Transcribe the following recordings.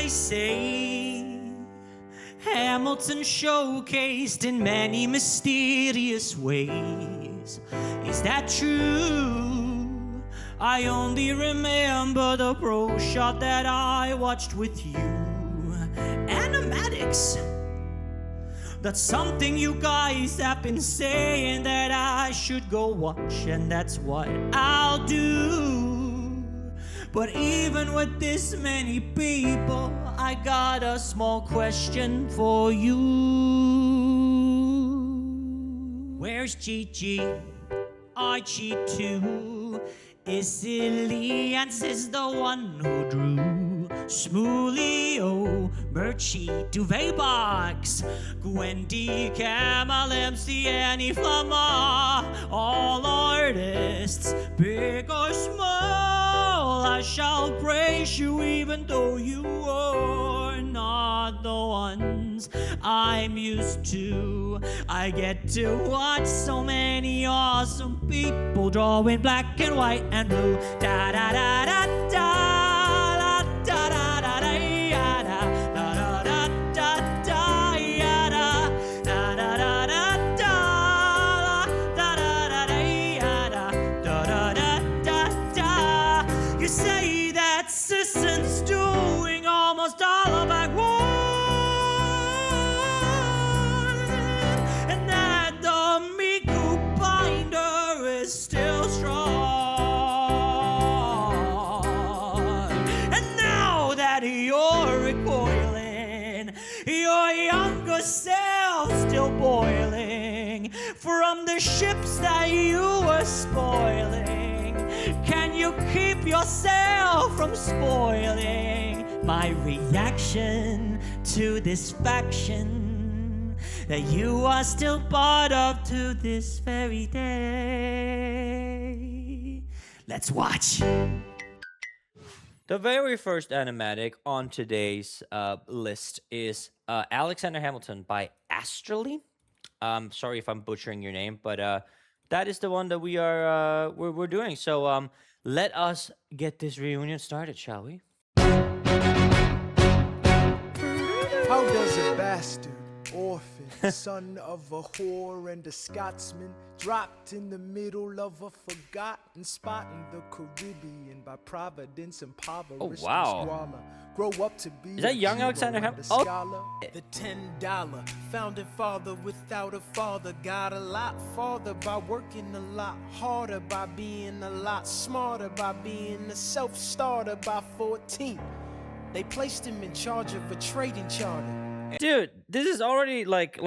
say Hamilton showcased in many mysterious ways. Is that true? I only remember the pro shot that I watched with you. Animatics. That's something you guys have been saying that I should go watch, and that's what I'll do. But even with this many people, I got a small question for you. Where's Gigi? I cheat too. Icily and is the one who drew Smulio, Birchie, Duvet Box, Gwendy, Camel, MC, Annie, Flamma, all artists, big or small. I shall praise you even though you are not the ones I'm used to. I get to watch so many awesome people draw in black and white and blue. Da da da da da. Self still boiling from the ships that you were spoiling. Can you keep yourself from spoiling my reaction to this faction that you are still part of to this very day? Let's watch. The very first animatic on today's list is Alexander Hamilton by Astrally. Sorry if I'm butchering your name, but that is the one that we're doing. So let us get this reunion started, shall we? How does a bastard, orphan, son of a whore and a Scotsman, dropped in the middle of a forgotten spot in the Caribbean by Providence, impoverished and squalor, grow up to be is that young Alexander Hamilton? Oh, the $10 founding father without a father got a lot farther by working a lot harder, by being a lot smarter, by being a self-starter. By 14 they placed him in charge of a trading charter. Dude, this is already like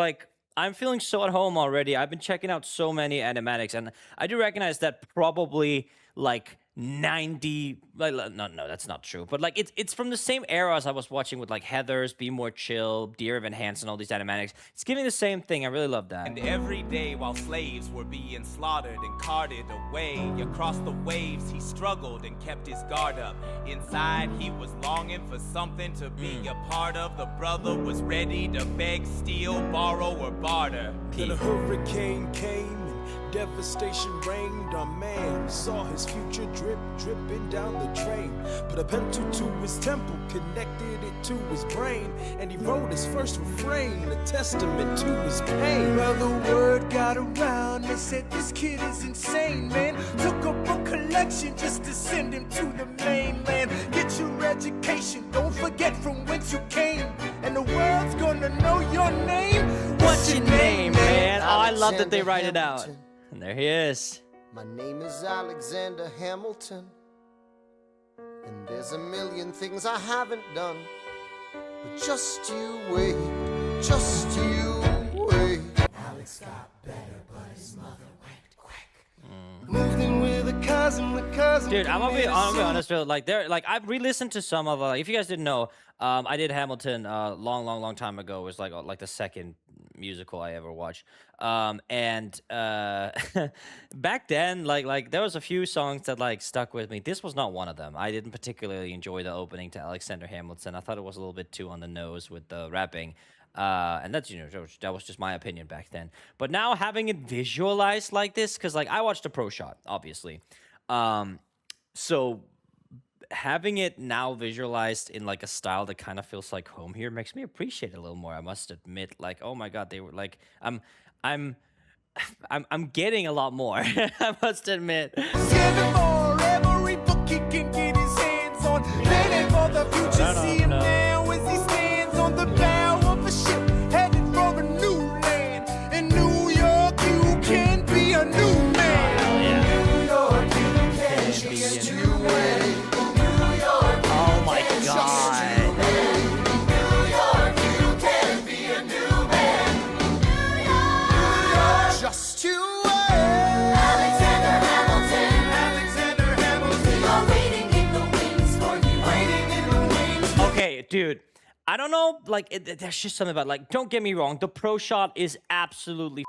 I'm feeling so at home already. I've been checking out so many animatics, and I do recognize that probably like 90. Like, no, that's not true. But like it's from the same era as I was watching with like Heathers, Be More Chill, Dear Evan Hansen, all these animatics. It's giving the same thing. I really love that. And every day while slaves were being slaughtered and carted away across the waves, he struggled and kept his guard up. Inside he was longing for something to be a part of. The brother was ready to beg, steal, borrow, or barter. Then a hurricane came and devastation reigned. Our man saw his future dripping down the drain. Put a pencil to his temple, connected it to his brain, and he wrote his first refrain, a testament to his pain. Well, the word got around, they said this kid is insane, man. Took up a collection just to send him to the mainland. Get your education, don't forget from whence you came, and the world's gonna know your name. What's your name, man? Oh, I love that they write it out. And there he is. My name is Alexander Hamilton, and there's a million things I haven't done. But just you wait, just you wait. Alex got better, but his mother went quick. Moved in with a cousin, Dude, I'm gonna be honest with you. Like, I've re-listened to some of. If you guys didn't know, I did Hamilton long time ago. It was like the second musical I ever watched. And back then, like there was a few songs that like stuck with me. This was not one of them. I didn't particularly enjoy the opening to Alexander Hamilton. I thought it was a little bit too on the nose with the rapping. And that's, that was just my opinion back then. But now having it visualized like this, because like I watched a pro shot, obviously. So having it now visualized in like a style that kind of feels like home here makes me appreciate it a little more. I must admit, like, oh my god, they were like, I'm I'm getting a lot more. I must admit. Giving more every book he can get his hands on. Planning for the future, see him now as he stands on the bow of a ship, headed for a new land. In New York, you can be a new man. New York, you can be a new man. New York, Oh my god. New York, you can be a new man. New York, just you wait. Alexander Hamilton, we are waiting in the wings for you. Waiting in the wings. Okay, dude. I don't know, like, there's just something about, like, don't get me wrong, the pro shot is absolutely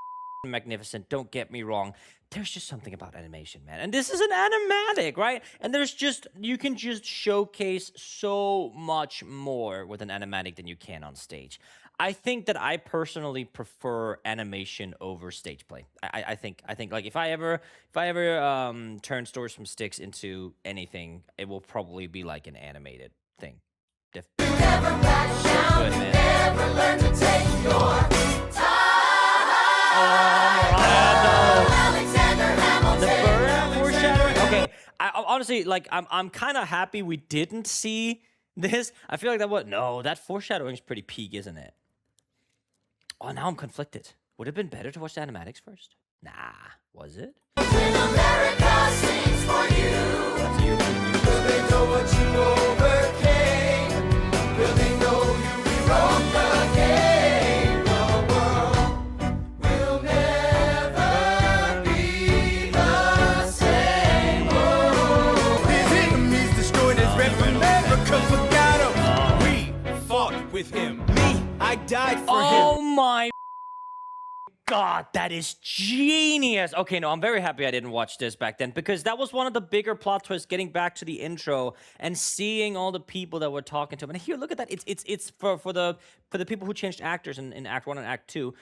magnificent, don't get me wrong. There's just something about animation, man. And this is an animatic, right? And there's just, you can just showcase so much more with an animatic than you can on stage. I think that I personally prefer animation over stage play. I think like if I ever turn Stories from Sticks into anything, it will probably be like an animated thing. Never back down, Good, man. never learn to take your time. Alexander The Hamilton. Burr foreshadowing. Okay, I honestly, like, I'm kind of happy we didn't see this. I feel like that foreshadowing is pretty peak, isn't it? Oh, now I'm conflicted. Would it have been better to watch the animatics first? Nah, was it? When America sings for you, That's a European music. will they know what you overcame? Will they know you rewrote the game? The world will never be the same. Oh, his enemies destroyed his red from America forgot him. We fought with him. Me, I died for him. Oh my god, that is genius. Okay, no, I'm very happy I didn't watch this back then because that was one of the bigger plot twists, getting back to the intro and seeing all the people that were talking to him. And here, look at that. It's for the people who changed actors in Act 1 and Act 2.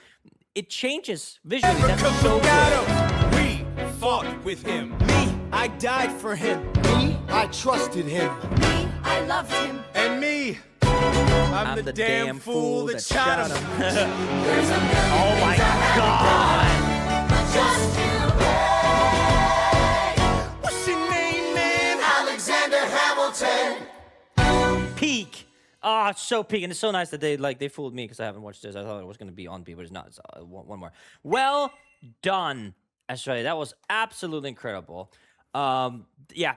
It changes visually. That's so good. We fought with him. Me, I died for him. Me, I trusted him. Me, I loved him. And me, I'm the damn fool that shot him. Oh my god. Just you wait. What's your name, man? Alexander Hamilton. Peak. Ah, it's so peak, and it's so nice that they fooled me because I haven't watched this. I thought it was gonna be on peak, but it's not. It's, one more. Well done, Australia. That was absolutely incredible. Yeah,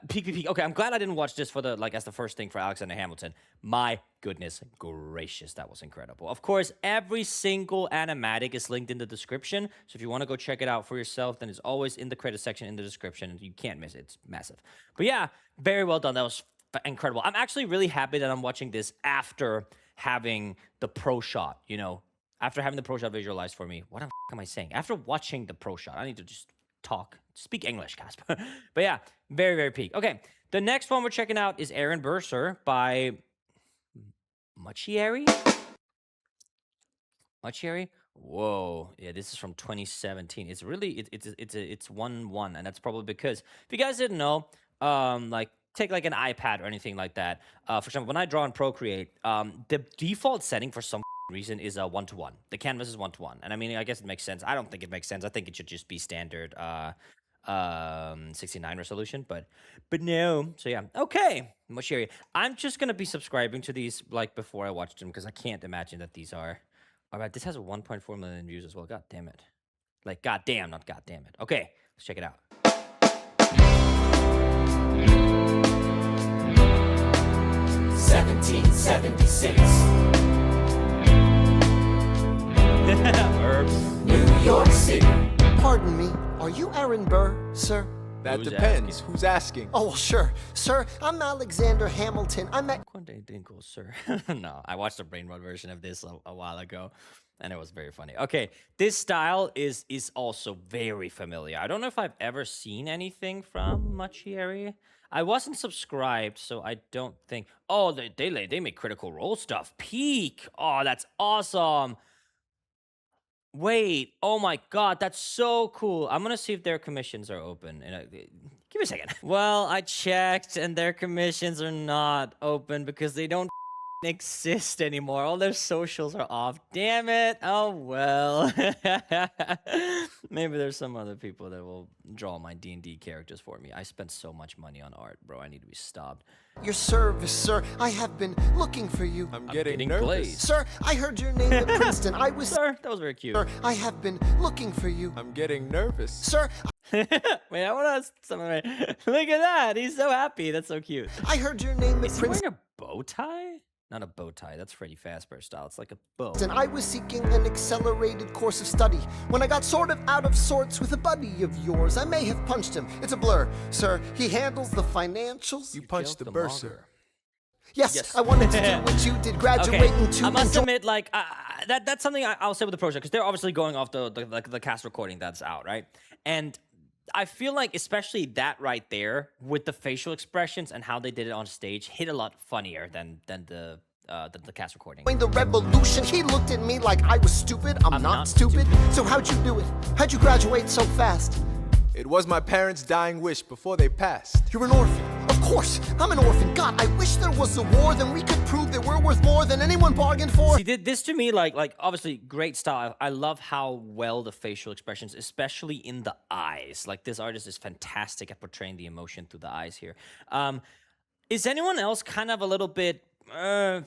peak. Okay, I'm glad I didn't watch this as the first thing for Alexander Hamilton. My goodness gracious, that was incredible. Of course, every single animatic is linked in the description, so if you want to go check it out for yourself, then it's always in the credit section in the description. You can't miss it. It's massive. But yeah, very well done. That was incredible. I'm actually really happy that I'm watching this after having the pro shot, after having the pro shot visualized for me. What the am I saying? After watching the pro shot, I need to just speak English, Casper. But yeah, very, very peak. Okay, the next one we're checking out is Aaron Burr by Machieri? Whoa, yeah, this is from 2017. It's really it's 1-1, and that's probably because if you guys didn't know, take like an iPad or anything like that. For example, when I draw in Procreate, the default setting for some reason is 1:1. The canvas is 1:1, and I mean, I guess it makes sense. I don't think it makes sense. I think it should just be standard 69 resolution, but no. So yeah, okay, Moshiri. I'm just gonna be subscribing to these before I watch them because I can't imagine that these are. All right, this has 1.4 million views as well. God damn it! God damn, not god damn it. Okay, let's check it out. 1776. Herbs. New York City. Pardon me, are you Aaron Burr, sir? That Who's depends. asking? Who's asking? Oh, well, sure. Sir, I'm Alexander Hamilton. I met... Quante Dinkle, sir. No, I watched the brain rot version of this a while ago, and it was very funny. Okay, this style is also very familiar. I don't know if I've ever seen anything from Machieri. I wasn't subscribed, so I don't think... Oh, they make Critical Role stuff. Peak! Oh, that's awesome! Wait, oh my god, that's so cool. I'm gonna see if their commissions are open. And give Give me a second. Well, I checked, and their commissions are not open because they don't exist anymore. All their socials are off. Damn it. Oh, well. Maybe there's some other people that will draw my D&D characters for me. I spent so much money on art, bro. I need to be stopped. Your service, sir. I have been looking for you. I'm getting nervous. glazed. Sir, I heard your name at Princeton. I was... Sir, that was very cute. Sir, I have been looking for you. I'm getting nervous. Sir, Wait, I want to... Look at that. He's so happy. That's so cute. I heard your name at Is he Princeton. wearing a bow tie? Not a bow tie. That's Freddy Fazbear style. It's like a bow. And I was seeking an accelerated course of study. When I got sort of out of sorts with a buddy of yours, I may have punched him. It's a blur. Sir, he handles the financials. You punched the Burr, sir. Yes, I wanted to do what you did, graduating to I must enjoy- admit, like, that's something I'll say with the project, because they're obviously going off the cast recording that's out, right? And I feel like especially that right there, with the facial expressions and how they did it on stage, hit a lot funnier than the cast recording. the revolution. He looked at me like I was stupid. I'm not stupid. So how'd you do it? How'd you graduate so fast? It was my parents' dying wish before they passed. You're an orphan. Of course, I'm an orphan. God, I wish there was a war, then we could prove that we're worth more than anyone bargained for. See, this to me, like obviously great style. I love how well the facial expressions, especially in the eyes. Like this artist is fantastic at portraying the emotion through the eyes here. Is anyone else kind of a little bit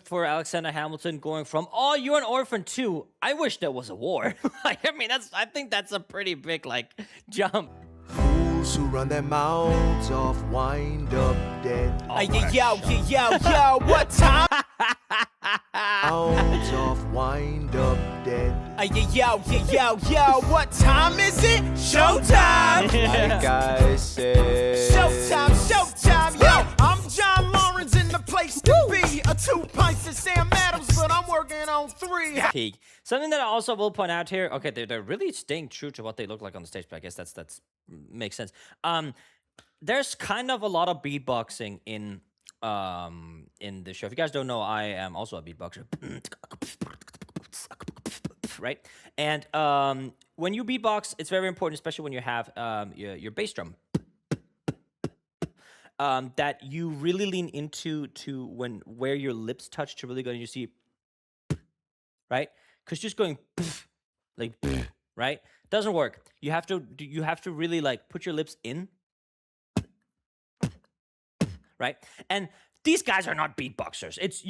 for Alexander Hamilton going from, oh, you're an orphan too, I wish there was a war? Like, I mean, I think that's a pretty big like jump. Fools who run their mouths off wind up dead. Yo, what time? Mouths off wind up dead. Yo, what time is it? Showtime! Like I said. Showtime, yo! I'm John Lawrence in the place to be. A 2 pints of Sam Adams, but I'm working on 3. Peak. Something that I also will point out here. Okay, they're really staying true to what they look like on the stage, but I guess that's makes sense. There's kind of a lot of beatboxing in the show. If you guys don't know, I am also a beatboxer. Right? And when you beatbox, it's very important, especially when you have your bass drum. That you really lean into where your lips touch to really go and you see, right? Because just going like right doesn't work. You have to really like put your lips in, right? And these guys are not beatboxers. It's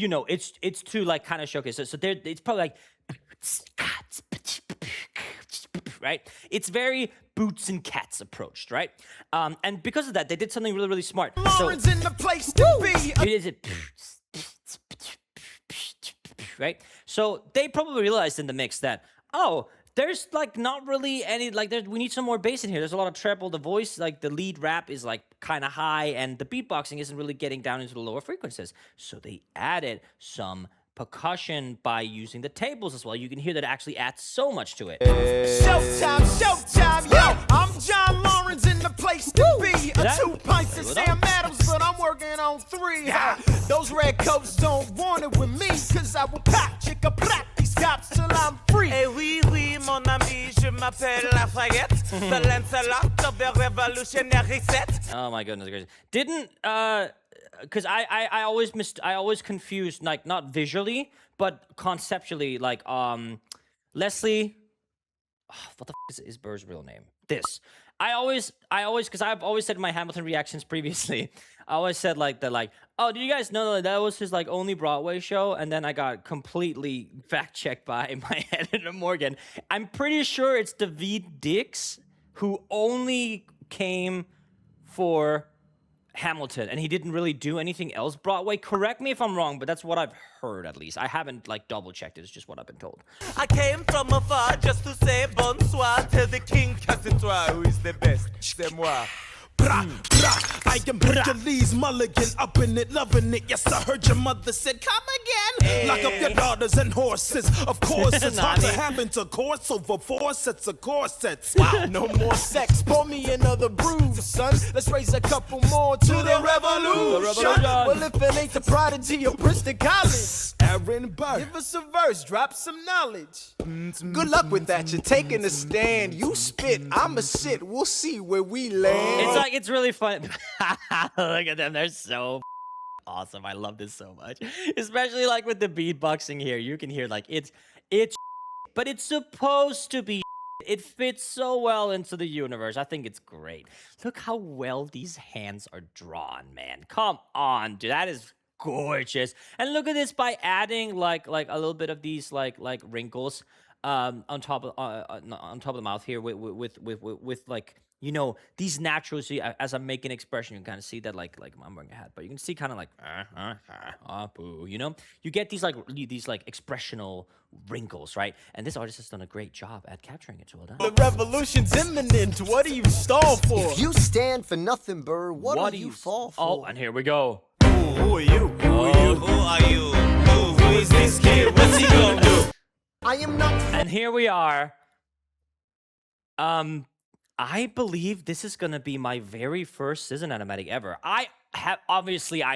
it's to like kind of showcase it. So it's probably like right? It's very Boots and Cats approached, right? And because of that, they did something really, really smart. Lawrence in the place to be. Right? So they probably realized in the mix that, oh, there's like not really any, like we need some more bass in here. There's a lot of treble. The voice, like the lead rap is like kind of high and the beatboxing isn't really getting down into the lower frequencies. So they added some percussion by using the tables as well. You can hear that it actually adds so much to it. Showtime, yo! I'm John Lawrence in the place to be. A 2 pints of Sam Adams, but I'm working on 3. Those red coats don't want it with me, cause I will pop, chicka, pop these cops till I'm free. Eh oui, mon ami, je m'appelle Lafayette, the Lancelot of the Revolutionary set. Oh my goodness gracious. Didn't, because I always confused, like, not visually, but conceptually, like, Leslie, what the f is Burr's real name? This. I always, because I've always said in my Hamilton reactions previously, I always said, like, oh, do you guys know that was his, like, only Broadway show? And then I got completely fact-checked by my editor, Morgan. I'm pretty sure it's David Dix who only came for Hamilton, and he didn't really do anything else Broadway. Correct me if I'm wrong, but that's what I've heard, at least. I haven't, like, double-checked it. It's just what I've been told. I came from afar just to say bonsoir to the king, cause c'est toi who is the best. C'est moi. Brah, brah, I am Hercules Mulligan, up in it, loving it. Yes, I heard your mother said, come again. Lock up your daughters and horses. Of course, it's hard to have intercourse over 4 sets of corsets. Wow, no more sex. Pour me another brew, son. Let's raise a couple more to the revolution. Well, if it ain't the prodigy of Princeton College, Aaron Burr. give us a verse, drop some knowledge. Good luck with that. You're taking a stand. You spit, I'ma sit. We'll see where we land. like, it's really fun. Look at them. They're so awesome. I love this so much. Especially like with the beatboxing here. You can hear like it's but it's supposed to be. It fits so well into the universe. I think it's great. Look how well these hands are drawn, man. Come on, dude. That is gorgeous. And look at this by adding like a little bit of these like wrinkles on top of the mouth here with like, you know, these naturally. See, as I make an expression, you can kind of see that like I'm wearing a hat, but you can see kind of like boo, you know, you get these like expressional wrinkles, right? And this artist has done a great job at capturing it. So well done. The revolution's imminent. What do you stall for? If you stand for nothing, Burr, what do you fall for? Oh, and here we go. Who are you? Who are you? Who are you? Who is this kid? What's he gonna do? I am not. And here we are. I believe this is gonna be my very first Citizen animatic ever. I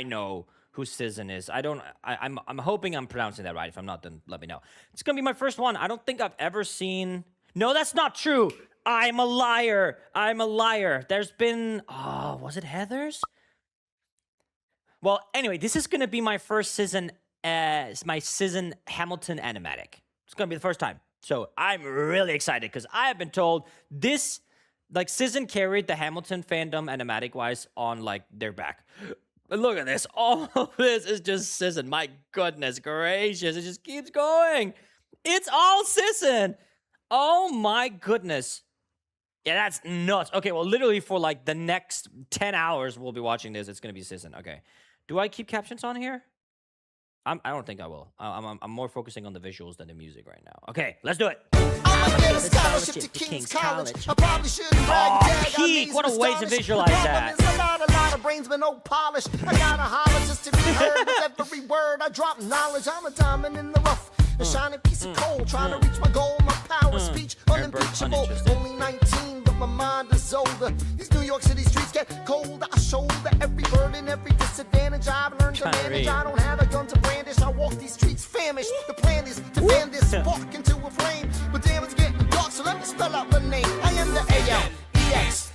know who Citizen is. I'm hoping I'm pronouncing that right. If I'm not, then let me know. It's gonna be my first one. I don't think I've ever seen. No, that's not true. I'm a liar. There's been. Oh, was it Heather's? Well, anyway, this is gonna be my first Citizen. My Citizen Hamilton animatic. It's gonna be the first time. So I'm really excited because I have been told this. Like, Citizen carried the Hamilton fandom animatic-wise on, like, their back. But look at this. All of this is just Citizen. My goodness gracious. It just keeps going. It's all Citizen. Oh, my goodness. Yeah, that's nuts. Okay, well, literally for, like, the next 10 hours we'll be watching this, it's going to be Citizen. Okay. Do I keep captions on here? I don't think I will. I'm more focusing on the visuals than the music right now. Okay, let's do it. I'ma get a scholarship to King's College. I probably shouldn't brag. Peak, what a way to visualize that. A lot of brains, but no polish. I gotta holler just to be heard with every word. I drop knowledge. I'm a diamond in the rough. A shining piece of coal, trying to reach my goal. My power speech, unimpeachable. Only 19, but my mind is older. These New York City streets get colder. I shoulder every burden, every disadvantage. I've learned to manage. I don't have a gun to brandish. I walk these streets famished. The plan is to fan this spark into a flame. But damn, it's getting dark, so let me spell out the name. I am the A-L-E-X-A-N-D-E-R.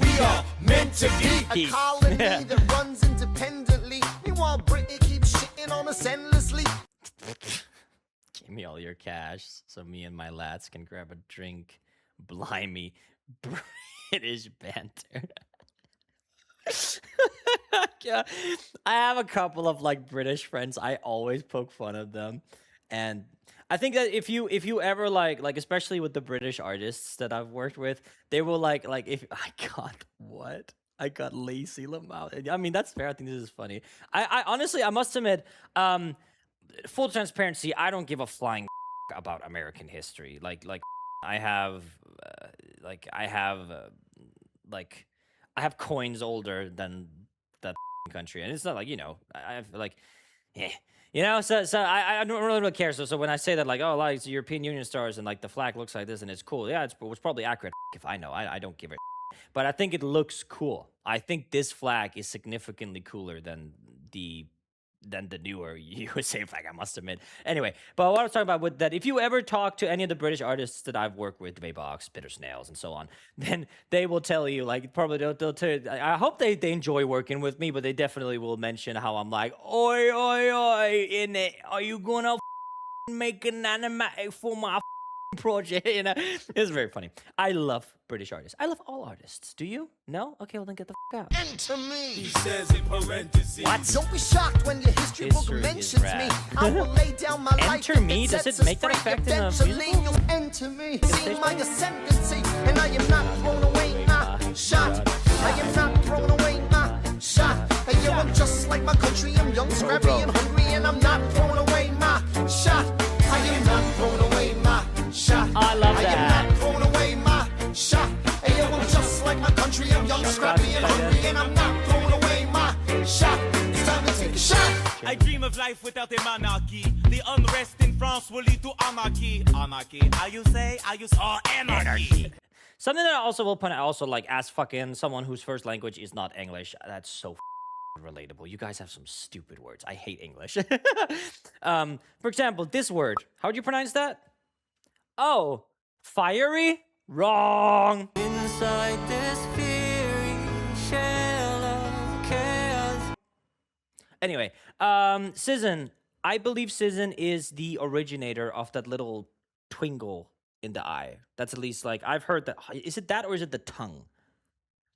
We are meant to be a colony that runs independently. Meanwhile, Britney keeps shitting on us endlessly. Give me all your cash so me and my lads can grab a drink. Blimey. British banter. Yeah. I have a couple of like British friends. I always poke fun of them. And I think that if you ever like especially with the British artists that I've worked with, they will like if I got Lacey Lamau. I mean, that's fair. I think this is funny. I honestly, I must admit, full transparency, I don't give a flying about American history. Like I have coins older than that country, and it's not like, you know, I have like, you know, so I don't really care. So when I say that, like, oh, like it's European Union stars and like the flag looks like this and it's cool, yeah, it's probably accurate. If I know, I don't give a. But I think it looks cool. I think this flag is significantly cooler than the newer USA flag, I must admit. Anyway, but what I was talking about with that, if you ever talk to any of the British artists that I've worked with, Baybox, Bitter Snails, and so on, then they will tell you, like, probably they'll tell you, I hope they enjoy working with me, but they definitely will mention how I'm like, oi, in it, are you gonna make an animatic for my project? You know, it's very funny. I love British artists. I love all artists. Do you? No? Okay, well then get the out. Enter me. He says in parentheses. What? Don't be shocked when your history book mentions me. I will lay down my life. Enter me? Does it make that effect in the musical? You'll enter me. See my ascendancy, and I am not thrown away. Shot. I am not thrown away. Shot. And yo, I'm just like my country. I'm young, scrappy, and hungry, and I'm not thrown away. Shot. I am not thrown away. Shot. I love that. I am not thrown away. Shot. And yo, I'm just like my country. I'm young, scrappy, and hungry, and I'm not thrown away. Shot. It's time to take a shot. I dream of life without a monarchy. The unrest in France will lead to anarchy. Anarchy. How you say? Anarchy. Something that I also will point out, also like as fucking someone whose first language is not English, that's so relatable. You guys have some stupid words. I hate English. For example, this word. How would you pronounce that? Oh, fiery? Wrong. inside this fairy shell of chaos. Anyway, Sizzin, I believe Sizzin is the originator of that little twinkle in the eye. That's at least like I've heard that. Is it that or is it the tongue?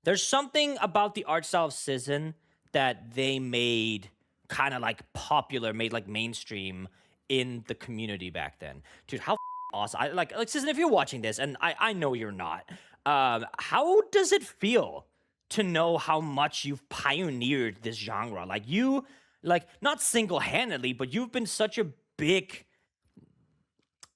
There's something about the art style of Sizzin that they made kind of like popular, made like mainstream in the community back then. Dude, how awesome. Like Sizzin, if you're watching this, and I know you're not, how does it feel to know how much you've pioneered this genre? Like you, like not single-handedly, but you've been such a big,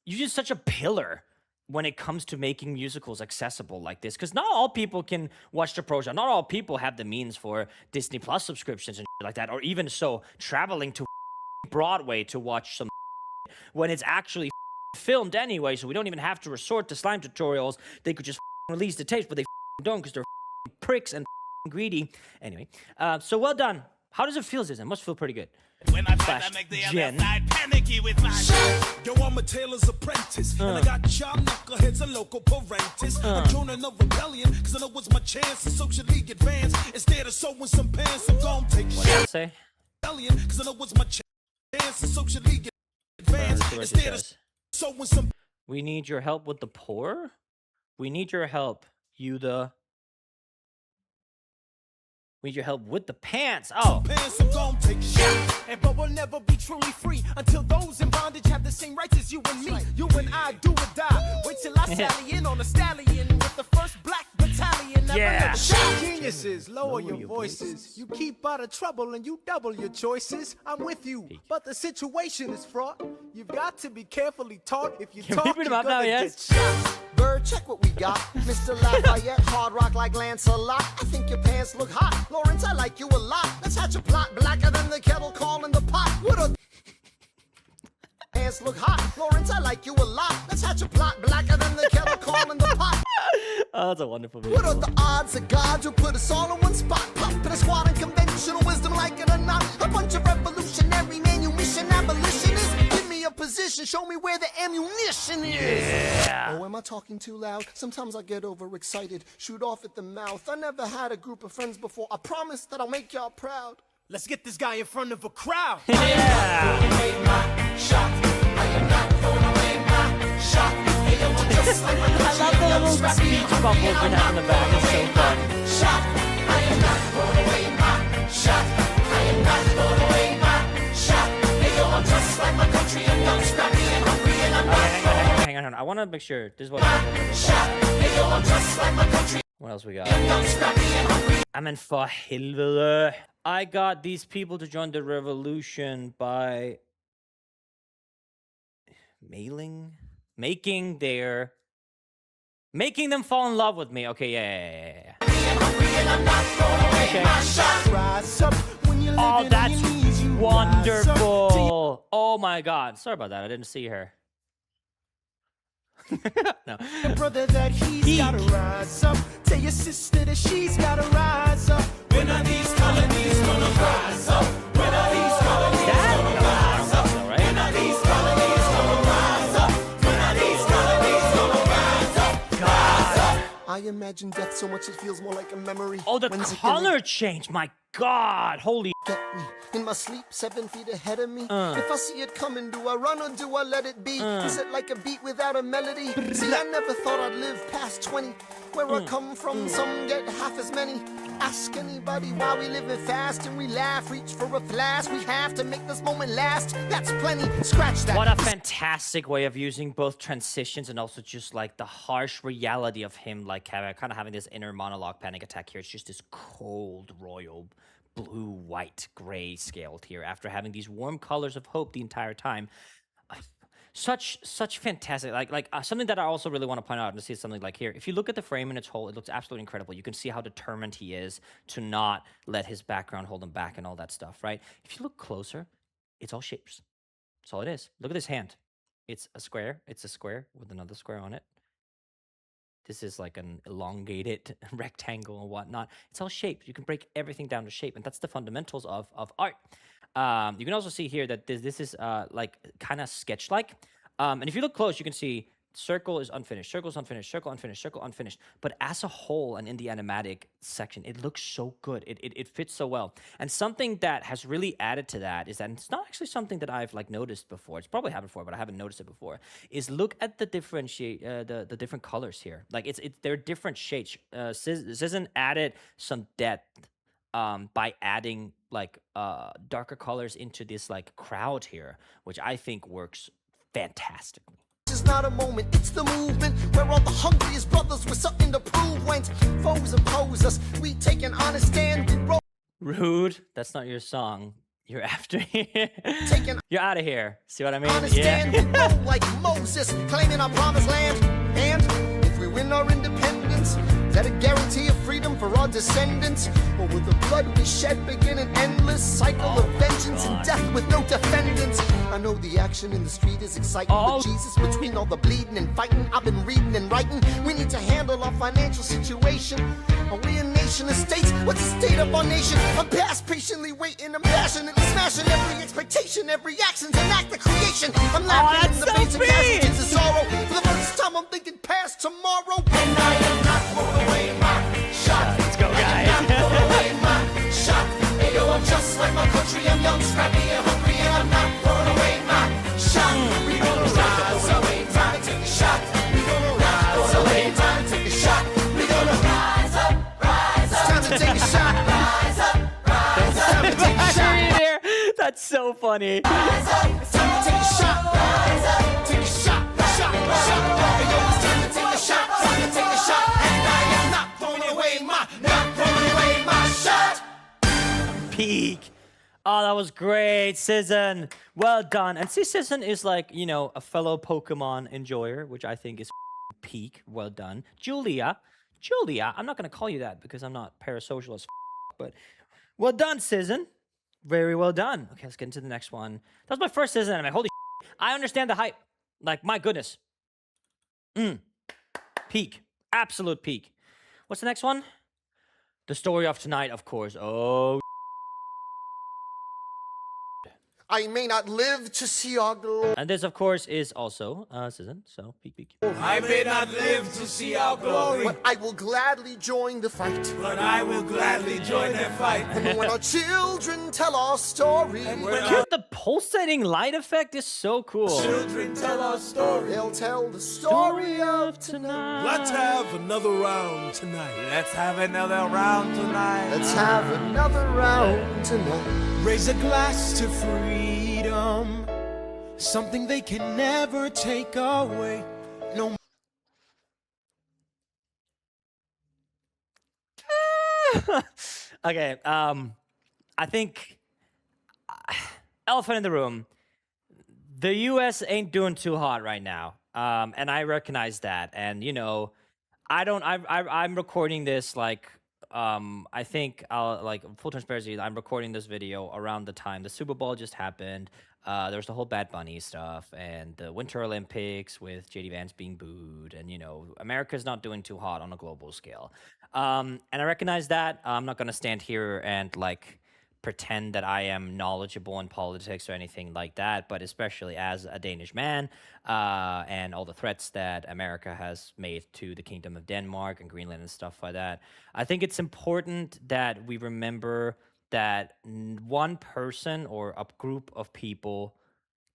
you're just such a pillar when it comes to making musicals accessible like this, because not all people can watch the project. Not all people have the means for Disney Plus subscriptions and shit like that, or even so traveling to Broadway to watch some when it's actually filmed anyway, so we don't even have to resort to slime tutorials. They could just release the tapes, but they don't because they're pricks and greedy. Anyway, so well done. How does it feel, Ziz? It must feel pretty good. When I try to make the other side panicky with my Yo, I'm a tailor's apprentice, and I got job knuckleheads and local parentis. I'm joining the rebellion, cause I know it's my chance to socially advance. Instead of sewing some pants, I'm gonna take What did I say? rebellion, cause I know it's my chance to socially advance. Instead of sewing some. We need your help with the poor? We need your help, you the... We need your help with the pants. Oh. Pants, I'm gonna take shit. But we'll never be truly free until those in bondage have the same rights as you and me. You and I do or die. Wait till I sally in on a stallion with the first black battalion. Yeah. Geniuses, lower your voices. You keep out of trouble and you double your choices. I'm with you, but the situation is fraught. You've got to be carefully taught. If you Can we talk, beat you're him up now, gonna yes? get shot. Burr, check what we got. Mr. Lafayette, hard rock like Lancelot. I think your pants look hot. Lawrence, I like you a lot. Let's hatch a plot blacker than the kettle calling the pot. What a pants look hot. Lawrence, I like you a lot. Let's hatch a plot blacker than the kettle calling the pot. Oh, that's a wonderful What are video. the odds that God will put us all in one spot? Pop in a squad and conventional wisdom like it or not. A bunch of revolutionary manumission abolitionists. Give me a position, show me where the ammunition is. Yeah. Oh, am I talking too loud? Sometimes I get overexcited, shoot off at the mouth. I never had a group of friends before. I promise that I'll make y'all proud. Let's get this guy in front of a crowd. I love the little speech bubbles we have in the back. It's so fun. Okay, hang on. I want to make sure this is what. What else we got? Amen for helvede. I got these people to join the revolution by making them fall in love with me. Okay, yeah. Okay. Oh, that's wonderful. Oh my God. Sorry about that. I didn't see her. No. Brother, that he's gotta rise up. Tell your sister that she's gotta rise up. When are these colonies gonna rise up? When are these colonies gonna rise up? When are these colonies gonna rise up? When are these colonies gonna rise up? Rise up. I imagine death so much it feels more like a memory. Oh, the When's it gonna color change. My God. Holy. get me? In my sleep, 7 feet ahead of me. If I see it coming, do I run or do I let it be? Is it like a beat without a melody? See, I never thought I'd live past 20. Where I come from, some get half as many. Ask anybody why we living fast and we laugh. Reach for a flask, we have to make this moment last. That's plenty, scratch that. What a fantastic way of using both transitions and also just like the harsh reality of him, like kind of having this inner monologue panic attack here. It's just this cold, royal, blue, white, gray scaled here after having these warm colors of hope the entire time. Such fantastic, something that I also really want to point out and see something like here. If you look at the frame in its whole, it looks absolutely incredible. You can see how determined he is to not let his background hold him back and all that stuff, right? If you look closer, it's all shapes. That's all it is. Look at this hand. It's a square. It's a square with another square on it. This is like an elongated rectangle and whatnot. It's all shapes. You can break everything down to shape, and that's the fundamentals of art. You can also see here that this is like kind of sketch-like. And if you look close, you can see circle is unfinished, circle's unfinished, circle unfinished, circle unfinished. But as a whole and in the animatic section, it looks so good. It fits so well. And something that has really added to that is that it's not actually something that I've like noticed before. It's probably happened before, but I haven't noticed it before. Is look at the the different colors here. Like they're different shades. Cizan added some depth by adding like darker colors into this like crowd here, which I think works fantastically. It's not a moment, it's the movement where all the hungriest brothers with something to prove. When foes oppose us, we take an honest stand. We roll. Rude, that's not your song. You're after here. You're out of here. See what I mean? Honest stand, we roll like Moses, claiming our promised land. And if we win our independence, is that a guarantee of freedom for our descendants? Or will the blood we shed begin an endless cycle of vengeance and death with no defendants? I know the action in the street is exciting, but Jesus, between all the bleeding and fighting, I've been reading and writing. We need to handle our financial situation. Are we a nation of states? What's the state of our nation? I'm past patiently waiting, I'm passionately smashing every expectation, every action's an act of creation. I'm laughing in the face of casualties of sorrow. For the first time, I'm thinking past tomorrow. And I am not throwing away my shot. Let's go, guys. I'm not throwing away my shot. Hey, yo, I'm just like my country. I'm young, scrappy, and hungry, and I'm not throwing away my shot. We gonna rise up, time to take a shot. We gonna rise up, time to take a shot. We gonna rise up, rise up. It's time to take a shot. Rise up, rise up. It's time to take a shot. That's so funny. Rise up, it's time to take a shot. Rise up, take a shot, shot, shot. Hey, yo, it's time to take a shot, time to take a shot. And I am not throwing away my shot. Peak. Oh, that was great, Cizan. Well done. And see, Cizan is like, you know, a fellow Pokemon enjoyer, which I think is peak. Well done. Julia, I'm not going to call you that because I'm not parasocial as but well done, Cizan. Very well done. Okay, let's get into the next one. That was my first Cizan anime. Holy I understand the hype. Like, my goodness. Peak. Absolute peak. What's the next one? The story of tonight, of course. Oh, I may not live to see our glory. and this, of course, is also Cizan. So, peak. I may not live to see our glory, But I will gladly join the fight. but I will gladly join their fight. And when our children tell our story, Dude, the pulsating light effect is so cool. Children tell our story. they'll tell the story of tonight. Let's have another round tonight. Let's have another round tonight. Let's have another round tonight. Raise a glass to freedom, something they can never take away. No. Okay, I think elephant in the room. The U.S. ain't doing too hot right now, and I recognize that. And you know, I'm recording this like. I think I'll like full transparency. I'm recording this video around the time the Super Bowl just happened. There's the whole Bad Bunny stuff and the Winter Olympics with JD Vance being booed, and you know America's not doing too hot on a global scale. And I recognize that. I'm not gonna stand here and like pretend that I am knowledgeable in politics or anything like that, but especially as a Danish man, and all the threats that America has made to the Kingdom of Denmark and Greenland and stuff like that, I think it's important that we remember that one person or a group of people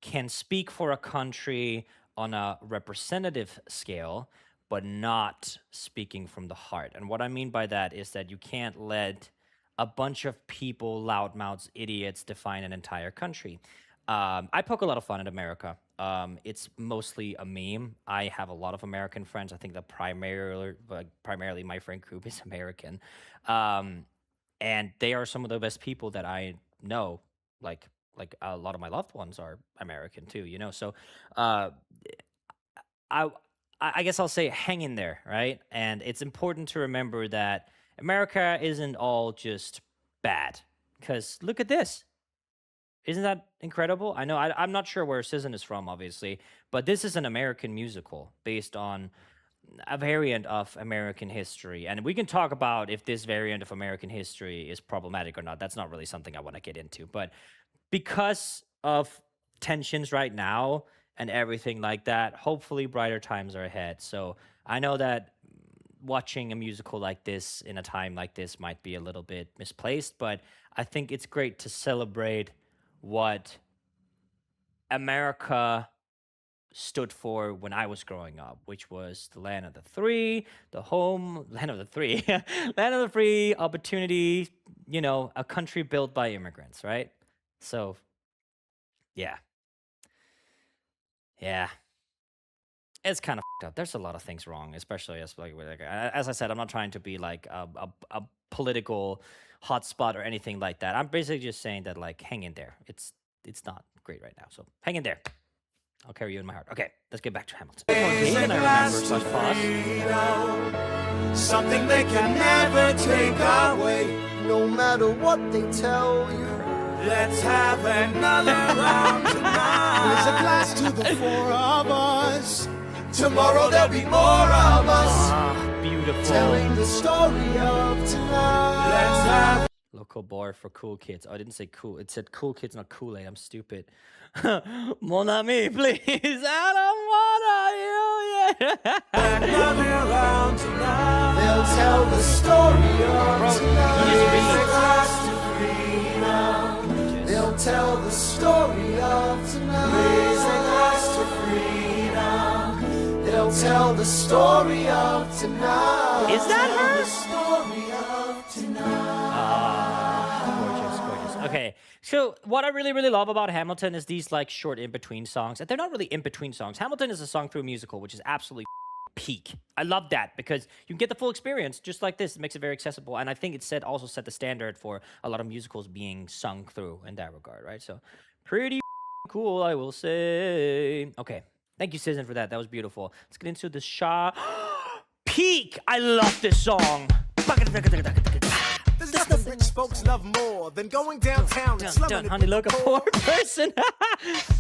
can speak for a country on a representative scale, but not speaking from the heart. And what I mean by that is that you can't let a bunch of people, loudmouths, idiots, define an entire country. I poke a lot of fun at America. It's mostly a meme. I have a lot of American friends. I think that primarily my friend group is American. And they are some of the best people that I know. Like a lot of my loved ones are American too, you know? So I guess I'll say hang in there, right? And it's important to remember that America isn't all just bad, because look at this. Isn't that incredible? I know I'm not sure where Cizan is from, obviously, but this is an American musical based on a variant of American history. And we can talk about if this variant of American history is problematic or not. That's not really something I want to get into. But because of tensions right now, and everything like that. Hopefully, brighter times are ahead. So I know that watching a musical like this in a time like this might be a little bit misplaced, but I think it's great to celebrate what America stood for when I was growing up, which was the land of the free, the home, land of the free, land of the free, opportunity, you know, a country built by immigrants, right? So, yeah. Yeah. It's kind of up. There's a lot of things wrong, especially as I said, I'm not trying to be like a political hotspot or anything like that. I'm basically just saying that like hang in there. It's not great right now, so hang in there. I'll carry you in my heart. Okay, let's get back to Hamilton. And I remember such pause. Something they can never take away. No matter what they tell you. Let's have another round tonight. Raise a glass to the four of us. Tomorrow there'll be more of us. Ah, beautiful. Telling the story of tonight. Let's have Local bar for cool kids. Oh, I didn't say cool. It said cool kids, not Kool-Aid. I'm stupid. Mon ami, please. I don't wanna you. Yeah. another round tonight. They'll tell the story of you just tonight. They'll tell the story of tonight. Raise a glass to freedom. They'll tell the story of tonight. Is that her? The story of tonight. Gorgeous. Okay, so what I really, really love about Hamilton is these like short in-between songs. And they're not really in-between songs. Hamilton is a song through a musical, which is absolutely peak. I love that because you can get the full experience just like this. It makes it very accessible. And I think it also set the standard for a lot of musicals being sung through in that regard, right? So pretty cool, I will say. Okay, thank you, Citizen, for that. That was beautiful. Let's get into the peak. I love this song. There's nothing rich folks love more than going downtown and slumming it Honey, with look, a the poor poor. person.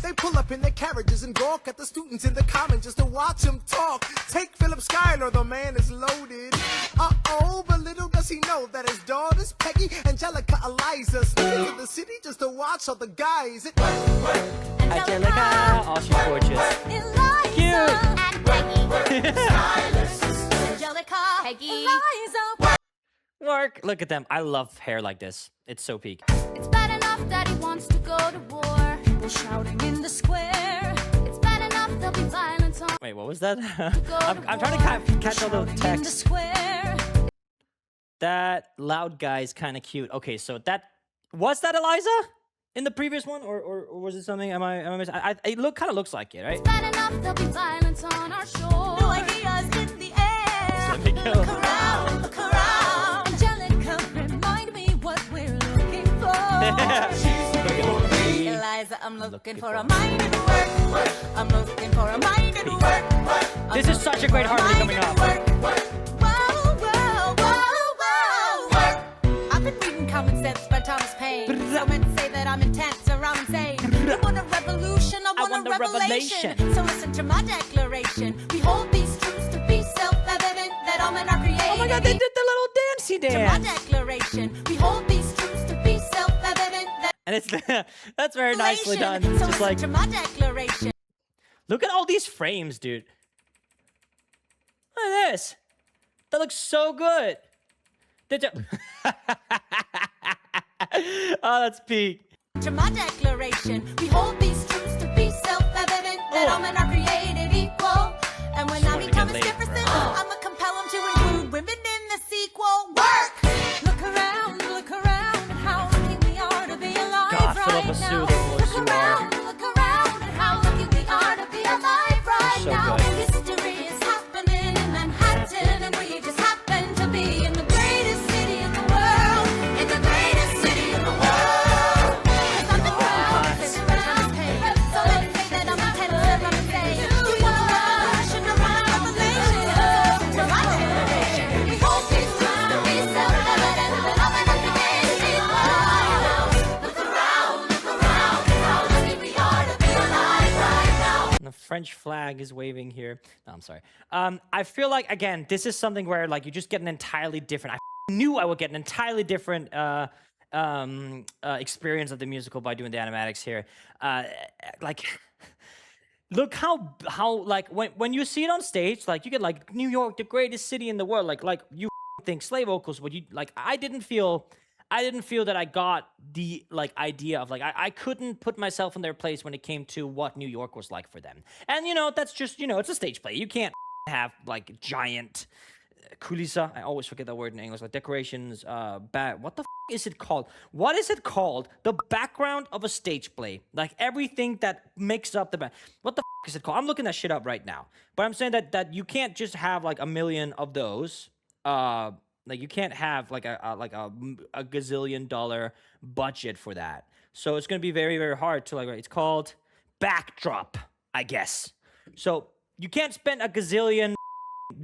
They pull up in their carriages and gawk at the students in the common just to watch them talk. Take Philip Schuyler, the man is loaded. Uh-oh, but little does he know that his daughters, Peggy, Angelica, Eliza, sneak into the city just to watch all the guys. Angelica. Oh, she's gorgeous. Eliza Cute. and Peggy. Schuyler Sisters. Angelica, Peggy, Eliza. Work. Look at them. I love hair like this. It's so peak. It's bad enough that he wants to go to war. People shouting in the square. It's bad enough there'll be violence on. Wait, what was that? I'm trying to catch all the In the text. square. That loud guy is kind of cute. Okay, so was that Eliza in the previous one, or was it something? Am I missing? It kind of looks like it, right? It's bad enough there'll be violence on our shore. New ideas in the air. Let me go. Look around, look around. Angelica, remind me what we're looking for. Eliza, I'm looking for a mind and work. I'm looking for a mind and work. This is such a great harmony coming up. Whoa, whoa, whoa, whoa. I've been reading Common Sense by Thomas Paine. So meant to say that I'm intense or I'm insane. You want a revolution, I want a revelation. So listen to my declaration. We hold these truths to be self-evident that all men are created. Oh my God, they did the little dancey To my dance. declaration, we hold these truths to be self-evident that And it's that's very nicely done. So Just listen like, to my declaration. look at all these frames, dude. Look at this. That looks so good. Oh, that's peak. To my declaration, we hold these truths to be self-evident that all men are created equal. And when I meet Thomas Jefferson, I'ma compel him to include women in the sequel. Work! Look around at how lucky we are to be alive God, right Philippa Sue, now. the voice you are. Look around at how lucky we are to be alive right so now. good. History is happening in Manhattan, and we just happen to be in the greatest city in the world. In the greatest city in the world. It's on the ground, it's around, so let me say that I'm a tenor, I'm a say. You want a rush and a revelation. To my generation, we hold these truths to be self-evident that all men are created equal. Look around, how lucky we are to be alive right now. The French flag is waving here. No, I'm sorry. I feel like, again, this is something where like you just get an entirely different. I knew I would get an entirely different experience of the musical by doing the animatics here. Like look how like when you see it on stage, like you get like New York, the greatest city in the world, like you think slave vocals, but you like I didn't feel that I got the like idea of like I couldn't put myself in their place when it came to what New York was like for them. And that's just it's a stage play. You can't have like giant kulisa. I always forget that word in English. Like decorations. What the is it called? What is it called? The background of a stage play. Like everything that makes up the back. What the is it called? I'm looking that shit up right now. But I'm saying that you can't just have like a million of those. Like you can't have like a gazillion-dollar budget for that. So it's gonna be very, very hard to like. It's called backdrop, I guess. So you can't spend a gazillion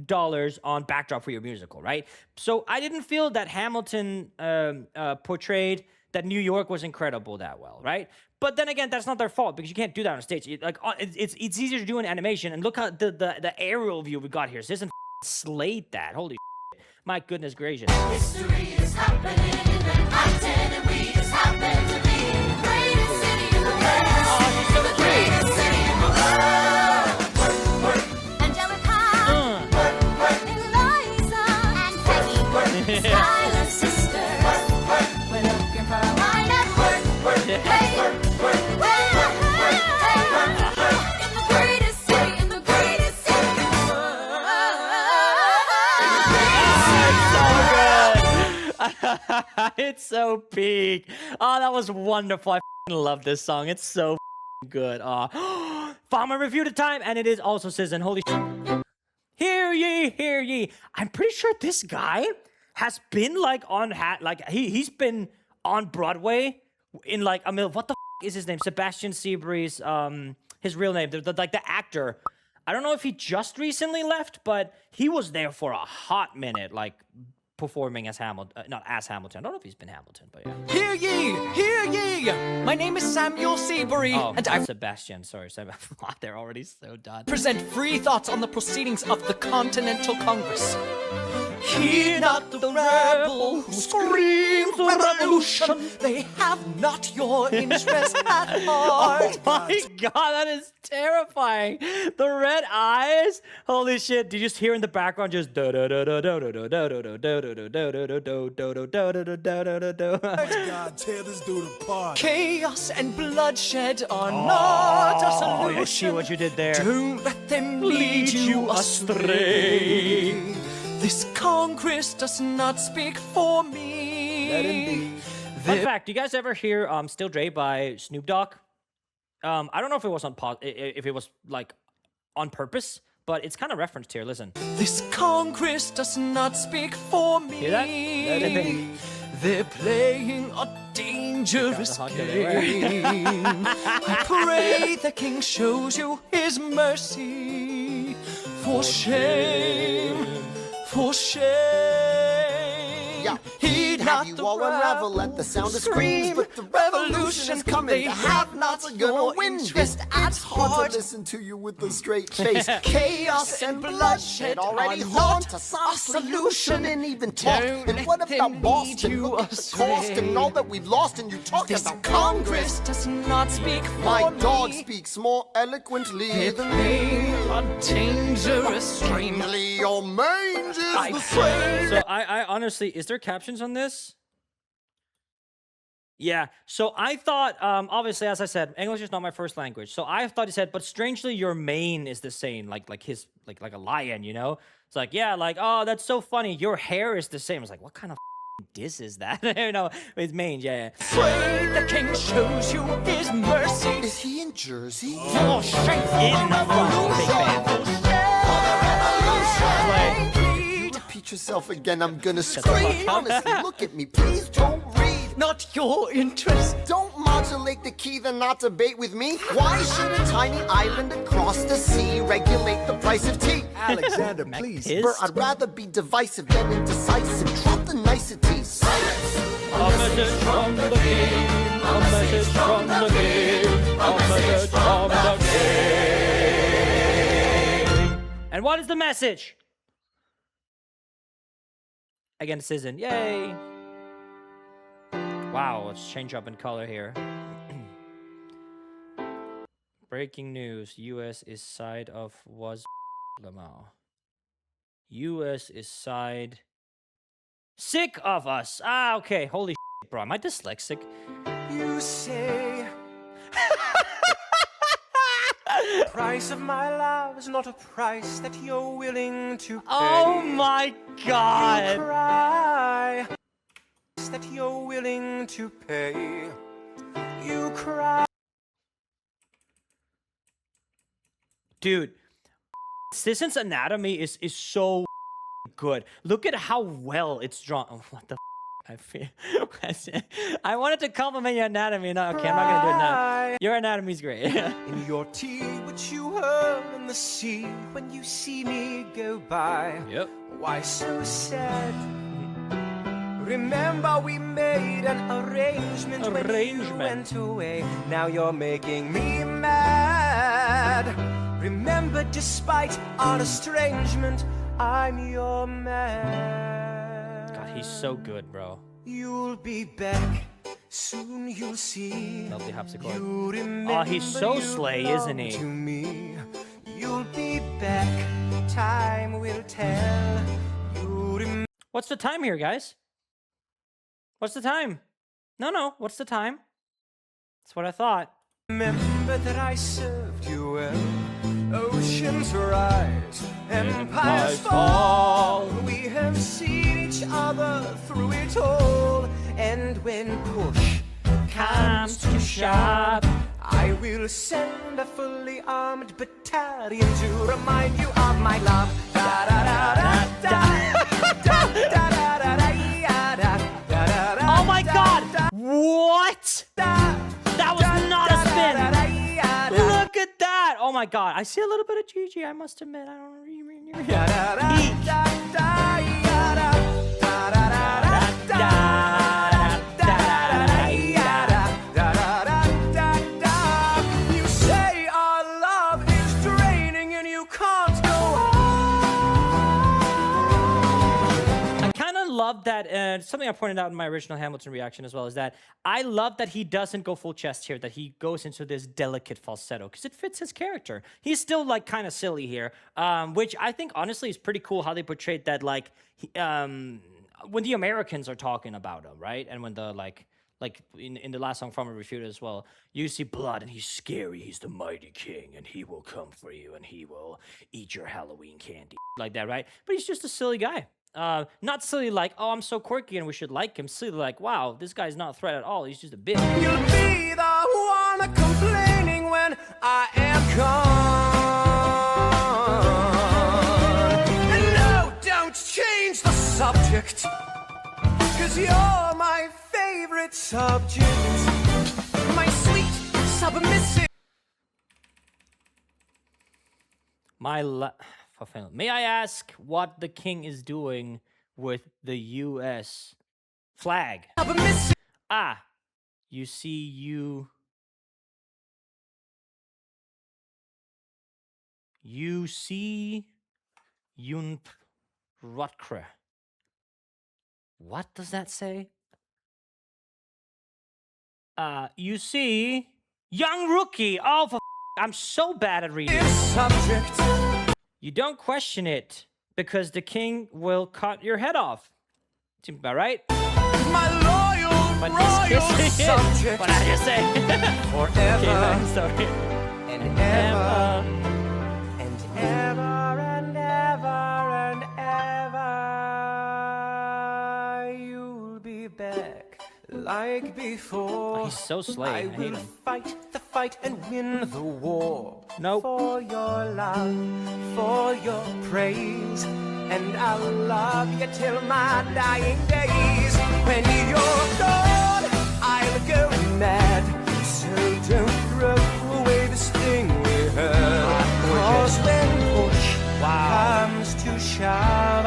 dollars on backdrop for your musical, right? So I didn't feel that Hamilton portrayed that New York was incredible that well, right? But then again, that's not their fault because you can't do that on stage. It's easier to do in animation. And look how the aerial view we got here. So this isn't Slate that. Holy shit. My goodness gracious. History is happening in Manhattan, and we just happen to be in the greatest city in the world. Oh, she's so The greatest city in the world. Angelica, Eliza, and Peggy, Schuyler Sisters. We're looking for a line at work. Hey, in the greatest city, in the greatest city in the world. It's so peak. Oh, that was wonderful. I love this song. It's so good. Farmer Refuted time, and it is also Citizen. Holy shit. Hear ye, hear ye. I'm pretty sure this guy has been like on he's been on Broadway in like a million. What the is his name? Sebastian Seabreeze. His real name, like the actor. I don't know if he just recently left, but he was there for a hot minute, like performing as Hamilton, not as Hamilton. I don't know if he's been Hamilton, but yeah. Hear ye! Hear ye! My name is Samuel Seabury, Oh, and I Sebastian. Sorry, Sebastian. They're already so done. present free thoughts on the proceedings of the Continental Congress. Hear not the rabble who screams revolution. They have not your interest at heart. My God, that is terrifying. The red eyes. Holy shit! Do you just hear in the background just do do do do do do do do do do do do do do do do do do. God, tear this dude apart. Chaos and bloodshed are not a Oh, solution. I see what you did there. Don't let them lead you astray. This Congress does not speak for me. Let him be. Fun fact: do you guys ever hear "Still Dre" by Snoop Dogg? I don't know if it was if it was like on purpose, but it's kind of referenced here. Listen. This Congress does not speak for me. Hear that? Let it be. They're playing a dangerous Got the hot game. I pray the King shows you his mercy. For shame, for shame. Yeah. Heed Have not you the all unravel at the sound of screams, but the revolution is coming. They The have not have-nots are gonna your win interest this. at It's hard heart. to listen to you with a straight face. Chaos and bloodshed already are haunt not us. Some a solution and even talk. Don't And let what them about lead Boston? you Look at the astray. cost and all that we've lost, and you talk This about Congress Congress. does not speak for My me. dog speaks more eloquently They're than me. playing a dangerous game. Strangely, your mange is I the same. So I honestly, is there captions on this? Yeah. So I thought, obviously, as I said, English is not my first language. So I thought he said, but strangely, your mane is the same, like his, like a lion, you know? It's like, yeah, like, oh, that's so funny. Your hair is the same. I was like, what kind of diss is that? You know, his mane, yeah. Pray the King shows you his mercy. Is he in Jersey? For shame, In the front, big fan. plead. Repeat yourself again, I'm gonna scream. Honestly, look at me, please don't read. Not your interest. Don't modulate the key, then not debate with me. Why should a tiny island across the sea regulate the price of tea? Alexander, please. Pissed? Burr, I'd rather be divisive than indecisive. Drop the niceties. Silence. A message from the king. A message from the king. A message from the king. And what is the message? Again, it says in, yay. Wow, let's change up in color here. Breaking news. U.S. is side of was Lamau. U.S. is side sick of us. Ah, okay. Holy shit, bro. Am I dyslexic? You say price of my love is not a price that you're willing to pay. Oh my You god. cry that you're willing to pay. You cry. Dude, Sisson's anatomy is so good. Look at how well it's drawn. Oh, what the I feel. I wanted to compliment your anatomy. No, okay, I'm not gonna do it now. Your anatomy's great. In your tea, which you hurl in the sea when you see me go by. Yep. Why so sad? Remember we made an arrangement when you went away. Now you're making me mad. Remember, despite our estrangement, I'm your man. God, he's so good, bro. You'll be back. Soon you'll see. Lovely harpsichord. You remember Oh, he's so you slay, belong isn't he? To me. You'll be back. Time will tell. You remember. What's the time here, guys? What's the time? No. What's the time? That's what I thought. Remember that I served you well. Oceans rise, empires fall. We have seen each other through it all. And when push comes to shove, I will send a fully armed battalion to remind you of my love. Da da da da da da da da da da da. Oh my god! What? That was not a spin! Look at that! Oh my god, I see a little bit of Gigi, I must admit. I don't You say our love is draining and you can't go on. I kind of love that, something I pointed out in my original Hamilton reaction as well, is that I love that he doesn't go full chest here, that he goes into this delicate falsetto, because it fits his character. He's still, like, kind of silly here, which I think, honestly, is pretty cool how they portrayed that, like, when the Americans are talking about him, right? And when the, like in the last song from Refuted as well, you see blood and he's scary, he's the mighty king, and he will come for you, and he will eat your Halloween candy, like that, right? But he's just a silly guy. Not silly like, oh, I'm so quirky and we should like him. Silly like, wow, this guy's not a threat at all. He's just a bitch. You'll be the one complaining when I am gone. And no, don't change the subject, 'cause you're my favorite subject. My sweet, submissive. May I ask what the king is doing with the U.S. flag? Submissive. Ah, you see, you see, Junp Rotkre. What does that say? You see, young rookie. Oh, I'm so bad at reading. Subject. You don't question it, because the king will cut your head off. Seems about right. My loyal, But he's royal kissing subject. it. What did I just say? Forever. Okay, I'm sorry. And ever. And ever and ever and ever. You'll be back like before. He's so slay. I I hate will him. fight the fight and win the war. Nope. For your love, for your praise. And I'll love you till my dying days. When you're gone, I'll go mad. So don't throw away this thing we had. 'Cause when push comes to shove,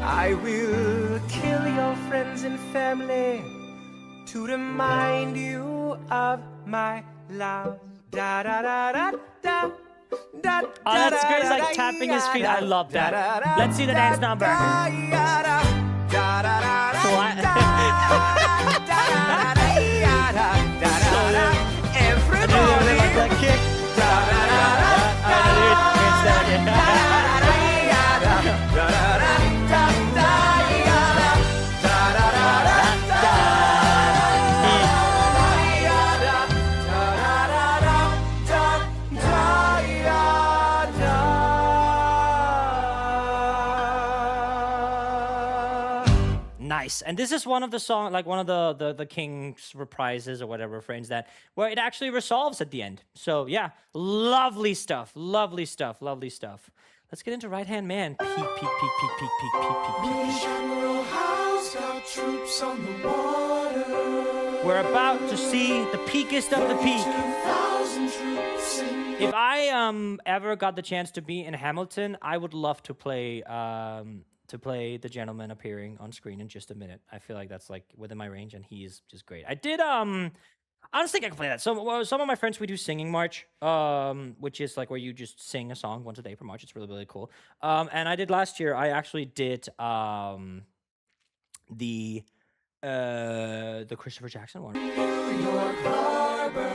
I will kill your friends and family to remind you of my love. Da da da da da. Oh, that's great. He's like tapping his feet. I love that. Let's see the dance number. Everybody. Like that kick. Nice. And this is one of the song, like one of the King's reprises or whatever refrains that where it actually resolves at the end. So yeah, lovely stuff. Lovely stuff. Lovely stuff. Let's get into Right Hand Man. Peek, peek, peek, peek, peek, peek, peek, peek, peek. General Howe's got troops on the water. We're about to see the peakest of the peak. 2,000 troops in If I ever got the chance to be in Hamilton, I would love to play the gentleman appearing on screen in just a minute. I feel like that's like within my range, and he's just great. I did I don't think I can play that. So some of my friends, we do singing march, which is like where you just sing a song once a day per march. It's really, really cool. And I did last year. I actually did the Christopher Jackson one. New York Harbor.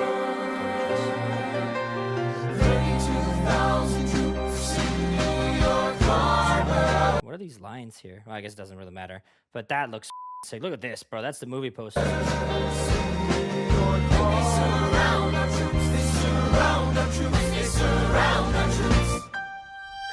32,000 troops in New York Harbor. What are these lines here? Well, I guess it doesn't really matter. But that looks sick. Look at this, bro. That's the movie poster.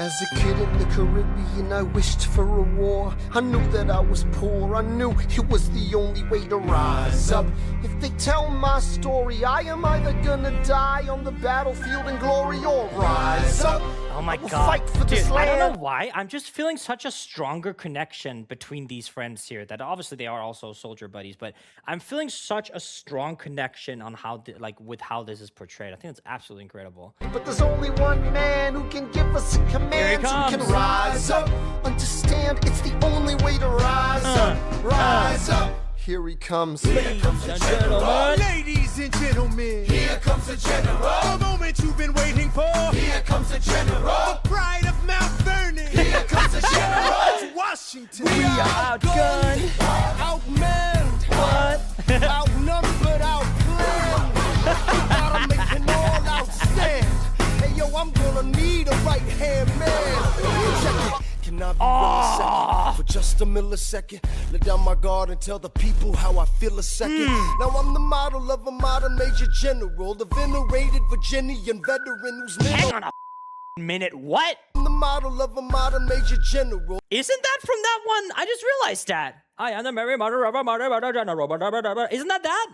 As a kid in the Caribbean, I wished for a war. I knew that I was poor, I knew it was the only way to rise up. If they tell my story, I am either gonna die on the battlefield in glory or rise up. Oh my I will god. fight for Dude, this I don't land. know why. I'm just feeling such a stronger connection between these friends here that obviously they are also soldier buddies, but I'm feeling such a strong connection on how with how this is portrayed. I think it's absolutely incredible. But there's only one man who can give us a command, who can comes. rise up. Understand, it's the only way to rise up. Rise up. Here he comes. Ladies and gentlemen. Ladies and gentlemen, Here comes the general. the moment you've been waiting for, Here comes the general. the pride of Mount Vernon, Here comes the general. it's Washington. We are outgunned. Outmanned, What? outnumbered, outplanned. We gotta make an all-out stand. Hey yo, I'm gonna need a right-hand man. Check it. Can I be one second for just a millisecond? Let down my guard and tell the people how I feel a second. Now I'm the model of a modern major general, the venerated Virginian veteran who's Hang on a minute. What? I'm the model of a modern major general. Isn't that from that one? I just realized that. I am the Mary Mother of a Mother General. Isn't that?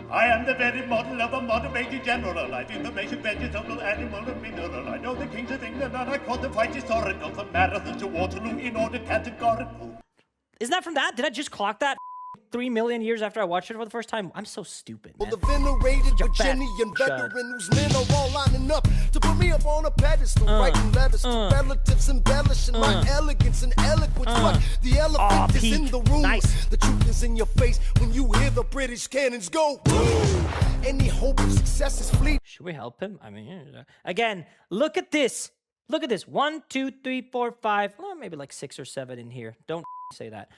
I am the very model of a modern major general. I do the basic vegetable, animal, and mineral. I know the kings of England and I quote the fight historical from marathon to Waterloo in order categorical. Isn't that from that? Did I just clock that 3 million years after I watched it for the first time? I'm so stupid, man. The venerated You're fat. Virginian Shut. veteran whose men are all lining up to put me up on a pedestal, writing letters to relatives, embellishing my elegance and eloquence. But the elephant is in peak. the room. Nice. The truth is in your face when you hear the British cannons go. Boom. Any hope of success is fleeting. Should we help him? I mean, again, look at this. Look at this. 1, 2, 3, 4, 5. Well, maybe like 6 or 7 in here. Don't say that.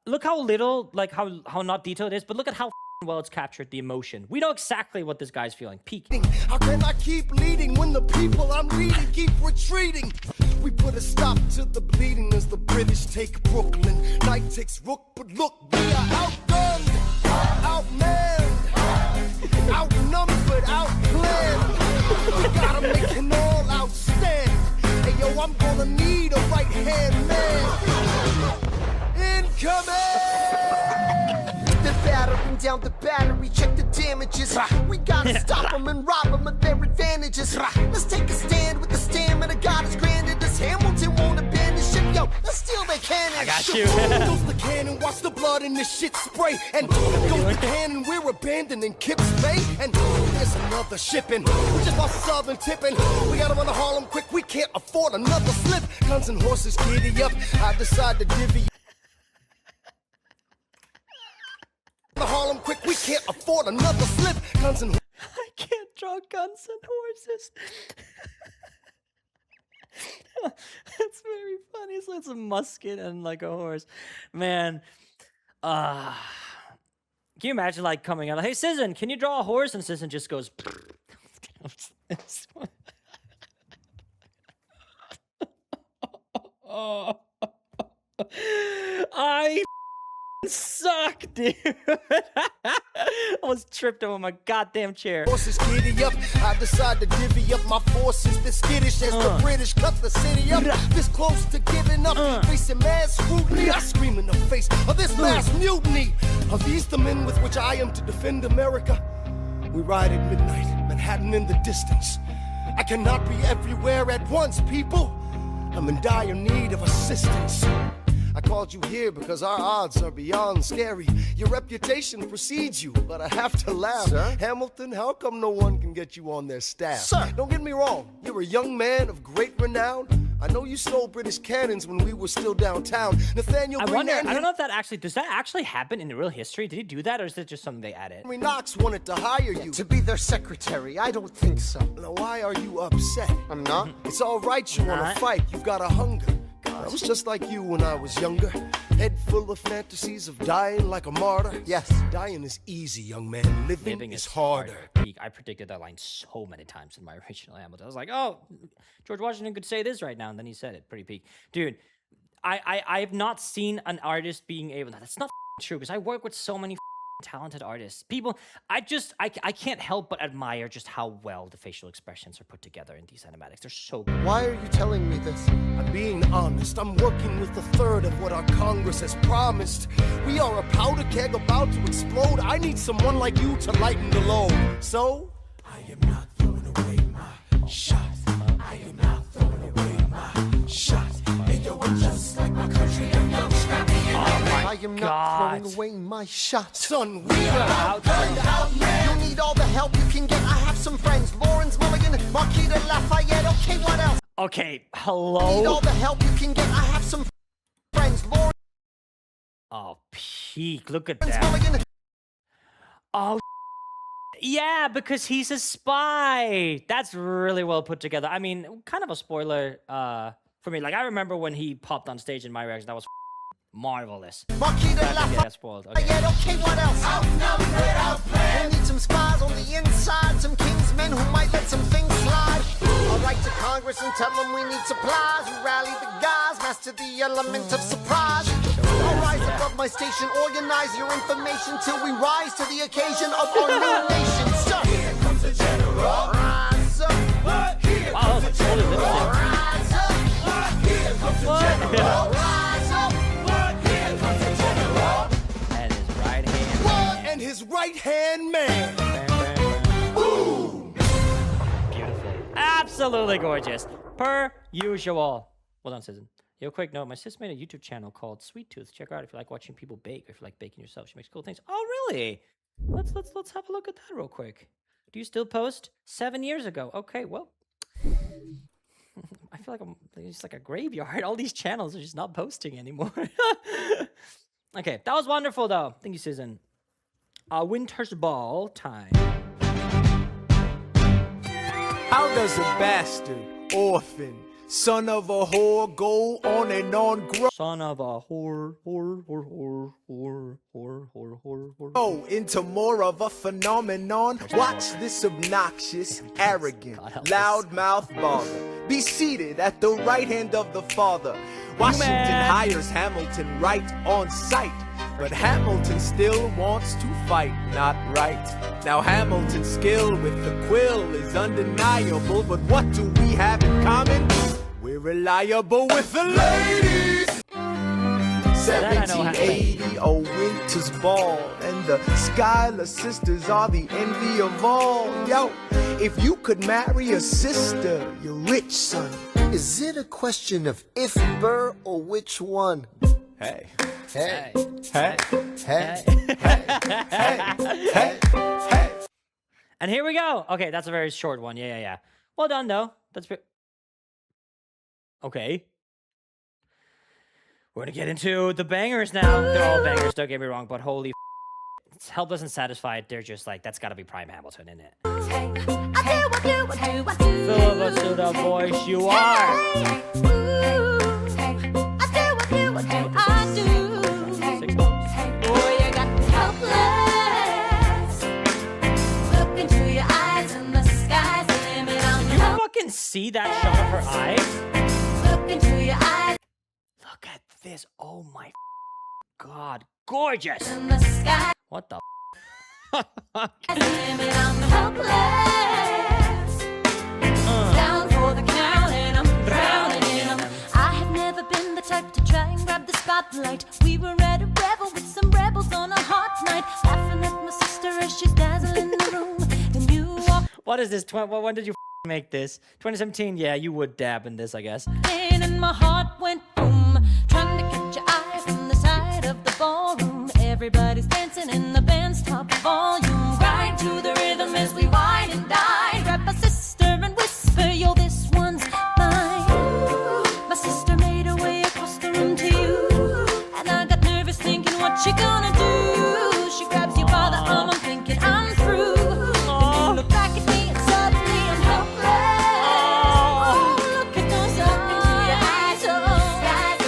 Look how little, like how not detailed it is, but look at how well it's captured the emotion. We know exactly what this guy's feeling. Peak. How can I keep leading when the people I'm leading keep retreating? We put a stop to the bleeding as the British take Brooklyn. Night takes Rook, but look, we are outgunned, outmanned, outnumbered, outplanned. We gotta make an all-out stand. Hey yo, I'm gonna need a right-hand man. Incoming! They're battering down the battery, check the damages. We gotta stop them and rob them of their advantages. Let's take a stand with the stamina God has granted us. Hamilton won't abandon ship, yo, let's steal their cannon. I got you. Goes the cannon, watch the blood in this shit spray. And goes the cannon, we're abandoning Kip's Bay. And there's another shipping, we just lost southern tipping. We gotta run to Harlem quick, we can't afford another slip. Guns and horses, giddy up, I decide to divvy the Harlem quick, we can't afford another slip. Guns and I can't draw guns and horses. It's very funny. So it's a musket and like a horse. Man, can you imagine like coming out, hey Sizzin, can you draw a horse? And Sizzin just goes I suck, dude. I was tripped over my goddamn chair. Forces giddy up, I decide to divvy up my forces. This skittish as the British cut the city up. This close to giving up, facing mad scrutiny. I scream in the face of this mass mutiny. Are these the men with which I am to defend America? We ride at midnight, Manhattan in the distance. I cannot be everywhere at once, people. I'm in dire need of assistance. I called you here because our odds are beyond scary. Your reputation precedes you, but I have to laugh. Sir? Hamilton, how come no one can get you on their staff? Sir! Don't get me wrong, you're a young man of great renown. I know you stole British cannons when we were still downtown. Nathaniel I Green wonder, and I don't know if that actually, does that actually happen in real history? Did he do that, or is it just something they added? Henry Knox wanted to hire you. To be their secretary, I don't think so. Now why are you upset? I'm not. It's all right, you want to fight, you've got a hunger. I was just like you when I was younger. Head full of fantasies of dying like a martyr. Yes. Dying is easy, young man. Living is harder. Peak. I predicted that line so many times in my original Hamilton. I was like, oh, George Washington could say this right now, and then he said it. Pretty peak. Dude, I have not seen an artist being able... That's not true, because I work with so many talented artists. People, I can't help but admire just how well the facial expressions are put together in these animatics. They're so good. Why are you telling me this? I'm being honest. I'm working with a third of what our Congress has promised. We are a powder keg about to explode. I need someone like you to lighten the load. So, I am not throwing away my shot. I am not throwing away my shot. And yo, I'm just like my country. And yo, scrappy and I am not throwing away my shot. Son, we are out, man. You need all the help you can get. I have some friends. Lawrence Mulligan, Marquis de Lafayette. Okay, what else? Okay, Need hello? all the help you can get. I have some friends. Lawrence Oh, peak. Look at that. Mulligan. Oh, yeah, because he's a spy. That's really well put together. I mean, kind of a spoiler for me. Like, I remember when he popped on stage in my reaction. That was marvelous. Marquis de Glad to get Lafayette. that spoiled. Okay. Okay, what else? Outnumbered, outplanned. We need some spies on the inside. Some kingsmen who might let some things slide. I'll write to Congress and tell them we need supplies. We rally the guys, master the element of surprise. I'll rise above my station, organize your information till we rise to the occasion of our new nation. Sir, here comes the general. Rise up. Here Wow, that was like totally lip-synced. rise up. Here comes the general. Rise up. Here comes the general. And his right hand. man. and his right-hand man. Beautiful. Absolutely gorgeous. Per usual. Well done, Susan. Yo, quick note. My sis made a YouTube channel called Sweet Tooth. Check her out if you like watching people bake, or if you like baking yourself. She makes cool things. Oh, really? Let's have a look at that real quick. Do you still post? 7 years ago. Okay, well. I feel like it's just like a graveyard. All these channels are just not posting anymore. Okay, that was wonderful, though. Thank you, Susan. Winter's Ball time. How does a bastard, orphan, son of a whore go on and on Son of a whore. grow into more of a phenomenon? Watch this obnoxious, arrogant, God help us. loudmouth bother be seated at the right hand of the father. Washington Man. hires Hamilton right on sight, but Hamilton still wants to fight, not right. Now Hamilton's skill with the quill is undeniable, but what do we have in common? We're reliable with the ladies. That I know how to play. 1780, a winter's ball, and the Schuyler sisters are the envy of all. Yo, if you could marry a sister, you're rich, son. Is it a question of if Burr or which one? Hey, Hey, hey, hey. hey, hey. And here we go. Okay, that's a very short one. Yeah. Well done, though. That's okay. We're gonna get into the bangers now. They're all bangers, don't get me wrong, but holy it's Helpless and Satisfied. They're just like, that's gotta be Prime Hamilton, isn't it? Philip to the voice you are. 6 notes. You fucking see that shot of her eyes? this. Oh my God, gorgeous. In the sky, What the? as the limit, I'm helpless. Down for the count and I'm drowning in 'em. I have never been the type to try and grab the spotlight. We were at a revel with some rebels on a hot night, laughing at my sister as she's dazzling the room. And you walked What is this? When did you make this? 2017. Yeah, you would dab in this, I guess. in and my heart went boom. Trying to catch your eye from the side of the ballroom. Everybody's dancing in the band's top volume. Grind to the rhythm as we wine and dine. Grab my sister and whisper, yo, this one's mine. My sister made her way across the room to you. And I got nervous thinking, what you gonna do? She grabs you by the arm, I'm thinking I'm through. Then you look back at me and suddenly I'm helpless. Oh, look at those eyes, oh,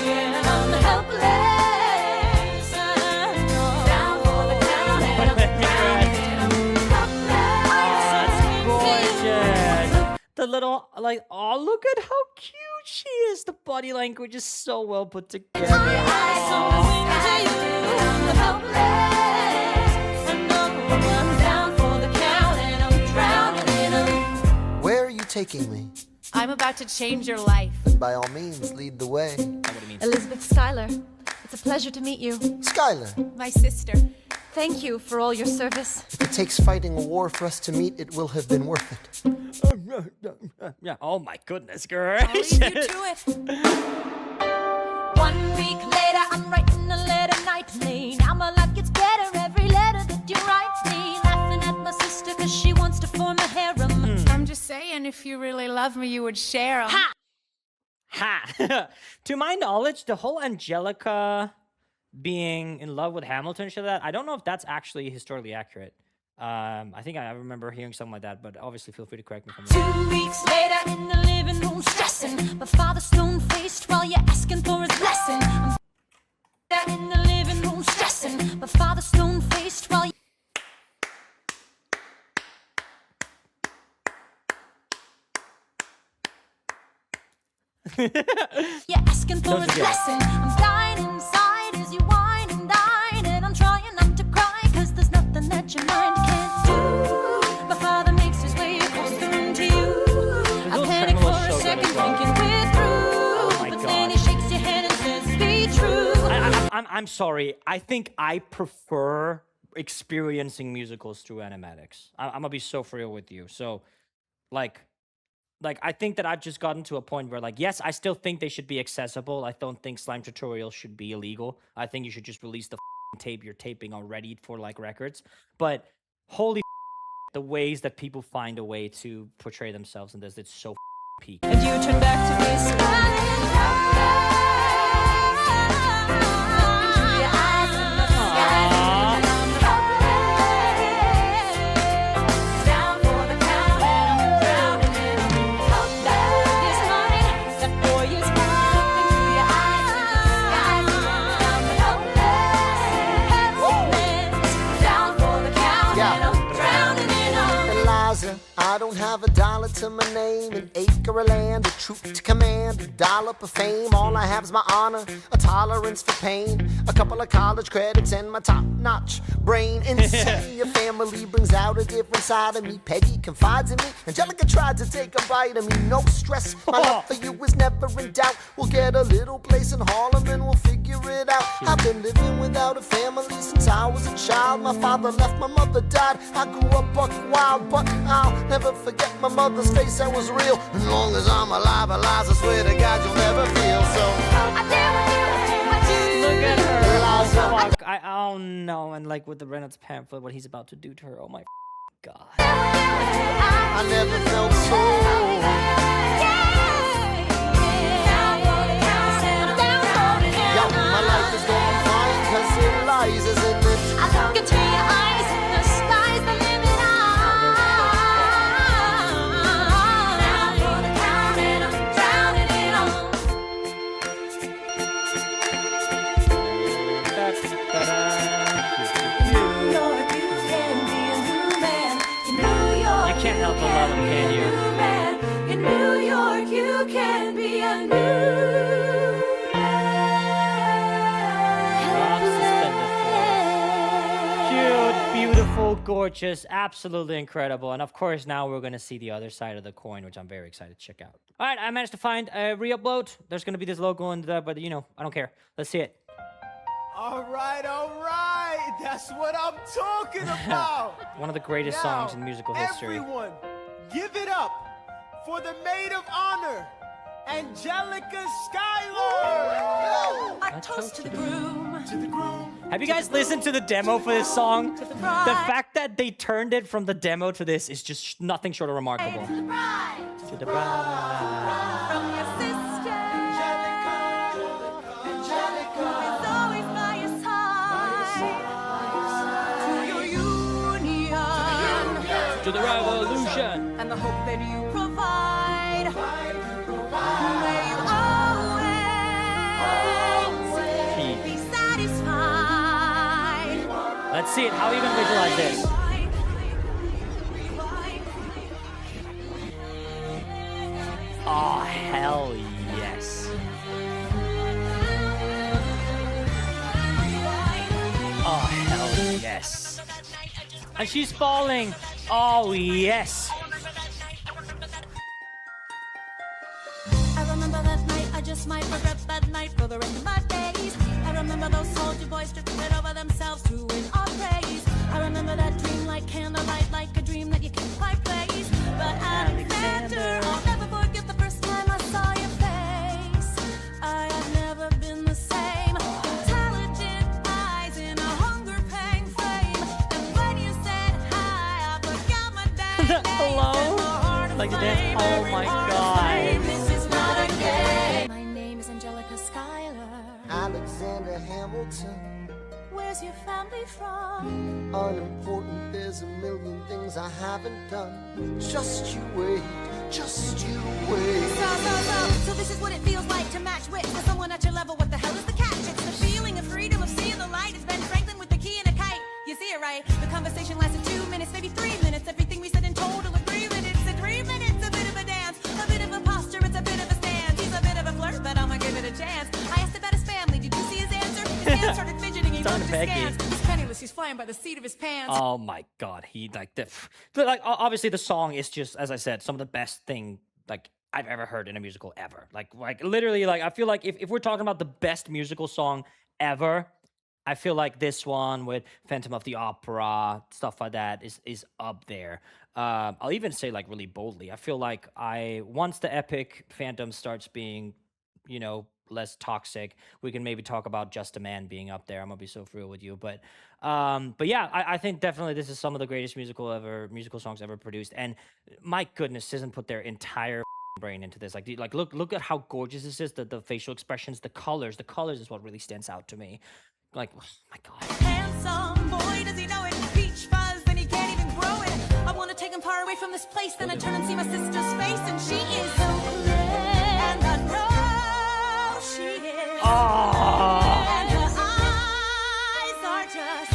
yeah, I'm helpless. Down for the count and I'm Gorgeous. The little, like, oh, look at how cute she is. The body language is so well put together. Where are you taking me? I'm about to change your life. Then by all means, lead the way. Elizabeth Schuyler, it's a pleasure to meet you. Schuyler, My sister. Thank you for all your service. if it takes fighting a war for us to meet, it will have been worth it. Yeah. Oh my goodness, I'll leave gracious. you to it. 1 week later, I'm writing a letter nightly. Now my life gets better every letter that you write me. Laughing at my sister cause she wants to form a harem. I'm just saying, if you really love me, you would share 'em. Ha! Ha! To my knowledge, the whole Angelica being in love with Hamilton shit, that I don't know if that's actually historically accurate. I think I remember hearing something like that, but obviously feel free to correct me if I'm wrong. 2 weeks later in the living room stressing. My father stone-faced while you're asking for his blessing. I'm in the living room stressing. My father stone-faced while you're asking for Don't his forget. blessing. I'm dying inside as you whine and dine. And I'm trying not to cry cause there's nothing that your mind can't do. My father makes his way across the room to you. I little panic tremolo for a so good second as well. thinking we're through. my But God. then he shakes your hand and says, be true. I'm sorry. I think I prefer experiencing musicals through animatics. I'm gonna be so real with you. So, like I think that I've just gotten to a point where, like, yes, I still think they should be accessible. I don't think slime tutorials should be illegal. I think you should just release the tape you're taping already for like records. But holy, the ways that people find a way to portray themselves in this, it's so peak. And you turn back to me smiling. Into your eyes and the skies. And I'm helpless. Down for the count and I'm drowning in 'em. This morning, that boy is mine. Into your eyes and the skies. And I'm helpless. Down for the count Yeah. and I'm drowning in 'em. Eliza, I don't have a dollar to my name, an acre of land, a troop to command, a dollop of fame. All I have is my honor, a tolerance for pain, a couple of college credits, and my top-notch brain. Insane, your family brings out a different side of me. Peggy confides in me. Angelica tried to take a bite of me. No stress, my love for you is never in doubt. We'll get a little place in Harlem and we'll figure it out. I've been living without a family since I was a child. My father left, my mother died. I grew up buck wild, but I'll never forget my mother's face. That was real. As long as I'm alive, Eliza, swear to God you'll never feel so. I dare with you, I do. Look at her. Eliza. Oh, fuck. Oh no. And like with the Reynolds Pamphlet, what he's about to do to her. Oh my God. I never felt so. Yo, my life is gonna be fine, cause Eliza's in it. I look into your eyes, the sky's the limit. Down for the count and I'm drowning in 'em. New York, you can be a new man. In New York, You can't help but love him, can you? In New York, you can be a new man. gorgeous, absolutely incredible. And of course, now we're going to see the other side of the coin, which I'm very excited to check out. All right, I managed to find a re-upload. There's going to be this logo in there, but you know, I don't care. Let's see it. All right. That's what I'm talking about. One of the greatest songs in musical history. Everyone, give it up for the maid of honor, Angelica Schuyler. A toast to the groom. To the groom. Have you guys listened to the demo for this song? To the The bride. fact that they turned it from the demo to this is just nothing short of remarkable. To the bride. To the bride. From your sister. Angelica. Who is always by your side. To your union. To the revolution. And the hope that you provide. May you always be satisfied. Let's see it. How are you going to visualize this? Oh, hell yes. Oh, hell yes. And she's falling. Oh, yes. I remember that night, I just might regret that night for the rest of my days. I remember those soldier boys tripping it over themselves to win our praise. I remember that dream like candlelight, like a dream that you can't quite place. But Alexander, I'll never forget the first time I saw your face. I had never been the same. Intelligent eyes in a hunger pang frame. And when you said hi, I forgot my day. Hello? Like the dance. Oh my god. This is not a game. My name is Angelica Schuyler. Alexander Hamilton, Where's your family from? unimportant, there's a million things I haven't done. Just you wait, just you wait. So this is what it feels like to match wits with someone at your level. What the hell is the catch? It's the feeling of freedom of seeing the light. It's Ben Franklin with the key and a kite. You see it right? The conversation lasted 2 minutes, maybe 3 minutes. Everything we said in total agreement. It's a dream and it's a bit of a dance, a bit of a posture, it's a bit of a stance. He's a bit of a flirt, but I'ma give it a chance. I asked about his family. Did you see his answer? His hands started fidgeting. He Sounded looked Becky. askance. He's penniless. He's flying by the seat of his pants. Oh my god, he like obviously the song is just, as I said, some of the best thing like I've ever heard in a musical ever. Like literally, like I feel like if we're talking about the best musical song ever, I feel like this one with Phantom of the Opera, stuff like that is up there. I'll even say like really boldly, I feel like once the epic Phantom starts being, you know, less toxic, we can maybe talk about Just a Man being up there. I'm gonna be so real with you, but yeah, I think definitely this is some of the greatest musical songs ever produced. And my goodness, Citizen put their entire brain into this. Like look at how gorgeous this is. The facial expressions, the colors is what really stands out to me. Like, oh my god. Handsome boy, does he know it? Peach fuzz, and he can't even grow it. I want to take him far away from this place. Then I turn and see my sister's face, and she is helpless. And I know she is. Oh. And her eyes are just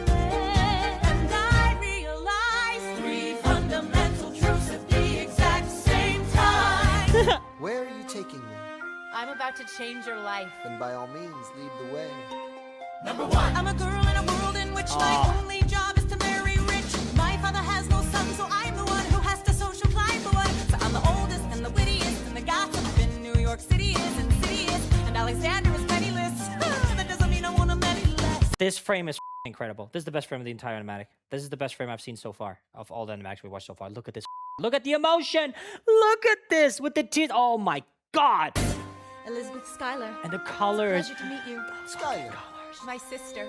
red. And I realize 3 fundamental truths at the exact same time. Where are you taking me? I'm about to change your life. Then by all means, lead the way. Number 1. I'm a girl in a world in which my only job is to marry rich. My father has no son, so I'm the one who has to social climb the one. So I'm the oldest and the wittiest, and the gossip in New York City is insidious. And Alexander is penniless. That doesn't mean I want him any less. This frame is incredible. This is the best frame of the entire animatic. This is the best frame I've seen so far of all the animatics we watched so far. Look at this. Look at the emotion. Look at this with the teeth. Oh my god. Elizabeth Schuyler. And the colors. Pleasure to meet you. Schuyler. My sister.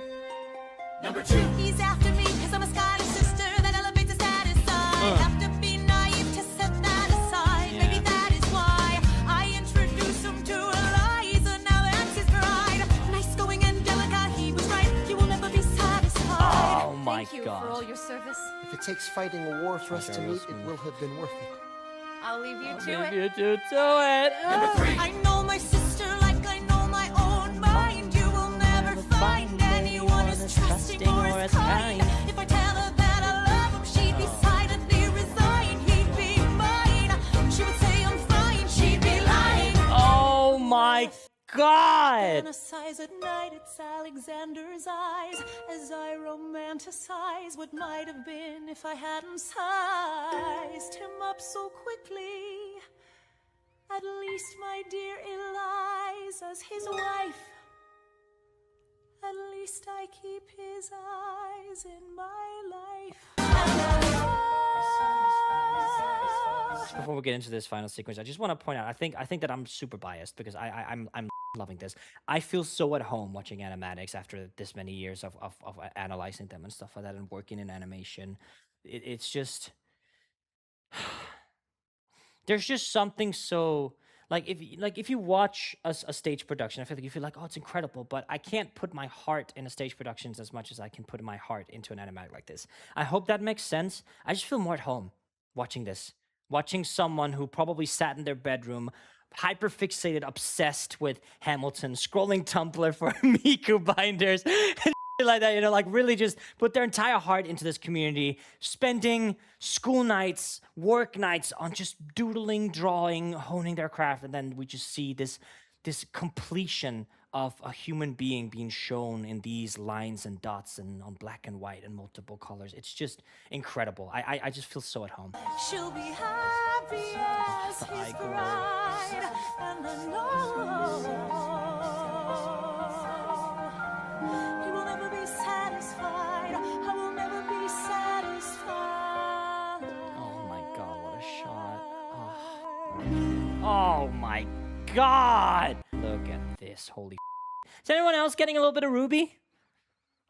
Number 2. He's after me, cause I'm a Schuyler sister that elevates a status side. Have to be naive to set that aside. Yeah. Maybe that is why I introduced him to Eliza. Now that's his bride. Nice going, Angelica, he was right. You will never be satisfied. Oh my Thank you for all god. your service. If it takes fighting a war for us to meet, it will have been worth it. I'll leave you to Leave it. you to it. Number 3. I know my sister like I know my own mind. You will never find anyone as trusting or as kind. If I tell her that I love him, she'd be silently resigned. He'd be mine. She would say I'm fine. She'd be lying. Oh my God! Fantasize at night, it's Alexander's eyes as I romanticize what might have been if I hadn't sized him up so quickly. At least, my dear Eliza's his wife. At least I keep his eyes in my life. Before we get into this final sequence, I just want to point out, I think that I'm super biased because I'm loving this. I feel so at home watching animatics after this many years of analyzing them and stuff like that and working in animation. It's just there's just something so if you watch a stage production, I feel like you feel like, oh, it's incredible, but I can't put my heart in a stage productions as much as I can put my heart into an animatic like this. I hope that makes sense. I just feel more at home watching this. Watching someone who probably sat in their bedroom, hyper-fixated, obsessed with Hamilton, scrolling Tumblr for Miku binders, and like that, like really just put their entire heart into this community, spending school nights, work nights on just doodling, drawing, honing their craft, and then we just see this completion of a human being being shown in these lines and dots and on black and white and multiple colors. It's just incredible. I just feel so at home. She'll be happy as his bride, and I know he will never be satisfied. I will never be satisfied. Oh my God, what a shot. Oh my God. Look at this, holy. Is anyone else getting a little bit of Ruby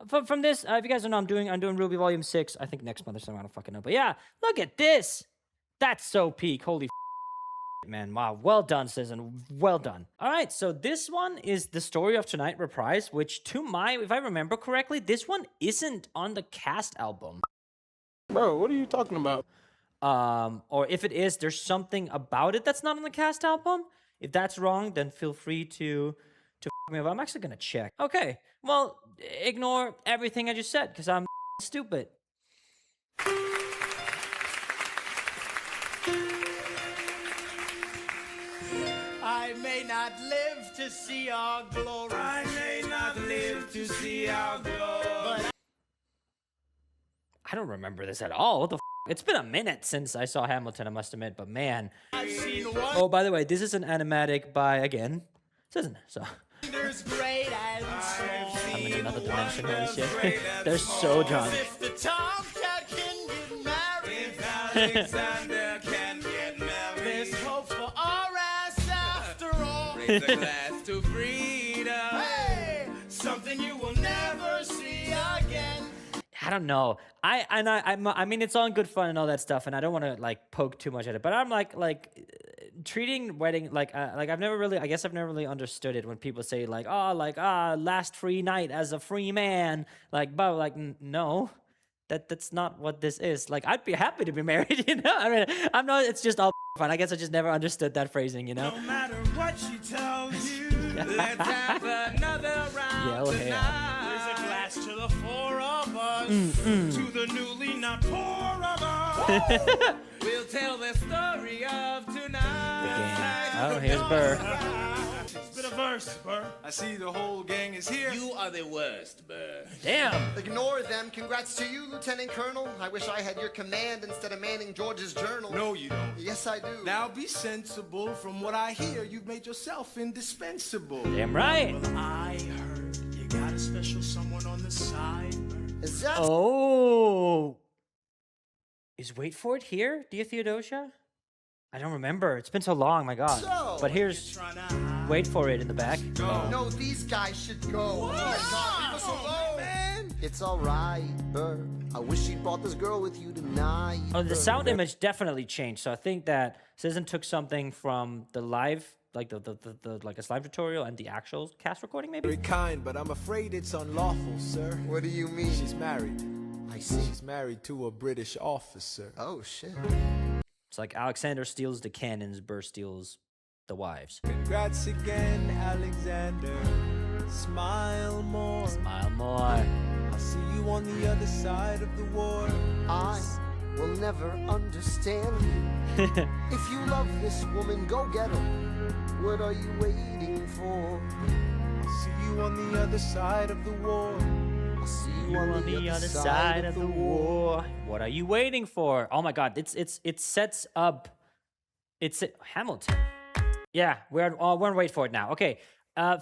from this? If you guys don't know, I'm doing Ruby Volume 6. I think next month or something. I don't fucking know. But yeah, look at this. That's so peak. Holy man. Wow. Well done, Citizen. Well done. All right. So this one is The Story of Tonight Reprise, which if I remember correctly, this one isn't on the cast album. Bro, what are you talking about? Or if it is, there's something about it that's not on the cast album. If that's wrong, then feel free to me, but I'm actually gonna check. Okay, well, ignore everything I just said because I'm stupid. I may not live to see our glory. I may not live to see our glory. I don't remember this at all. What the It's been a minute since I saw Hamilton, I must admit, but man. I've seen one. Oh, by the way, this is an animatic by, again, Citizen, so. There's great and small. I'm in another dimension, holy shit. They're so drunk. If the Tomcat can get married, If Alexander can get married, there's hope for our ass after all. raise a glass to freedom. Hey, something you will never see again. I don't know. I mean, it's all in good fun and all that stuff, and I don't want to like poke too much at it. But I'm like treating wedding like I've never really understood it when people say like last free night as a free man, no, that's not what this is. Like I'd be happy to be married, you know. I mean, I'm not. It's just all fun. I guess I just never understood that phrasing, you know. No matter what she tells you, let's have another round Yeah, okay. tonight. Raise a glass to the four of us, to the newly not poor of us. We'll tell the story of tonight. Oh, here's Burr. Spit a verse, Burr. I see the whole gang is here. You are the worst, Burr. Damn. Ignore them. Congrats to you, Lieutenant Colonel. I wish I had your command instead of manning George's journal. No, you don't. Yes, I do. Now be sensible. From what I hear, you've made yourself indispensable. Damn right. I heard you got a special someone on the side. Is that Oh. Is Wait For It here, dear Theodosia? I don't remember. It's been so long, my God. So- But here's Wait For It in the back. Oh. No, these guys should go. Oh my God, leave us alone, man. It's all right, Burr. I wish you brought this girl with you tonight. Oh, the Burr. sound image definitely changed. So I think that Citizen took something from the live, like the like a slime tutorial and the actual cast recording, maybe. Very kind, but I'm afraid it's unlawful, sir. What do you mean? She's married. I see. She's married to a British officer. Oh shit. It's like Alexander steals the cannons, Burr steals the wives. Congrats again, Alexander. Smile more. Smile more. I'll see you on the other side of the war. I will never understand you. If you love this woman, go get her. What are you waiting for? I'll see you on the other side of the war. I'll see You on the other side of the war. What are you waiting for? Oh my God, it sets up. It's Hamilton. Yeah, we're on wait for it now. Okay,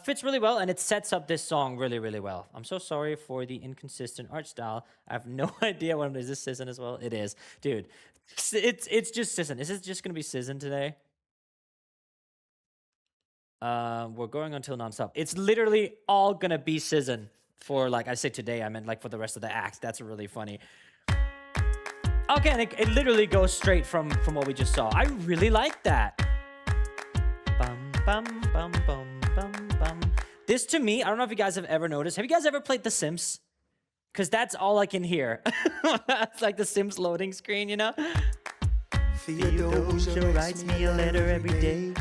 fits really well, and it sets up this song really, really well. I'm so sorry for the inconsistent art style. I have no idea what it is. Is this Sizzin as well? It is, dude. It's just Sizzin. Is this just gonna be Sizzin today? We're going until nonstop. It's literally all gonna be Sizzin for, like I said today. I meant like for the rest of the act. That's really funny. Okay, and it literally goes straight from what we just saw. I really like that. Bum bum bum bum bum bum. This to me, I don't know if you guys have ever noticed. Have you guys ever played The Sims? Because that's all I can hear. It's like the Sims loading screen, you know? Theodosia writes me a letter every day.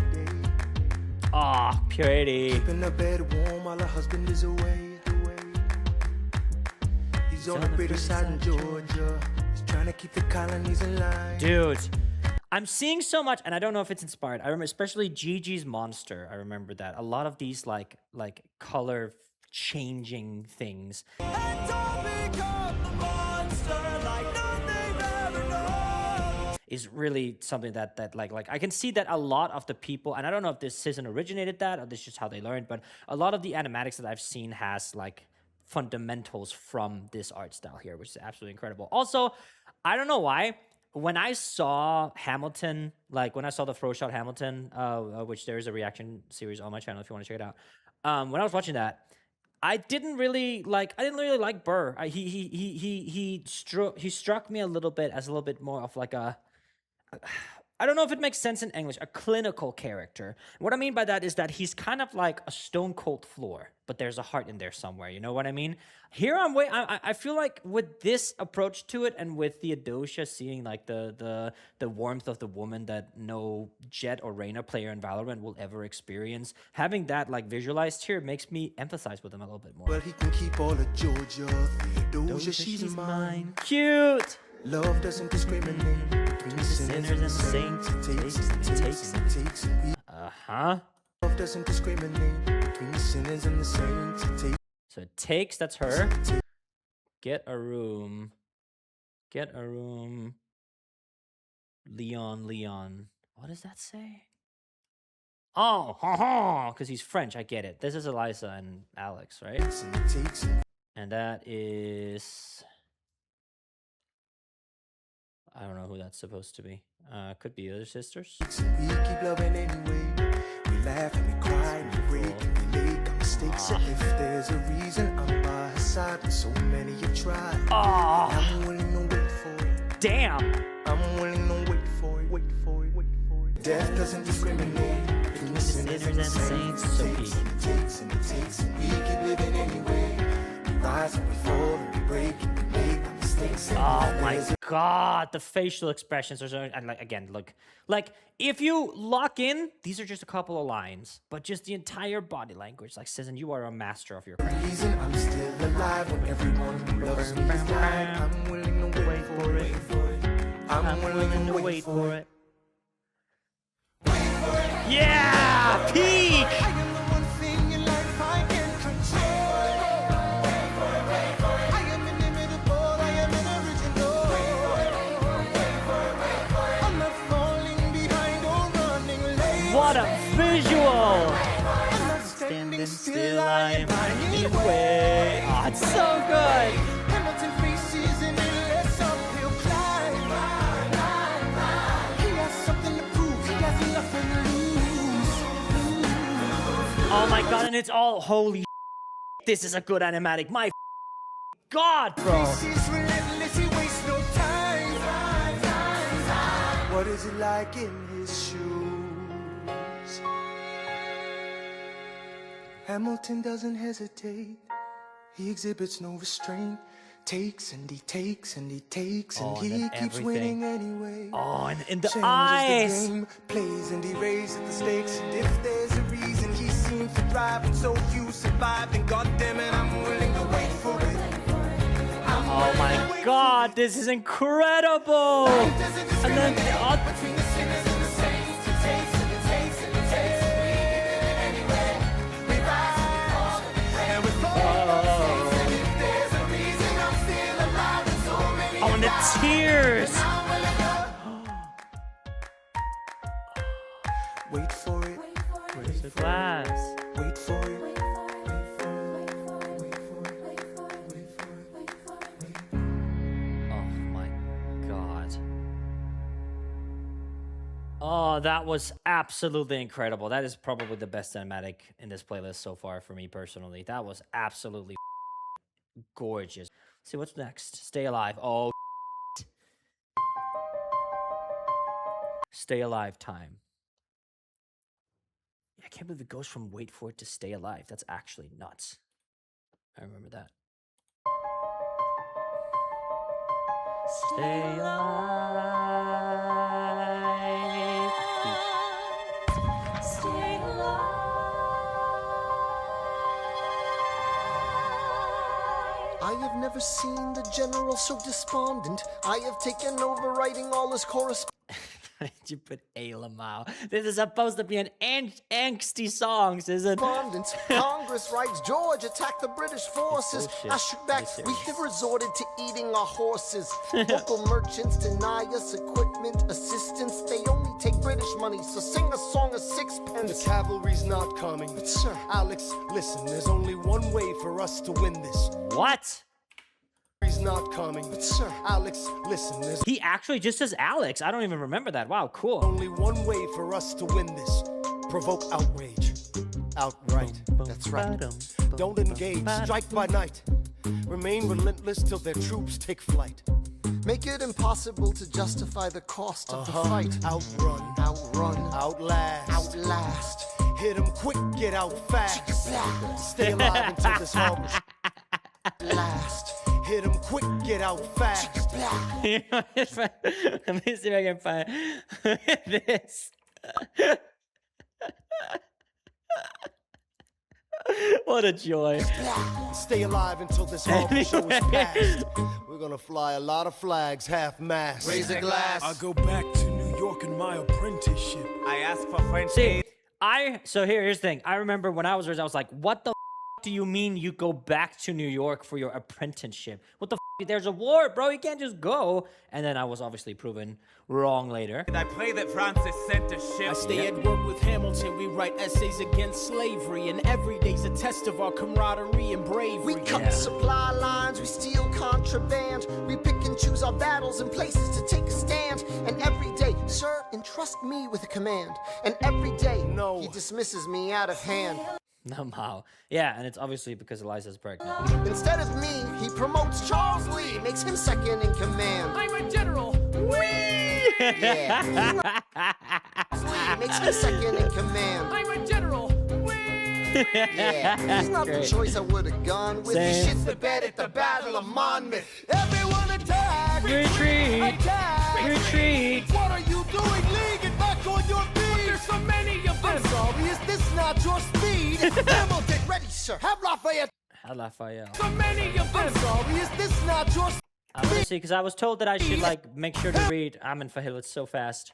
Aw, purity. Keeping the bed warm while her husband is away. He's on the British side in Georgia. He's trying to keep the colonies alive. Dude, I'm seeing so much, and I don't know if it's inspired. I remember especially Gigi's Monster. I remember that. A lot of these like color changing things. Is really something that like I can see that a lot of the people, and I don't know if this season originated that or this is just how they learned, but a lot of the animatics that I've seen has like fundamentals from this art style here, which is absolutely incredible. Also, I don't know why, when I saw Hamilton, like when I saw the Throw Shot Hamilton, which there is a reaction series on my channel if you want to check it out. When I was watching that, I didn't really like Burr. He struck me a little bit as a little bit more of like a, I don't know if it makes sense in English, a clinical character. What I mean by that is that he's kind of like a stone cold floor, but there's a heart in there somewhere. You know what I mean? Here I feel like with this approach to it, and with Theodosia seeing like the warmth of the woman that no Jet or Reyna player in Valorant will ever experience, having that like visualized here makes me empathize with him a little bit more. Well, he can keep all of Georgia. Theodosia, she's mine. Cute. Love doesn't discriminate between the sinners and the saints. It takes. Uh-huh. Love doesn't discriminate between the sinners and the saints. So it takes, that's her. Get a room. Leon. What does that say? Oh, because he's French, I get it. This is Eliza and Alex, right? And that is... I don't know who that's supposed to be. Could be other sisters. We keep loving anyway. We laugh and we cry and we break and we make mistakes. And if there's a reason, I'm by her side. And so many have tried. I'm willing to wait for it. Damn. I'm willing to wait for it. Death doesn't discriminate between the sinners and the saints. So It takes and we keep living anyway. We rise and we fall and we break and we make mistakes. Oh my God, the facial expressions are so, and like again, look, like if you lock in, these are just a couple of lines, but just the entire body language, like Sizzin, you are a master of your craft. Reason I'm still alive when everyone who loves me is died. I'm willing to wait for it. I'm willing to wait for it. Yeah, peak. I am the one thing in life I can control. I am inimitable, I am an original. I'm not falling behind or running late. What a visual. I'm not standing still, I am hiding away. Oh, it's so good. Hamilton faces an endless uphill climb. He has something to prove, he has nothing to lose. Oh my God, and it's all holy. This is a good animatic. My God, bro. He's relentless, he wastes no time. What is it like in his shoes? Hamilton doesn't hesitate. He exhibits no restraint. Takes and he takes and he takes and he then keeps everything. winning anyway. Oh, and in the Changes eyes. the game, plays and he raises the stakes. And if there's a reason he seems to thrive, and so few survive, then goddamn it, I'm willing to wait for it. Oh my god, this is incredible! And then Between the sinners and the saints, to taste and the taste and the taste and we anyway. We rise and we fall. And if there's a reason I'm still alive and so many oh, and the tears! Wait for it. Where's the glass? Wait for it. Oh my god. Oh, that was absolutely incredible. That is probably the best cinematic in this playlist so far for me personally. That was absolutely gorgeous. Let's see what's next. Stay Alive. Oh, Stay Alive time. I can't believe it goes from Wait for It to Stay Alive. That's actually nuts. I remember that. Stay alive. Stay alive. I have never seen the general so despondent. I have taken over writing all his correspondence. Why did you put A. Lamau? This is supposed to be an angsty song, isn't it? Congress writes, George attacked the British forces. bullshit. I shoot back, Are you we serious? have resorted to eating our horses. Local merchants deny us equipment, assistance. They only take British money, so sing a song of sixpence. The cavalry's not coming. But sir, Alex, listen, there's only one way for us to win this. What? He's not coming. but sir, Alex, listen, there's He actually just says Alex. I don't even remember that. Wow, cool. only one way for us to win this. Provoke outrage. Outright. that's right. Don't engage. Strike by night. Remain relentless till their troops take flight. Make it impossible to justify the cost of the fight. Outrun. Outrun, Outlast. outlast. Hit 'em quick, get out fast. Stay alive until this harbor. Last. Hit 'em quick, get out fast. Let me see if I can find this. What a joy. Stay alive until this harbor show is past. We're gonna fly a lot of flags, half-mast. Raise a glass. I go back to New York in my apprenticeship. I ask for French See, aid. here's the thing. I remember when I was raised, I was like, what the do you mean you go back to New York for your apprenticeship? What the there's a war, bro. You can't just go. And then I was obviously proven wrong later. I pray that Francis sent a ship. I stay at work with Hamilton. We write essays against slavery, and every day's a test of our camaraderie and bravery. We cut supply lines, we steal contraband. We pick and choose our battles and places to take a stand. And every day, sir, entrust me with a command. And every day, No. he dismisses me out of hand. Somehow. Yeah, and it's obviously because Eliza's pregnant. Instead of me, he promotes Charles Lee, makes him second in command. I'm a general. Whee! Yeah, Charles Lee makes him second in command. I'm a general. Whee! Yeah, he's not the Great. choice I would have gone with. He Same. shits the bed at the Battle of Monmouth. Everyone attack! Retreat! Attack! Retreat! What are you doing? Lee, get back on your feet! There's so many of them. I'm sorry, is this not your speed? Hamilton, ready, sir. Have Lafayette! Lafayette. So many of them. I'm sorry, is this not your speed? I want to see, because I was told that I should, like, make sure to read Amen Fahil. It's so fast.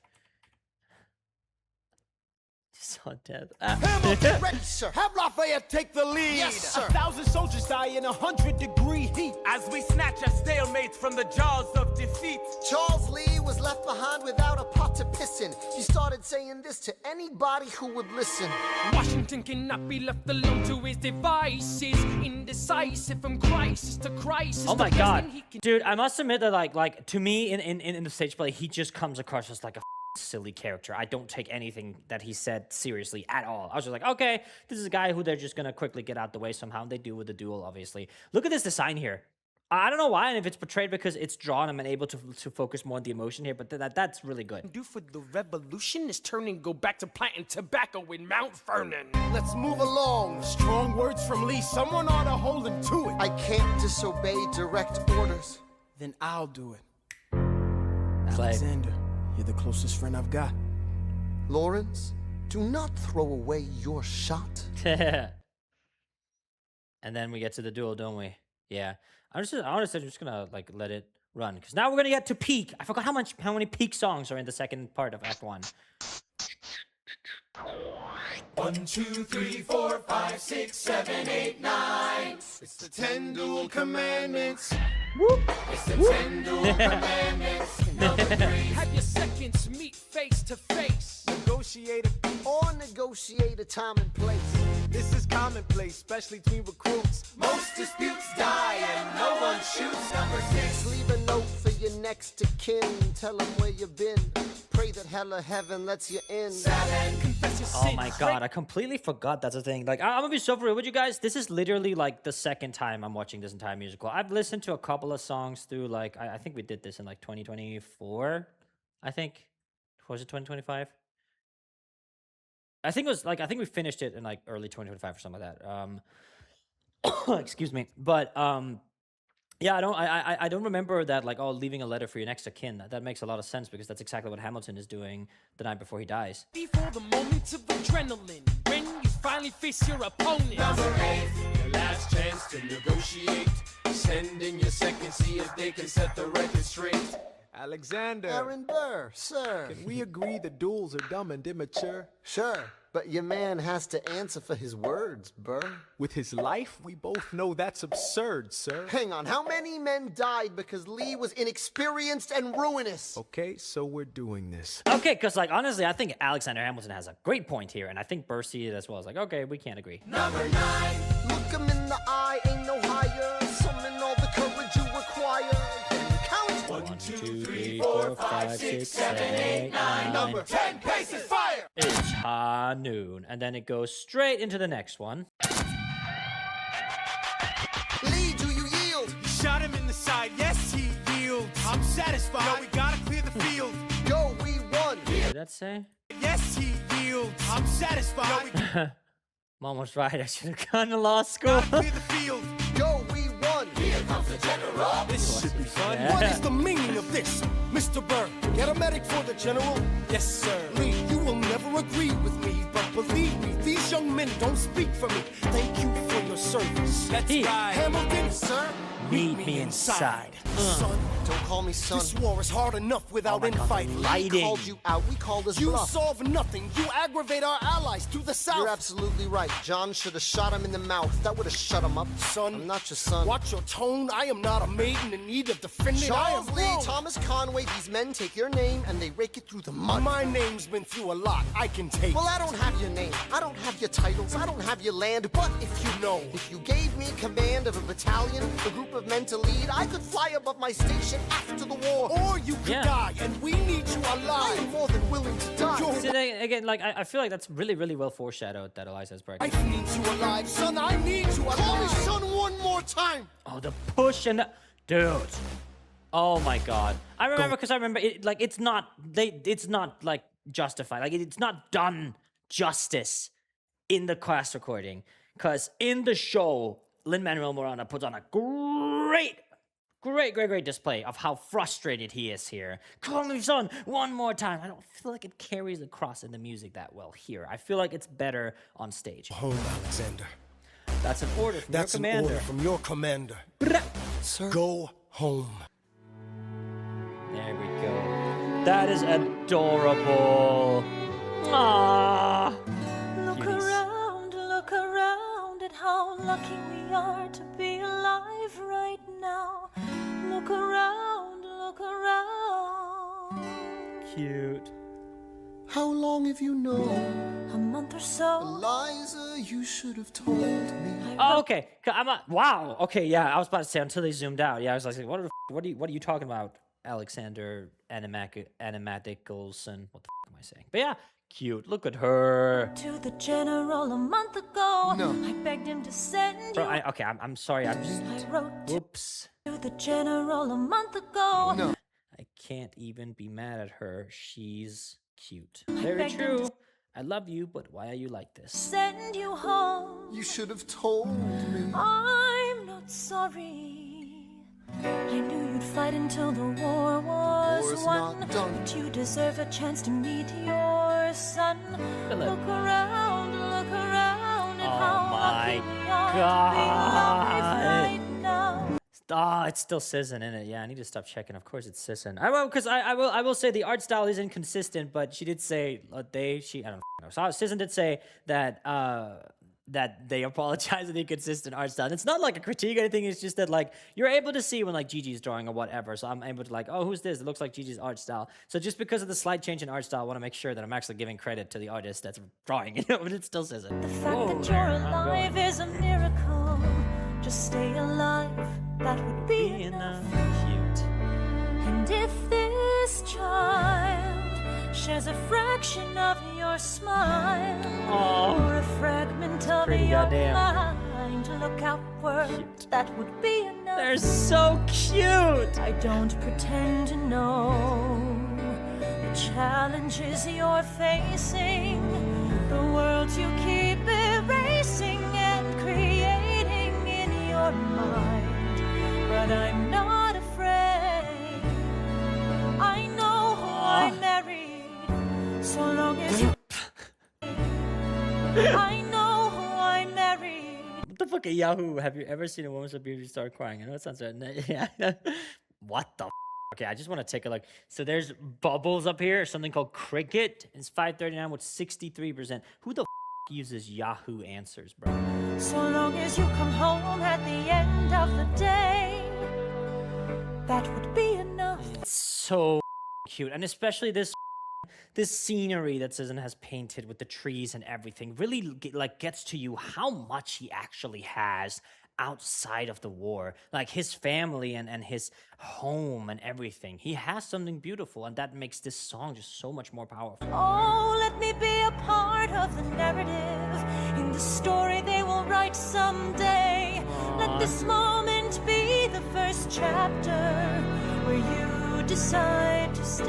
So dead. Hamilton, ready, sir. Have Lafayette take the lead! Yes, sir. 1,000 soldiers die in 100-degree heat. As we snatch a stalemate from the jaws of defeat. Charles Lee was left behind without a pot to piss in. He started saying this to anybody who would listen. Washington cannot be left alone to his devices. Indecisive from crisis to crisis. Oh The my best god. thing he can Dude, I must admit that, like to me, in the stage play, he just comes across as like a silly character. I don't take anything that he said seriously at all. I was just like, okay, this is a guy who they're just gonna quickly get out the way somehow. They do with the duel, obviously. Look at this design here. I don't know why, and if it's portrayed because it's drawn, I'm unable to focus more on the emotion here, but that's really good. do for the revolution is turn and go back to planting tobacco in Mount Vernon. Let's move along. Strong words from Lee. Someone ought to hold him to it. I can't disobey direct orders. Then I'll do it. Clay. Alexander, you're the closest friend I've got. Lawrence, do not throw away your shot. And then we get to the duel, don't we? Yeah. I'm honestly just gonna like let it run, because now we're gonna get to peak. I forgot how many peak songs are in the second part of Act 1. 1, 2, 3, 4, 5, 6, 7, 8, 9. It's the 10 Duel Commandments. Whoop. It's the 10 Duel Commandments. Number 3. Have your seconds meet face to face. Negotiate a time and place. This is commonplace, especially between recruits. Most disputes die and no one shoots. Number 6. Leave a note for your next of kin. Tell them where you've been. Pray that hell or heaven lets you in. 7. Confess your Oh sins. my god, I completely forgot that's a thing. Like, I'm gonna be so for real with you guys. This is literally like the second time I'm watching this entire musical. I've listened to a couple of songs through, like, I think we did this in like 2024. I think. Was it 2025? I think it was like, I think we finished it in like early 2025 or something like that. Excuse me. But yeah, I don't remember that, like, oh, leaving a letter for your next of kin. That makes a lot of sense, because that's exactly what Hamilton is doing the night before he dies. Before the moment of adrenaline, when you finally face your opponent. Number 8. Your last chance to negotiate. Send in your second, see if they can set the record straight. Alexander. Aaron Burr, sir. Can we agree the duels are dumb and immature? Sure, but your man has to answer for his words, Burr. With his life, we both know that's absurd, sir. Hang on, how many men died because Lee was inexperienced and ruinous? Okay, so we're doing this. Okay, because, like, honestly, I think Alexander Hamilton has a great point here, and I think Burr sees it as well. It's like, okay, we can't agree. Number 9. Look him in the eye, ain't no higher. Summon all the courage you require. Count. 1, 2, 3, 4, 5, 6, 7, 8, 9. Number 10. Paces, fire. It's high noon, and then it goes straight into the next one. Lee, do you yield? Shot him in the side, yes, he yields. I'm satisfied. Yo, we gotta clear the field. Go, we won. What did that say? Yes, he yields. I'm satisfied. Yo, we Mom was right. I should have gone to law school. gotta clear the field. Go, we won. Here comes the general. This should be fun. Yeah. What is the meaning of this? Mr. Burr, get a medic for the general. Yes, sir. Lee, you will never agree with me, but believe me, these young men don't speak for me. Thank you for your service. Let's He- ride. Hamilton, sir, Meet me inside. Son, Don't call me son. this war is hard enough without my God, infighting. the lighting. Called you out. We called his You bluff. solve nothing. You aggravate our allies to the south. You're absolutely right. John should have shot him in the mouth. That would have shut him up. Son, I'm not your son. Watch your tone. I am not a maiden in need of defending. I am Charles Lee, wrong. Thomas Conway, these men take your name and they rake it through the mud. My name's been through a lot. I can take. Well, I don't have your name. I don't have your titles. I don't have your land. But if you know, if you gave me command of a battalion, a group of men to lead, I could fly above my station after the war. Or you could Yeah. die, and we need you I am alive. more than willing to die. Your See, again, like, I feel like that's really, really well foreshadowed that Eliza is pregnant. life needs you alive, son. I need you alive. Call me son one more time. Oh, the push and the... Dude. Oh my god. I remember, because I remember it, like, it's not like justified. Like, it's not done justice in the class recording. Because in the show, Lin-Manuel Miranda puts on a great display of how frustrated he is here. Call me son one more time. I don't feel like it carries across in the music that well here. I feel like it's better on stage. Home, Alexander. That's an order from That's your an commander. order from your commander. Sir. Go home. There we go. That is adorable. Aww. Look around at how lucky we are to be alive right now. Look around. Cute. How long have you known? A month or so. Eliza, you should have told me. Oh, okay. Wow. Okay, yeah. I was about to say until they zoomed out. Yeah, I was like, what are you talking about, Alexander Animaticals, and what the am I saying? But yeah, cute. Look at her. To the general a month ago. No. I begged him to send Bro, you. I'm sorry. I'm just. I wrote Whoops. to the general a month ago. No. I can't even be mad at her. She's cute. Very begged him true. to- I love you, but why are you like this? Send you home. You should have told me. I'm not sorry. I knew you'd fight until the war was War's won. not done. But you deserve a chance to meet your son. Philip. Look around at Oh how my lucky we are to be alive God. right now. Ah, it's still Sisson in it. Yeah, I need to stop checking. Of course, it's Sisson. I will, because I will say the art style is inconsistent, but she did say I don't know. So Sisson did say that that they apologize for the inconsistent art style. And it's not like a critique or anything. It's just that like you're able to see when like Gigi's drawing or whatever. So I'm able to like, oh, who's this? It looks like Gigi's art style. So just because of the slight change in art style, I want to make sure that I'm actually giving credit to the artist that's drawing it, but it still says it. The fact that you're alive is a miracle. Just stay alive, that would be enough. Cute. And if this child shares a fraction of your smile, or a fragment of pretty your goddamn. mind, look outward, that would be enough. They're so cute. I don't pretend to know the challenges you're facing, the world you keep erasing and creating in your mind, but I'm not afraid. I know who I married, so long as I know who I married. What the fuck, Yahoo? Have you ever seen a woman so beautiful start crying? I know it sounds right. Yeah. What the? Okay, I just want to take a look. So there's bubbles up here, something called Cricket. It's 539 with 63%. Who the uses Yahoo Answers, bro? So long as you come home at the end of the day, that would be enough. So cute, and especially this scenery that Sisson has painted with the trees and everything really like gets to you how much he actually has outside of the war, like his family and his home and everything. He has something beautiful, and that makes this song just so much more powerful. Oh, let me be a part of the narrative in the story they will write someday. Let this moment be the first chapter where you decide to stay.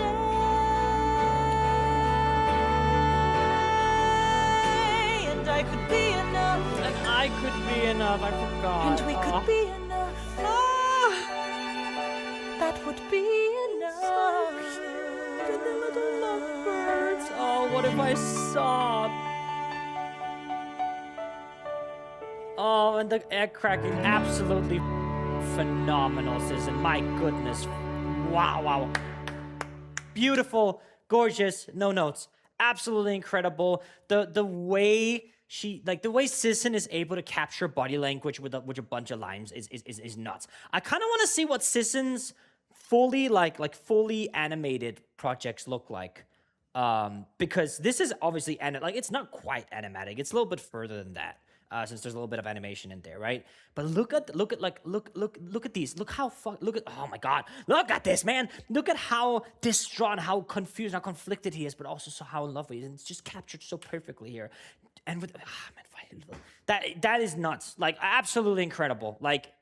And I could be enough. And I could be enough. I forgot. And we could be enough. That would be enough. And the little lovebirds. Oh, what if I sob? Oh, and the egg cracking, absolutely phenomenal, Sisson. My goodness. Wow. Beautiful, gorgeous, no notes. Absolutely incredible. The way the way Sisson is able to capture body language with a bunch of lines is nuts. I kind of want to see what Sisson's fully fully animated projects look like, because this is obviously it's not quite animatic. It's a little bit further than that, since there's a little bit of animation in there, right? But look at these. Oh my god, look at this, man. Look at how distraught, how confused, how conflicted he is, but also so how in love he is. And it's just captured so perfectly here. And with that is nuts. Like, absolutely incredible. Like,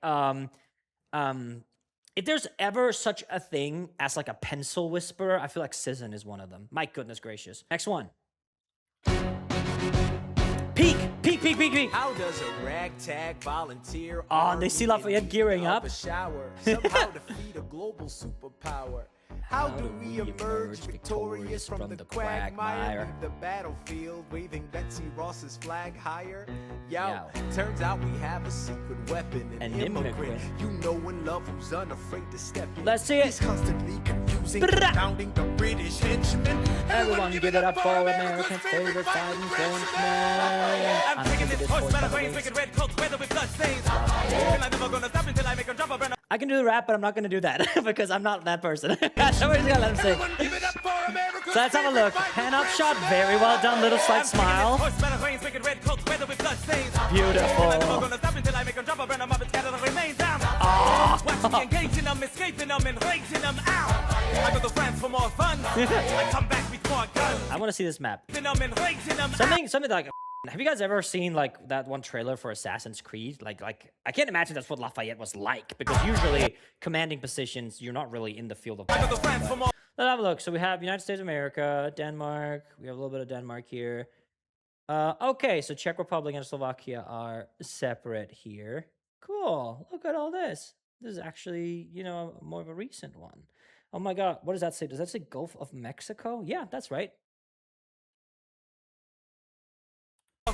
if there's ever such a thing as like a pencil whisperer, I feel like Sisson is one of them. My goodness gracious. Next one. Peak. How does a ragtag volunteer? Oh, and they see Lafayette gearing up. A shower, somehow defeat a global superpower. How do we emerge victorious from the quagmire? Leave the battlefield waving Betsy Ross's flag higher. Yo, turns out we have a secret weapon, an immigrant. You know in love who's unafraid to step in. Let's see it. He's constantly confusing, confounding the British henchmen. Everyone give it up for America's favorite fighting Frenchman. I'm taking this horse by the brains, wicked red coats, weather with blood stains. I'm never gonna stop until I make a drop of I can do the rap, but I'm not gonna do that because I'm not that person. So we're just gonna let him sing. So let's have a look. Pan up shot, very well done. Little slight smile. Beautiful. Watching engaging them, escaping them, and raising them out. I go to France for more fun. I come back with more guns. I want to see this map. Something Something like. Have you guys ever seen like that one trailer for Assassin's Creed? Like I can't imagine that's what Lafayette was like, because usually commanding positions, you're not really in the field of battle. Let's have a look. So we have United States of America, Denmark. We have a little bit of Denmark here. Okay, so Czech Republic and Slovakia are separate here. Cool. Look at all this. This is actually, more of a recent one. Oh my God. What does that say? Does that say Gulf of Mexico? Yeah, that's right.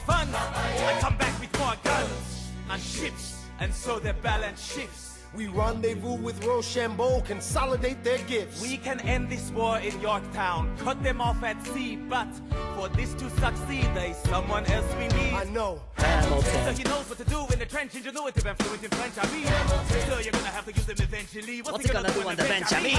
Fun. I come back with more guns and ships, and so their balance shifts. We rendezvous with Rochambeau, consolidate their gifts. We can end this war in Yorktown, cut them off at sea, but for this to succeed, there's someone else we need. I know. So Hamilton. he knows what to do in the trench, ingenuitive and fluent in French, I mean. So you're gonna have to use them eventually. What's he gonna do on the bench? I mean.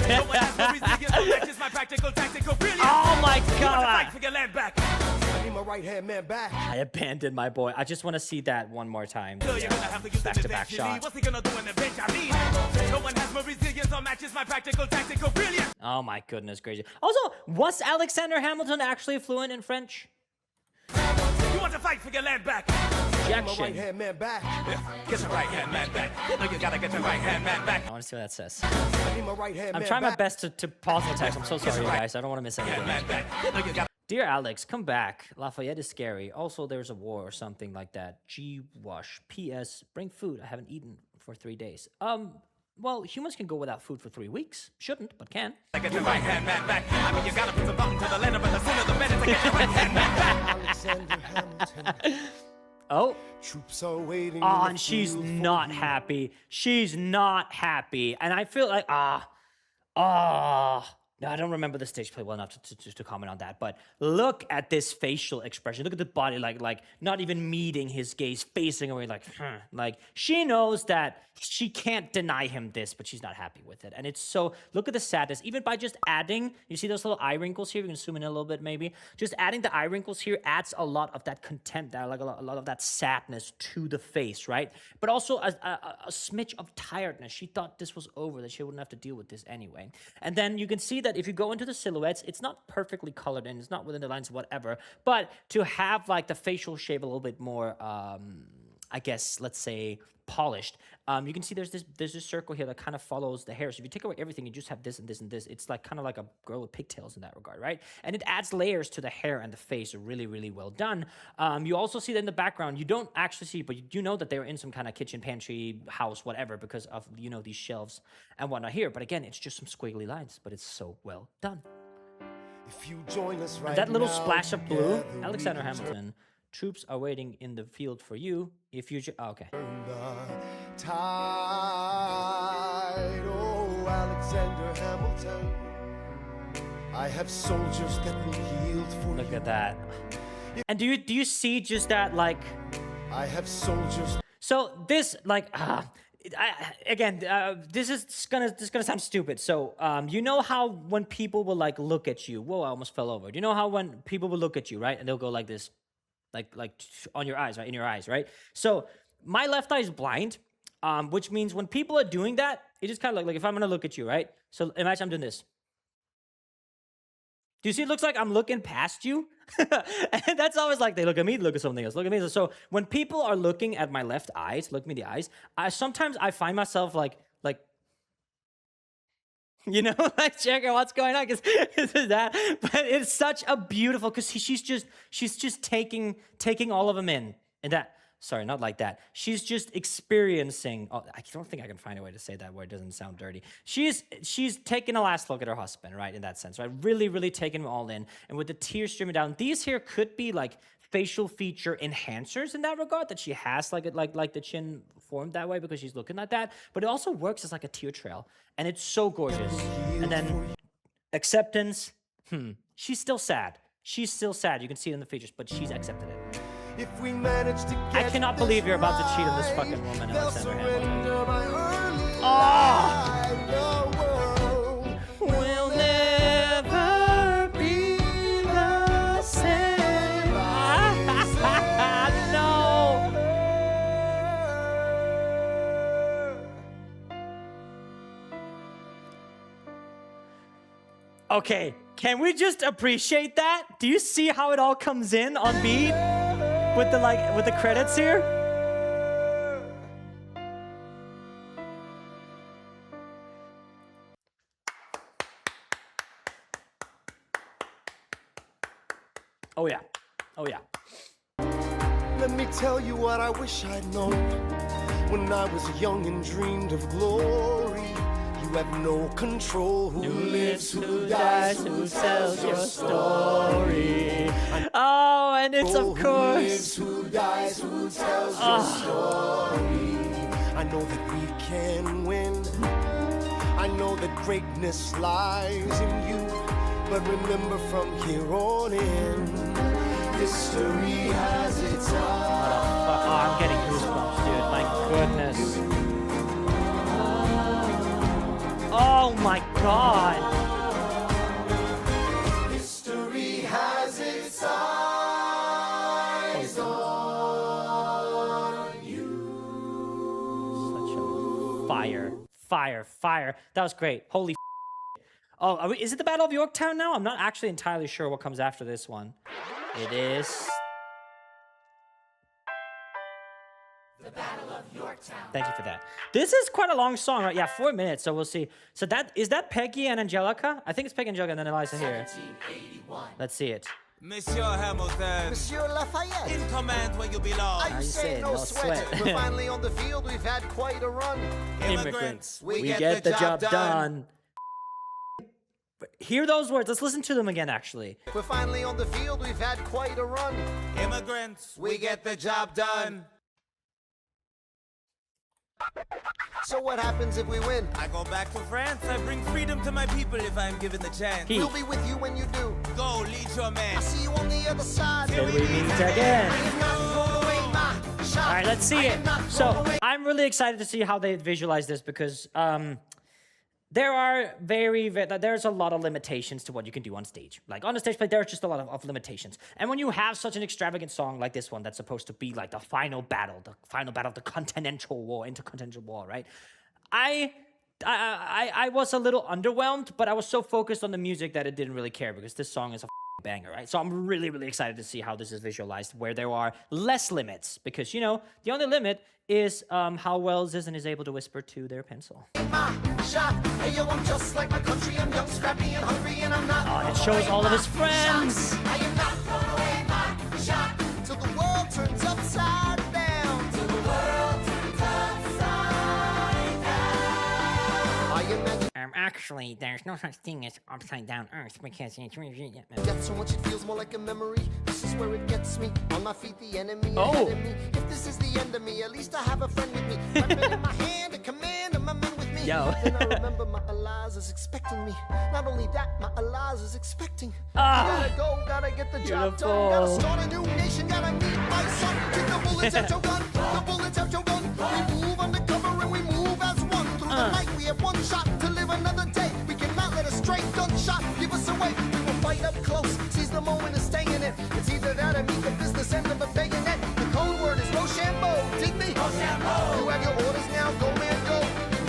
No one has no resilience, so that's just my practical, tactical brilliance. Oh my You want to God. fight for your land back. I need my right-hand man back. I abandoned my boy. I just want to see that one more time. So you're gonna have to use them Back-to-back eventually. shot. What's he gonna do in the bench? I mean, no one has more resilience or matches my practical, tactical brilliance. Oh my goodness gracious. Also, was Alexander Hamilton actually fluent in French? You want to fight for your land back. My Objection. right-hand man back. Get your right hand man back. You know you gotta get your right hand man back. I want to see what that says. I need my right-hand man I'm trying my back. best to pause the text. I'm so sorry, you guys. I don't want to miss anything. Man back. You know you gotta. Dear Alex, come back. Lafayette is scary. Also, there's a war or something like that. G. Wash. P.S. Bring food. I haven't eaten for 3 days. Well, humans can go without food for 3 weeks. Shouldn't, but can. Get your right hand man back. I mean, you gotta put some thought into the letter, but the sooner the better to get your right hand man back. Alexander Hamilton. Oh. Troops are waiting. Oh, in the and she's field for not you. happy. She's not happy. And I feel like, no, I don't remember the stage play well enough to comment on that. But look at this facial expression. Look at the body, like not even meeting his gaze, facing away, like, like she knows that she can't deny him this, but she's not happy with it. And it's so, look at the sadness. Even by just adding, you see those little eye wrinkles here? We can zoom in a little bit, maybe. Just adding the eye wrinkles here adds a lot of that content, like a lot of that sadness to the face, right? But also a smidge of tiredness. She thought this was over, that she wouldn't have to deal with this anyway. And then you can see that if you go into the silhouettes, it's not perfectly colored in, it's not within the lines, whatever. But to have like the facial shape a little bit more, I guess, let's say, polished. You can see there's this circle here that kind of follows the hair. So if you take away everything, you just have this and this and this. It's like kind of like a girl with pigtails in that regard, right? And it adds layers to the hair and the face. Really, really well done. You also see that in the background. You don't actually see, but you do know that they're in some kind of kitchen, pantry, house, whatever, because of, you know, these shelves and whatnot here. But again, it's just some squiggly lines, but it's so well done. If you join us right And that little now, splash of blue, together Alexander we Hamilton. Troops are waiting in the field for you. If you, okay. turn the tide. Oh, Alexander Hamilton. I have soldiers that will yield for Look you. at that. And do you see just that, like, I have soldiers. so this, like, this is gonna sound stupid. So, you know how when people will like look at you, whoa, I almost fell over. Do you know how when people will look at you, right, and they'll go like this, like on your eyes, right, in your eyes, right? So my left eye is blind, which means when people are doing that, it just kind of like if I'm gonna look at you, right? So imagine I'm doing this. Do you see? It looks like I'm looking past you. And that's always like they look at me, look at something else, look at me. So when people are looking at my left eyes, look me in the eyes, sometimes I find myself like, you know, like checking what's going on, because this is that. But it's such a beautiful, because she's just taking all of them in, and that. Sorry, not like that. She's just experiencing. Oh, I don't think I can find a way to say that where it doesn't sound dirty. She's taking a last look at her husband, right? In that sense, right? Really, really taking him all in, and with the tears streaming down. These here could be like facial feature enhancers in that regard, that she has like the chin formed that way because she's looking at that. But it also works as like a tear trail, and it's so gorgeous. And then acceptance. She's still sad. She's still sad. You can see it in the features, but she's accepted it. If we manage to I get cannot this believe you're about to cheat on this right, fucking woman, they'll Alexander Hamilton. surrender my early Oh! life. The world Will never be the same. No. Okay, can we just appreciate that? Do you see how it all comes in on beat with the credits here? Oh yeah. Oh yeah. Let me tell you what I wish I'd known when I was young and dreamed of glory. You have no control. Who lives, who dies, who tells your story. Oh, and it's of Who course. lives, who dies, who tells your story. I know that we can win. I know that greatness lies in you, but remember from here on in, history has its eyes. Oh, I'm getting goosebumps, dude. My goodness. Oh my god. History has its eyes on you. Such a fire. That was great. Holy Oh, is it the Battle of Yorktown now? I'm not actually entirely sure what comes after this one. It is... The Battle of Yorktown. Thank you for that. This is quite a long song, right? Yeah, 4 minutes, so we'll see. So is that Peggy and Angelica? I think it's Peggy and Angelica and then Eliza here. Let's see it. Monsieur Hamilton, Monsieur Lafayette. in command where you belong. I say no sweat. We're finally on the field. We've had quite a run. Immigrants, we get the job done. Hear those words. Let's listen to them again, actually. We're finally on the field. We've had quite a run. Immigrants, we get the job done. So what happens if we win? I go back to France. I bring freedom to my people if I am given the chance. We'll be with you when you do. Go, lead your man. I see you on the other side. Till we meet again. I am not throwing away my shot. All right, let's see I it. am not So throwing away- I'm really excited to see how they visualize this because there are there's a lot of limitations to what you can do on stage. Like on a stage play, there's just a lot of limitations. And when you have such an extravagant song like this one, that's supposed to be like the final battle of the Continental War, right? I was a little underwhelmed, but I was so focused on the music that it didn't really care because this song is a banger, right? So I'm really, really excited to see how this is visualized, where there are less limits, because, you know, the only limit is how well Zizan is able to whisper to their pencil. My shot. Hey, yo, I'm just like my country. I'm young, scrappy, and hungry, and I'm not. Oh, it shows all of his friends. I am not throwing away my shot till the world turns upside down. Till the world turns upside down. I imagine. Actually, there's no such thing as upside down Earth because it's Get so much it feels more like a memory. This is where it gets me. On my feet, the enemy Oh. ahead of me. If this is the end of me, at least I have a friend with me. Weapon in my hand, a command, and my men with me. Yo. Then I remember my Eliza's expecting me. Not only that, my Eliza's expecting. Ah. Gotta go, gotta get the job done. Beautiful. Gotta start a new nation, gotta meet my son. Get the bullets out your gun, the bullets out your gun. We move undercover and we move as one. Through the night, we have one shot to live another day. We cannot let a stray gunshot give us away. We will fight up close, seize the moment and stay in it. It's either that or meet the business end of a bayonet. The code word is Rochambeau. Dig me? Rochambeau. You have your orders now, go man, go.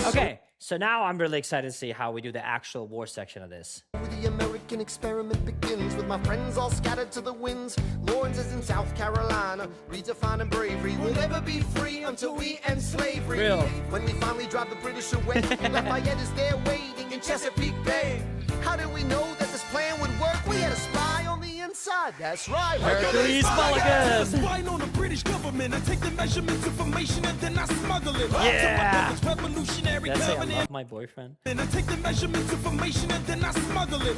Okay, so now I'm really excited to see how we do the actual war section of this. The American experiment begins with my friends all scattered to the winds. Lawrence is in South Carolina, redefining bravery. We'll never be free until we end slavery. Real. When we finally drive the British away, Lafayette is there waiting in Chesapeake Bay. How did we know that this plan would work? We had a spy on the inside. That's right. Hercules Mulligan. Spying on the British government. I take the measurements, information, and then I smuggle it. Yeah. To my brother's revolutionary That's it. I covenant. love my boyfriend. And I take the measurements, information, and then I smuggle it.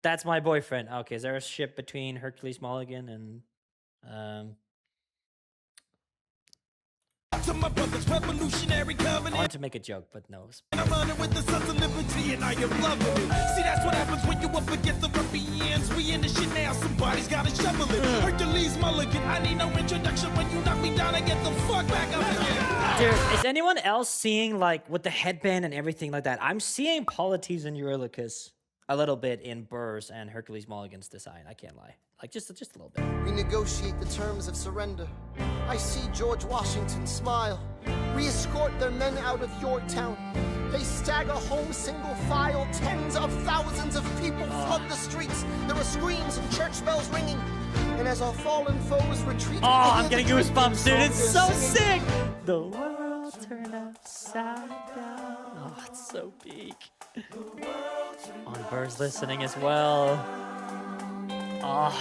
That's my boyfriend. Okay, is there a ship between Hercules Mulligan and To my brother's revolutionary I covenant. wanted to make a joke, but no. And I'm running with the sons of liberty, and I am loving it. See, that's what happens when you up against the ruffians. We in the shit now, somebody's gotta shovel it. Hercules Mulligan, I need no introduction. When you knock me down, I get the fuck back up again. Dude, is anyone else seeing, like, with the headband and everything like that? I'm seeing Polites and Eurylochus a little bit in Burr's and Hercules Mulligan's design. I can't lie. Like, just a little bit. We negotiate the terms of surrender. I see George Washington smile. We escort their men out of Yorktown. They stagger home single file. Tens of thousands of people flood the streets. There are screams and church bells ringing. And as our fallen foes retreat, Oh, I I'm hear getting the drinking goosebumps, dude. song It's they're so singing. sick. The world turned upside down. Oh, it's so peak. On Burr's listening as well. Oh.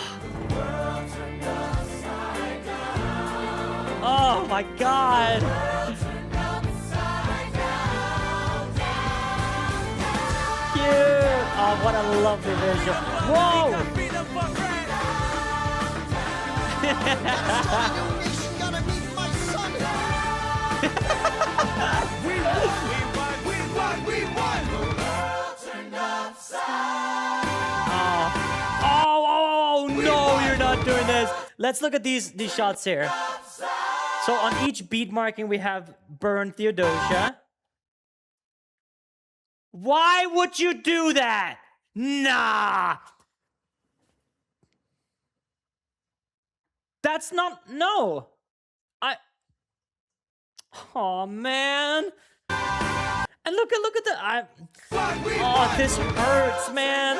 Oh my God. Cute. Oh, what a lovely vision. Whoa. Gotta meet my son. let's look at these shots here. So on each beat marking, we have Burr and Theodosia. Why would you do that? Nah. That's not, no. Oh man. And look at the, oh, this hurts, man.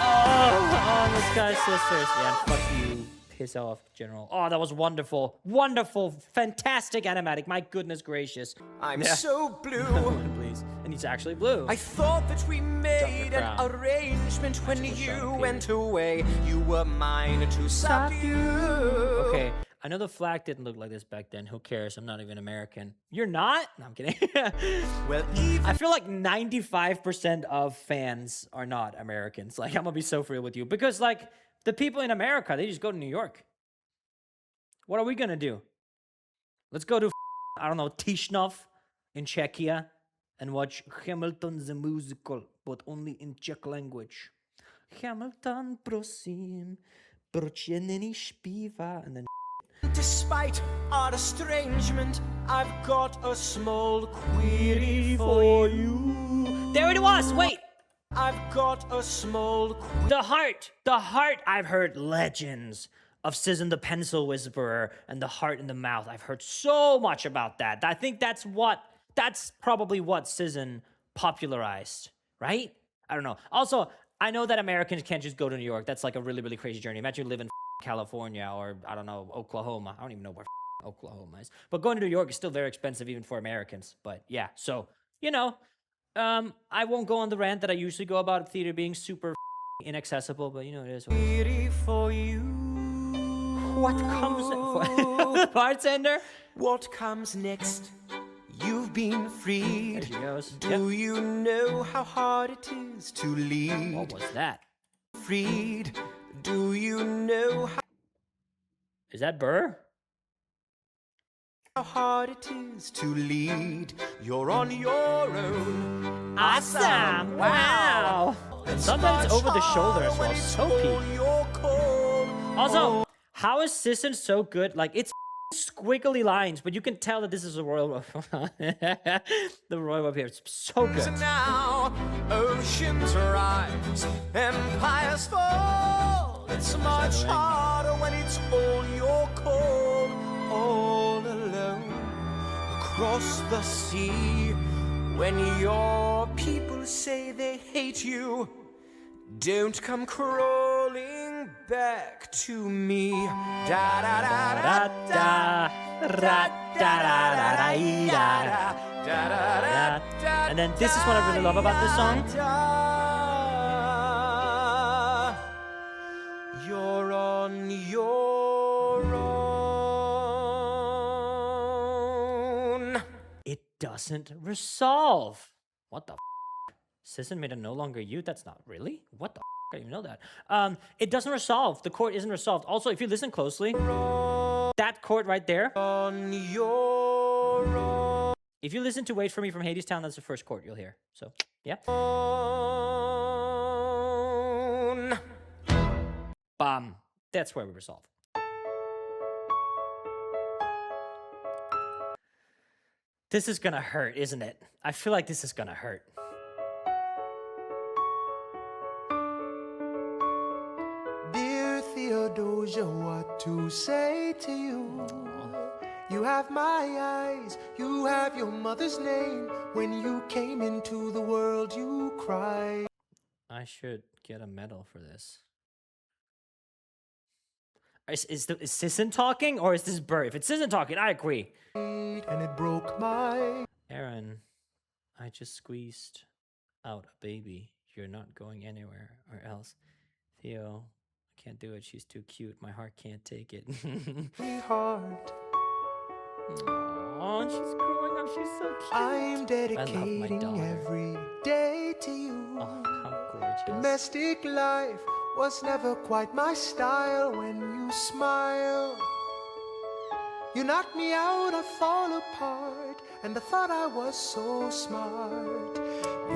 Oh, the Schuyler Sisters. Yeah, fuck you. Piss off, General. Oh, that was wonderful. Wonderful. Fantastic animatic. My goodness gracious. I'm so blue. Please. And he's actually blue. I thought that we made an arrangement when you went away. You were mine to subdue. Okay. I know the flag didn't look like this back then. Who cares? I'm not even American. You're not? No, I'm kidding. Well, I feel like 95% of fans are not Americans. Like, I'm gonna be so real with you. Because, like, the people in America, they just go to New York. What are we gonna do? Let's go to, I don't know, Tishnov in Czechia and watch Hamilton the Musical, but only in Czech language. Hamilton, prosím, proč je není zpívá? And then despite our estrangement, I've got a small query for you. There it was. Wait. I've got a small The heart. I've heard legends of Sizzin the Pencil Whisperer and the heart in the mouth. I've heard so much about that. I think that's probably what Sizzin popularized, right? I don't know. Also, I know that Americans can't just go to New York. That's like a really, really crazy journey. Imagine you live in California or, I don't know, Oklahoma. I don't even know where Oklahoma is. But going to New York is still very expensive even for Americans. But yeah, so, you know, I won't go on the rant that I usually go about theater being super inaccessible, but you know, it is what it is. for you. What comes bartender? What comes next? You've been freed. There she goes. Do you know how hard it is to lead? What was that? Freed. Do you know how Is that Burr? hard it is to lead? You're on your own. Awesome! Wow! And sometimes over the shoulder as well. So peak. Also, how is Sisson so good? Like, it's squiggly lines, but you can tell that this is a royal. The royal up here. It's so good. So now, oceans rise, empires fall. It's much harder when it's all your call, all alone across the sea. When your people say they hate you, don't come crawling back to me. Da da da da da da da da da da. And then this is what I really love about this song. You're on your own. It doesn't resolve. What the f? Sisson made a no longer you? That's not really? What the f? I didn't even know that. It doesn't resolve. The chord isn't resolved. Also, if you listen closely, that chord right there. On your own. If you listen to Wait For Me from Hadestown, that's the first chord you'll hear. So, yeah. Bam. That's where we resolve. This is gonna hurt, isn't it? I feel like this is gonna hurt. Dear Theodosia, what to say to you? You have my eyes, you have your mother's name. When you came into the world, you cried. I should get a medal for this. Is Sisson talking or is this Burr? If it's Sisson talking, I agree. And it broke my... Aaron, I just squeezed out a baby. You're not going anywhere or else. Theo, I can't do it. She's too cute. My heart can't take it. heart. Oh, she's growing up. She's so cute. I'm dedicating every day to you. Oh, how gorgeous. Domestic life was never quite my style. When you smile, you knock me out, I fall apart. And I thought I was so smart.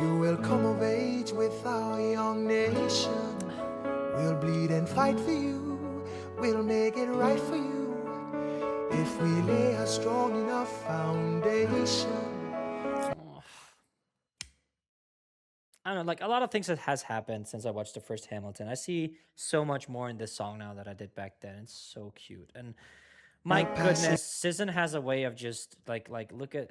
You will come of age with our young nation. We'll bleed and fight for you. we'll make it right for you if we lay a strong enough foundation. I don't know, like a lot of things that has happened since I watched the first Hamilton. I see so much more in this song now that I did back then. It's so cute. And my goodness, SZN has a way of just like look at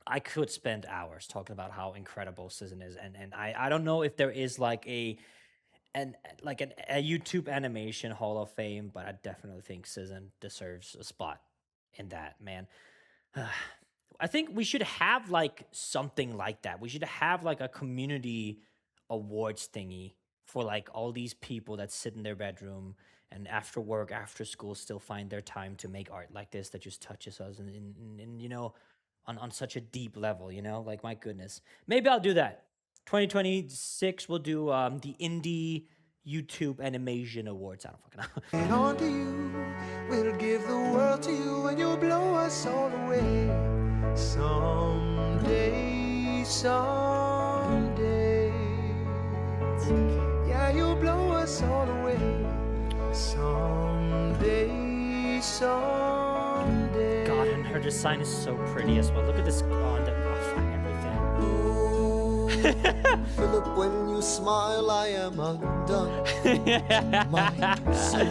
I could spend hours talking about how incredible SZN is, and I don't know if there is like a YouTube animation Hall of Fame, but I definitely think SZN deserves a spot in that, man. I think we should have like something like that. We should have like a community awards thingy for like all these people that sit in their bedroom and after work, after school, still find their time to make art like this that just touches us and you know, on such a deep level, you know, like my goodness. Maybe I'll do that. 2026 we'll do the Indie YouTube Animation Awards. I don't fucking know. And on to you, we'll give the world to you and you'll blow us all away. Someday, someday. Yeah, you'll blow us all away. Someday, someday. God, and her design is so pretty as well. Look at this on the everything. Philip, when you smile, I am undone. My son,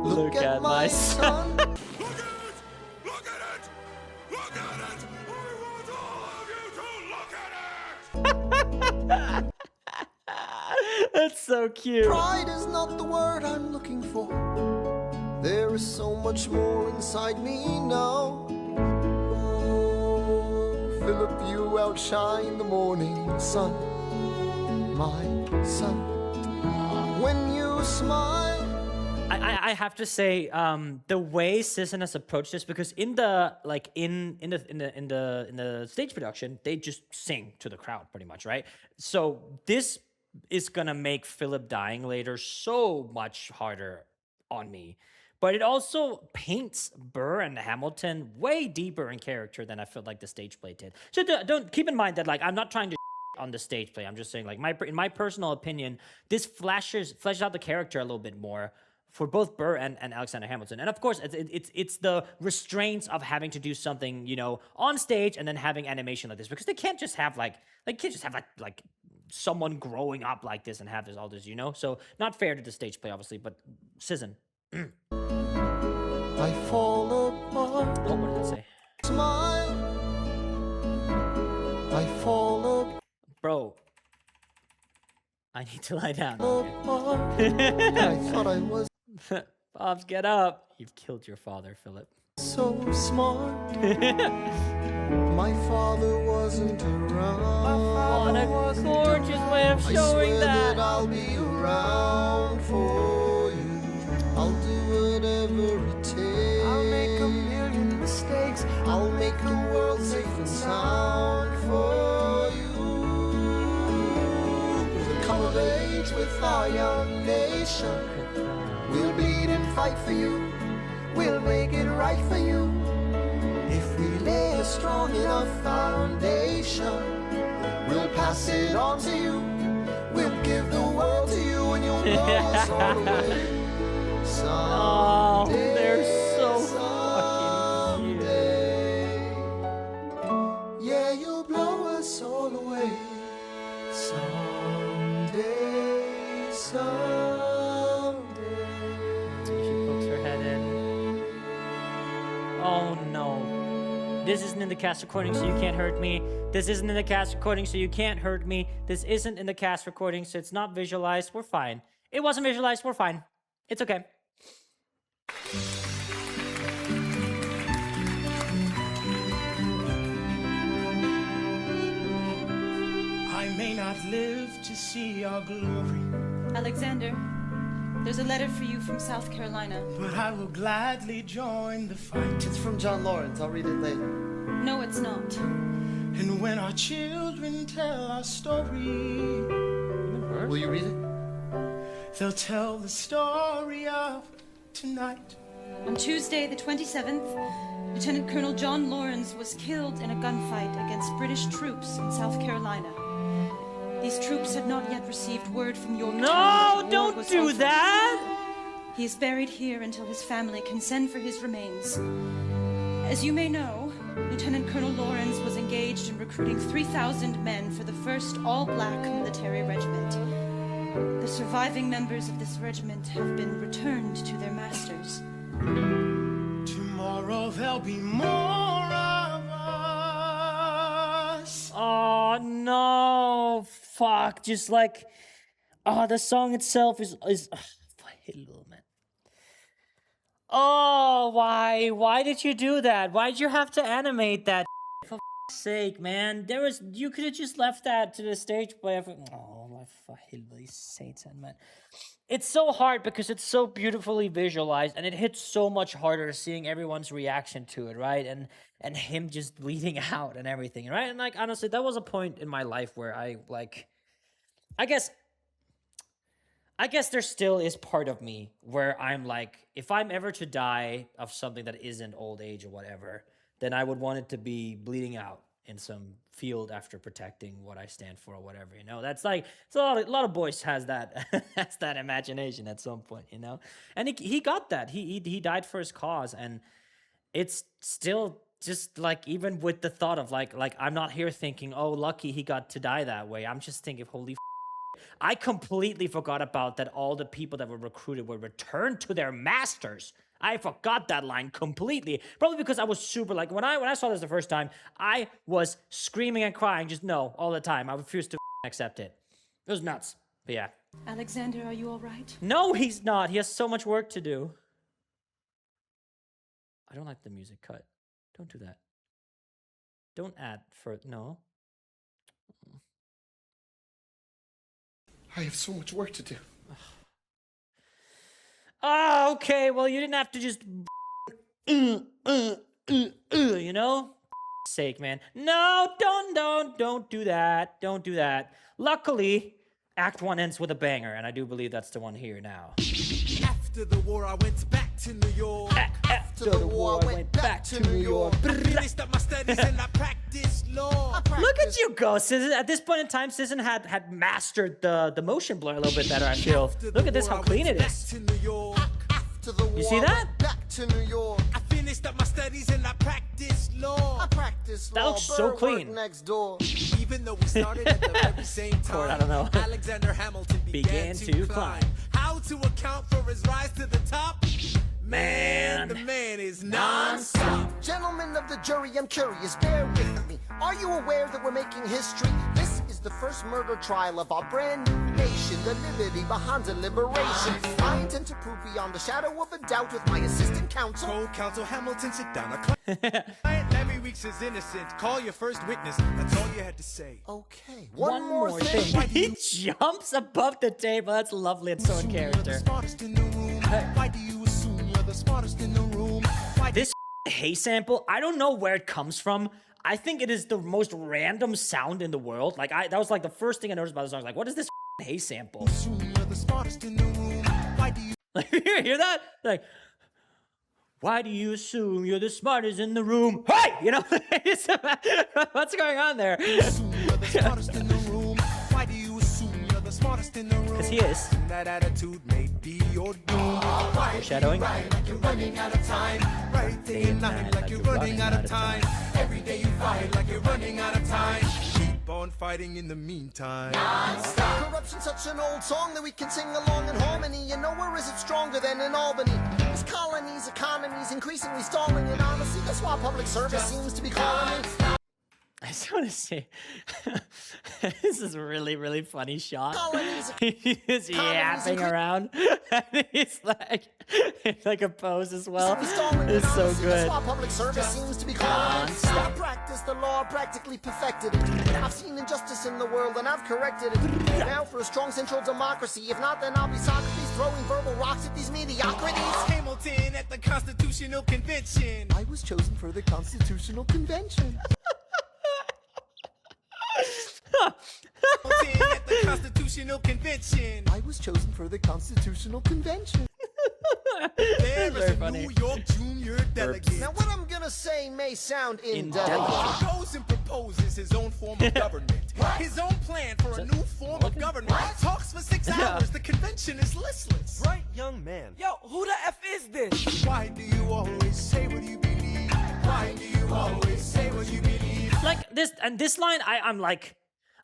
look at my son. That's so cute. Pride is not the word I'm looking for. There is so much more inside me now. Oh, Philip, you outshine the morning sun, my son. When you smile. I have to say, the way SZN has approached this, because in the stage production, they just sing to the crowd pretty much, right? So this is gonna make Philip dying later so much harder on me. But it also paints Burr and Hamilton way deeper in character than I felt like the stage play did. So don't keep in mind that like I'm not trying to on the stage play. I'm just saying like in my personal opinion, this fleshes out the character a little bit more for both Burr and Alexander Hamilton. And of course, it's the restraints of having to do something, you know, on stage and then having animation like this, because they can't just have like someone growing up like this and have all this, you know? So not fair to the stage play, obviously, but SZN. I fall apart. Oh, what did I say? Smile. I fall apart. Bro, I need to lie down. I thought I was Pops, get up. You've killed your father, Philip. so smart. My father wasn't around. What a gorgeous way of showing I swear that. I'll be around for you. I'll do whatever it takes. I'll make a million mistakes. I'll make the world safe and sound for you. We'll come of age with our young nation. We'll bleed and fight for you. We'll make it right for you. If we lay a strong enough foundation, we'll pass it on to you. We'll give the world to you and you'll blow us all away. Oh, they're so fucking cute. Yeah, you'll blow us all away. Someday, someday. She pokes her head in. Oh no. This isn't in the cast recording, so you can't hurt me. This isn't in the cast recording, so you can't hurt me. This isn't in the cast recording, so it's not visualized. We're fine. It wasn't visualized. We're fine. It's okay. I may not live to see your glory, Alexander, there's a letter for you from South Carolina. but I will gladly join the fight. It's from John Lawrence. I'll read it later. No, it's not. And when our children tell our story, Will you read it? they'll tell the story of tonight. On Tuesday, the 27th, Lieutenant Colonel John Lawrence was killed in a gunfight against British troops in South Carolina. These troops had not yet received word from Yorktown. No, that the war don't was do over. that. He is buried here until his family can send for his remains. As you may know, Lieutenant Colonel Lawrence was engaged in recruiting 3,000 men for the first all-black military regiment. The surviving members of this regiment have been returned to their masters. Tomorrow there'll be more of us. Oh no, fuck! Just like, the song itself is. Man. Oh, why? Why did you do that? Why did you have to animate that? For fuck's sake, man! You could have just left that to the stage play. Oh my fucking Satan, man! It's so hard because it's so beautifully visualized, and it hits so much harder seeing everyone's reaction to it, right? And him just bleeding out and everything, right? And like honestly, that was a point in my life where I guess there still is part of me where I'm like, if I'm ever to die of something that isn't old age or whatever, then I would want it to be bleeding out in some field after protecting what I stand for or whatever, you know? That's like, it's a lot of boys has that, has that imagination at some point, you know? And he got that. He died for his cause, and it's still just like, even with the thought of like I'm not here thinking, oh, lucky he got to die that way. I'm just thinking, holy I completely forgot about that all the people that were recruited were returned to their masters. I forgot that line completely. Probably because I was super, like, when I saw this the first time, I was screaming and crying, just no, all the time. I refused to accept it. It was nuts. But yeah. Alexander, are you all right? No, he's not. He has so much work to do. I don't like the music cut. Don't do that. Don't add for, no. I have so much work to do. Oh, okay. Well, you didn't have to just, you know? Sake, man. No, don't do that. Don't do that. Luckily, Act 1 ends with a banger, and I do believe that's the one here now. After the war, I went back to New York. After the war, I went back to New York. Finished up my studies and I practiced law. Look at you go, Citizen. At this point in time, Citizen had mastered the motion blur a little bit better, I feel. Look at this, how clean it is. You see that? Back to New York. I finished up my studies and I practiced law. I practiced law. That looks so Burr clean. worked next door. Even though we started at the very same time, I don't know. Alexander Hamilton began to climb. How to account for his rise to the top? Man, the man is non-stop. Gentlemen of the jury, I'm curious, bear with me. Are you aware that we're making history? This is the first murder trial of our brand new nation, the liberty behind the liberation. I intend to prove beyond the shadow of a doubt with my assistant counsel. Co-counsel Hamilton, sit down. Client Levy Weeks is innocent. Call your first witness. That's all you had to say. Okay, One more thing. He jumps above the table. That's lovely. It's so in character. Why do you assume you're the smartest in the room? This hay sample, I don't know where it comes from. I think it is the most random sound in the world. Like, that was like the first thing I noticed about the song. I was like, what is this hay sample? Like, you hear that? Like, why do you assume you're the smartest in the room? Hey! You know, what's going on there? Because he is. That attitude may be your doom. Foreshadowing. Right, like you're running out of time. Right day and night, like you're running out of time. Every day you fight, like you're running out of time. Keep on fighting in the meantime. Non-stop. Corruption's such an old song that we can sing along in harmony. And nowhere is it stronger than in Albany. These colonies, economies, increasingly stalling. And honestly, that's why public service seems to be calling me. I just want to say, this is a really, really funny shot. He's yapping around, and he's like a pose as well. It's so good. That's why public service seems to be calling me. I practice the law, practically perfected it. I've seen injustice in the world, and I've corrected it. Now for a strong central democracy. If not, then I'll be Socrates throwing verbal rocks at these mediocrities. Hamilton at the Constitutional Convention. I was chosen for the Constitutional Convention. At the Constitutional Convention. I was chosen for the Constitutional Convention. There is very a funny. New York junior delegate. Now, what I'm gonna say may sound Indelicate. indelicate. He goes and proposes his own form of government. His own plan for a new form of government. Talks for 6 hours. The convention is listless. Bright young man. Yo, who the F is this? Why do you always say what you believe? Why do you always say what you believe? Like this line, I'm like,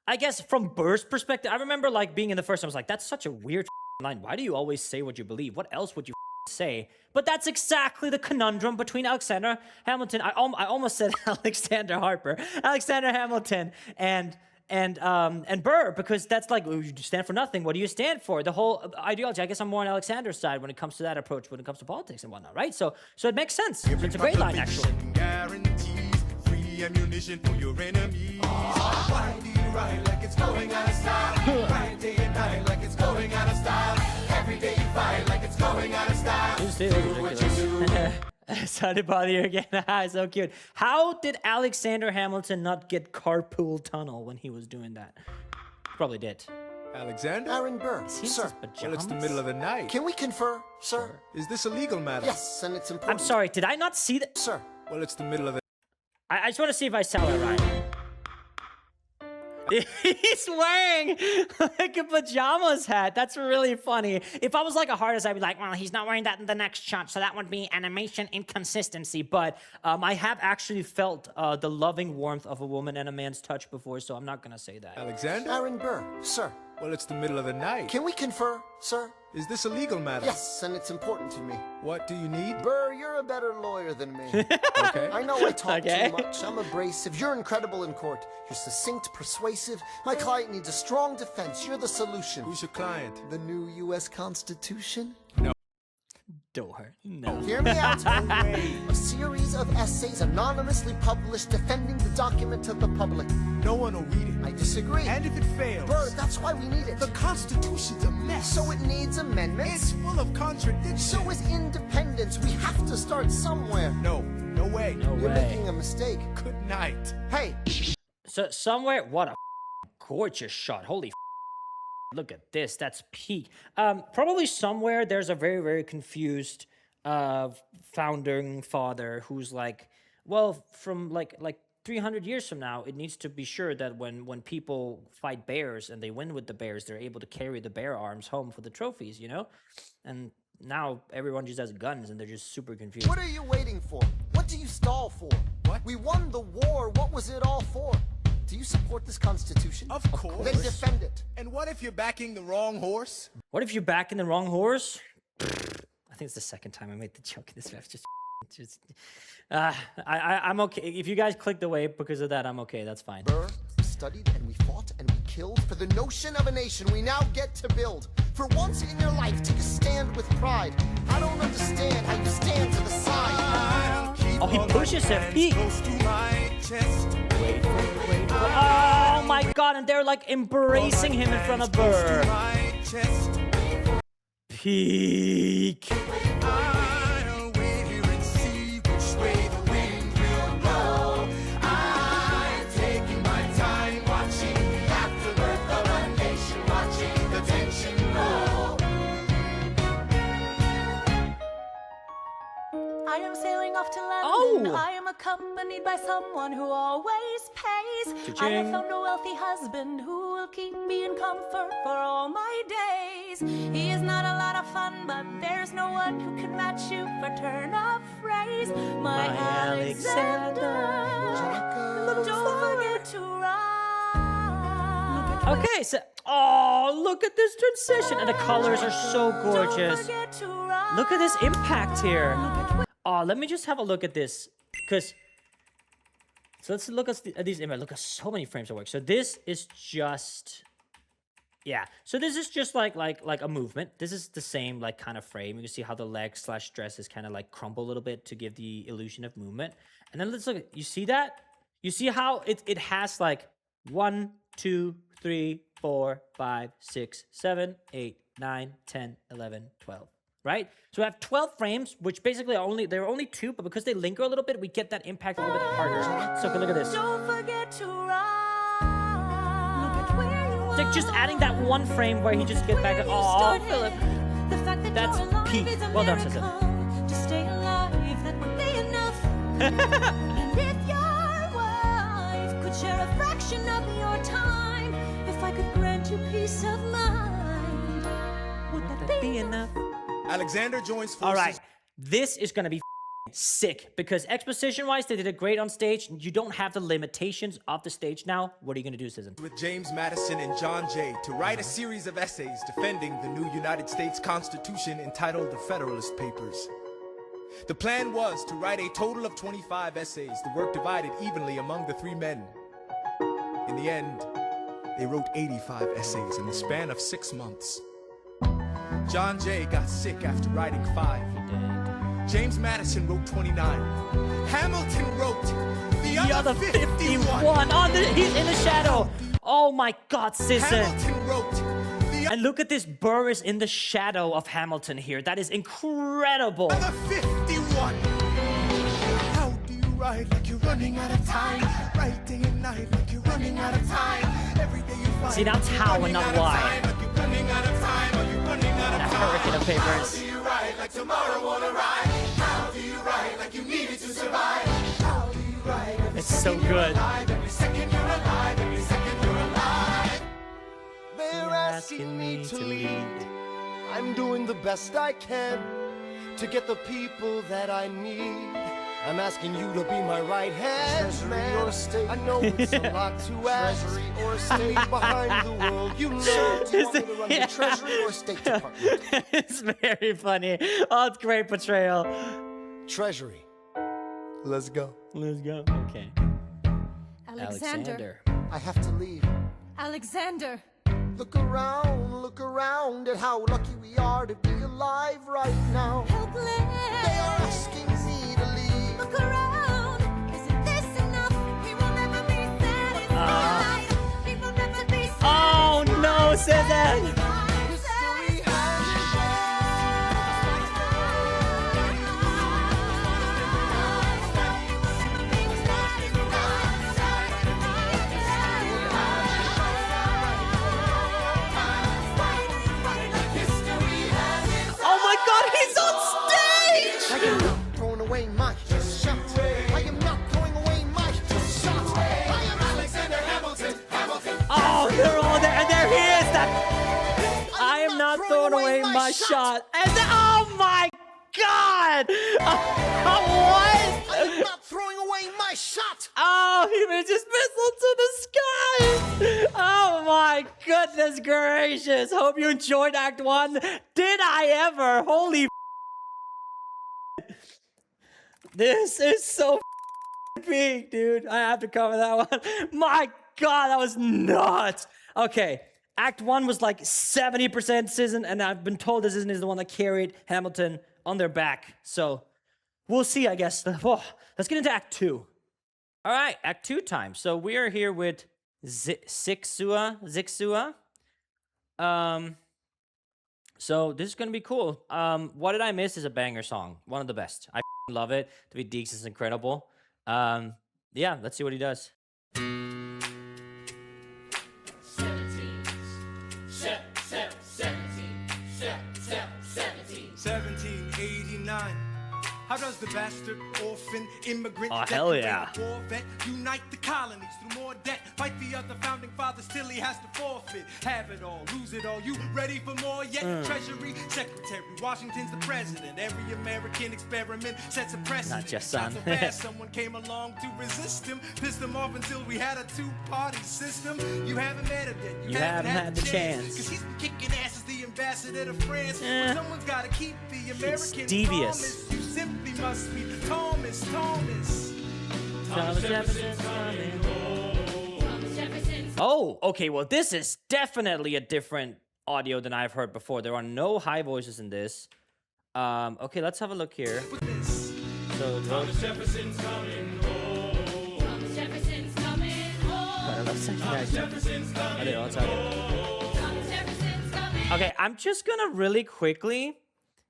I guess from Burr's perspective, I remember like being in the first, I was like, that's such a weird line. Why do you always say what you believe? What else would you say? But that's exactly the conundrum between Alexander Hamilton. I almost said Alexander Harper, Alexander Hamilton, and Burr, because that's like, you stand for nothing. What do you stand for? The whole ideology. I guess I'm more on Alexander's side when it comes to that approach, when it comes to politics and whatnot, right? So it makes sense. So it's a great line, actually. Guarantees free ammunition for your enemies. Why do you ride like it's going out of style? Ride day and night like it's going out of style. Every day you fight like it's going out of style. This is ridiculous. Sorry to bother you again. So cute. How did Alexander Hamilton not get carpool tunnel when he was doing that? Probably did. Alexander? Aaron Burr, Seems sir. his Well, it's the pajamas? middle of the night. Can we confer, sir? Is this a legal matter? Yes, and it's important. I'm sorry, did I not see that? Sir. Well, it's the middle of the I just want to see if I saw it right. He's wearing like a pajamas hat. That's really funny. If I was like a artist, I'd be like, well, he's not wearing that in the next shot, so that would be animation inconsistency. But I have actually felt the loving warmth of a woman and a man's touch before, so I'm not gonna say that. Alexander? Aaron Burr, sir. Well, it's the middle of the night. Can we confer, sir? Is this a legal matter? Yes, and it's important to me. What do you need? Burr, you're a better lawyer than me. Okay. I know I talk Okay. too much. I'm abrasive. You're incredible in court. You're succinct, persuasive. My client needs a strong defense. You're the solution. Who's your client? The new U.S. Constitution? Door. No. Hear me out. A series of essays anonymously published defending the document to the public. No one will read it. I disagree. And if it fails, Burr, that's why we need it. the Constitution's a mess. So it needs amendments. It's full of contradictions. So is independence. We have to start somewhere. No way. No You're way. making a mistake. Good night. Hey, So somewhere, what a gorgeous shot. Holy look at this. That's peak. Probably somewhere there's a very, very confused founding father who's like, well, from like 300 years from now, it needs to be sure that when people fight bears and they win with the bears, they're able to carry the bear arms home for the trophies, you know? And now everyone just has guns and they're just super confused. what are you waiting for? What do you stall for? What? We won the war. What was it all for? Do you support this Constitution? Of course. Then defend it. And what if you're backing the wrong horse? What if you're backing the wrong horse? I think it's the second time I made the joke in this ref. I'm okay. If you guys clicked away because of that, I'm okay. That's fine. Burr, we studied and we fought and we killed for the notion of a nation we now get to build. For once in your life, take a stand with pride. I don't understand how you stand to the side. Oh, he pushes him. He. Close to my chest. Oh my God! And they're like embracing him in front of Burr. My chest. Peak. I'll wait here and see which way the wind will blow. I'm taking my time watching the afterbirth of a nation, watching the tension grow. I am sailing off to London. Oh. I am accompanied by someone who always pays. I have Cha-ching. found a wealthy husband who will keep me in comfort for all my days. He is not a lot of fun, but there's no one who can match you for turn of phrase. My Alexander. Don't forget to ride. Okay, so look at this transition, and the colors are so gorgeous. Don't forget to ride. Look at this impact here. Oh, let me just have a look at this, because so let's look at these images. Look at so many frames of work. So this is just, yeah. So this is just like a movement. This is the same like kind of frame. You can see how the legs / dresses kind of like crumble a little bit to give the illusion of movement. And then let's look at, you see that? You see how it has like 1, 2, 3, 4, 5, 6, 7, 8, 9, 10, 11, 12. Right? So we have 12 frames, which basically there are only 2, but because they linger a little bit, we get that impact a little bit harder. So look at this. Don't forget to ride. Look at where you It's like just adding that one frame where he just gets back. Oh, Philip. The fact that That's you're alive peak. is a Well done, miracle. SZA. To stay alive, that would be enough. And if your wife could share a fraction of your time, if I could grant you peace of mind, would that be enough? Alexander joins forces. All right, this is gonna be sick because exposition-wise, they did it great on stage. You don't have the limitations of the stage now. What are you gonna do, Susan? With James Madison and John Jay to write a series of essays defending the new United States Constitution entitled The Federalist Papers. The plan was to write a total of 25 essays, the work divided evenly among the three men. In the end, they wrote 85 essays in the span of 6 months. John Jay got sick after writing 5. James Madison wrote 29. Hamilton wrote the other 51. He's in the shadow. Oh my God, Susan. Hamilton wrote the And look at this, Burr is in the shadow of Hamilton here. That is incredible. other 51. How do you write like you're running out of time? Write day and night like you're running out of time. Every day you find See, that's how and not why. Like you're running out of time. Are you running out of A time? hurricane of papers. How do you write like tomorrow won't arrive? How do you write like you needed to survive? How do you write every It's so second you're good. alive? Every second you're alive. Every second you're alive. They're asking me to lead. I'm doing the best I can to get the people that I need. I'm asking you to be my right hand, Treasury or state. I know it's a lot to ask. Treasury or state behind the world. You know, do you want me to run the Treasury or State Department? It's very funny. Oh, it's great portrayal. Treasury. Let's go. Let's go. Okay. Alexander. I have to leave. Alexander. Look around at how lucky we are to be alive right now. Helpless. They are asking me to leave. Look around. Isn't this enough? He will never be satisfied. He will never be Oh satisfied. no, Susan. History has Oh my God, he's on stage. I am not throwing away my shot. I am not throwing away my shot. I am Alexander Hamilton. Oh, they're all there, and there he is. I am not throwing away my shot. And oh my God! What? I am not throwing away my shot. Oh, he missed his missile to the sky! Oh my goodness gracious! Hope you enjoyed Act 1. Did I ever? Holy This is so big, dude. I have to cover that one. My God, that was nuts. Okay, Act 1 was like 70% Susan, and I've been told this is the one that carried Hamilton on their back. So we'll see, I guess. Oh, let's get into Act 2. All right, Act 2 time. So we are here with Zixua. So this is gonna be cool. What Did I Miss is a banger song. One of the best. I love it. David Deeks is incredible. Yeah, let's see what he does. 1789. How does the bastard orphan immigrant Oh, hell yeah. war vet unite the colonies through more debt? Fight the other founding fathers till he has to forfeit. Have it all, lose it all. You ready for more yet? Treasury Secretary, Washington's the president. Every American experiment sets a precedent. Not just Not son. so fast, someone came along to resist him. Pissed him off until we had a two-party system. You haven't met him yet. You haven't had the chance. Cause he's been kicking ass as the ambassador to France. But someone's gotta keep the American devious. promise. You simply must be Thomas. Thomas Jefferson's coming home. Oh, okay. Well, this is definitely a different audio than I've heard before. There are no high voices in this. Okay, let's have a look here. So Thomas Jefferson's coming home. Thomas Jefferson's coming home. Thomas Jefferson's coming home. Okay, I'm just gonna really quickly.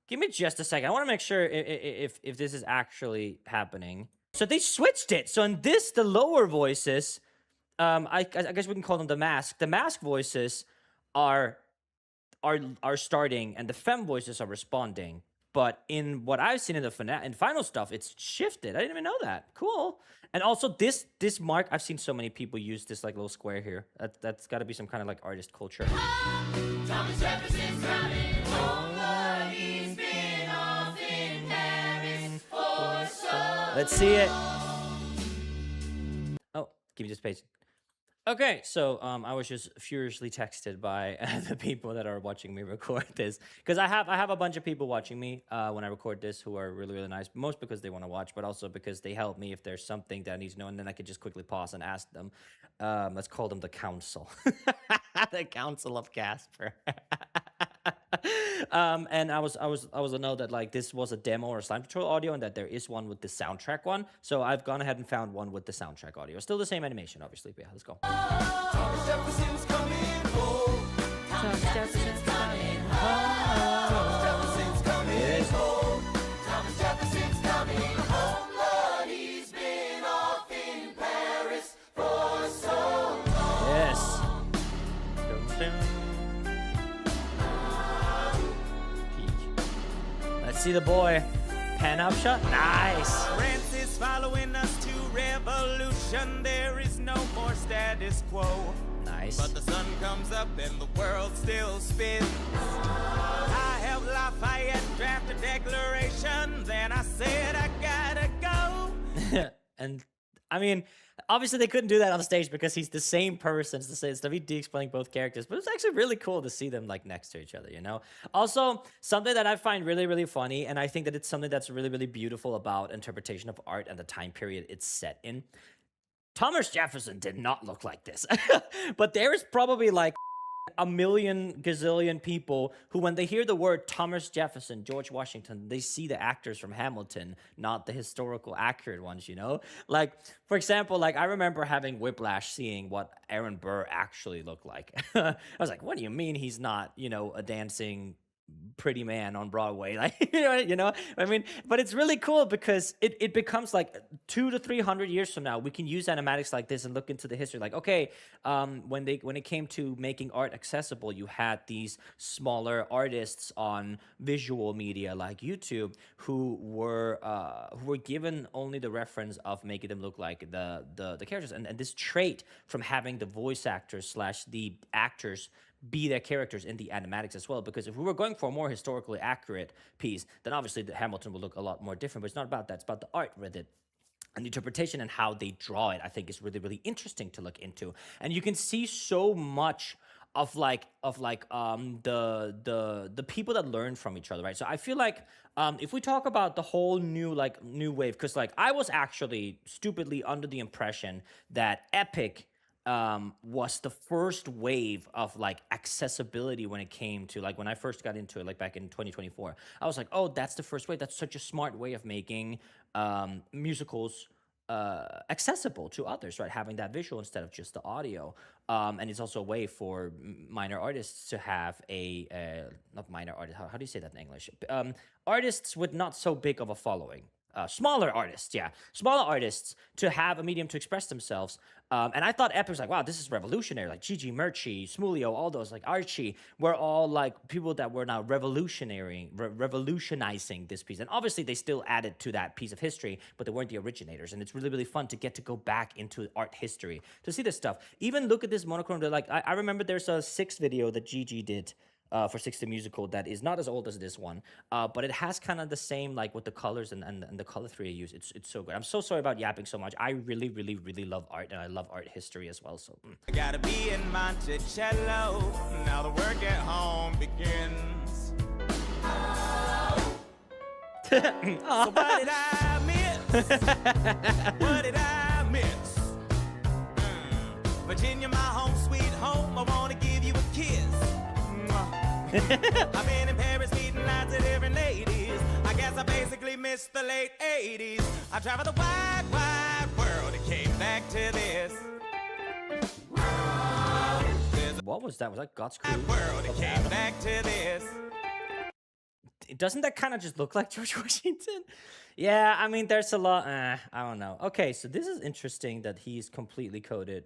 Give me just a second. I want to make sure if this is actually happening. So they switched it. So in this, the lower voices, I guess we can call them the mask. The mask voices are are starting and the femme voices are responding. But in what I've seen in the in final stuff, it's shifted. I didn't even know that. Cool. And also this mark, I've seen so many people use this like little square here. That's got to be some kind of like artist culture. Thomas Jefferson's coming home, but he's been off in Paris for so Let's see it. Oh, give me this page. Okay, so I was just furiously texted by the people that are watching me record this, because I have a bunch of people watching me when I record this who are really, really nice, most because they want to watch, but also because they help me if there's something that I need to know, and then I could just quickly pause and ask them. Let's call them the council. The Council of Casper. And I was to know that like this was a demo or slime tutorial audio, and that there is one with the soundtrack one. So I've gone ahead and found one with the soundtrack audio. Still the same animation, obviously. But yeah, let's go. Thomas Jefferson's coming home. Thomas Jefferson's coming home. Thomas Jefferson's coming home. Thomas Jefferson's coming home, but he's been off in Paris for so long. Yes. Let's see the boy. Pan up shot. Nice. France is following us to revolution. There is no more status quo. Nice. But the sun comes up and the world still spins. I helped Lafayette draft a declaration. Then I said I gotta go. And I mean, obviously they couldn't do that on stage because he's the same person. It's WD explaining both characters, but it's actually really cool to see them like next to each other, you know? Also, something that I find really, really funny, and I think that it's something that's really, really beautiful about interpretation of art and the time period it's set in. Thomas Jefferson did not look like this. But there is probably like a million gazillion people who, when they hear the word Thomas Jefferson, George Washington, they see the actors from Hamilton, not the historical accurate ones, you know? Like, for example, like I remember having whiplash seeing what Aaron Burr actually looked like. I was like, what do you mean he's not, you know, a dancing pretty man on Broadway? Like, you know, I mean, but it's really cool because it becomes like 200 to 300 years from now, we can use animatics like this and look into the history. Like, okay, when it came to making art accessible, you had these smaller artists on visual media like YouTube who were given only the reference of making them look like the characters, and this trait from having the voice actors / the actors be their characters in the animatics as well. Because if we were going for a more historically accurate piece, then obviously the Hamilton would look a lot more different. But it's not about that. It's about the art with it. And the interpretation and how they draw it, I think, is really, really interesting to look into. And you can see so much of the people that learn from each other, right? So I feel like if we talk about the whole new wave, because like I was actually stupidly under the impression that Epic was the first wave of like accessibility when it came to like when I first got into it, like back in 2024. I was like, oh, that's the first wave. That's such a smart way of making musicals accessible to others, right? Having that visual instead of just the audio. And it's also a way for minor artists to have not minor artists, how do you say that in English? Artists with not so big of a following. Smaller artists to have a medium to express themselves. And I thought Epic was like, wow, this is revolutionary. Like Gigi, Murchie, Smulio, all those, like Archie, were all like people that were now revolutionizing this piece. And obviously they still added to that piece of history, but they weren't the originators. And it's really, really fun to get to go back into art history to see this stuff. Even look at this monochrome. Like I remember there's a 6 video that Gigi did for 60 Musical that is not as old as this one, but it has kind of the same, like with the colors and the color theory I use. It's so good. I'm so sorry about yapping so much. I really, really, really love art, and I love art history as well. So I gotta be in Monticello. Now the work at home begins. So what did I miss? What did I miss? Virginia, my home, sweet home. I wanna give you a kiss. I've been in Paris meeting lots of different ladies. I guess I basically missed the late 80s. I traveled the wide, wide world and came back to this. what was that? Was that God's Crew? World and came back to this. Doesn't that kind of just look like George Washington? Yeah, I mean, there's a lot. I don't know. Okay, so this is interesting that he's completely coated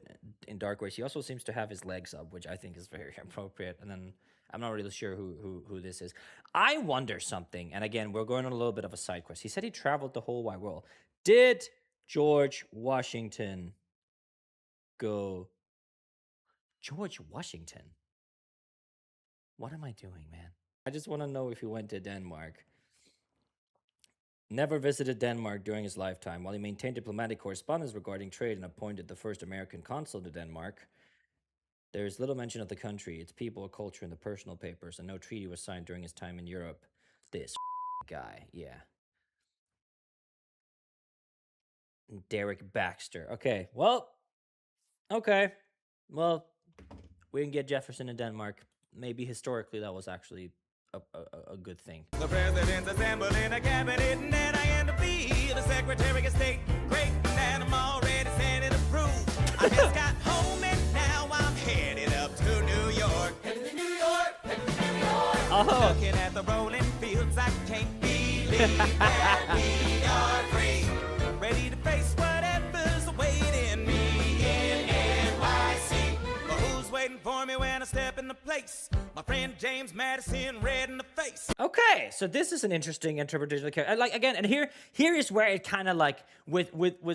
in dark rays. He also seems to have his legs up, which I think is very appropriate. And then I'm not really sure who this is. I wonder something, and again, we're going on a little bit of a side quest. He said he traveled the whole wide world. Did George Washington go? George Washington? What am I doing, man? I just want to know if he went to Denmark. Never visited Denmark during his lifetime. While he maintained diplomatic correspondence regarding trade and appointed the first American consul to Denmark, there is little mention of the country, its people, culture in the personal papers, and no treaty was signed during his time in Europe. This guy, yeah. Derek Baxter. Okay, well, we can get Jefferson in Denmark. Maybe historically that was actually a good thing. The president's assembling a cabinet, and then I end up being the Secretary of State. Great, and I'm already Senate approved. I just got home, and now I'm headed up to New York. Headed to New York, headed to New York. Oh. Looking at the rolling fields, I can't believe that we are free. Ready to face whatever's awaiting me in NYC. But who's waiting for me when I step into place? My friend James Madison, red in the face. Okay, so this is an interesting interpretation of the character. Like again, and here is where it kind of like with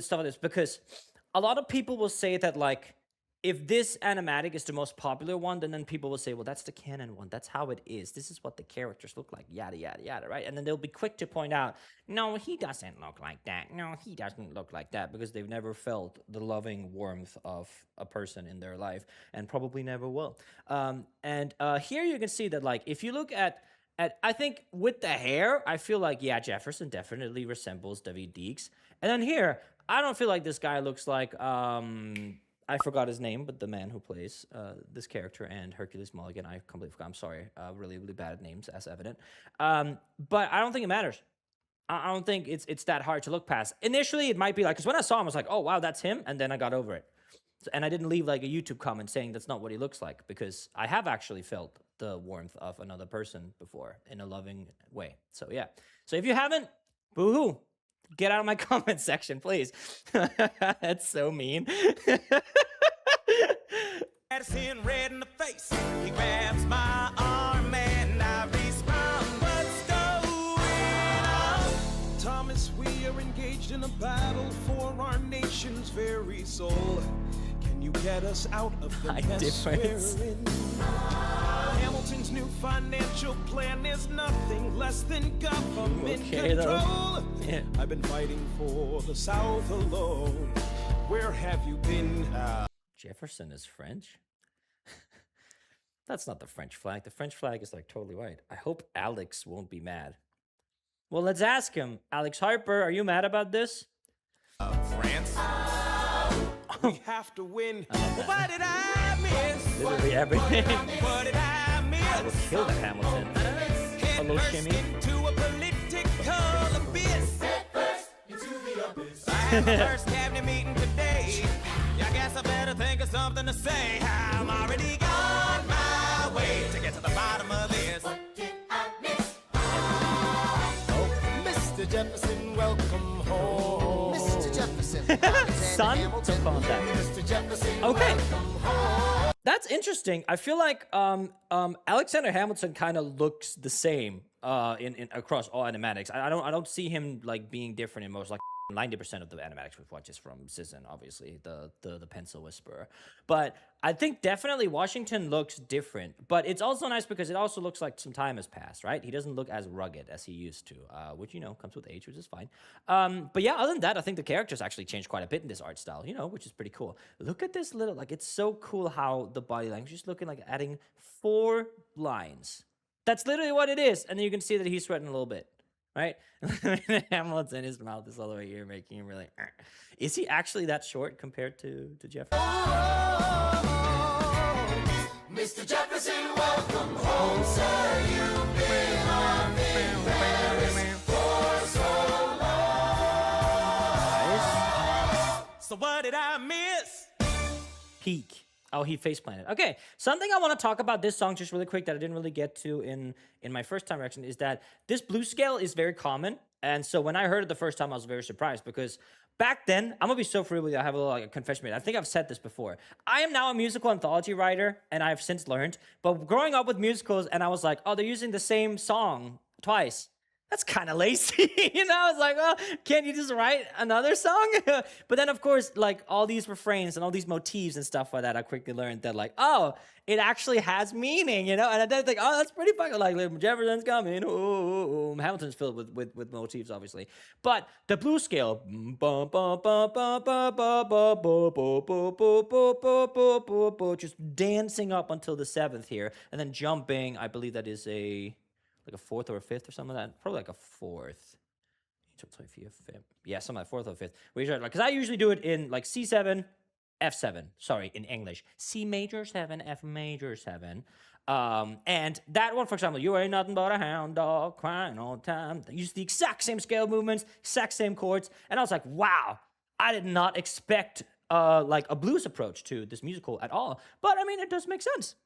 stuff like this, because a lot of people will say that like if this animatic is the most popular one, then people will say, well, that's the canon one. That's how it is. This is what the characters look like. Yada yada yada, right? And then they'll be quick to point out, no, he doesn't look like that. No, he doesn't look like that, because they've never felt the loving warmth of a person in their life, and probably never will. Here you can see that like if you look at I think with the hair, I feel like, yeah, Jefferson definitely resembles David Deeks. And then here, I don't feel like this guy looks like, I forgot his name, but the man who plays this character and Hercules Mulligan, I completely forgot. I'm sorry. Really, really bad at names, as evident. But I don't think it matters. I don't think it's that hard to look past. Initially, it might be like, because when I saw him, I was like, oh, wow, that's him. And then I got over it. And I didn't leave like a YouTube comment saying that's not what he looks like, because I have actually felt the warmth of another person before in a loving way. So yeah. So if you haven't, boo-hoo. Get out of my comment section, please. That's so mean. Madison, red in the face. He grabs my arm and I respond, what's going on? Thomas, we are engaged in a battle for our nation's very soul. Can you get us out of the High mess difference. we're in? Hamilton's new financial plan is nothing less than government Okay, though. control. Yeah. I've been fighting for the South alone. Where have you been? Jefferson is French? That's not the French flag. The French flag is like totally white. I hope Alex won't be mad. Well, let's ask him. Alex Harper, are you mad about this? France? We have to win. What did I miss? Literally everything. What did I miss? I would kill that Hamilton. A little shimmy. Into a political abyss. I had my first cabinet meeting today. I guess I better think of something to say. I'm already on my way to get to the bottom of this. What did I miss? Mr. Jefferson, welcome home. Mr. Jefferson, Son Hamilton. to phone that. Mr. Jefferson, Okay. welcome home. That's interesting. I feel like Alexander Hamilton kind of looks the same in across all animatics. I don't see him like being different in most. Like 90% of the animatics we've watched is from Citizen, obviously the pencil whisperer. But I think definitely Washington looks different. But it's also nice because it also looks like some time has passed, right? He doesn't look as rugged as he used to, which comes with age, which is fine. But yeah, other than that, I think the characters actually changed quite a bit in this art style, which is pretty cool. Look at this little, like, it's so cool how the body language is looking like adding 4 lines. That's literally what it is. And then you can see that he's sweating a little bit. Right? Hamilton, his mouth is all the way here, making him really. Is he actually that short compared to Jefferson? Mr. Jefferson, welcome home, sir. You've been our favorite for so long. So what did I miss? Peak. Oh, he face planted. Okay, something I want to talk about this song just really quick that I didn't really get to in my first time reaction is that this blues scale is very common. And so when I heard it the first time, I was very surprised because back then, I'm gonna be so free with you. I have a little like, confession made. I think I've said this before. I am now a musical anthology writer, and I've since learned. But growing up with musicals, and I was like, oh, they're using the same song twice. That's kind of lazy, you know? I was like, well, can't you just write another song? But then, of course, like all these refrains and all these motifs and stuff like that, I quickly learned that like, oh, it actually has meaning, you know? And I did think, oh, that's pretty fucking like Jefferson's coming. Ooh. Hamilton's filled with motifs, obviously. But the blues scale, just dancing up until the 7th here, and then jumping, I believe that is like a 4th or a 5th or something like that. Probably like a 4th. Yeah, something like 4th or 5th. Because I usually do it in like C7, F7. Sorry, in English. C major 7, F major 7. And that one, for example, you ain't nothing but a hound dog crying all the time. They use the exact same scale movements, exact same chords. And I was like, wow, I did not expect like a blues approach to this musical at all. But I mean, it does make sense.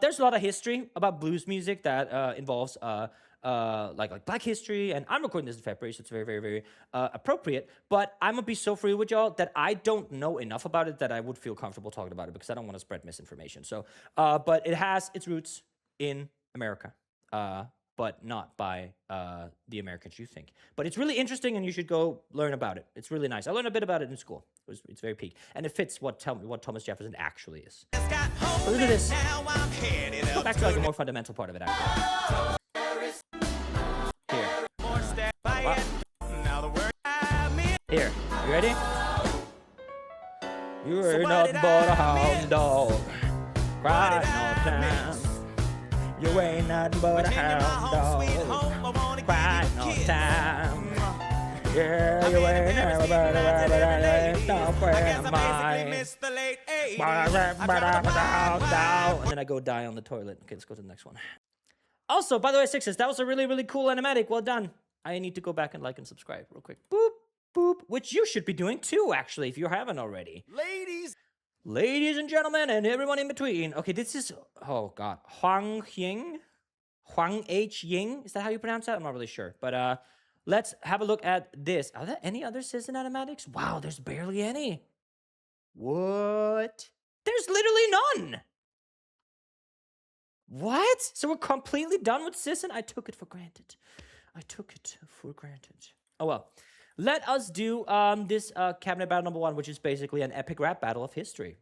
There's a lot of history about blues music that involves like Black history, and I'm recording this in February, so it's very, very, very appropriate. But I'm gonna be so free with y'all that I don't know enough about it that I would feel comfortable talking about it because I don't want to spread misinformation. So, but it has its roots in America, but not by the Americans you think. But it's really interesting, and you should go learn about it. It's really nice. I learned a bit about it in school. It's very peak, and it fits what Thomas Jefferson actually is. But look at this. Let's go back to like a more fundamental part of it, actually. Here, you ready? You ain't nothing but a hound dog, crying all the time. You ain't nothing but a hound dog, crying all the time. Yeah, you ain't never but a dog, crying mine. And then I go die on the toilet. Okay, let's go to the next one. Also, by the way, Sixes, that was a really, really cool animatic. Well done. I need to go back and like and subscribe real quick. Boop, boop. Which you should be doing too, actually, if you haven't already. Ladies and gentlemen, and everyone in between. Okay, this is, oh God, Huang H. Ying. Is that how you pronounce that? I'm not really sure. But let's have a look at this. Are there any other Sis and Animatics? Wow, there's barely any. What? There's literally none. What? So we're completely done with Sis, and I took it for granted. Oh well. Let us do this cabinet battle number 1, which is basically an epic rap battle of history.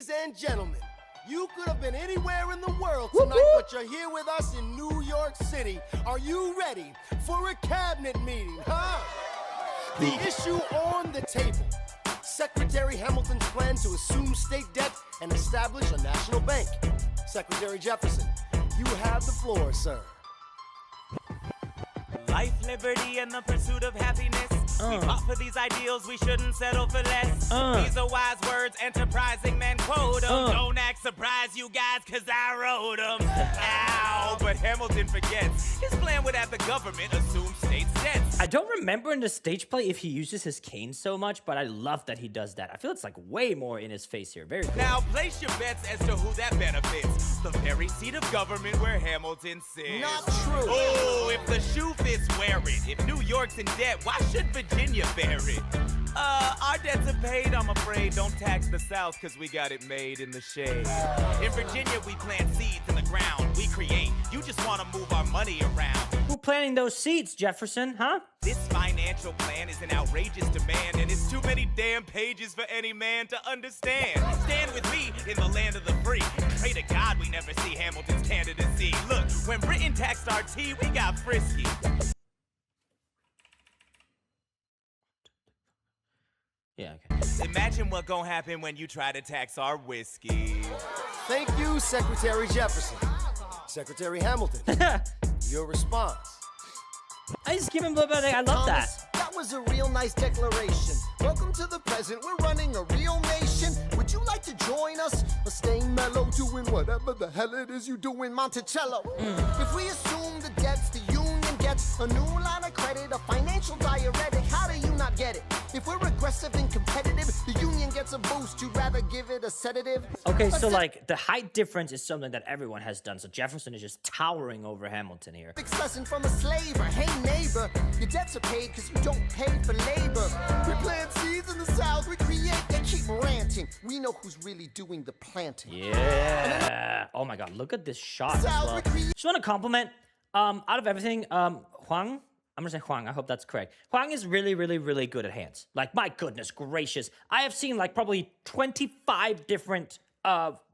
Ladies and gentlemen, you could have been anywhere in the world tonight, but you're here with us in New York City. Are you ready for a cabinet meeting, huh? The issue on the table. Secretary Hamilton's plan to assume state debt and establish a national bank. Secretary Jefferson, you have the floor, sir. Life, liberty, and the pursuit of happiness. We fought for these ideals, we shouldn't settle for less. These are wise words, enterprising men quote them. Don't act surprised, you guys, cause I wrote them. Ow, but Hamilton forgets. His plan would have the government assume state debts. I don't remember in the stage play if he uses his cane so much, but I love that he does that. I feel it's like way more in his face here. Very cool. Now place your bets as to who that benefits. The very seat of government where Hamilton sits. Not true. Oh, if the shoe fits, wear it. If New York's in debt, why should Virginia bear it? Our debts are paid, I'm afraid. Don't tax the South, cause we got it made in the shade. In Virginia, we plant seeds in the ground. We create. You just wanna move our money around. Who planting those seeds, Jefferson, huh? This financial plan is an outrageous demand, and it's too many damn pages for any man to understand. Stand with me in the land of the free. Pray to God we never see Hamilton's candidacy. Look, when Britain taxed our tea, we got frisky. Yeah, okay. Imagine what gonna happen when you try to tax our whiskey. Thank you, Secretary Jefferson. Secretary Hamilton, your response. I just give him a little bit of, I love Thomas, that was a real nice declaration. Welcome to the present, we're running a real nation. Would you like to join us? Or staying mellow, doing whatever the hell it is you do in Monticello? If we assume the debts the union gets a new line of credit, a financial diuretic. How do you not get it? If we're aggressive and competitive, the union gets a boost. You'd rather give it a sedative? Okay, so like the height difference is something that everyone has done. So Jefferson is just towering over Hamilton here. Lesson from a slaver. Hey neighbor, your debts are paid because you don't pay for labor. We plant seeds in the South, we create, they keep ranting. We know who's really doing the planting. Yeah. Oh my God, look at this shot as well. Just want to compliment, out of everything, Huang. I'm gonna say Huang, I hope that's correct. Huang is really, really, really good at hands. Like, my goodness gracious. I have seen like probably 25 different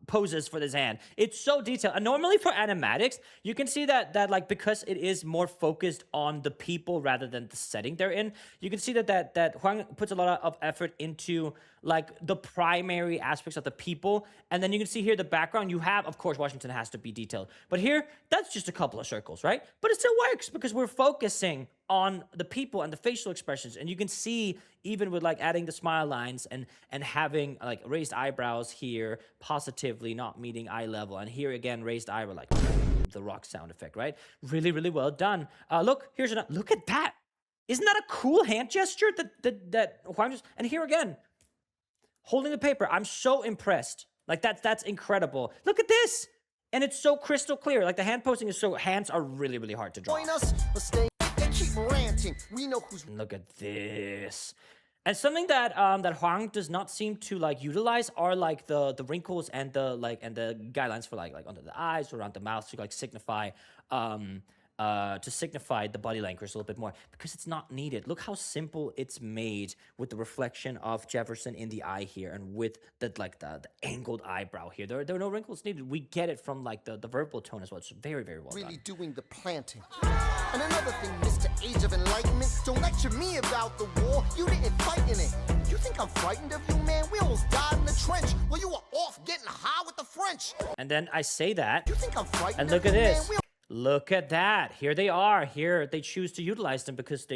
poses for this hand. It's so detailed. And normally for animatics, you can see that like because it is more focused on the people rather than the setting they're in, you can see that Huang puts a lot of effort into like the primary aspects of the people. And then you can see here the background you have, of course, Washington has to be detailed. But here, that's just a couple of circles, right? But it still works because we're focusing on the people and the facial expressions. And you can see even with like adding the smile lines and having like raised eyebrows here, positively not meeting eye level. And here again, raised eyebrow, like the rock sound effect, right? Really, really well done. Look, look at that. Isn't that a cool hand gesture that Huang just, and here again, holding the paper. I'm so impressed. Like that's incredible. Look at this. And it's so crystal clear. Like the hand posing is so, hands are really, really hard to draw. Join us, but stay, they keep ranting. We know who's. Look at this. And something that that Huang does not seem to like utilize are like the wrinkles and the the guidelines for like under the eyes or around the mouth to like signify the body language a little bit more, because it's not needed. Look how simple it's made with the reflection of Jefferson in the eye here and with the angled eyebrow here. There are no wrinkles needed. We get it from like the verbal tone as well. It's very, very well really done. Doing the planting. And another thing, Mr. Age of Enlightenment, don't lecture me about the war. You didn't fight in it. You think I'm frightened of you, man? We almost died in the trench. Well, you were off getting high with the French. And then I say that, You think I'm frightened and of look at you, this. man? Look at that. Here they are. Here they choose to utilize them because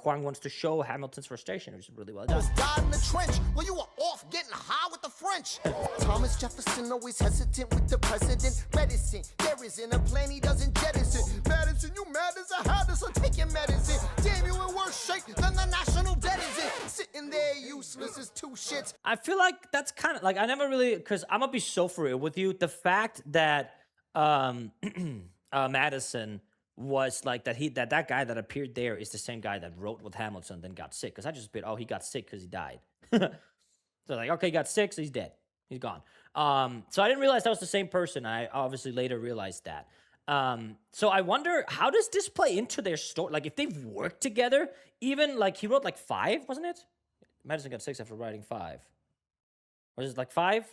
Huang wants to show Hamilton's frustration, which is really well done. Almost died in the trench. Well, you were off getting high with the French. Thomas Jefferson always hesitant with the president. Reticent. There isn't a plan he doesn't jettison. Madison, you mad as a hatter, so take your medicine. Damn, you in worse shape than the national debt is in. Sitting there useless as two shits. I feel like that's kind of like, I never really, because I'm gonna be so for real with you. The fact that Madison was like that guy that appeared there is the same guy that wrote with Hamilton then got sick, because I just he got sick because he died. So like, okay, he got sick, so he's dead, he's gone. So I didn't realize that was the same person. I obviously later realized that. So I wonder, how does this play into their story? Like if they've worked together, even like he wrote like 5, wasn't it? Madison got 6 after writing 5. Was it like 5?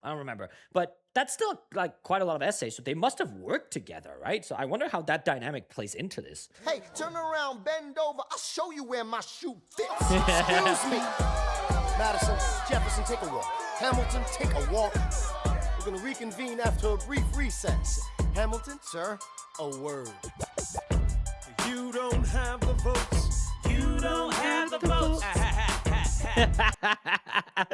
I don't remember, but that's still like quite a lot of essays, so they must have worked together, right? So I wonder how that dynamic plays into this. Hey, turn around, bend over. I'll show you where my shoe fits. Excuse me. Madison, Jefferson, take a walk. Hamilton, take a walk. We're gonna reconvene after a brief recess. Hamilton, sir, a word. You don't have the votes. You don't have the votes.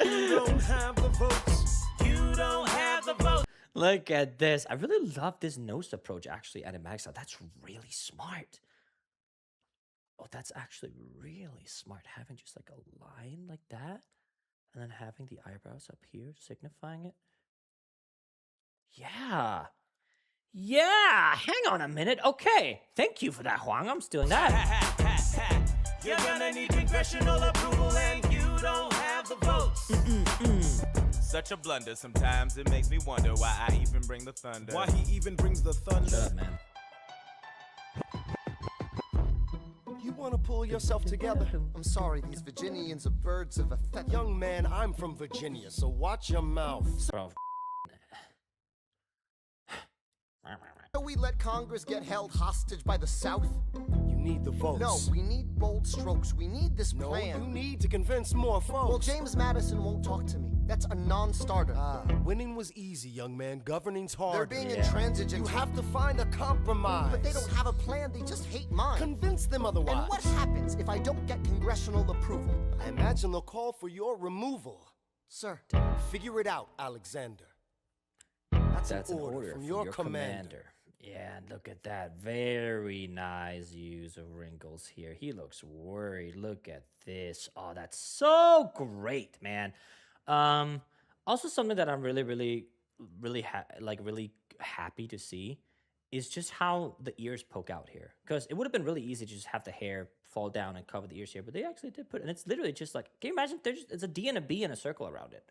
You don't have the votes. You don't have the votes. Look at this. I really love this nose approach, actually, Animatics. That's really smart. Oh, that's actually really smart. Having just like a line like that, and then having the eyebrows up here signifying it. Yeah. Yeah. Hang on a minute. Okay. Thank you for that, Huang. I'm stealing that. You're gonna need congressional approval and you don't have the votes. Such a blunder sometimes, it makes me wonder why I even bring the thunder. Why he even brings the thunder. Shut up, man. You wanna pull yourself together? I'm sorry, these Virginians are birds of a feather. Young man, I'm from Virginia, so watch your mouth. Bro. So we let Congress get held hostage by the South? You need the votes. No, we need bold strokes. We need this No, plan. you need to convince more folks. Well, James Madison won't talk to me. That's a non-starter. Winning was easy, young man. Governing's hard. They're being intransigent. You have to find a compromise. But they don't have a plan. They just hate mine. Convince them otherwise. And what happens if I don't get congressional approval? I imagine they'll call for your removal. Sir. Figure it out, Alexander. That's an order from your commander. Yeah, and look at that. Very nice use of wrinkles here. He looks worried. Look at this. Oh, that's so great, man. Also something that I'm really happy to see is just how the ears poke out here. Because it would have been really easy to just have the hair fall down and cover the ears here, but they actually did put, and it's literally just like, can you imagine? It's a D and a B in a circle around it.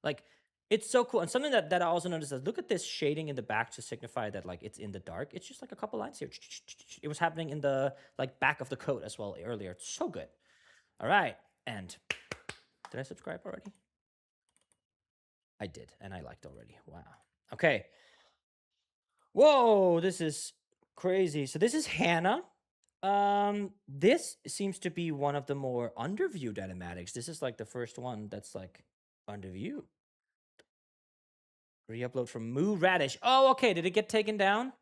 Like, it's so cool. And something that I also noticed is, look at this shading in the back to signify that like it's in the dark. It's just like a couple lines here. It was happening in the like back of the coat as well earlier. It's so good. All right. And did I subscribe already? I did, and I liked already. Wow. Okay. Whoa, this is crazy. So this is Hannah. This seems to be one of the more underviewed animatics. This is like the first one that's like underviewed. Re-upload from Moo Radish. Oh, okay. Did it get taken down?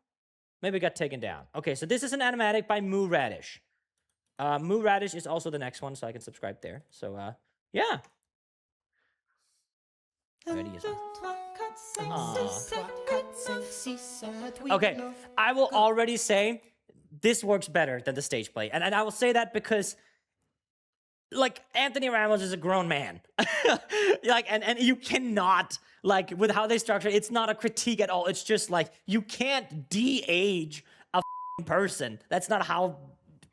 Maybe it got taken down. Okay, so this is an animatic by Moo Radish. Moo Radish is also the next one, so I can subscribe there. So, yeah. Ready is okay, I will already say this works better than the stage play. And I will say that because, like, Anthony Ramos is a grown man. Like, and you cannot, like, with how they structure it, it's not a critique at all. It's just like, you can't de-age a person. That's not how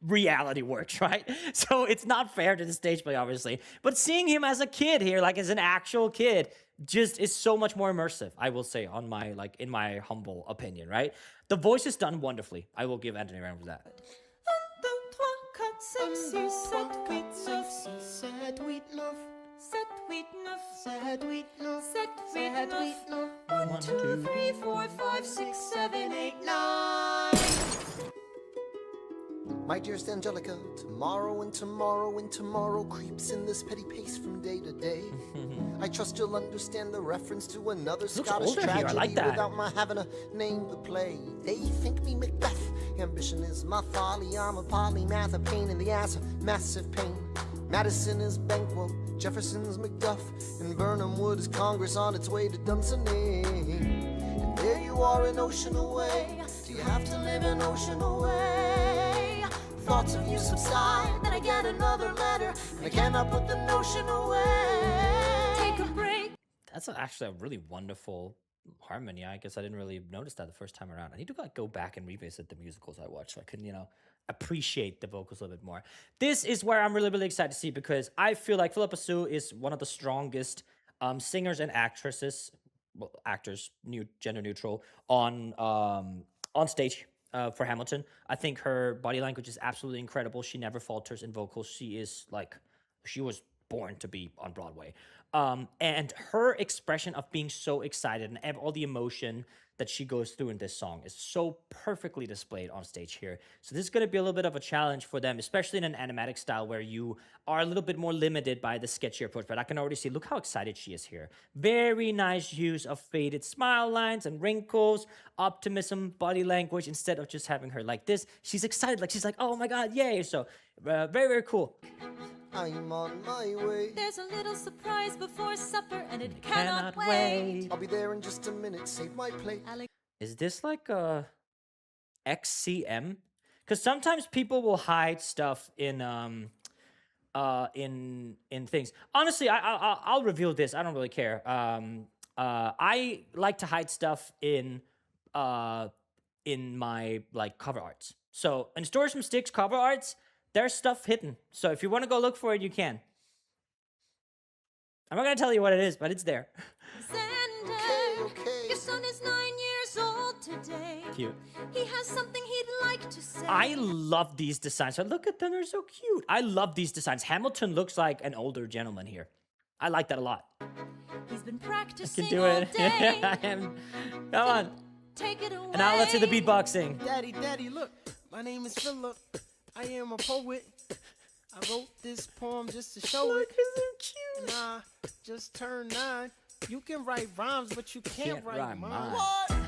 reality works, right? So it's not fair to the stage play, obviously. But seeing him as a kid here, like as an actual kid, just is so much more immersive, I will say, on my, like, in my humble opinion, right? The voice is done wonderfully. I will give Anthony Ramos that. 1, 2, 3, 4, 5, 6, 7, 8, 9. 7, 8, 9. 7, 8, 9. 7, 8, 9. 1, 2, 3, 4, 5, 6, 7, 8, 9. My dearest Angelica, tomorrow and tomorrow and tomorrow creeps in this petty pace from day to day. I trust you'll understand the reference to another Scottish tragedy without my having a name to play. They think me Macbeth, ambition is my folly. I'm a polymath, a pain in the ass, a massive pain. Madison is Banquo, Jefferson's Macduff, and Burnham Wood is Congress on its way to Dunsinane. And there you are an ocean away. Do you have to live an ocean away? Thoughts of you subside, then I get another letter, and I cannot put the notion away. Take a break. That's actually a really wonderful harmony. I guess I didn't really notice that the first time around. I need to like go back and revisit the musicals I watched so I can, appreciate the vocals a little bit more. This is where I'm really excited to see, because I feel like Philippa Sue is one of the strongest singers and actresses, well, actors, gender neutral, on stage. For Hamilton. I think her body language is absolutely incredible. She never falters in vocals. She was born to be on Broadway. And her expression of being so excited and all the emotion that she goes through in this song is so perfectly displayed on stage here. So this is going to be a little bit of a challenge for them, especially in an animatic style where you are a little bit more limited by the sketchy approach. But I can already see, look how excited she is here. Very nice use of faded smile lines and wrinkles, optimism, body language, instead of just having her like this. She's excited, like she's like, oh my God, yay. So very cool. I'm on my way. There's a little surprise before supper, and it cannot wait. I'll be there in just a minute. Save my plate. Is this like a XCM? Because sometimes people will hide stuff in things. Honestly, I'll reveal this. I don't really care. I like to hide stuff in my like cover arts. So in Stories from Sticks cover arts, there's stuff hidden. So if you want to go look for it, you can. I'm not going to tell you what it is, but it's there. Xander, your son is 9 years old today. Cute. He has something he'd like to say. I love these designs. So look at them. They're so cute. I love these designs. Hamilton looks like an older gentleman here. I like that a lot. He's been practicing I can do all it. day. I am. Come on. Take it away. And now let's do the beatboxing. Daddy, look. My name is Philip. I am a poet. I wrote this poem just to show it. Look, isn't it cute? And I just turned 9. You can write rhymes, but you can't write rhyme mine. mine.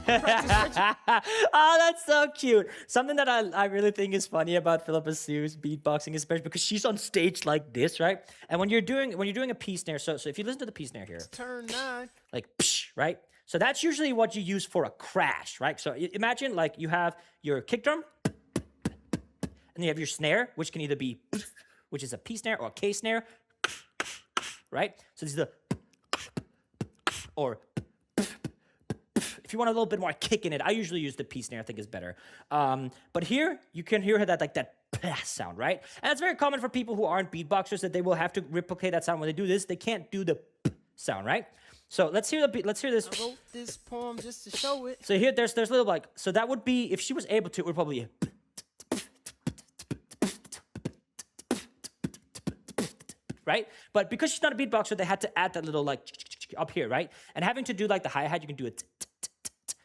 Oh, that's so cute. Something that I really think is funny about Philippa Sue's beatboxing, especially because she's on stage like this, right? And when you're doing a P snare, so if you listen to the P snare here, Turn 9. like psh, right? So that's usually what you use for a crash, right? So imagine like you have your kick drum, and you have your snare, which can either be, which is a P snare or a K snare, right? So this is the, or if you want a little bit more kick in it, I usually use the P snare. I think is better. But here you can hear that like that sound, right? And it's very common for people who aren't beatboxers that they will have to replicate that sound when they do this. They can't do the sound, right? So let's hear let's hear this. I wrote this poem just to show it. So here there's little like, so that would be, if she was able to, it would probably, right? But because she's not a beatboxer, they had to add that little like up here, right? And having to do like the hi-hat, you can do it,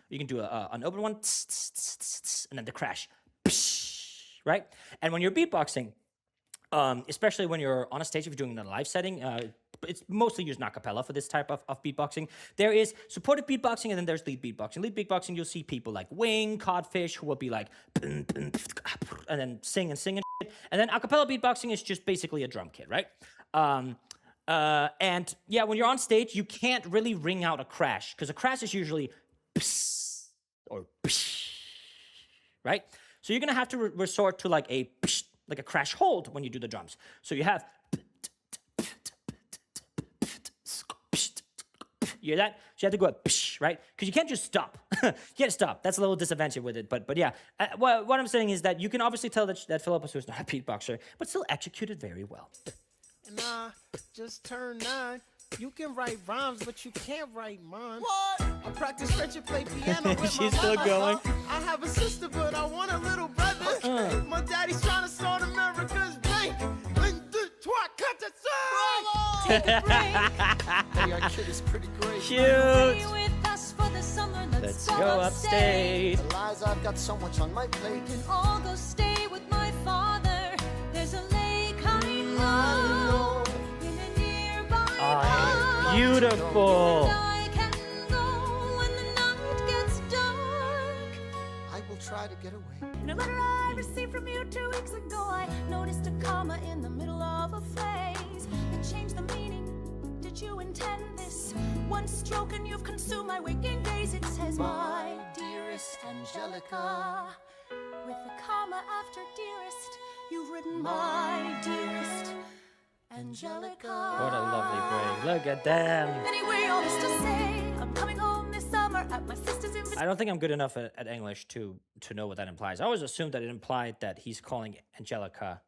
you can do an open one, and then the crash, right? And when you're beatboxing, especially when you're on a stage, if you're doing it in a live setting, it's mostly used in a cappella for this type of beatboxing. There is supportive beatboxing, and then there's lead beatboxing. Lead beatboxing, you'll see people like Wing, Codfish, who will be like, and then sing and shit. And then a cappella beatboxing is just basically a drum kit, right? And yeah, when you're on stage, you can't really ring out a crash, because a crash is usually or right? So you're gonna have to resort to like a crash hold when you do the drums. So you have, you hear that? So you have to go right? Because you can't just stop. You can't stop. That's a little disadvantage with it. But yeah, what I'm saying is that you can obviously tell that Philippa Sue is not a beatboxer, but still executed very well. And I just turned 9. You can write rhymes, but you can't write mine. What? I practice French and play piano with She's my still mother. going. I have a sister, but I want a little brother. My daddy's trying to start America's bank. Take a break. Hey, our kid is pretty great. Cute. Stay with us for the summer. Let's go upstate. Eliza, I've got so much on my plate. Can all go stay with my father. There's a lake I know in a nearby park. Beautiful. And I can go when the night gets dark. I will try to get away. In a letter I received from you 2 weeks ago, I noticed a comma in the middle of a phrase that changed the meaning. Did you intend this? One stroke and you've consumed my waking days. It says, my dearest Angelica. With a comma after dearest, you've written my dearest Angelica. What a lovely break. Look at them. Anyway, all this to say, I'm coming home this summer at my sister's invitation. I don't think I'm good enough at English to know what that implies. I always assumed that it implied that he's calling Angelica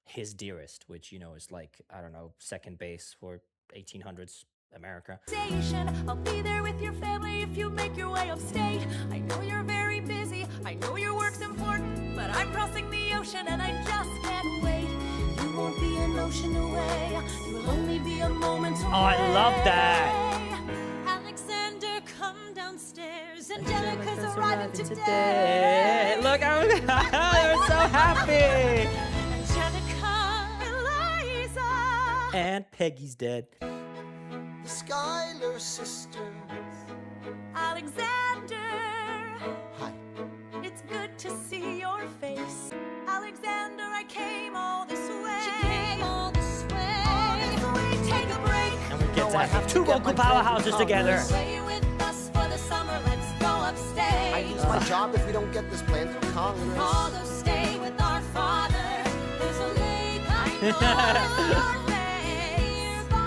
his dearest, which, you know, is like, I don't know, second base for 1800s America. I'll be there with your family if you make your way upstate. I know you're very busy, I know your work's important, but I'm crossing the ocean and I just can't wait. You won't be an ocean away, you'll only be a moment away. Oh, I love that. Alexander, come downstairs. Angelica's arriving today. Look, they were so happy. Angelica, Eliza. And Peggy's dead. The Schuyler Sisters. Alexander. Hi. It's good to see your face. Alexander, I came all this way. She came all this way. All this way. Take a break. And we get to have two vocal powerhouses together. Stay with us for the summer. Let's go upstate. I lose my job if we don't get this plan through Congress. All those stay with our father. There's a lake I know.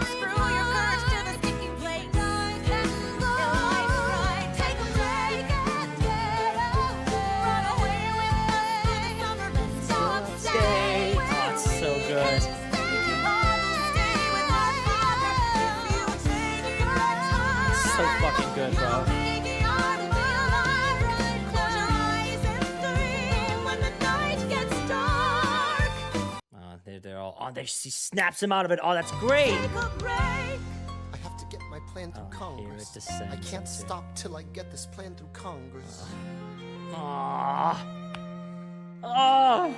Screw your courage to the sticky plate. I can go. Your life's right. Take a break and get away. Run away with us for the summer. Let's go upstate. Oh, it's so good. So fucking good, bro. They're all on there. She snaps him out of it. Oh, that's great. I have to get my plan through Congress. I can't stop till I get this plan through Congress. Aww. Oh.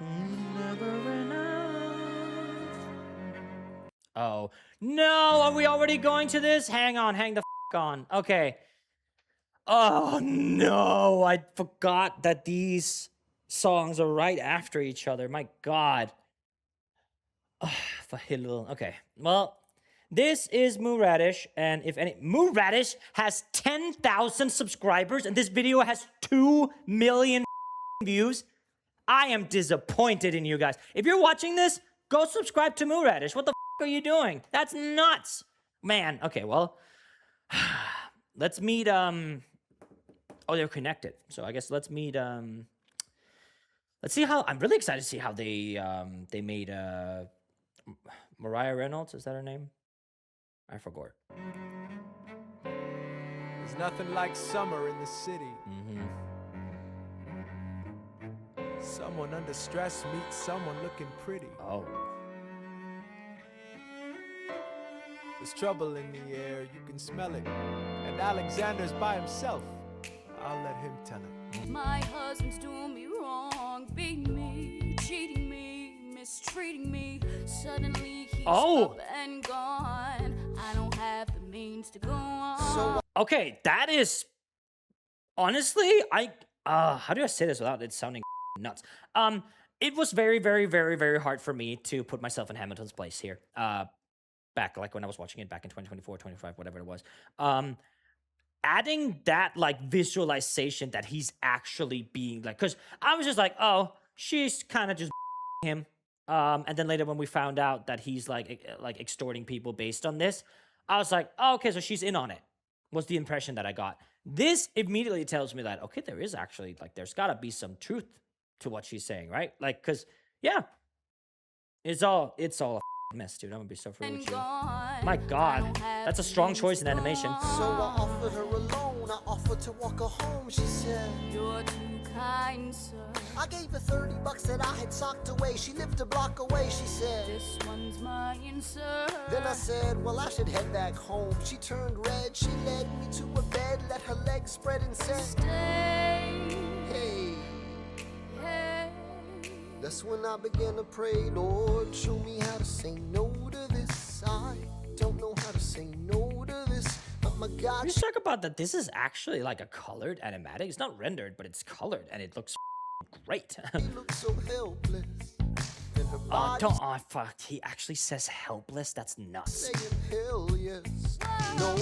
Never enough. Oh, no, are we already going to this? Hang the on. Okay. Oh, no, I forgot that these songs are right after each other. My God. For helvede. Okay, well, this is Moo Radish, and if any, Moo Radish has 10,000 subscribers, and this video has 2 million views. I am disappointed in you guys. If you're watching this, go subscribe to Moo Radish. What the are you doing? That's nuts. Man, okay, well, let's meet, oh, they're connected. So I guess let's meet, let's see how, I'm really excited to see how they made, Mariah Reynolds, is that her name? I forgot. There's nothing like summer in the city. Someone under stress meets someone looking pretty. Oh. There's trouble in the air, you can smell it. And Alexander's by himself. I'll let him tell it. My husband's doing me wrong, beating me, cheating me, mistreating me. Suddenly he's up and gone. I don't have the means to go on. Okay, that is honestly, how do I say this without it sounding nuts? It was very, very, very, very hard for me to put myself in Hamilton's place here. Back like when I was watching it back in 2024, 25, whatever it was. Adding that like visualization that he's actually being like, because I was just like, oh, she's kind of just him. And then later when we found out that he's like extorting people based on this, I was like, oh, okay, so she's in on it. Was the impression that I got. This immediately tells me that, okay, there is actually like, there's gotta be some truth to what she's saying, right? Like, cause yeah, it's all a mess, dude. I'm gonna be so rude with you. My God, that's a strong choice in animation. So I offered her a loan, I offered to walk her home. She said, You're too kind, sir. I gave her $30 that I had socked away. She lived a block away, she said. This one's mine, sir. Then I said, well, I should head back home. She turned red, she led me to a bed, let her legs spread and said, Stay. Hey. Hey. That's when I began to pray, Lord, show me how to say no to this. I don't know how to say no to this. Oh my God. Let's talk about that. This is actually like a colored animatic. It's not rendered, but it's colored, and it looks great. She looks so helpless. Fuck. He actually says helpless. That's nuts. Saying hell yes. No,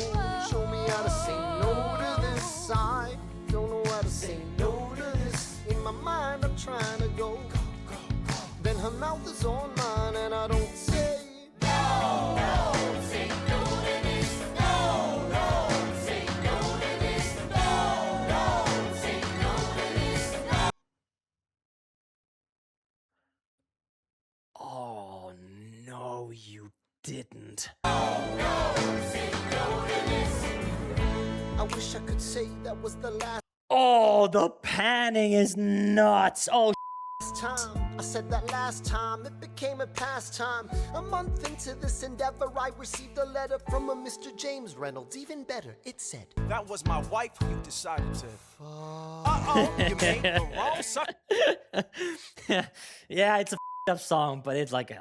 show me how to say no to this. I don't know how to say no to this. In my mind, I'm trying to go. Then her mouth is on mine, and I don't say no, say no to this. No, say no to this. No, say no to this. No. Oh, no, you didn't. Say no to this. I wish I could say that was the last Oh, the panning is nuts. Oh, time. I said that last time, it became a pastime. A month into this endeavor, I received a letter from a Mr. James Reynolds. Even better, it said, That was my wife who you decided to. Uh-oh, you made the wrong son. yeah, it's a up song, but it's like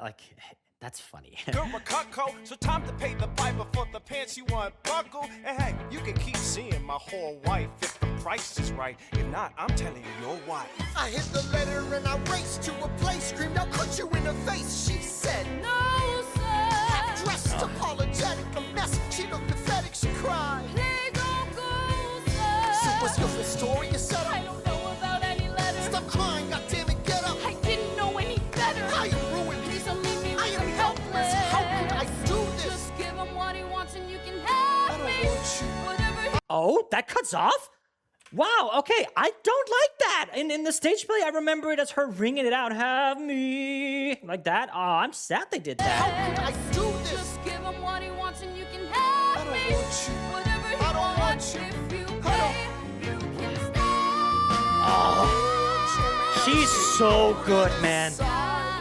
that's funny. You're a cucko, so time to pay the piper for the pants you want buckle. And hey, you can keep seeing my whole wife if the price is right. If not, I'm telling you, your wife. I hit the letter and I raced to a place, screamed, I'll cut you in the face. She said, No, sir. Half-dressed, apologetic, a mess. She looked pathetic, she cried. Please don't go, sir. So what's your story? You said, I don't know about any letter. Stop crying, goddammit, get up. I didn't know any better. I am ruined. Please don't leave me I with am him helpless. How could I do this? Just give him what he wants and you can have I don't me. want you. Whatever he Oh, that cuts off? Wow, okay, I don't like that. In the stage play, I remember it as her ringing it out, have me, like that. Oh, I'm sad they did How that. could I do this? Just give him what he wants and you can have I don't me. want you. Whatever he I don't want wants, you. if you I pay, you can stay. Oh, she's so good, man.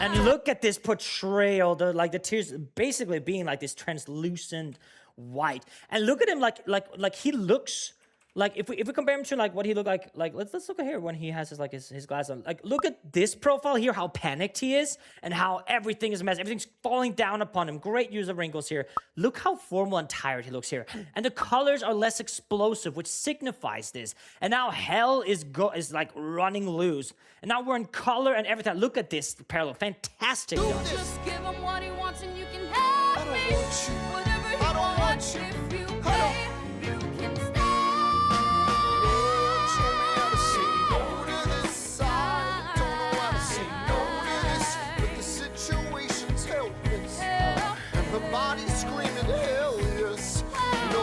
And look at this portrayal, the tears basically being like this translucent white. And look at him like he looks Like if we compare him to like what he looked like let's look at here when he has his glasses on. Like look at this profile here, how panicked he is and how everything is a mess. Everything's falling down upon him. Great use of wrinkles here. Look how formal and tired he looks here. And the colors are less explosive, which signifies this. And now hell is like running loose. And now we're in color and everything. Look at this parallel. Fantastic. Just give him what he wants and you can have me. Whatever he wants, if you pay, you can stay. Show me how to say no to this. I don't know how to say no to this, but the situation's helpless, and the body's screaming hell yes. No,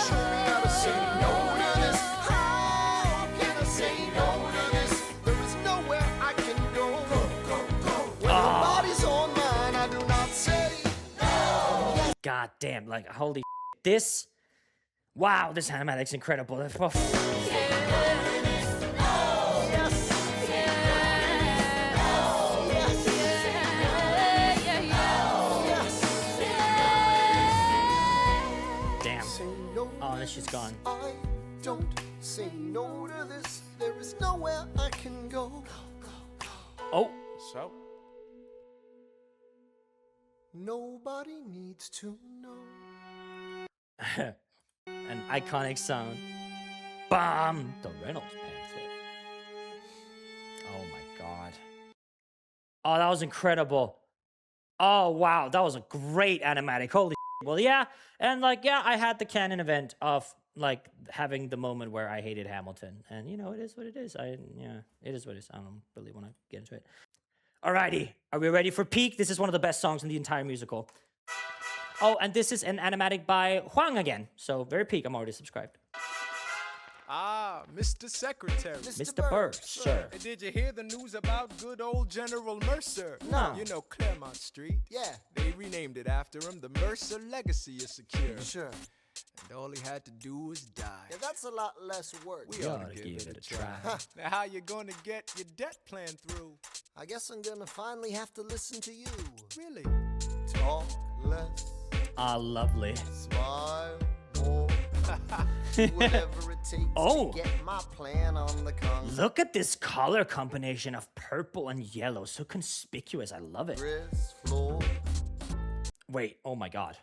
show me how to say no to this. How can I say no to this? There is nowhere I can go. When the body's on mine, I do not say no. God damn, like holy this. Wow, this animatic's incredible. Damn. Oh, this shit's gone. I don't say no to this. There is nowhere I can go. Oh. So, Nobody needs to know. An iconic sound. Bam! The Reynolds Pamphlet. Oh my god. Oh, that was incredible. Oh wow, that was a great animatic. Holy shit. Well, yeah, and like, yeah, I had the canon event of like having the moment where I hated Hamilton, and you know, it is what it is. It is what it is. I don't really want to get into it. Alrighty, are we ready for peak? This is one of the best songs in the entire musical. Oh, and this is an animatic by Huang again. So very peak. I'm already subscribed. Ah, Mr. Secretary. Mr. Burr, sir. And did you hear the news about good old General Mercer? No. You know Claremont Street? Yeah. They renamed it after him. The Mercer legacy is secure. Sure. And all he had to do was die. Yeah, that's a lot less work. We ought to give it a try. Now, how you gonna get your debt plan through? I guess I'm gonna finally have to listen to you. Really? Talk less, Ah, lovely. smile more. Do whatever it takes Oh. to get my plan on the con. Look at this color combination of purple and yellow. So conspicuous. I love it. Floor. Wait, oh my god.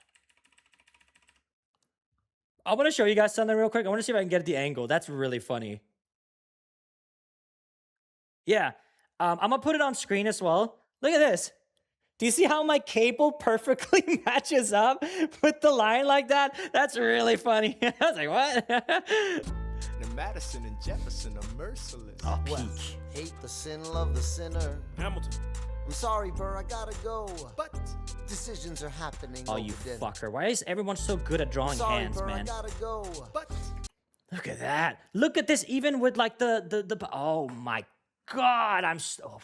I want to show you guys something real quick. I want to see if I can get the angle. That's really funny. Yeah. I'm going to put it on screen as well. Look at this. Do you see how my cable perfectly matches up with the line like that? That's really funny. I was like, what? Now, Madison and Jefferson are merciless. Oh, Well, peak. hate the sin, love the sinner. Hamilton. I'm sorry, Burr, I gotta go. But Decisions are happening. Oh, over you dinner. fucker. Why is everyone so good at drawing Sorry, hands, Burr, man? I gotta go. Look at that. Look at this, even with like the oh my god, I'm so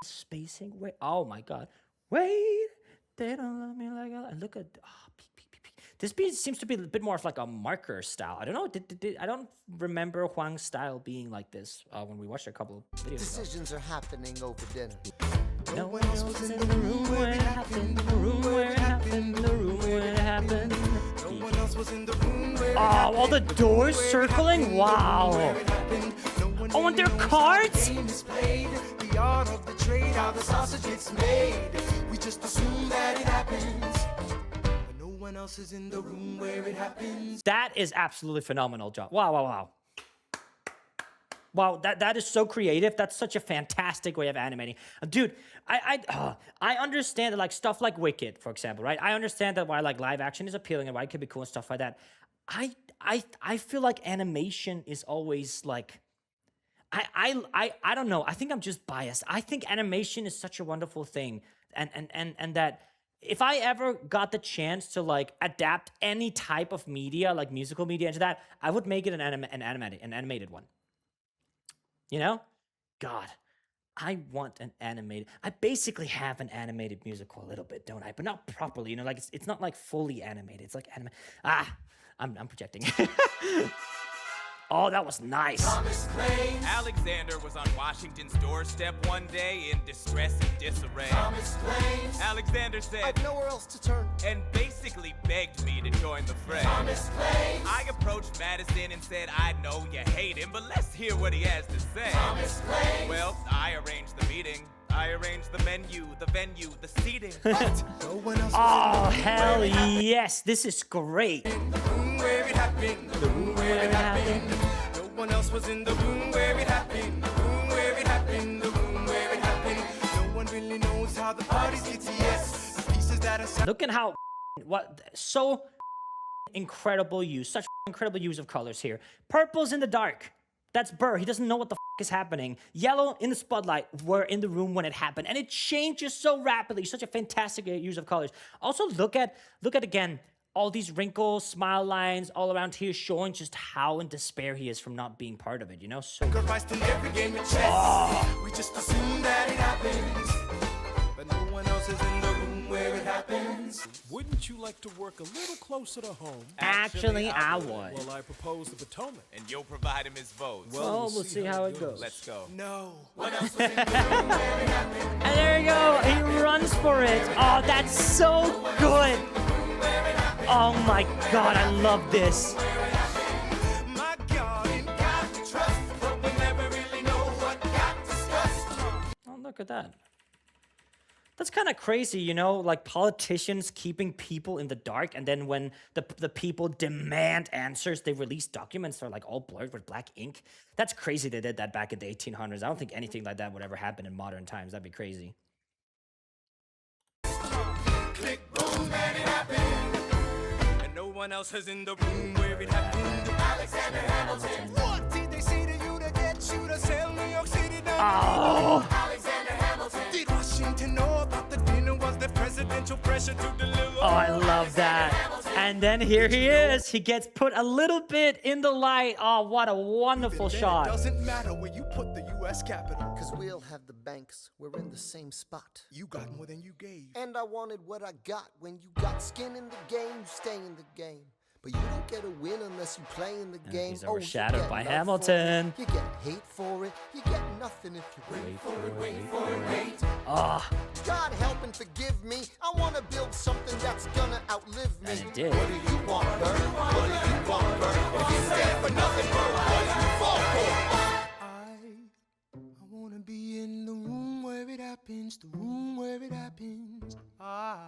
spacing. Wait, oh my god. Wait, they don't love me like I look at peak. This beat seems to be a bit more of like a marker style. I don't know. I don't remember Huang's style being like this when we watched a couple of videos ago. Decisions are happening over dinner. No one else was in the room where it happened. The room where it happened. The room where it happened. no one else was in the room where it Oh, all the doors circling. Wow. happened. No one Oh, and their cards. game is played. The art of the trade, how the sausage gets made. We just assume that it happens. But no one else is in the room where it happens. That is absolutely phenomenal, John. Wow. Wow, that is so creative. That's such a fantastic way of animating. Dude, I understand that like stuff like Wicked, for example, right? I understand that why like live action is appealing and why it could be cool and stuff like that. I feel like animation is always like I don't know. I think I'm just biased. I think animation is such a wonderful thing. And that if I ever got the chance to like adapt any type of media, like musical media into that, I would make it an animated one. You know? God, I want an animated. I basically have an animated musical a little bit, don't I? But not properly, you know, like it's not like fully animated. It's like I'm projecting. Oh, that was nice. Alexander was on Washington's doorstep one day in distress and disarray. Alexander said, I've nowhere else to turn. and basically actually begged me to join the fray. I approached Madison and said, I know you hate him, but let's hear what he has to say. Well, I arranged the meeting. I arranged the menu, the venue, the seating. Oh, hell yes. This is great. Where it happened, the room where it happened. No one else was in the room where it happened. The room where it happened, the room where it happened. No one really knows how the parties get to yes. The pieces that are Look at how so incredible use, such incredible use of colors here. Purple's in the dark. That's Burr. He doesn't know what the is happening. Yellow in the spotlight. We're in the room when it happened, and it changes so rapidly. Such a fantastic use of colors. Also, look at again all these wrinkles, smile lines all around here, showing just how in despair he is from not being part of it. You know, so. sacrificed in every game of chess. We just assume that it happens, but no one else is in the room where it happens. Wouldn't you like to work a little closer to home? Actually, I would. Well, I propose the Potomac. And you'll provide him his votes. Well, we'll see how it goes. Let's go. No. What else was in the room where it happened? And there you go. He runs for it. Oh, that's so good. Oh my God, I love this. My God, in God we trust, but we never really know what got discussed. Oh, look at that. That's kind of crazy, you know, like politicians keeping people in the dark, and then when the people demand answers, they release documents that are like all blurred with black ink. That's crazy they did that back in the 1800s. I don't think anything like that would ever happen in modern times. That'd be crazy. Click, boom, and it happened. And no one else is in the room where it happened. Alexander Hamilton. What did they say to you to get you to sell New York City down? Oh. Alexander Hamilton. Did Washington know about the dinner? Was there presidential pressure to deliver? Oh, I love that. And then here he is. He gets put a little bit in the light. Oh, what a wonderful shot. It doesn't matter where you put the U.S. Capitol. Cause we'll have the banks, we're in the same spot. You got more than you gave. And I wanted what I got. When you got skin in the game, you stay in the game. But you don't get a win unless you play in the game. He's you overshadowed get by love Hamilton. for it, you get hate for it. You get nothing if you wait for it, wait for it, wait. Ah. God help and forgive me. I want to build something that's gonna outlive me. And he did. What do you want, Burr? What do you want, Burr? If you stand for nothing, Burr, what do you fall for? I wanna be in the room where it happens, the room where it happens. I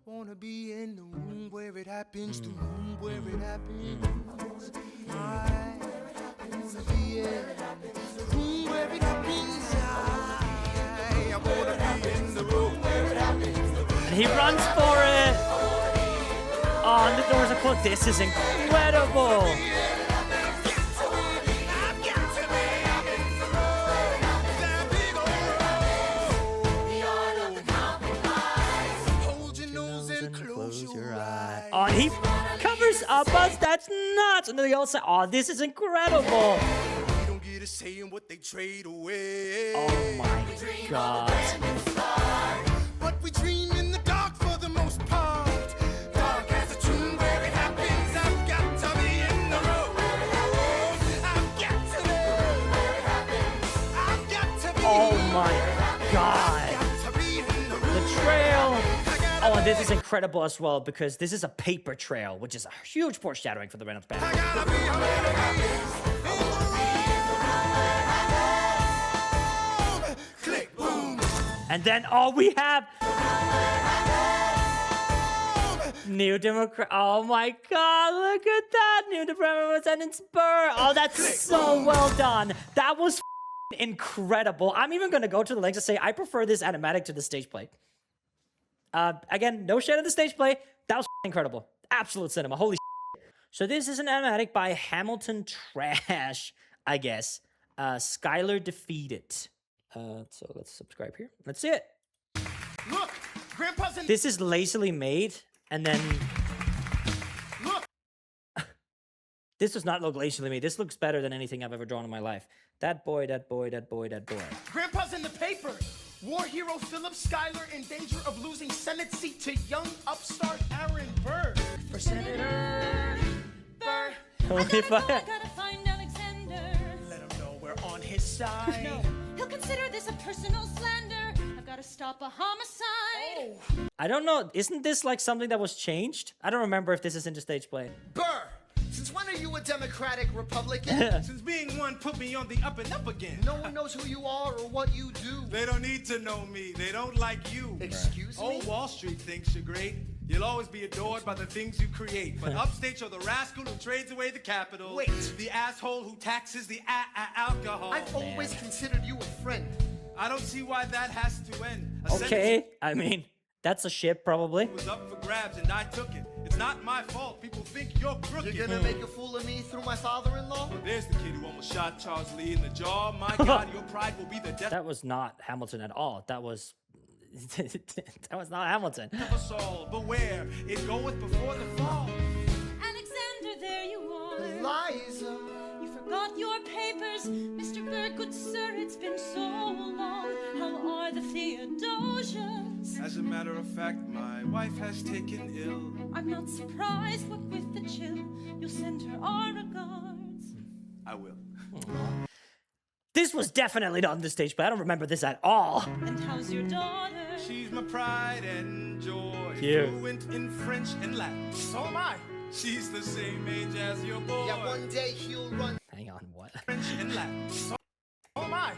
wanna be in the room where it happens, the room where it happens. I wanna be in the room where it happens. I wanna be in the room where it happens. And he runs for it. Oh, and the doors are closed. This is incredible. Oh, and he covers up us. That's nuts. And then they all say, oh, this is incredible. We don't get a say in what they trade away. Oh my God. But we dream in the dark for the most part. Dark as a tomb where it happens. I've got to be in the room. I've got to be where it happens. I've got to be. Oh my God. Got to be in the room. The trail. Oh, and this is incredible as well because this is a paper trail, which is a huge foreshadowing for the Reynolds Pamphlet. I gotta be where it happens. In the room. Click, boom. And then all we have New Democrat. Oh my God, look at that. New Democrat representatives Burr. Oh, that's so well done. That was incredible. I'm even going to go to the lengths to say I prefer this animatic to the stage play. Again, no shade of the stage play. That was incredible. Absolute cinema. Holy shit. So this is an animatic by Hamilton Trash, I guess. Schuyler Defeated. So let's subscribe here. Let's see it. Look, Grandpa's in. This is lazily made, and then... Look. This does not look lazily made. This looks better than anything I've ever drawn in my life. That boy, that boy, that boy, that boy. Grandpa's in the paper. War hero Philip Schuyler in danger of losing Senate seat to young upstart Aaron Burr. For Senator Burr. If I... gotta find Alexander. Let him know we're on his side. No, he'll consider this a personal slander. I've gotta gotta stop a homicide. I don't know. Isn't this like something that was changed? I don't remember if this is in the stage play. Burr, since when are you a Democratic Republican? Since being one put me on the up and up again. No one knows who you are or what you do. They don't need to know me. They don't like you. Excuse me? Old Wall Street thinks you're great. You'll always be adored by the things you create. But upstate, you're the rascal who trades away the capital. Wait. The asshole who taxes the alcohol. I've always considered you a friend. I don't see why that has to end. Okay, I mean, that's a ship probably. It was up for grabs and I took it. It's not my fault. People think you're crooked. You're gonna make a fool of me through my father-in-law? There's the kid who almost shot Charles Lee in the jaw. My God, your pride will be the death That was not Hamilton at all. That was that was not Hamilton. of us all. Beware, it goeth before the fall. Alexander, there you are. Eliza. You forgot your papers, Mr. Burr, good sir, it's been so long. How are the Theodosias? As a matter of fact, my wife has taken ill. I'm not surprised, what with the chill. You'll send her our regards. I will. This was definitely not on the stage play. I don't remember this at all. And how's your daughter? She's my pride and joy. Cute. Fluent in French and Latin. So am I. She's the same age as your boy. Yeah, one day he'll run. Hang on, what? French and Latin. So am I.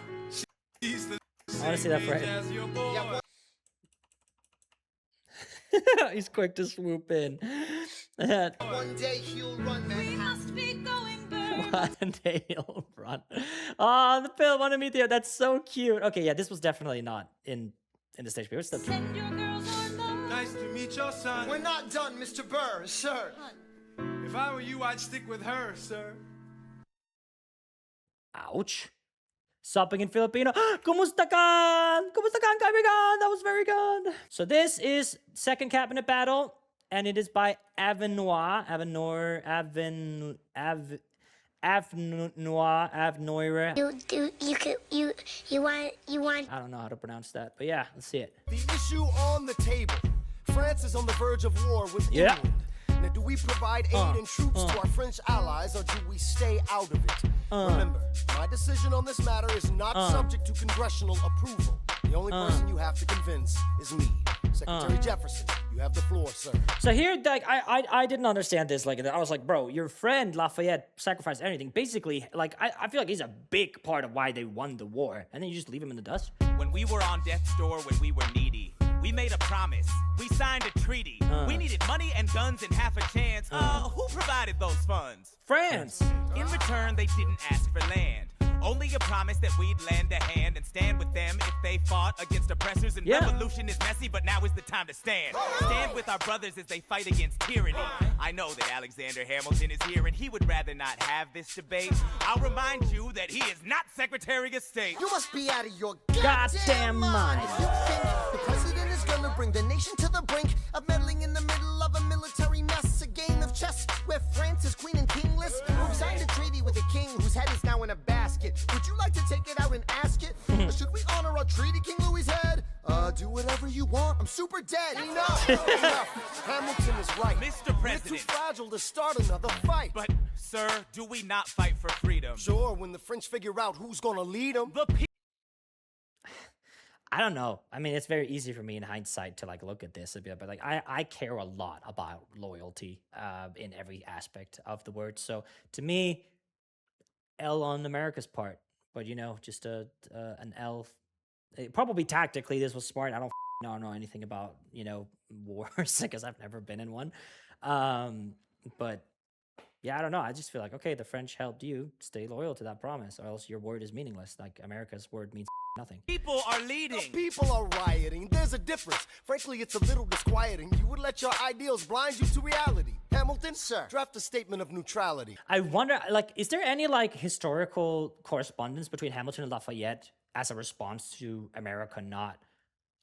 She's the I wanna see that same phrase. age as your boy. Yeah, He's quick to swoop in. one day he'll run, We man. must be going, Burr. One day he'll run. Oh, the pill wanted me there. That's so cute. Okay, yeah, this was definitely not in the stage play. What's the Send your girls our love. Nice to meet your son. We're not done, Mr. Burr, sir. If I were you, I'd stick with her, sir. Ouch. Supping in Filipino. Kumusta ka? Kumusta ka, kaibigan? That was very good. So this is second cabinet battle, and it is by Avenoir. Avnoire. You want I don't know how to pronounce that, but yeah, let's see it. The issue on the table. France is on the verge of war with Yeah. England. Now, do we provide aid and troops to our French allies, or do we stay out of it? Remember, my decision on this matter is not subject to congressional approval. The only person you have to convince is me. Secretary Jefferson, you have the floor, sir. So here, like, I didn't understand this. Like, I was like, bro, your friend Lafayette sacrificed everything. Basically, like, I feel like he's a big part of why they won the war, and then you just leave him in the dust. When we were on death's door, when we were needy, we made a promise. We signed a treaty. We needed money and guns and half a chance. Who provided those funds? France. In return, they didn't ask for land. Only a promise that we'd lend a hand and stand with them if they fought against oppressors. And Yeah. revolution is messy, but now is the time to stand. Stand with our brothers as they fight against tyranny. I know that Alexander Hamilton is here and he would rather not have this debate. I'll remind you that he is not Secretary of State. You must be out of your Goddamn mind. You think the president is gonna bring the nation to the brink of meddling in the middle of a military mess? A game of chess where France is queen and kingless? Who signed a treaty with a king whose head is now in a basket? Would you like to take it out and ask it? Or should we honor our treaty, King Louis's head? Do whatever you want. I'm super dead. Enough. Enough. Hamilton is right. Mr. We're President. too fragile to start another fight. But, sir, do we not fight for freedom? Sure, when the French figure out who's gonna lead them. The people. I don't know. I mean, it's very easy for me in hindsight to like look at this and be like, but like I care a lot about loyalty in every aspect of the word. So to me, L on America's part, but you know, just an L. Probably tactically, this was smart. I don't know anything about, you know, wars because I've never been in one. But yeah, I don't know. I just feel like, okay, the French helped you. Stay loyal to that promise, or else your word is meaningless. Like America's word means nothing. People are leading. People are rioting. There's a difference. Frankly, it's a little disquieting. You would let your ideals blind you to reality. Hamilton, Sir. draft a statement of neutrality. I wonder, like, is there any like historical correspondence between Hamilton and Lafayette as a response to America not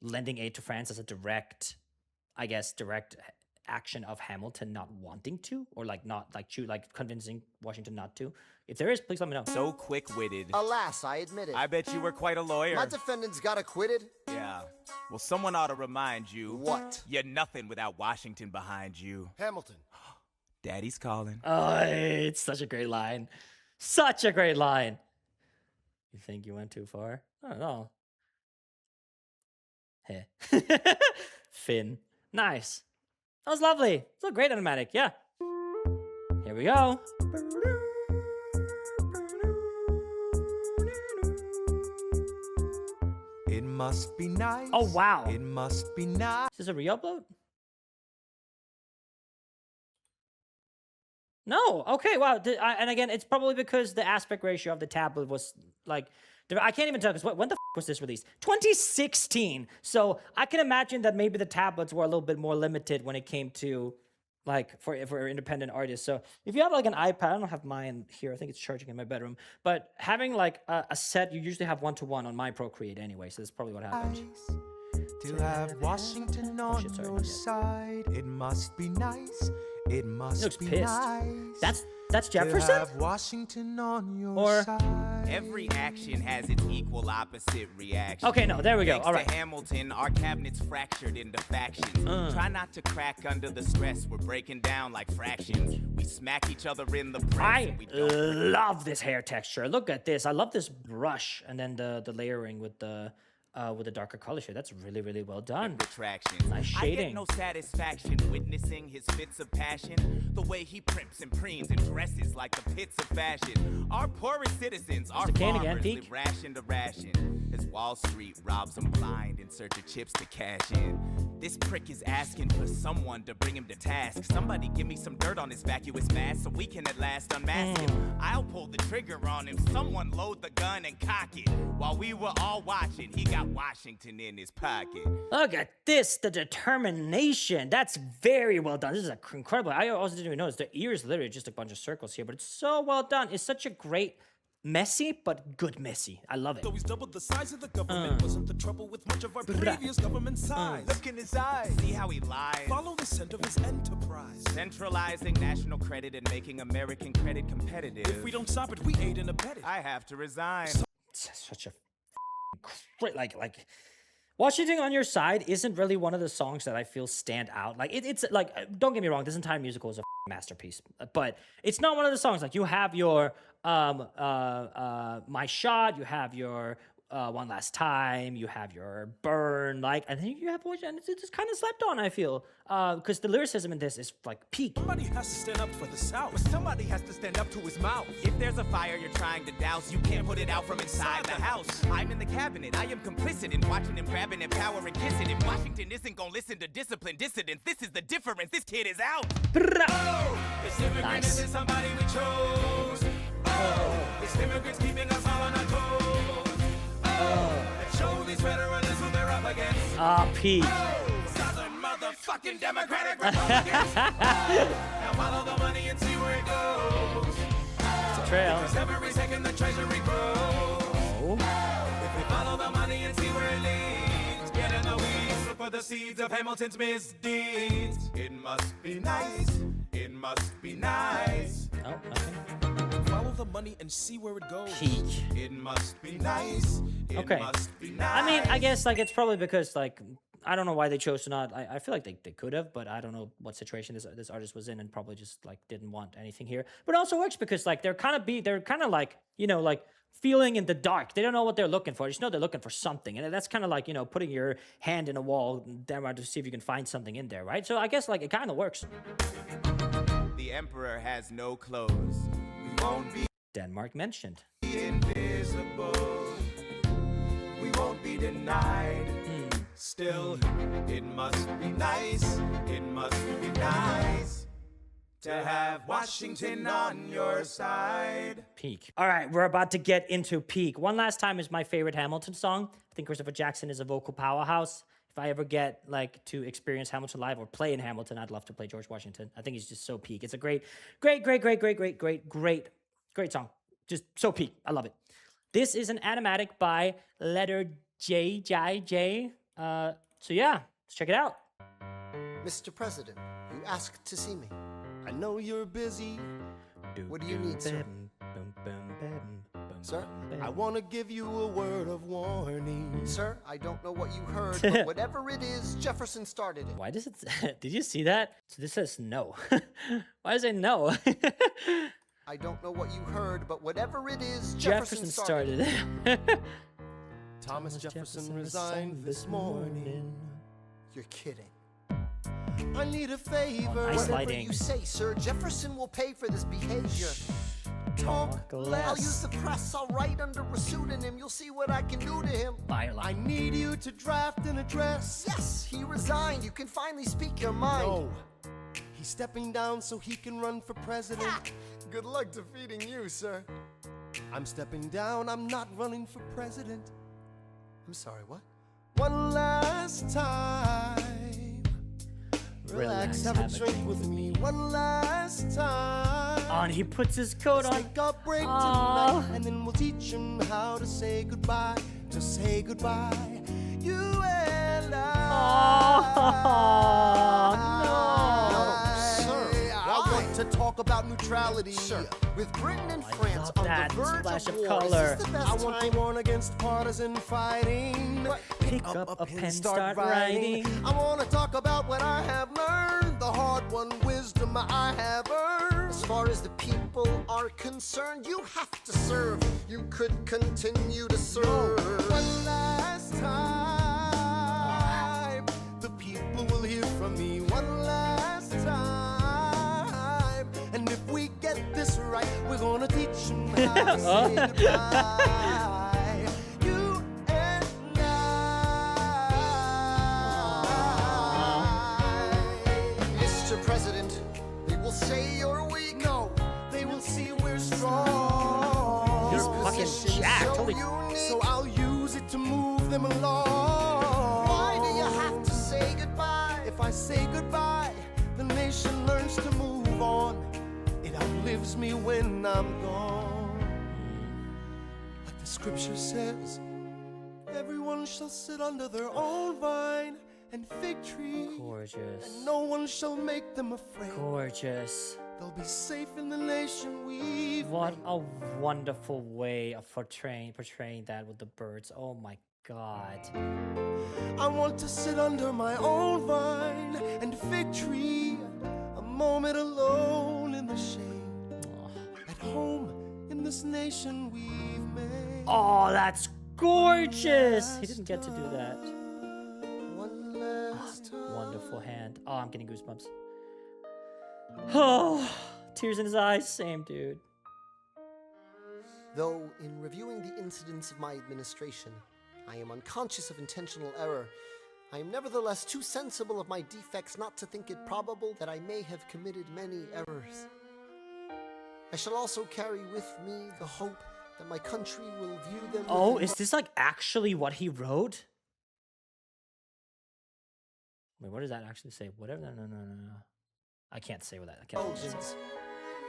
lending aid to France as a direct, I guess, direct action of Hamilton not wanting to, or like not like convincing Washington not to? If there is, please let me know. So quick-witted. Alas, I admit it. I bet you were quite a lawyer. My defendants got acquitted. Yeah. Well, someone ought to remind you. What? You're nothing without Washington behind you. Hamilton. Daddy's calling. Oh, it's such a great line. Such a great line. You think you went too far? I don't know. Heh. Finn. Nice. That was lovely. It's a great animatic. Yeah. Here we go. It must be nice. Oh, wow. It must be nice. Is this a re-upload? No. Okay. Wow. And again, it's probably because the aspect ratio of the tablet was like, I can't even tell because when the was this released? 2016. So I can imagine that maybe the tablets were a little bit more limited when it came to like for independent artists. So if you have like an iPad, I don't have mine here. I think it's charging in my bedroom. But having like a set, you usually have 1-to-1 on my Procreate anyway. So that's probably what happened. To have Washington on your side, it must be nice. It must He looks be pissed. nice. That's To Jefferson? have Washington on your Or- side. Every action has its equal opposite reaction. Okay, no, there we go. Thanks All right. to Hamilton, our cabinet's fractured into factions. Try not to crack under the stress. We're breaking down like fractions. We smack each other in the press. I and we don't love this hair texture. Look at this. I love this brush and then the layering with the darker color shade. That's really, really well done. retractions. Nice I shading. get no satisfaction witnessing his fits of passion. The way he primps and preens and dresses like the pits of fashion. Our poorest citizens, our Mr. Kane again, farmers peek. live ration to ration. As Wall Street robs them blind in search of chips to cash in. This prick is asking for someone to bring him to task. Somebody give me some dirt on his vacuous mask so we can at last unmask him. I'll pull the trigger on him. Someone load the gun and cock it. While we were all watching, he got Washington in his pocket. Look at this, the determination. That's very well done. This is incredible. I also didn't even notice the ears literally just a bunch of circles here, but it's so well done. It's such a great messy, but good messy. I love it. Though he's doubled the size of the government, wasn't the trouble with much of our previous government size. Look in his eyes. See how he lies? Follow the scent of his enterprise. Centralizing national credit and making American credit competitive. If we don't stop it, we aid and abet it. I have to resign. It's such a great, like Washington on Your Side isn't really one of the songs that I feel stand out. Like it's like, don't get me wrong, this entire musical is a masterpiece, but it's not one of the songs like you have your My Shot, you have your One Last Time, you have your Burn, like, and then you have and it's just kind of slept on, I feel, because the lyricism in this is like peak. Somebody has to stand up for the South. But somebody has to stand up to his mouth. If there's a fire you're trying to douse, you can't put it out from inside the house. I'm in the cabinet. I am complicit in watching him grabbing at power and kissing. If Washington isn't gonna listen to disciplined dissidents, this is the difference. This kid is out. This immigrant Nice. isn't somebody we chose. This immigrant's keeping us all on our toes. Let's show these federalists who they're up against. Peak. Southern motherfucking Democratic Republicans. Now follow the money and see where it goes. It's a trail. Cause every second the treasury grows. If we follow the money and see where it leads, get in the weeds, look for the seeds of Hamilton's misdeeds. It must be nice. It must be nice. Oh, nothing. Follow the money and see where it goes. Peak. It must be nice. It Okay. must be nice. I mean, I guess like it's probably because like I don't know why they chose to not. I feel like they could have, but I don't know what situation this artist was in and probably just like didn't want anything here. But it also works because like they're kind of like, you know, like feeling in the dark. They don't know what they're looking for. They just know they're looking for something, and that's kind of like, you know, putting your hand in a wall to see if you can find something in there, right? So I guess like it kind of works. The emperor has no clothes. We won't be Denmark mentioned. invisible. We won't be denied. Still, it must be nice. It must be nice to have Washington on your side. Peak. All right, we're about to get into Peak. One Last Time is my favorite Hamilton song. I think Christopher Jackson is a vocal powerhouse. If I ever get like to experience Hamilton live or play in Hamilton, I'd love to play George Washington. I think he's just so peak. It's a great song. Just so peak. I love it. This is an animatic by Letter J. So yeah, let's check it out. Mr. President, you asked to see me. I know you're busy. What do you need, sir? Sir, I want to give you a word of warning. Sir, I don't know what you heard, but whatever it is, Jefferson started it. Why does it? Did you see that? So this says no. Why does it no? I don't know what you heard, but whatever it is, Jefferson started it. Thomas Jefferson resigned this morning. You're kidding. I need a favor. Nice Whatever lighting. you say, sir. Jefferson will pay for this behavior. Talk Talk less. I'll less. use the press. I'll write under a pseudonym. You'll see what I can do to him. I need you to draft an address. Yes, he resigned. You can finally speak your mind. No. He's stepping down so he can run for president. Good luck defeating you, sir. I'm stepping down. I'm not running for president. I'm sorry, what? One last time. Relax, have a drink with me. One last time. Oh, and he puts his coat Let's on. take a break Aw. tonight, and then we'll teach him how to say goodbye. To say goodbye. You and Oh, sir. I want to talk about neutrality. Sir, with Britain and I France love on that the verge splash of of war, color. is this the best I want time? to warn against partisan fighting. Pick up a pen, start writing. I want to talk about what I have learned, the hard-won wisdom I have earned. As far as the people are concerned, you have to serve. You could continue to serve. One last time, the people will hear from me. One last time, and if we get this right, we're gonna teach them how to say goodbye. You and I. Mr. President, they will say you're weak. No, they will see we're strong. He's Your fucking position's jacked. so Holy unique. So I'll use it to move them along. Why do you have to say goodbye? If I say goodbye, the nation learns to move on. It outlives me when I'm gone. Like the scripture says, everyone shall sit under their own vine and fig tree. Gorgeous. And no one shall make them afraid. Gorgeous. They'll be safe in the nation we've What made. a wonderful way of portraying that with the birds. Oh my god. I want to sit under my own vine and fig tree, a moment alone in the shade, at home in this nation we've made. Oh, that's gorgeous. He didn't get to do that. One last time. Wonderful hand. Oh, I'm getting goosebumps. Oh, tears in his eyes. Same, dude. Though, in reviewing the incidents of my administration, I am unconscious of intentional error, I am nevertheless too sensible of my defects not to think it probable that I may have committed many errors. I shall also carry with me the hope that my country will view them. Oh, with is this like actually what he wrote? Wait, what does that actually say? Whatever. No. I can't say what that. I can't say. indulgence,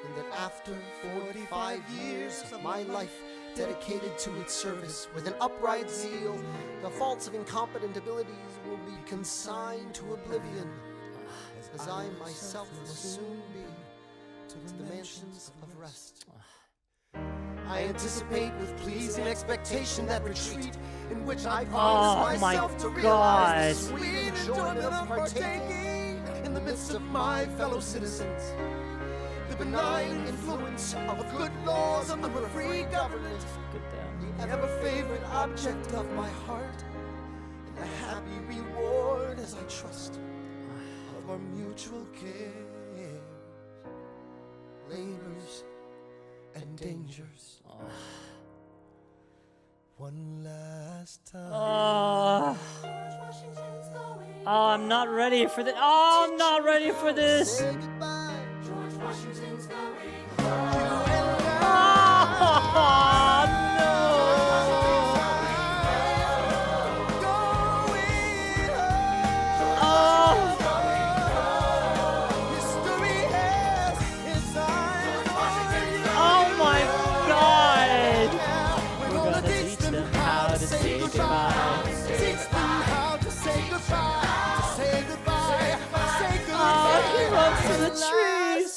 and that after 45 years of my life dedicated to its service with an upright zeal, the faults of incompetent abilities will be consigned to oblivion, as I myself will soon be to the mansions of rest. I anticipate with pleasing expectation that retreat in which I Oh promise my myself to God. realize the sweet enjoyment of partaking in the midst of my fellow citizens. The benign influence of good laws and of a free government, Good damn. the ever-favorite object of my heart, and the happy reward as I trust of our mutual cares, labors, and dangers. One last time. Oh, I'm not ready for this. Oh, I'm not ready for this. Say goodbye. Oh, no. Oh, oh my God. We're gonna teach them how to say goodbye. Teach them how to say goodbye. To say goodbye. Say goodbye. Oh, he runs to the trees.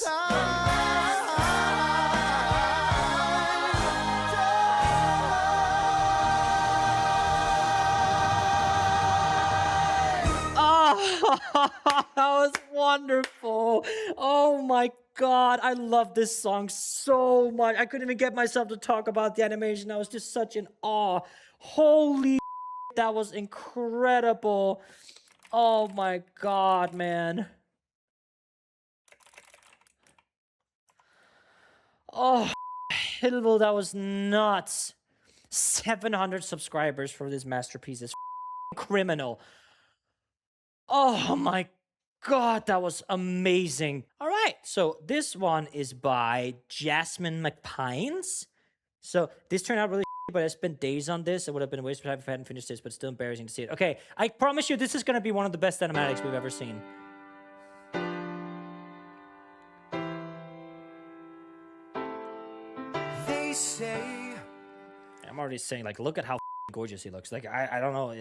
Oh, that was wonderful. Oh my God. I love this song so much. I couldn't even get myself to talk about the animation. I was just such in awe. Holy That was incredible. Oh my god, man. Oh, Hitlerville, that was nuts. 700 subscribers for this masterpiece is criminal. Oh my god, that was amazing. All right, so this one is by Jasmine McPines. So this turned out really but I spent days on this. It would have been a waste of time if I hadn't finished this, but still embarrassing to see it. Okay, I promise you this is going to be one of the best animatics we've ever seen. They say... I'm already saying, like, look at how gorgeous he looks. Like, I don't know.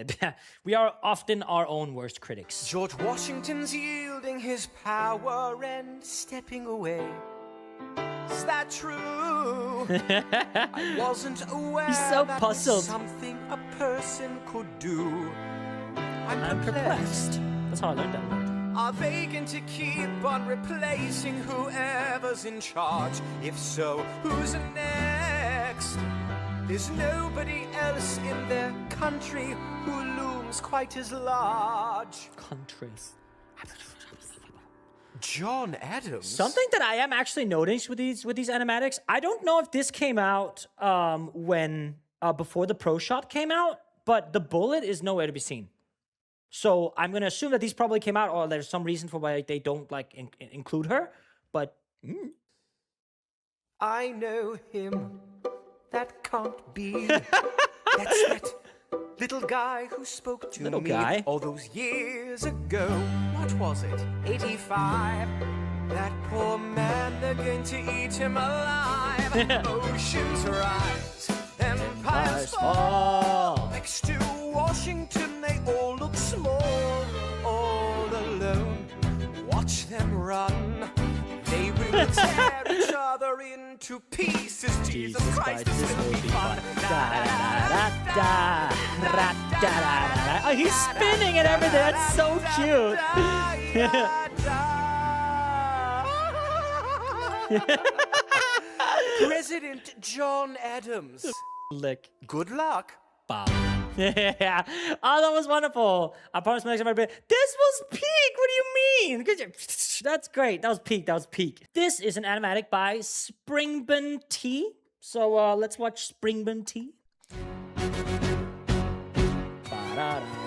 We are often our own worst critics. George Washington's yielding his power and stepping away. Is that true? I wasn't aware He's so that puzzled. was something a person could do. I'm perplexed. That's how I learned that word. Are they going to keep on replacing whoever's in charge? If so, who's next? There's nobody else in their country who looms quite as large. Countries. John Adams? Something that I am actually noticing with these animatics, I don't know if this came out when before the Pro Shot came out, but the bullet is nowhere to be seen. So I'm gonna assume that these probably came out, or there's some reason for why they don't like include her. But I know him. That can't be. That's that little guy who spoke to me all those years ago. What was it? 85. That poor man, they're going to eat him alive. Oceans rise, empires fall. Next to Washington, they all look small, all alone. Watch them run. They will tear each other into pieces. Jesus Christ, this will be fun. Oh, he's spinning and everything. That's so cute. President John Adams. Lick. Good luck. Bob. Yeah. Oh, that was wonderful. I promise my next one. This was peak. What do you mean? That's great. That was peak. That was peak. This is an animatic by Springburn T. So let's watch Springburn T.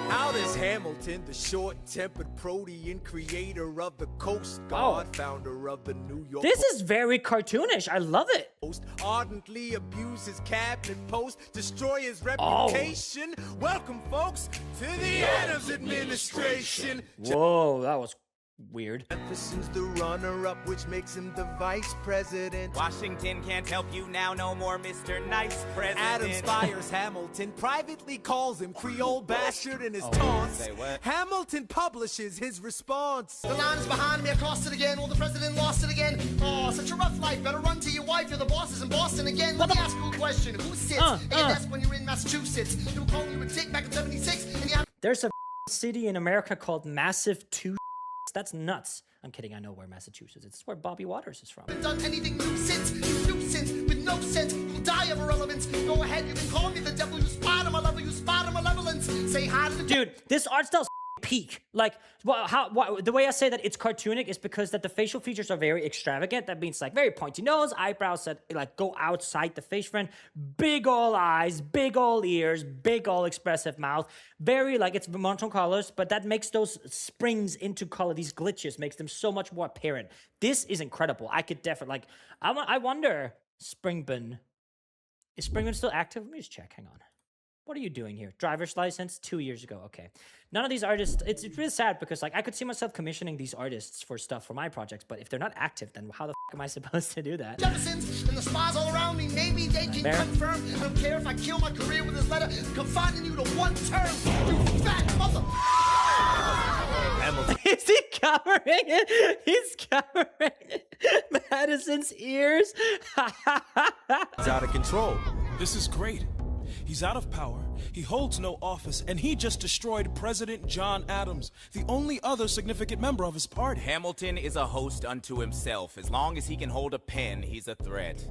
How does Hamilton, the short-tempered protean creator of the Coast Guard, founder of the New York This is very cartoonish. I love it. Post, ardently abuse his cabinet post, destroy his reputation. Welcome, folks, to the Adams administration. Whoa, that was weird. Jefferson's the runner-up, which makes him the vice president. Washington can't help you now, no more Mr. Nice President. Adams fires Hamilton, privately calls him Creole bastard in his taunts. Say what? Hamilton publishes his response. The line's behind me, I crossed it again. Well, the president lost it again. Oh, such a rough life. Better run to your wife. You're the bosses in Boston again. Let me ask you a question. Who sits at your desk when you're in Massachusetts? They were calling you a dick back in 76, and you have... There's a city in America called Massive 2. That's nuts. I'm kidding. I know where Massachusetts is. It's where Bobby Waters is from. Done anything new since, with no sense, who'll die of irrelevance. Go ahead, you can call me the devil, you spot him, I love you spot him, malevolence. Say hi to the dude. This art style's peak. Like, the way I say that it's cartoonic is because that the facial features are very extravagant. That means like very pointy nose, eyebrows that like go outside the face front, big ol' eyes, big ol' ears, big ol' expressive mouth. Very like it's monotone colors, but that makes those springs into color. These glitches makes them so much more apparent. This is incredible. I could definitely like. I wonder, Springburn, is Springburn still active? Let me just check. Hang on. What are you doing here? Driver's license 2 years ago. Okay. None of these artists, it's really sad because like I could see myself commissioning these artists for stuff for my projects, but if they're not active, then how the f am I supposed to do that? Jeffersons and the spies all around me, maybe they can confirm. I don't care if I kill my career with this letter, confining you to one term, you fat mother. Is he covering it? He's covering Madison's ears. It's out of control. This is great. He's out of power, he holds no office, and he just destroyed President John Adams, the only other significant member of his party. Hamilton is a host unto himself. As long as he can hold a pen, he's a threat.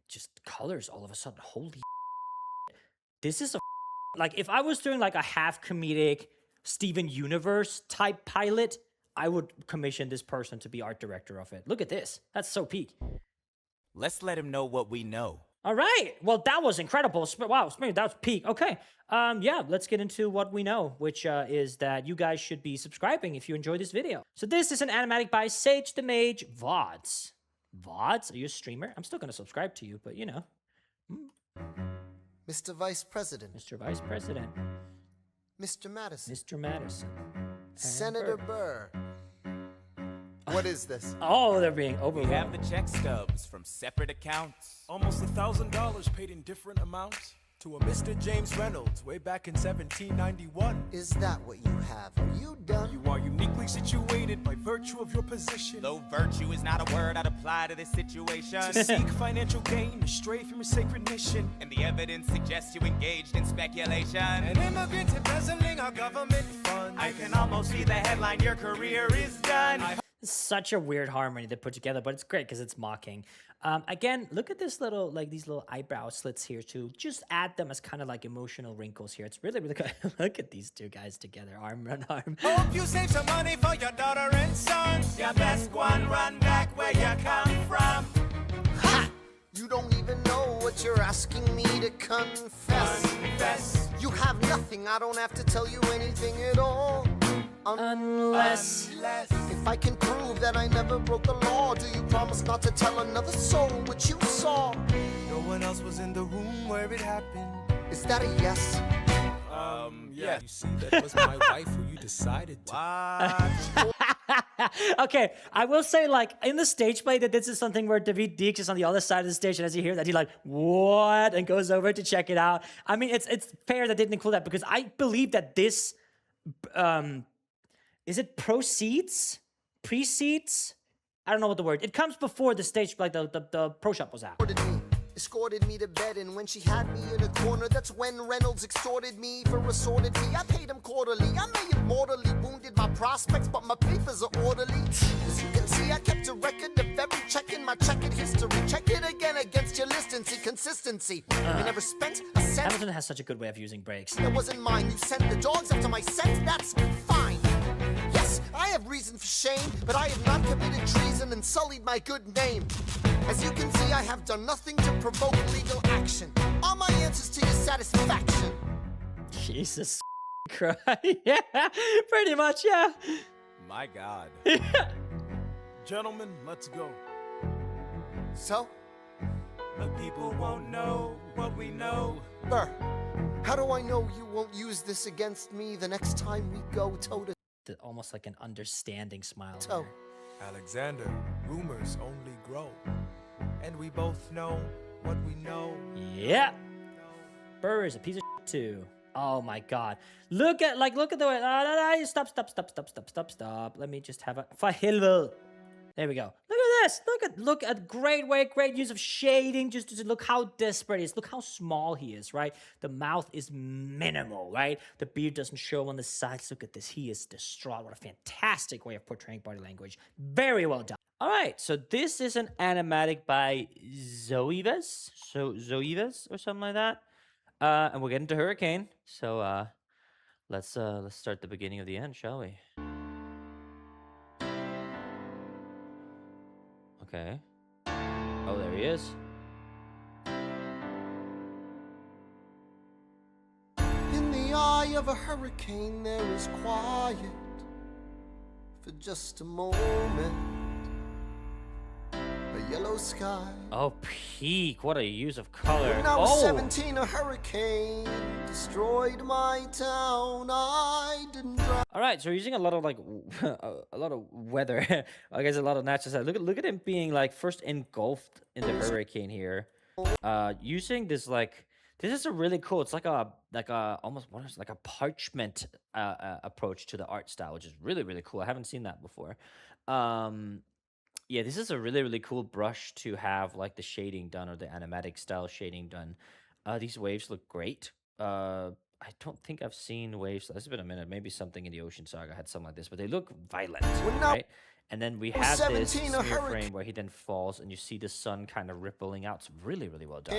Just colors all of a sudden. Holy this is a like if I was doing like a half comedic Steven Universe type pilot, I would commission this person to be art director of it. Look at this. That's so peak. Let's let him know what we know. All right. Well, that was incredible. Wow, that was peak. Okay. Yeah, let's get into what we know, which is that you guys should be subscribing if you enjoy this video. So this is an animatic by Sage the Mage VODs. VODs? Are you a streamer? I'm still going to subscribe to you, but you know. Mr. Vice President. Mr. Vice President. Mr. Madison. Mr. Madison. Senator Burr. What is this? Oh, they're being We overwhelmed. have the check stubs from separate accounts. Almost $1,000 paid in different amounts to a Mr. James Reynolds way back in 1791. Is that what you have? Are you done? You are uniquely situated by virtue of your position. Though virtue is not a word I'd apply to this situation. To seek financial gain, to stray from your sacred mission. And the evidence suggests you engaged in speculation. An immigrant embezzling our government funds. I can almost see the headline, your career is done. Such a weird harmony they put together, but it's great because it's mocking. Again, look at this little, like these little eyebrow slits here too. Just add them as kind of like emotional wrinkles here. It's really, really good. Look at these two guys together, arm in arm. Hope you save some money for your daughter and son. Your best one, run back where you come from. Ha! You don't even know what you're asking me to confess. Confess. You have nothing, I don't have to tell you anything at all. Unless If I can prove that I never broke the law, do you promise not to tell another soul what you saw? No one else was in the room where it happened. Is that a yes? Yeah. You see, that was my wife who you decided to. okay, I will say, like, in the stage play, that this is something where David Deeks is on the other side of the stage, and as he hears that, he like, what? And goes over to check it out. I mean, it's fair that they didn't include that, because I believe that this, is it precedes? I don't know what the word. It comes before the stage, like the pro shop was out. Escorted me to bed, and when she had me in a corner, that's when Reynolds extorted me for a sordid fee. I paid him quarterly. I may have mortally wounded my prospects, but my papers are orderly. As you can see, I kept a record of every check in my checkered history. Check it again against your list and see consistency. I never spent a cent. Hamilton has such a good way of using breaks. That wasn't mine. You sent the dogs after my scent. That's fine. Yes, I have reason for shame, but I have not committed treason and sullied my good name. As you can see, I have done nothing to provoke legal action. Are my answers to your satisfaction? Jesus Christ. Yeah, pretty much, yeah. My God. Gentlemen, let's go. So? The people won't know what we know. Burr, how do I know you won't use this against me the next time we go toe-to-toe? Almost like an understanding smile. Alexander, rumors only grow. And we both know what we know. Yeah. Burr is a piece of shit too. Oh my God. Look at the way. Stop. Let me just have a for helvete. There we go. Look at this. Look at great use of shading. Just to look how desperate he is. Look how small he is, right? The mouth is minimal, right? The beard doesn't show on the sides. Look at this. He is distraught. What a fantastic way of portraying body language. Very well done. All right, so this is an animatic by Zoeves or something like that. And we're getting to Hurricane. So let's start the beginning of the end, shall we? Okay. Oh, there he is. In the eye of a hurricane, there is quiet for just a moment. A yellow sky. Oh, peak. What a use of color. When I was 17, a hurricane destroyed my town. I didn't drown. All right, so we're using a lot of like a lot of weather. I guess a lot of natural side. Look at him being like first engulfed in the hurricane here. Using this like this is a really cool. It's like a almost what is like a parchment approach to the art style, which is really cool. I haven't seen that before. Yeah, this is a really cool brush to have like the shading done or the animatic style shading done. These waves look great. I don't think I've seen waves. This has been a minute. Maybe something in the Ocean Saga had something like this, but they look violent, right? And then we have this 17, a smear hurricane. frame where he then falls, and you see the sun kind of rippling out. It's really, really well done.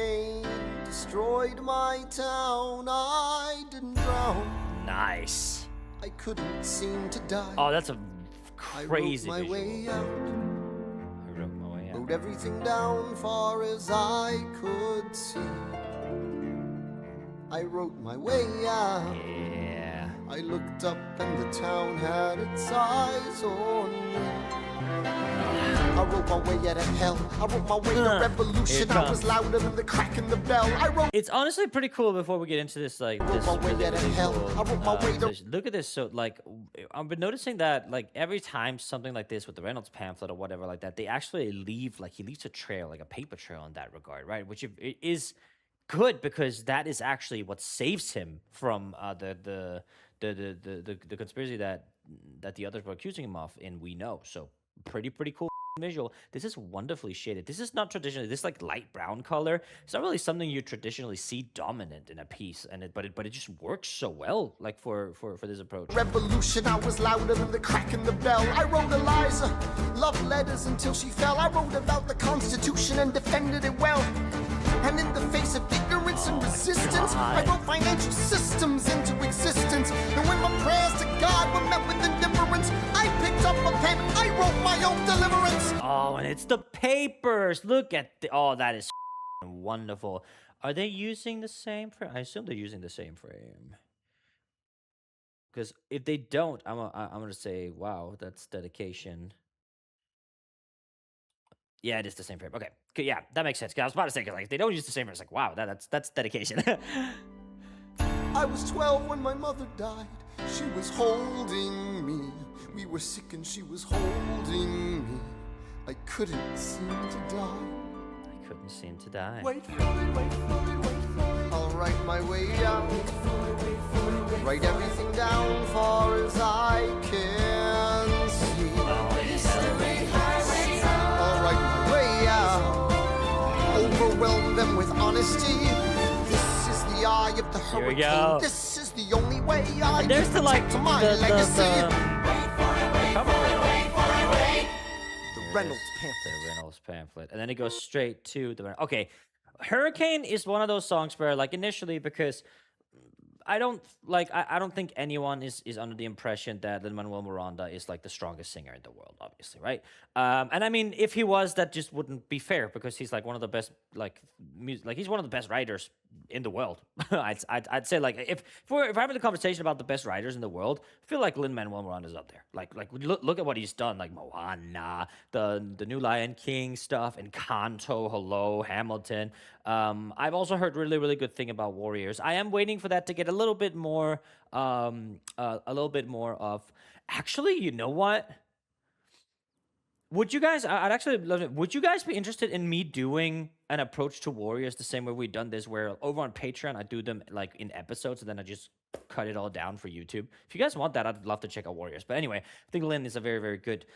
Destroyed my town, I didn't drown. Nice. I couldn't seem to die. Oh, that's a I crazy wrote my visual. way out. I wrote my way out. Wrote everything down far as I could see. I wrote my way out. Yeah. I looked up and the town had its eyes on me. I wrote my way out of hell. I wrote my way to revolution. I was louder than the crack in the bell. I wrote. It's honestly pretty cool. Before we get into this, like this, my way really, out of really hell. cool, I wrote my way to- position. Look at this. So, like, I've been noticing that, like, every time something like this with the Reynolds pamphlet or whatever like that, they actually leave, like, he leaves a trail, like a paper trail in that regard, right? Which is good because that is actually what saves him from the conspiracy that the others were accusing him of, and we know. So pretty cool visual. This is wonderfully shaded. This is not traditionally this like light brown color. It's not really something you traditionally see dominant in a piece, and but it just works so well, like for this approach. Revolution, I was louder than the crack in the bell. I wrote Eliza love letters until she fell. I wrote about the Constitution and defended it well. And in the face of ignorance and resistance, I wrote financial systems into existence. And when my prayers to God were met with indifference, I picked up a pen, I wrote my own deliverance. Oh, and it's the papers. Look at oh, that is wonderful. Are they using the same frame? I assume they're using the same frame. Because if they don't, I'm gonna say, wow, that's dedication. Yeah, it is the same frame. Okay, yeah, that makes sense. 'Cause I was about to say, 'cause, like, if they don't use the same frame, it's like, wow, that's dedication. I was 12 when my mother died. She was holding me. We were sick and she was holding me. I couldn't seem to die. I couldn't seem to die. Wait for it, wait for it, wait for it. I'll write my way out. Write everything down far as I can see. I'll write my way out. Overwhelm them with honesty. This is the eye of the Here we hurricane. go. This is the only way I And there's can the like protect my legacy. The Reynolds Pamphlet. The Reynolds Pamphlet. And then it goes straight to the... Okay, Hurricane is one of those songs where, like, initially, because I don't think anyone is under the impression that Lin-Manuel Miranda is, like, the strongest singer in the world, obviously, right? And I mean, if he was, that just wouldn't be fair, because he's, like, one of the best, he's one of the best writers in the world. I'd say, like, if we're having a conversation about the best writers in the world, I feel like Lin-Manuel Miranda's up there. Like look at what he's done, like Moana, the new Lion King stuff, Encanto, Hello, Hamilton. I've also heard really, really good thing about Warriors. I am waiting for that to get a little bit more of. Actually, you know what? Would you guys? I'd actually love it. Would you guys be interested in me doing an approach to Warriors the same way we've done this, where over on Patreon I do them like in episodes, and then I just cut it all down for YouTube? If you guys want that, I'd love to check out Warriors. But anyway, I think Lin is a very, very good,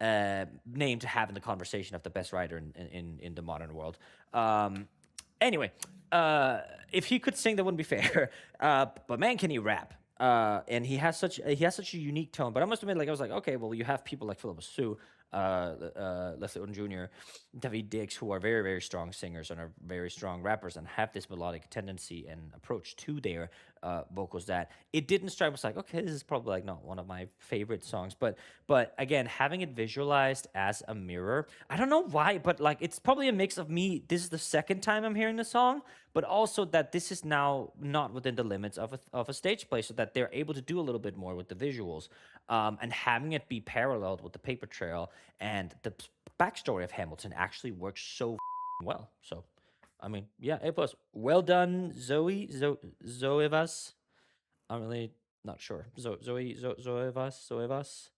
name to have in the conversation of the best writer in the modern world. Anyway, if he could sing, that wouldn't be fair. But man, can he rap? And he has such a unique tone. But I must admit, like, I was like, okay, well, you have people like Philip Sue, Leslie Odom Jr., David Diggs, who are very, very strong singers and are very strong rappers and have this melodic tendency and approach to their vocals that it didn't strike me as like, okay, this is probably like not one of my favorite songs. But again, having it visualized as a mirror, I don't know why, but like it's probably a mix of me. This is the second time I'm hearing the song, but also that this is now not within the limits of a stage play, so that they're able to do a little bit more with the visuals, and having it be paralleled with the paper trail and the backstory of Hamilton actually works so well. So, I mean, yeah, A+. Well done, Zoevas. I'm really not sure. Zoevas.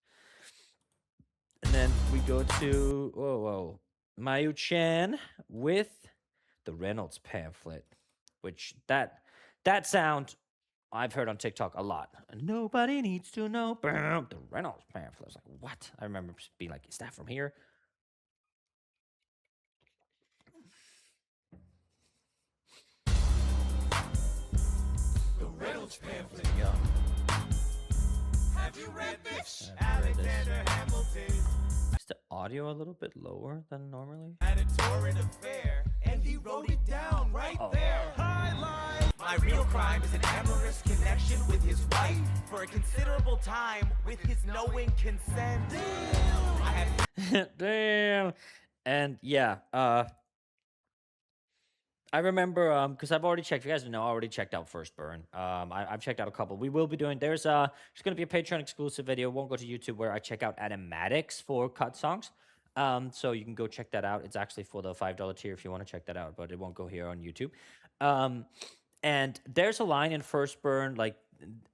And then we go to Mayu-chan with the Reynolds Pamphlet, which that sound I've heard on TikTok a lot. Nobody needs to know. The Reynolds Pamphlet. I was like, what? I remember just being like, is that from here? The Reynolds Pamphlet. Have you read this? for this. Is the audio a little bit lower than normally? At a torrent affair, and he wrote it down right there. Highlight. My real crime is an amorous connection with his wife for a considerable time with his knowing consent. I had Damn. And yeah, I remember because I've already checked. If you guys don't know, I already checked out First Burn. I've checked out a couple. We will be doing. There's going to be a Patreon exclusive video. Won't go to YouTube where I check out Animatics for cut songs. So you can go check that out. It's actually for the $5 tier if you want to check that out, but it won't go here on YouTube. And there's a line in First Burn like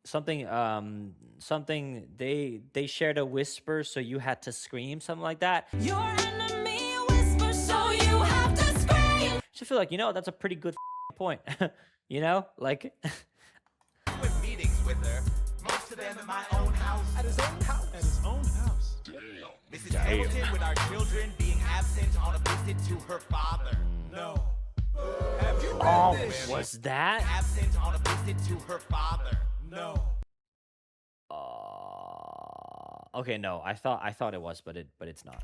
something they shared a whisper, so you had to scream, something like that. Your enemy whispers, so you have to scream. So I feel like, that's a pretty good point. Like with meetings with her, most of them in my own house. At his own house. At his own house. Mrs. Hamilton with our children being absent on a visit to her father. No. Have you read this? Was that? Absent on a visit to her father. No. Okay, no. I thought it was, but it's not.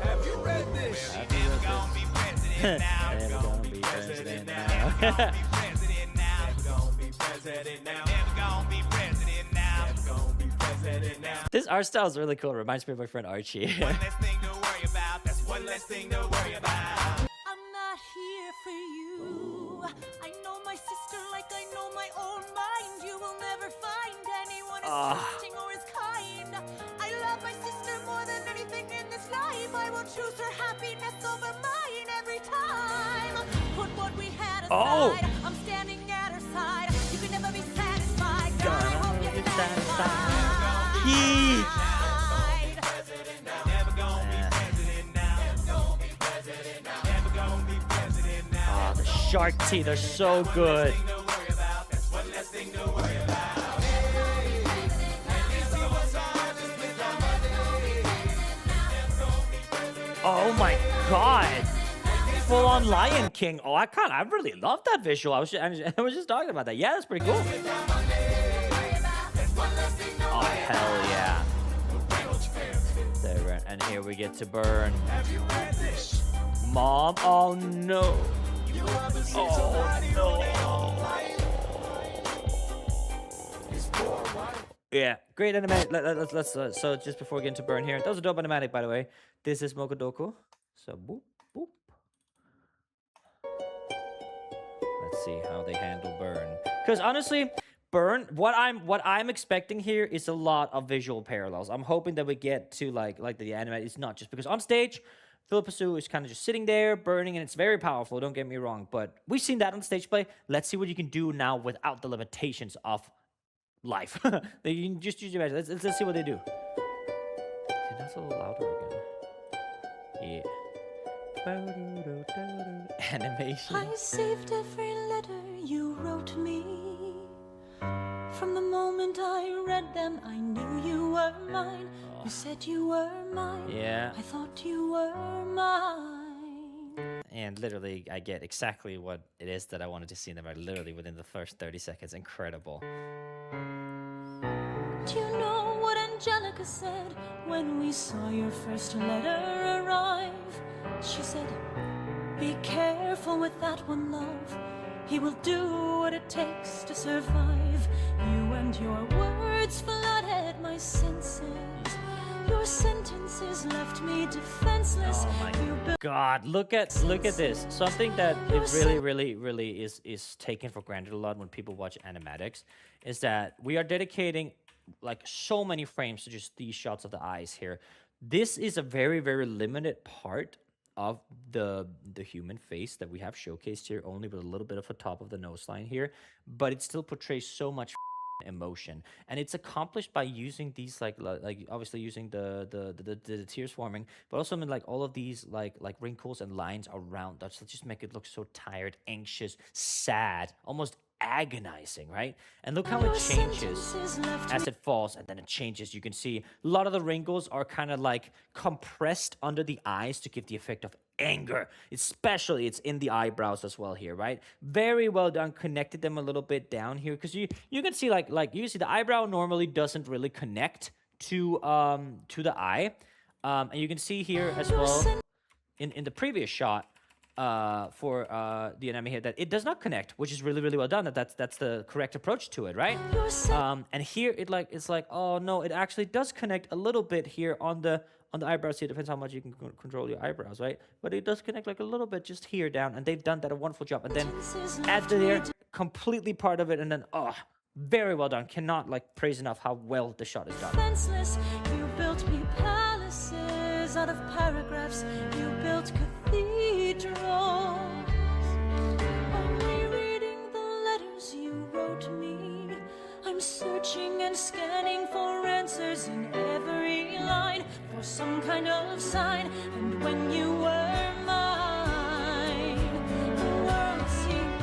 Have you read this? Never gonna be president now. Never gonna be president now. Never gonna be president now. Never gonna be president now. Never gonna be president now. Never gonna be president now. This art style is really cool. It reminds me of my friend Archie. One less thing to worry about. That's one less thing to worry about. I'm not here for you. I know my sister like I know my own mind. You will never find anyone as trusting or as kind. I love my sister more than anything in this life. I will choose her happiness over mine every time. Put what we had aside. I'm standing at her side. You can never be satisfied. God, I hope you're satisfied. Never gonna be president now. Never gonna be president now. Never gonna be president now. The shark teeth are so good. Thing to worry about. That's one less thing to worry about. Oh my god. Full on Lion King. Oh, I really love that visual. I was just talking about that. Yeah, that's pretty cool. Oh, hell yeah. There, and here we get to Burn. Mom, oh no. Oh no. Yeah, great animatic. Let's so just before we get into Burn here, that was a dope animatic, by the way. This is Mokodoku. So boop boop. Let's see how they handle Burn. Because honestly, Burn, what I'm expecting here is a lot of visual parallels. I'm hoping that we get to like the anime. It's not just because on stage, Philip Sue is kind of just sitting there burning, and it's very powerful. Don't get me wrong, but we've seen that on stage play. Let's see what you can do now without the limitations of life. You can just use your imagination. Let's see what they do. See, that's a little louder again. Yeah. Animation. I saved every letter you wrote me. From the moment I read them, I knew you were mine. You said you were mine. Yeah. I thought you were mine. And literally, I get exactly what it is that I wanted to see in them. Literally within the first 30 seconds. Incredible. Do you know what Angelica said when we saw your first letter arrive? She said, be careful with that one, love. He will do what it takes to survive. You and your words flooded my senses. Your sentences left me defenseless. Oh my god, look at this. Something that it really is taken for granted a lot when people watch animatics is that we are dedicating like so many frames to just these shots of the eyes here. This is a very limited part of the human face that we have showcased here, only with a little bit of the top of the nose line here, but it still portrays so much emotion, and it's accomplished by using these like obviously using the tears forming, but also in like all of these like wrinkles and lines around that just make it look so tired, anxious, sad, almost agonizing, right? And look how it changes as it falls, and then it changes. You can see a lot of the wrinkles are kind of like compressed under the eyes to give the effect of anger, especially it's in the eyebrows as well here, right? Very well done. Connected them a little bit down here because you can see like you see the eyebrow normally doesn't really connect to the eye, and you can see here as well in the previous shot for the enemy here that it does not connect, which is really really well done. That's the correct approach to it, right? And here it's like, oh no, it actually does connect a little bit here on the eyebrows. Here, depends how much you can control your eyebrows, right? But it does connect like a little bit just here down, and they've done that a wonderful job. And then add to there, completely part of it, and then very well done. Cannot like praise enough how well the shot is done. Fenceless, you built me palaces out of paragraphs. You built cathedrals. I'm rereading the letters you wrote me. I'm searching and scanning for answers in every line, for some kind of sign. And when you were mine, the world seemed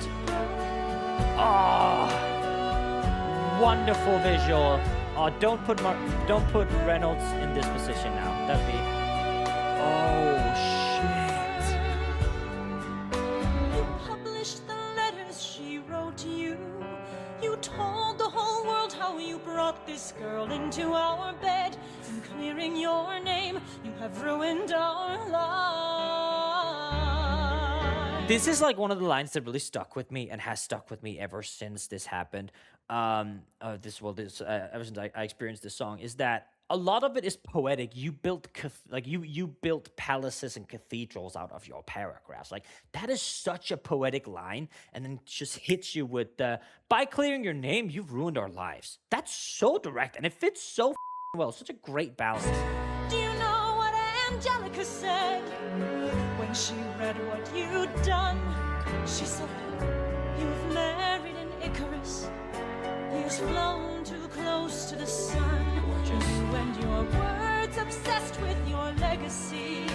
to grow. Oh, wonderful visual. Oh, don't put Reynolds in this position now. That'd be. Oh shit. You published the letters she wrote you. You told the whole world how you brought this girl into our bed. And clearing your name, you have ruined our lives. This is like one of the lines that really stuck with me and has stuck with me ever since this happened. Ever since I experienced this song, is that a lot of it is poetic. You built you built palaces and cathedrals out of your paragraphs. Like that is such a poetic line, and then just hits you with by clearing your name, you've ruined our lives. That's so direct, and it fits so well. Such a great balance. Do you know what Angelica said when she read what you'd done? She said, you've married an Icarus. He's flown too close to the sun. You and your words obsessed with your legacy.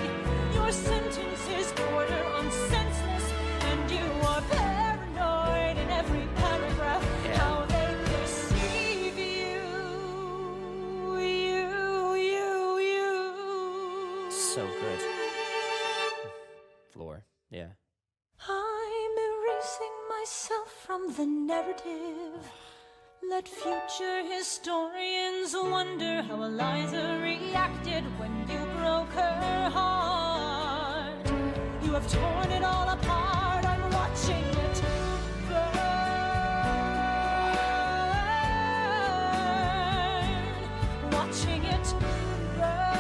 Your sentences border on senseless, and you are paranoid in every paragraph. How they perceive you. So good. Floor. Yeah. I'm erasing myself from the narrative. Let future historians wonder how Eliza reacted when you broke her heart. You have torn it all apart. I'm watching it burn. Watching it burn.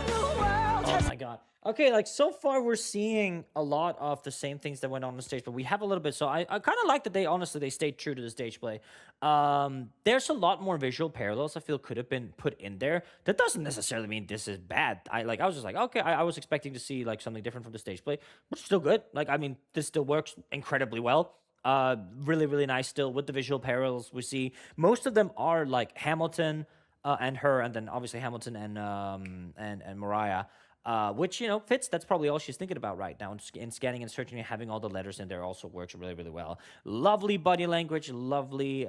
The world Oh has my god. Okay, like so far we're seeing a lot of the same things that went on the stage, but we have a little bit. So I kind of like that they stayed true to the stage play. There's a lot more visual parallels I feel could have been put in there. That doesn't necessarily mean this is bad. I was just like, okay, I was expecting to see like something different from the stage play, but it's still good. Like, I mean, this still works incredibly well. Really, really nice still with the visual parallels we see. Most of them are like Hamilton and her, and then obviously Hamilton and Mariah. Which, you know, fits. That's probably all she's thinking about right now. And scanning and searching and having all the letters in there also works really, really well. Lovely body language, lovely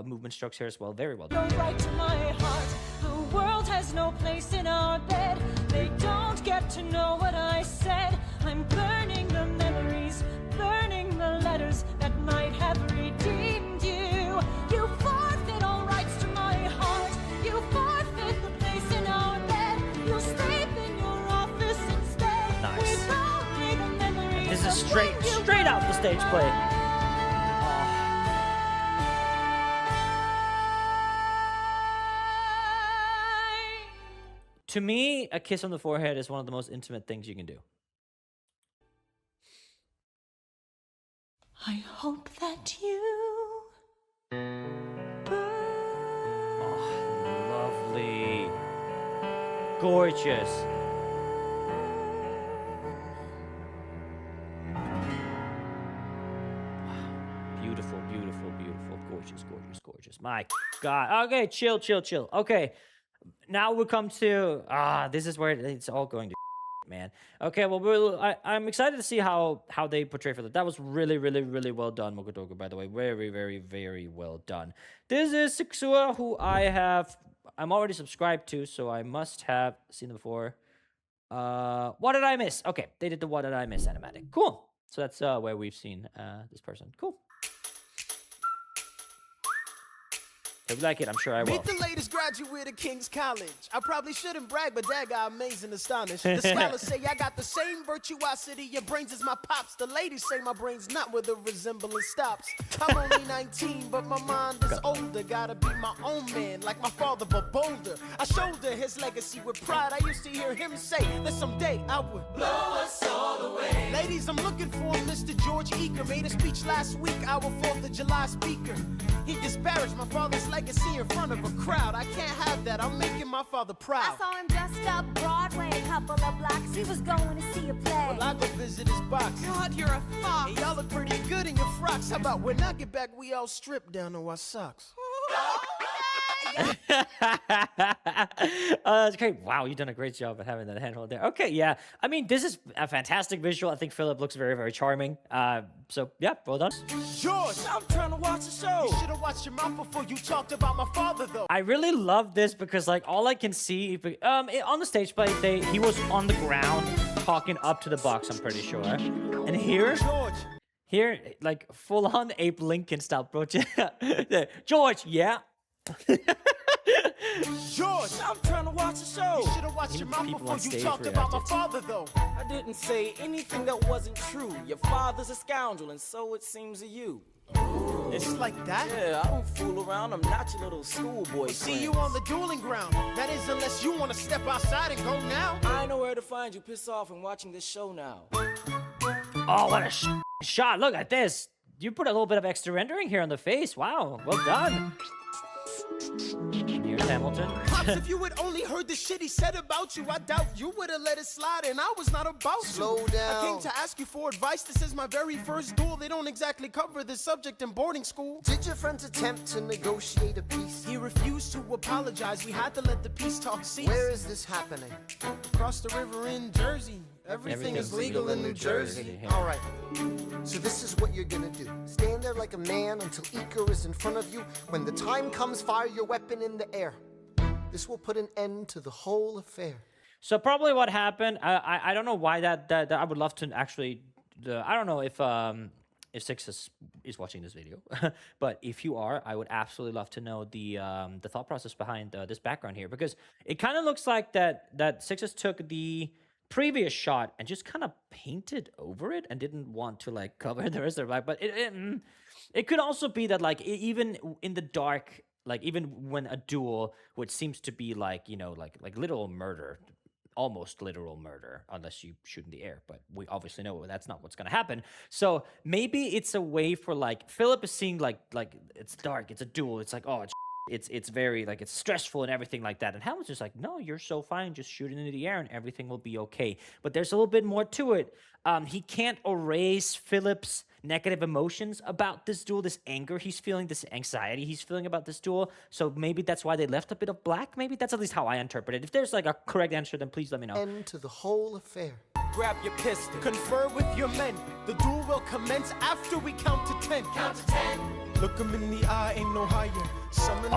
movement strokes here as well. Very well done. Go right to my heart. The world has no place in our bed. They don't get to know what I said. I'm burning the memories, burning the letters that might have redeemed you. You forfeit all rights to my heart. You forfeit the place in our bed. You'll sleep in your office instead. Nice. We bury the memories. This is of straight when you out the stage play. To me, a kiss on the forehead is one of the most intimate things you can do. I hope that you Lovely. Gorgeous. Beautiful, beautiful, beautiful. Gorgeous, gorgeous, gorgeous. My God. Okay, chill. Okay. Now we come to this is where it's all going to man. Okay, well I'm excited to see how they portray for that. That was really, really, really well done, Mokotoku, by the way. Very, very, very well done. This is Sixua, who I'm already subscribed to, so I must have seen them before. What did I miss? Okay, they did the What Did I Miss animatic. Cool. So that's where we've seen this person. Cool. If you like it, I'm sure I will. Meet the latest graduate of King's College. I probably shouldn't brag, but that guy amazing, astonished. The scholars say I got the same virtuosity. Your brains is my pops. The ladies say my brain's not where the resemblance stops. I'm only 19, but my mind is older. Gotta be my own man, like my father, but bolder. I shoulder his legacy with pride. I used to hear him say that someday I would blow us all away. Ladies, I'm looking for Mr. George Eaker. Made a speech last week, our 4th of July speaker. He disparaged my father's legacy in front of a crowd. I can't have that. I'm making my father proud. I saw him just up Broadway, a couple of blocks. He was going to see a play. Well, I go visit his box. God, you're a fox. Hey, y'all look pretty good in your frocks. How about when I get back, we all strip down to our socks? That's great. Wow, you've done a great job at having that handhold there. Okay, yeah. I mean, this is a fantastic visual. I think Philip looks very, very charming. So, yeah, well done. George, I'm trying to watch the show. You should have watched your mouth before you talked about my father, though. I really love this because, like, all I can see, on the stage play, he was on the ground talking up to the box, I'm pretty sure. And here, like, full-on Abe Lincoln style, bro. George, yeah. George, I'm trying to watch the show. You should have watched your mouth before you talked about my father, though. I didn't say anything that wasn't true. Your father's a scoundrel, and so it seems to you. It's like that? Yeah, I don't fool around. I'm not your little schoolboy. See you on the dueling ground. That is, unless you want to step outside and go now. I know where to find you. Piss off and watching this show now. Oh, what a shot. Look at this. You put a little bit of extra rendering here on the face. Wow, well done. Here's Hamilton. Pops, if you had only heard the shit he said about you, I doubt you would have let it slide, and I was not about to. Slow down. I came to ask you for advice. This is my very first duel. They don't exactly cover this subject in boarding school. Did your friends attempt to negotiate a peace? He refused to apologize. We had to let the peace talk cease. Where is this happening? Across the river in Jersey. Everything is legal in New Jersey. All right. So this is what you're gonna do. Stand there like a man until Iker is in front of you. When the time comes, fire your weapon in the air. This will put an end to the whole affair. So probably what happened, I don't know why that I would love to actually, I don't know if Six is watching this video, but if you are, I would absolutely love to know the thought process behind this background here, because it kind of looks like that Sixes took the previous shot and just kind of painted over it and didn't want to like cover the rest of their back. But it could also be that like even in the dark, like even when a duel, which seems to be like, you know, like literal murder, almost literal murder, unless you shoot in the air, but we obviously know that's not what's gonna happen. So maybe it's a way for like Philip is seeing like it's dark, it's a duel, it's like, oh, it's very like it's stressful and everything like that. And Hamlet's just like, no, you're so fine, just shoot it into the air and everything will be okay. But there's a little bit more to it. He can't erase Philip's negative emotions about this duel, this anger he's feeling, this anxiety he's feeling about this duel. So maybe that's why they left a bit of black. Maybe that's at least how I interpret it. If there's like a correct answer, then please let me know. End to the whole affair. Grab your pistol. Confer with your men. The duel will commence after we count to 10. Count to 10. Look him in the eye, ain't no higher. Summon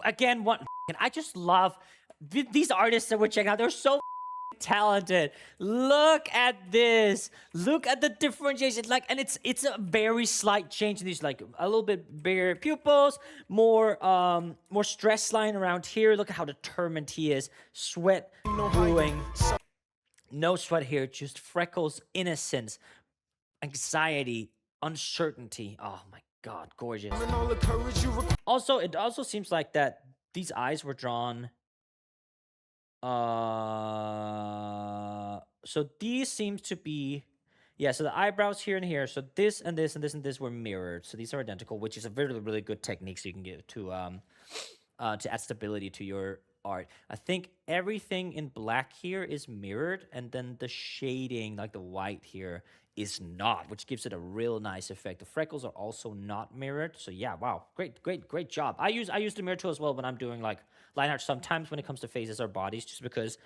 Again, I just love these artists that we're checking out. They're so talented. Look at this. Look at the differentiation. Like, and it's a very slight change in these, like a little bit bigger pupils, more stress line around here. Look at how determined he is. Sweat brewing. No sweat here, just freckles, innocence, anxiety, uncertainty. Oh my God, gorgeous. Also, it also seems like that these eyes were drawn. So these seems to be, yeah. So the eyebrows here and here. So this and this and this and this were mirrored. So these are identical, which is a really, really good technique. So you can get to add stability to your art. I think everything in black here is mirrored, and then the shading, like the white here, is not, which gives it a real nice effect. The freckles are also not mirrored. So yeah, wow, great job. I use the mirror tool as well when I'm doing like line art sometimes when it comes to faces or bodies, just because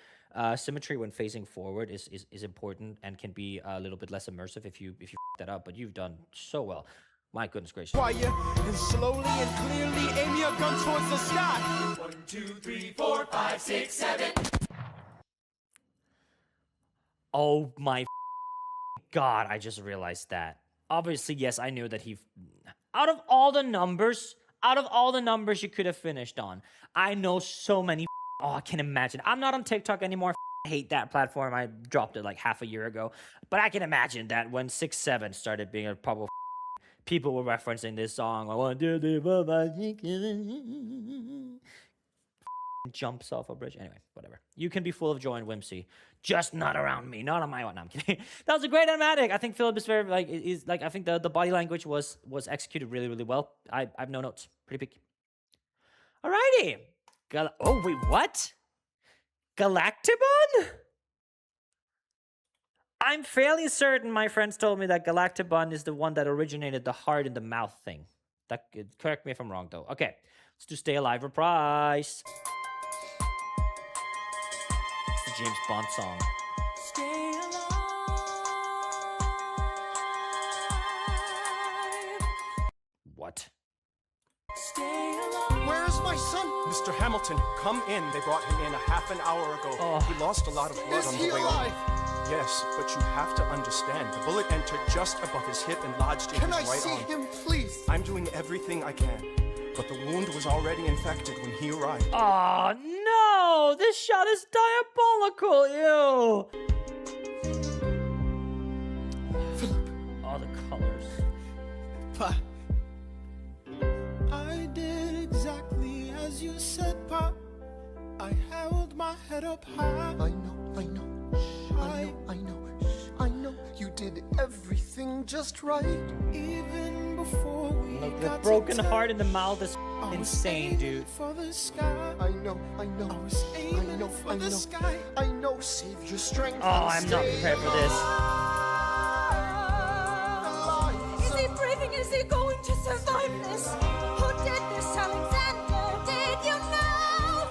symmetry when facing forward is important and can be a little bit less immersive if you f that up. But you've done so well. My goodness gracious. And slowly and clearly aim your gun towards the sky. 1, 2, 3, 4, 5, 6, 7. Oh my God, I just realized that. Obviously, yes, I knew that out of all the numbers, Out of all the numbers you could have finished on, I know so many. Oh, I can imagine. I'm not on TikTok anymore. I hate that platform. I dropped it like half a year ago. But I can imagine that when 6-7 started being a probable, people were referencing this song. I want to do jumps off a bridge. Anyway, whatever. You can be full of joy and whimsy, just not around me, not on my own. No, I'm kidding. That was a great animatic. I think Philip is very I think the body language was executed really, really well. I have no notes. Pretty big. Alrighty. Oh wait, what? Galactibon? I'm fairly certain my friends told me that Galactibon is the one that originated the heart in the mouth thing. Correct me if I'm wrong though. Okay, let's do Stay Alive Reprise. It's the James Bond song. Stay alive. What? Stay alive. Where is my son? Mr. Hamilton, come in. They brought him in a half an hour ago. Oh. He lost a lot of blood Is on he the way alive? over. Yes, but you have to understand. The bullet entered just above his hip and lodged in Can I his right see arm. him, please? I'm doing everything I can, but the wound was already infected when he arrived. Oh no! This shot is diabolical! Ew! All the colors. Pa. I did exactly as you said, Pa. I held my head up high. I know. I know. You did everything just right. Even before we Look, the got broken to heart in the mouth is I was insane, aiming dude. For the sky. I know. I was aiming for the sky. I know. Save your strength. Oh, I'm not prepared for this. Is he breathing? Is he going to survive this? Who did this, Alexander? Did you know?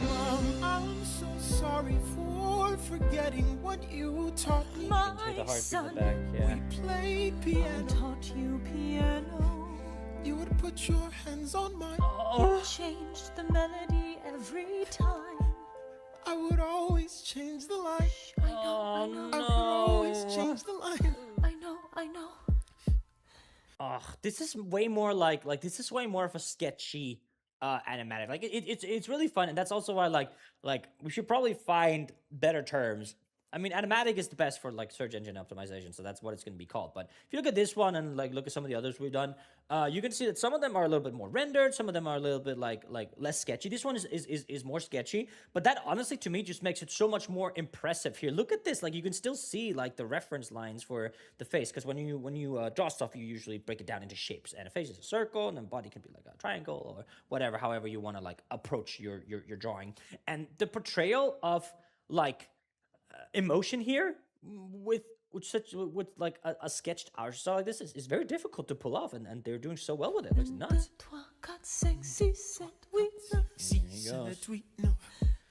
Mom, I'm so sorry for forgetting what you taught me. Hear the My heartbeat in the son, back, yeah. We played I piano. taught you piano. You would put your hands on mine. Oh, Changed the melody every time. I would always change the line. I know. I would always change the line. I know. oh, this is way more like this is way more of a sketchy animatic. Like it's really fun, and that's also why like we should probably find better terms. I mean, animatic is the best for like search engine optimization, so that's what it's going to be called. But if you look at this one and like look at some of the others we've done, you can see that some of them are a little bit more rendered, some of them are a little bit like less sketchy. This one is more sketchy, but that honestly to me just makes it so much more impressive. Here, look at this. Like you can still see like the reference lines for the face, because when you draw stuff, you usually break it down into shapes, and a face is a circle, and then body can be like a triangle or whatever, however you want to like approach your drawing. And the portrayal of like emotion here with like a sketched art style like this is very difficult to pull off, and they're doing so well with it. It's nuts. Toi, 4, 5, 6, 7, 8, 9. There he goes.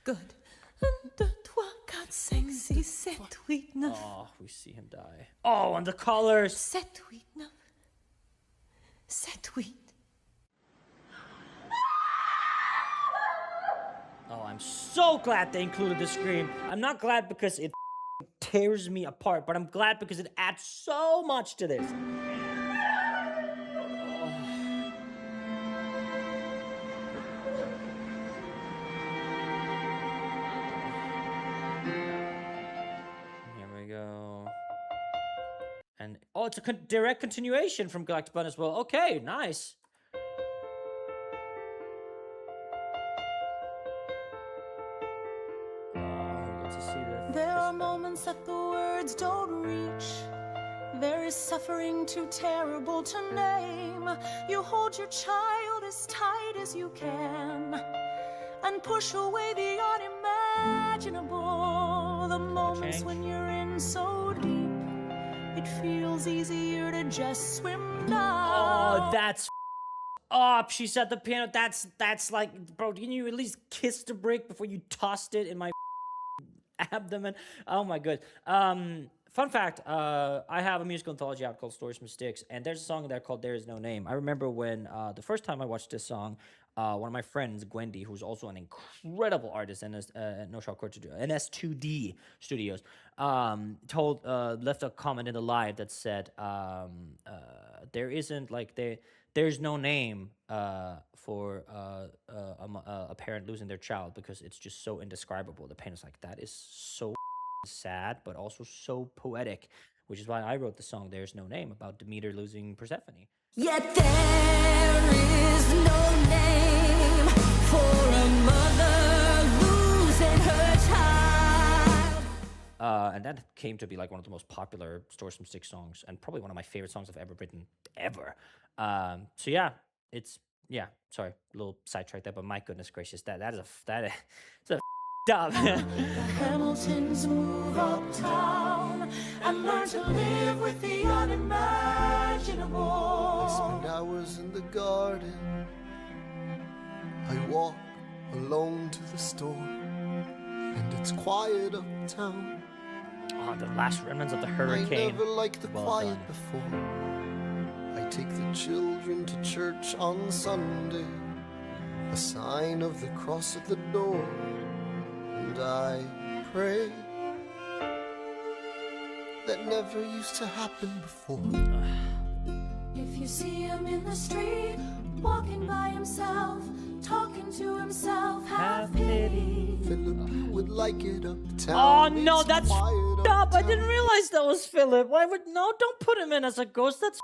Good. 1, 2, 3, 4, 5, 6, 7, 8, 9. Oh, we see him die. Oh, and the colors. 7, 8, 9. 7, 8. Oh, I'm so glad they included the scream. I'm not glad because it tears me apart, but I'm glad because it adds so much to this. Here we go. And oh, it's a direct continuation from Galactibon as well. Okay, nice. There are moments that the words don't reach. There is suffering too terrible to name. You hold your child as tight as you can and push away the unimaginable. The moments when you're in so deep, it feels easier to just swim down. Oh, that's up. She's at the piano. That's like, bro, can you at least kiss the brick before you tossed it in my abdomen? Oh my god. Fun fact, I have a musical anthology out called Stories from Sticks, and there's a song in there called There Is No Name. I remember when the first time I watched this song, one of my friends, Gwendy, who's also an incredible artist and at No Shot Court Studio, NS2D Studios, left a comment in the live that said, there's no name for a parent losing their child because it's just so indescribable. The pain is like, that is so sad, but also so poetic, which is why I wrote the song There's No Name about Demeter losing Persephone. Yet there is no name for a mother losing her child. And that came to be like one of the most popular Stories from Sticks songs, and probably one of my favorite songs I've ever written, ever. So yeah, sorry, a little sidetrack there, but my goodness gracious, that is a dub. The Hamiltons move uptown and learn to live with the unimaginable. I spend hours in the garden. I walk alone to the store, and it's quiet uptown. Oh, the last remnants of the I hurricane. never liked the Well quiet done. before. I take the children to church on Sunday, a sign of the cross at the door, and I pray. That never used to happen before. If you see him in the street, walking by himself, talking to himself, have pity. Philip, you would like it Oh uptown. no, It's that's quiet up. I uptown. didn't realize that was Philip. Why would don't put him in as a ghost. That's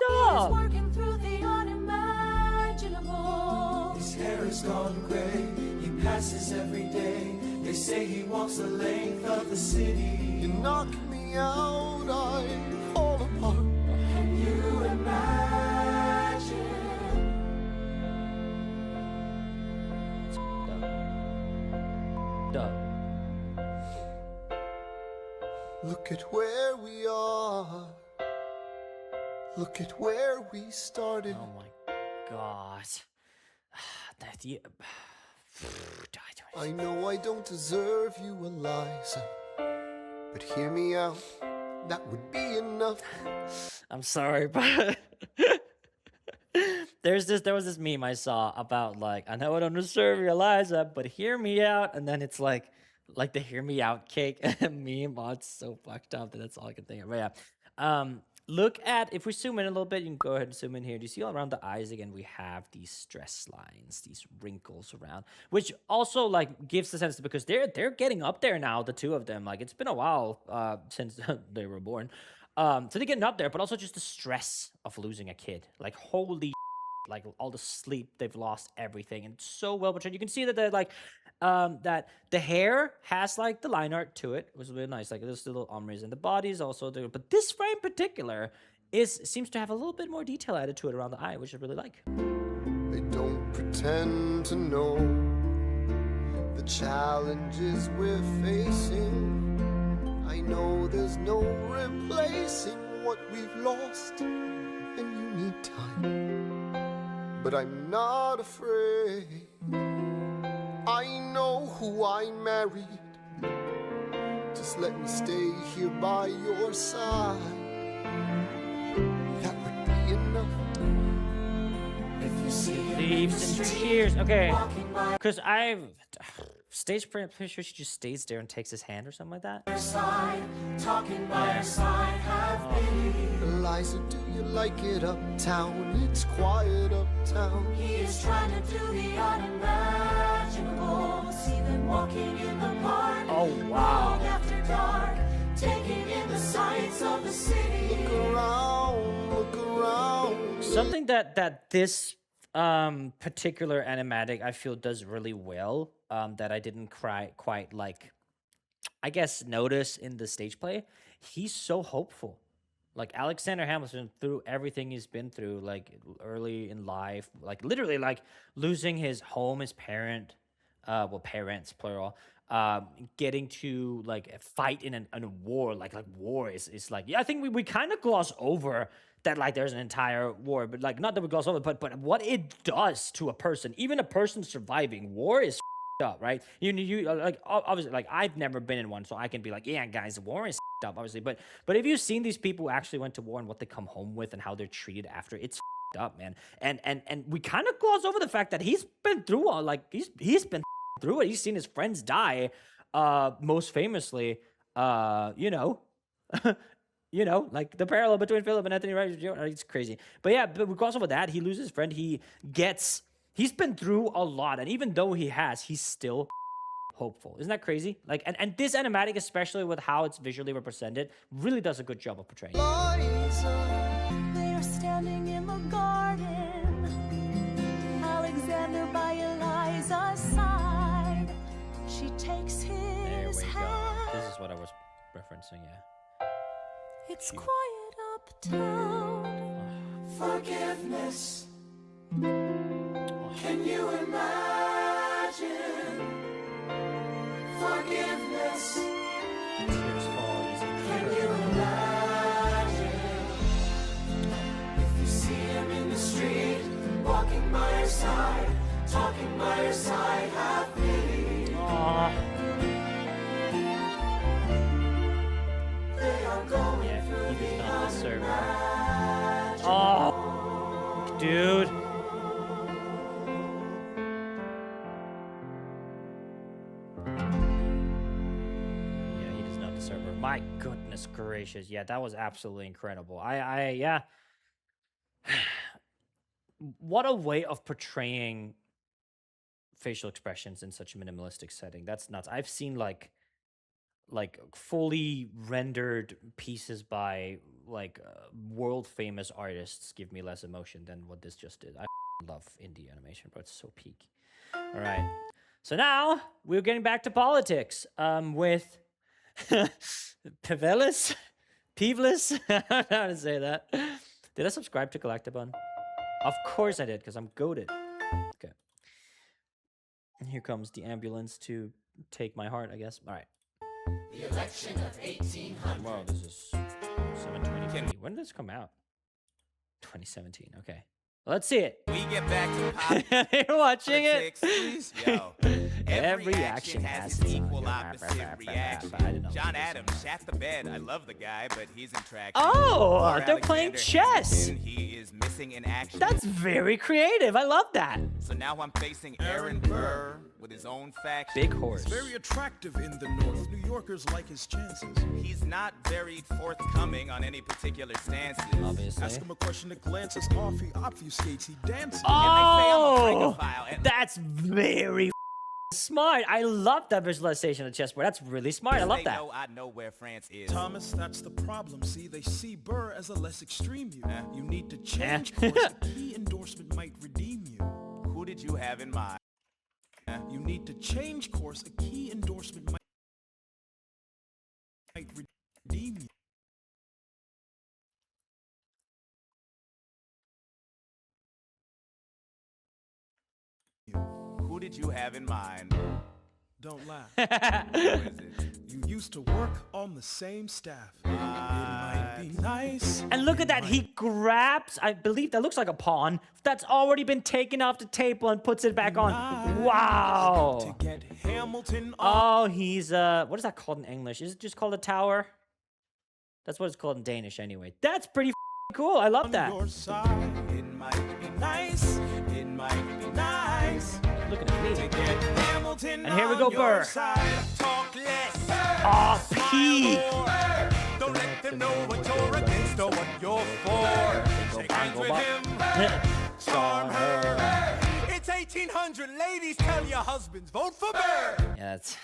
He's up. working through the unimaginable. His hair is gone gray, he passes every day. They say he walks the length of the city. You knock me out, I fall apart. Can you imagine? Duh. Look at where we are. Look at where we started. Oh my god. I know I don't deserve you, Eliza, but hear me out. That would be enough. I'm sorry, but there was this meme I saw about like, I know I don't deserve you, Eliza, but hear me out, and then it's like the hear me out cake meme. Oh, it's so fucked up that that's all I can think of. But yeah. Look at, if we zoom in a little bit, you can go ahead and zoom in here. Do you see all around the eyes again? We have these stress lines, these wrinkles around, which also like gives the sense because they're getting up there now, the two of them. Like it's been a while since they were born. So they're getting up there, but also just the stress of losing a kid. Like holy, like all the sleep they've lost, everything, and it's so well portrayed. You can see that they're like that the hair has like the line art to it, which is really nice. Like there's little omres, and the body's also there. But this frame in particular seems to have a little bit more detail added to it around the eye, which I really like. I don't pretend to know the challenges we're facing. I know there's no replacing what we've lost, and you need time. But I'm not afraid. I know who I married. Just let me stay here by your side. That would be enough. If you see him in the Leaves and street, tears. Okay, walking by because I've stage pretty sure she just stays there and takes his hand or something like that. her side, talking by her side, have pity. Eliza, do you like it uptown? It's quiet uptown. He is trying to do the unimaginable. See them walking in the park. Oh, wow. Long after dark, taking in the sights of the city. Look around. Something that this particular animatic I feel does really well, that I didn't quite like, I guess, notice in the stage play. He's so hopeful. Like Alexander Hamilton, through everything he's been through, like early in life, like literally like losing his home, his parents, plural, getting to like fight in a war, like war is like, yeah, I think we kind of gloss over that, like there's an entire war, but like not that we gloss over, but what it does to a person, even a person surviving war is up, right? You like obviously, like I've never been in one, so I can be like, yeah, guys, war is up, obviously. But if you've seen these people who actually went to war and what they come home with and how they're treated after, it's up, man. And we kind of gloss over the fact that he's been through all, like, he's been through it. He's seen his friends die. Most famously, you know, like the parallel between Philip and Anthony Wright, it's crazy. But yeah, but we gloss over that. He loses his friend. He's been through a lot, and even though he's still hopeful. Isn't that crazy? Like, and this animatic, especially with how it's visually represented, really does a good job of portraying it. They are standing in the garden, Alexander by Eliza's side. She takes his hand. This is what I was referencing, yeah. It's quiet uptown. Forgiveness. Can you imagine? Forgiveness. Tears fall easy. Can you imagine? If you see him in the street, walking by your side, talking by your side, have pity. They are going through he does the not deserve it. unimaginable. Dude. My goodness gracious. Yeah, that was absolutely incredible. Yeah. What a way of portraying facial expressions in such a minimalistic setting. That's nuts. I've seen like fully rendered pieces by like world famous artists give me less emotion than what this just did. I love indie animation, but it's so peak. All right. So now we're getting back to politics with Pevelis? Pevelis? I don't know how to say that. Did I subscribe to Galactabon? Of course I did, because I'm goated. Okay. And here comes the ambulance to take my heart, I guess. All right. The election of 1800. Wow, this is 720p. When did this come out? 2017. Okay. Let's see it. We get back to You're watching politics, it. please. Yo. Every action has its equal opposite reaction. John Adams shat the bed. I love the guy, but he's in track. Oh, they're playing chess. He is missing in action. That's very creative. I love that. So now I'm facing Aaron Burr with his own faction. Big horse. He's very attractive in the North. New Yorkers like his chances. He's not very forthcoming on any particular stances. Obviously. Ask him a question that glances off, he obfuscates, he dances. Oh, that's very smart. I love that visualization of the chessboard. That's really smart. I love that. I know where France is. Thomas, that's the problem. See, they see Burr as a less extreme you. You need to change course. A key endorsement might redeem you. Who did you have in mind? You need to change course. A key endorsement might redeem you. Who did you have in mind? Don't laugh. Who is it? You used to work on the same staff. It might be nice. And look at that. He grabs, I believe that looks like a pawn that's already been taken off the table and puts it back on. Wow. To get Hamilton Oh, he's, what is that called in English? Is it just called a tower? That's what it's called in Danish anyway. That's pretty cool. I love that. Your side. It might be nice. It might be nice. Look at me. To get Hamilton And here we go, Burr. Talk less. Oh, P. Don't let them know what you're against or what you're for. Shake hands with him. Charm her. It's 1800. Ladies, tell your husbands, vote for Burr. Yeah, that's...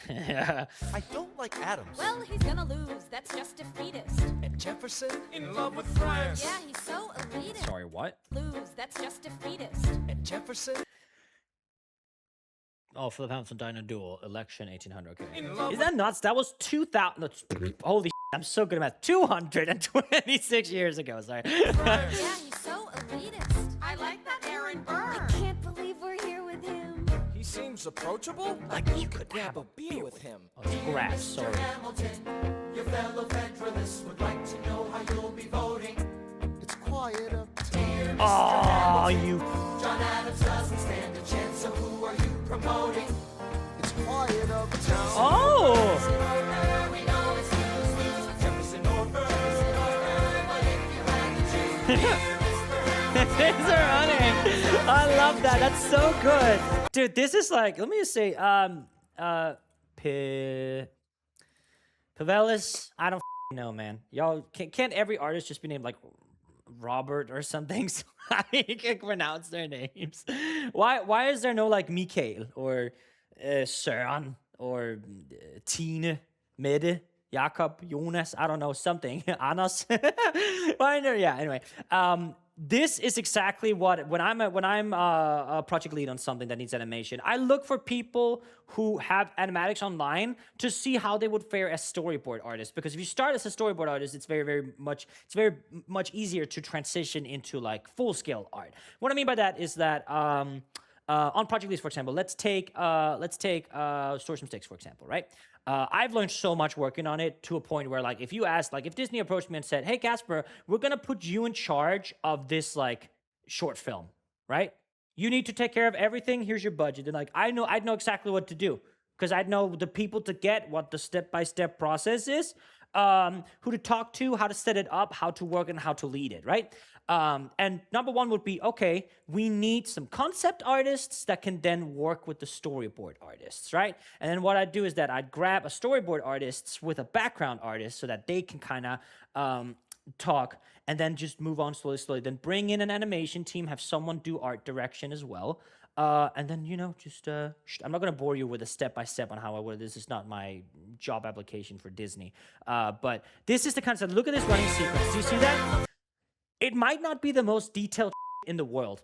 I don't like Adams. Well, he's gonna lose. That's just defeatist. And Jefferson? In love with France. Yeah, he's so elitist. Sorry, what? Lose. That's just defeatist. And Jefferson? Oh, Philip Hamilton died in a duel. Election 1800. Okay. Is that nuts? That was 2000. Holy I'm so good at math. 226 years ago. Sorry. Yeah, he's so elitist. I like that Aaron Burr. I can't believe we're here with him. He seems approachable. Like you could have a beer with him. Oh, it's grass. Sorry. Hamilton, your fellow Federalists would like to know how you'll be voting. It's quiet up. Oh, you. John Adams doesn't stand a chance, so who are you promoting? It's quiet uptown. Oh. We know it's lose, lose. love that. That's so good. Dude, this is like, let me just say, Pavelis, I don't know, man. Y'all, can't every artist just be named like Robert or something so you can pronounce their names? Why is there no like Mikael or Søren or Tine, Mette, Jakob, Jonas, I don't know, something, Anders? Yeah, anyway. This is exactly what, when I'm a project lead on something that needs animation, I look for people who have animatics online to see how they would fare as storyboard artists. Because if you start as a storyboard artist, it's very much easier to transition into like full scale art. What I mean by that is that on project leads, for example, let's take Stories from Sticks, for example, right? I've learned so much working on it to a point where, like, if you asked, like, if Disney approached me and said, hey, Casper, we're going to put you in charge of this, like, short film, right? You need to take care of everything. Here's your budget. And, like, I'd know exactly what to do because I'd know the people to get, what the step-by-step process is, who to talk to, how to set it up, how to work, and how to lead it, right? And number one would be, okay, we need some concept artists that can then work with the storyboard artists, right? And then what I'd do is that I'd grab a storyboard artist with a background artist so that they can kind of talk and then just move on slowly. Then bring in an animation team, have someone do art direction as well. And then, just, I'm not going to bore you with a step-by-step on how I would. This is not my job application for Disney. But this is the kind of stuff. Look at this running sequence. Do you see that? It might not be the most detailed in the world,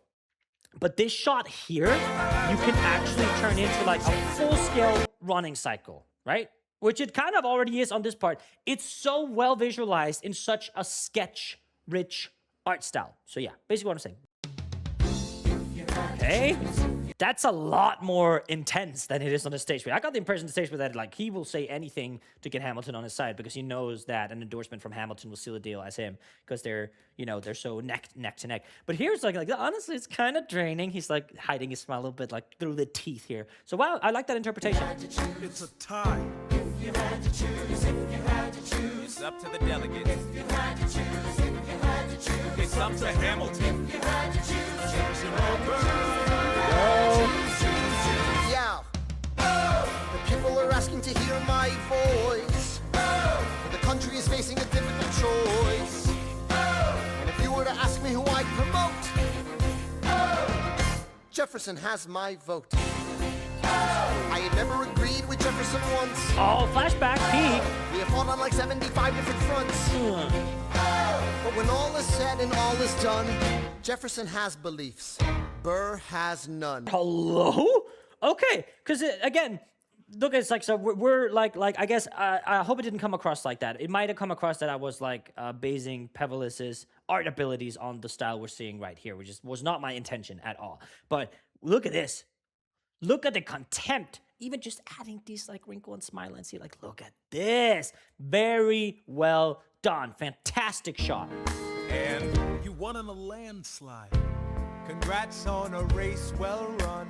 but this shot here, you can actually turn into like a full-scale running cycle, right? Which it kind of already is on this part. It's so well visualized in such a sketch-rich art style. So yeah, basically what I'm saying. Okay, that's a lot more intense than it is on the stage. I got the impression the stage that like he will say anything to get Hamilton on his side because he knows that an endorsement from Hamilton will seal a deal as him because they're so neck to neck. But here's like honestly, it's kind of draining. He's like hiding his smile a little bit like through the teeth here. So wow, I like that interpretation. It's a tie. If you had to choose, it's up to the delegates. If you had to choose, It's up to Hamilton. if you had to choose, Yeah. The people are asking to hear my voice. The country is facing a difficult choice. And if you were to ask me who I'd promote, Jefferson has my vote. I had never agreed with Jefferson once. Oh, flashback, peak. We have fought on like 75 different fronts. But when all is said and all is done, Jefferson has beliefs. Burr has none. Hello? Okay, because again, look, it's like, so we're like I guess, I hope it didn't come across like that. It might have come across that I was like basing Pevelis's art abilities on the style we're seeing right here, which was not my intention at all. But look at this. Look at the contempt. Even just adding these like wrinkle and smile and see, like, look at this. Very well done. Fantastic shot. And You won in a landslide. congrats on a race well run.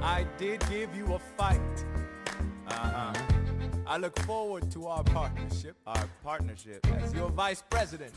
I did give you a fight. I look forward to our partnership. As your vice president.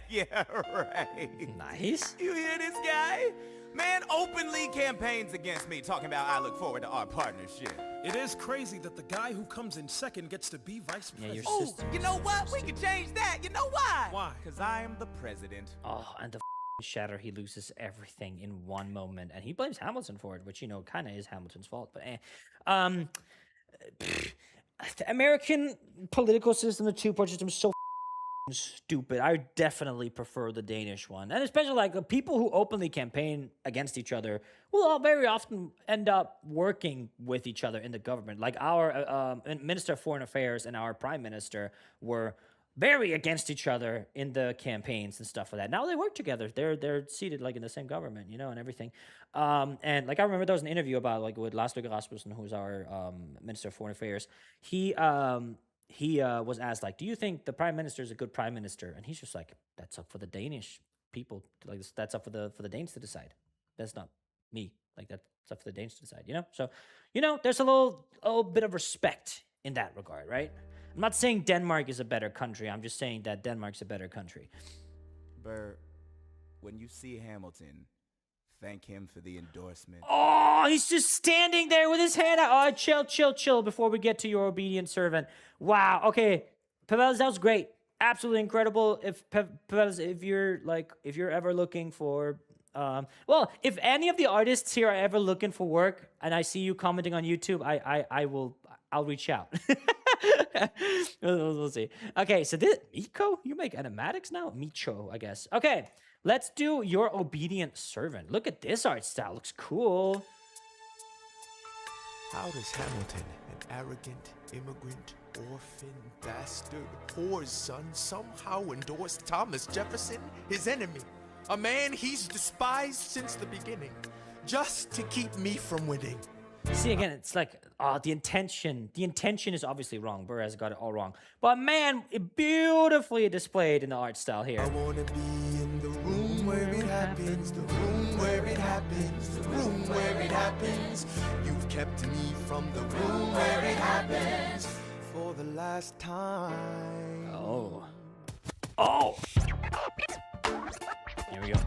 Yeah, right. Nice. You hear this guy? Man openly campaigns against me, talking about I look forward to our partnership. It is crazy that the guy who comes in second gets to be vice Yeah, president. your Oh, sister. you know what? We could change that. You know why? Why? Because I am the president. Oh, and the shatter, he loses everything in one moment, and he blames Hamilton for it, which kind of is Hamilton's fault. But the American political system, the two-party system, is so stupid. I definitely prefer the Danish one, and especially like the people who openly campaign against each other will all very often end up working with each other in the government. Like our Minister of Foreign Affairs and our Prime Minister were very against each other in the campaigns and stuff like that. Now they work together. They're seated like in the same government, and everything. And like I remember there was an interview about like with Lars Løkke Rasmussen, who's our Minister of Foreign Affairs. He was asked like, do you think the Prime Minister is a good Prime Minister? And he's just like, that's up for the Danish people. Like that's up for the Danes to decide. That's not me. Like that's up for the Danes to decide. So there's a little bit of respect in that regard, right? I'm not saying Denmark is a better country. I'm just saying that Denmark's a better country. Burr, when you see Hamilton, Thank him for the endorsement. Oh, he's just standing there with his hand out. Oh, chill before we get to your obedient servant. Wow. Okay, Pavelis, that was great. Absolutely incredible. If Pavelis, if you're ever looking for, well, if any of the artists here are ever looking for work, and I see you commenting on YouTube, I'll reach out. we'll see. Okay, so this Miko, you make animatics now? Micho, I guess. Okay, let's do Your Obedient Servant. Look at this art style. Looks cool. How does Hamilton, an arrogant immigrant, orphan, bastard, poor son, somehow endorse Thomas Jefferson, his enemy? A man he's despised since the beginning, just to keep me from winning. See, again, it's like, the intention is obviously wrong. Burr has got it all wrong. But man, beautifully displayed in the art style here. I wanna be in the room where it happens, the room where it happens, the room where it happens. You've kept me from the room where it happens for the last time. Oh. Here we go.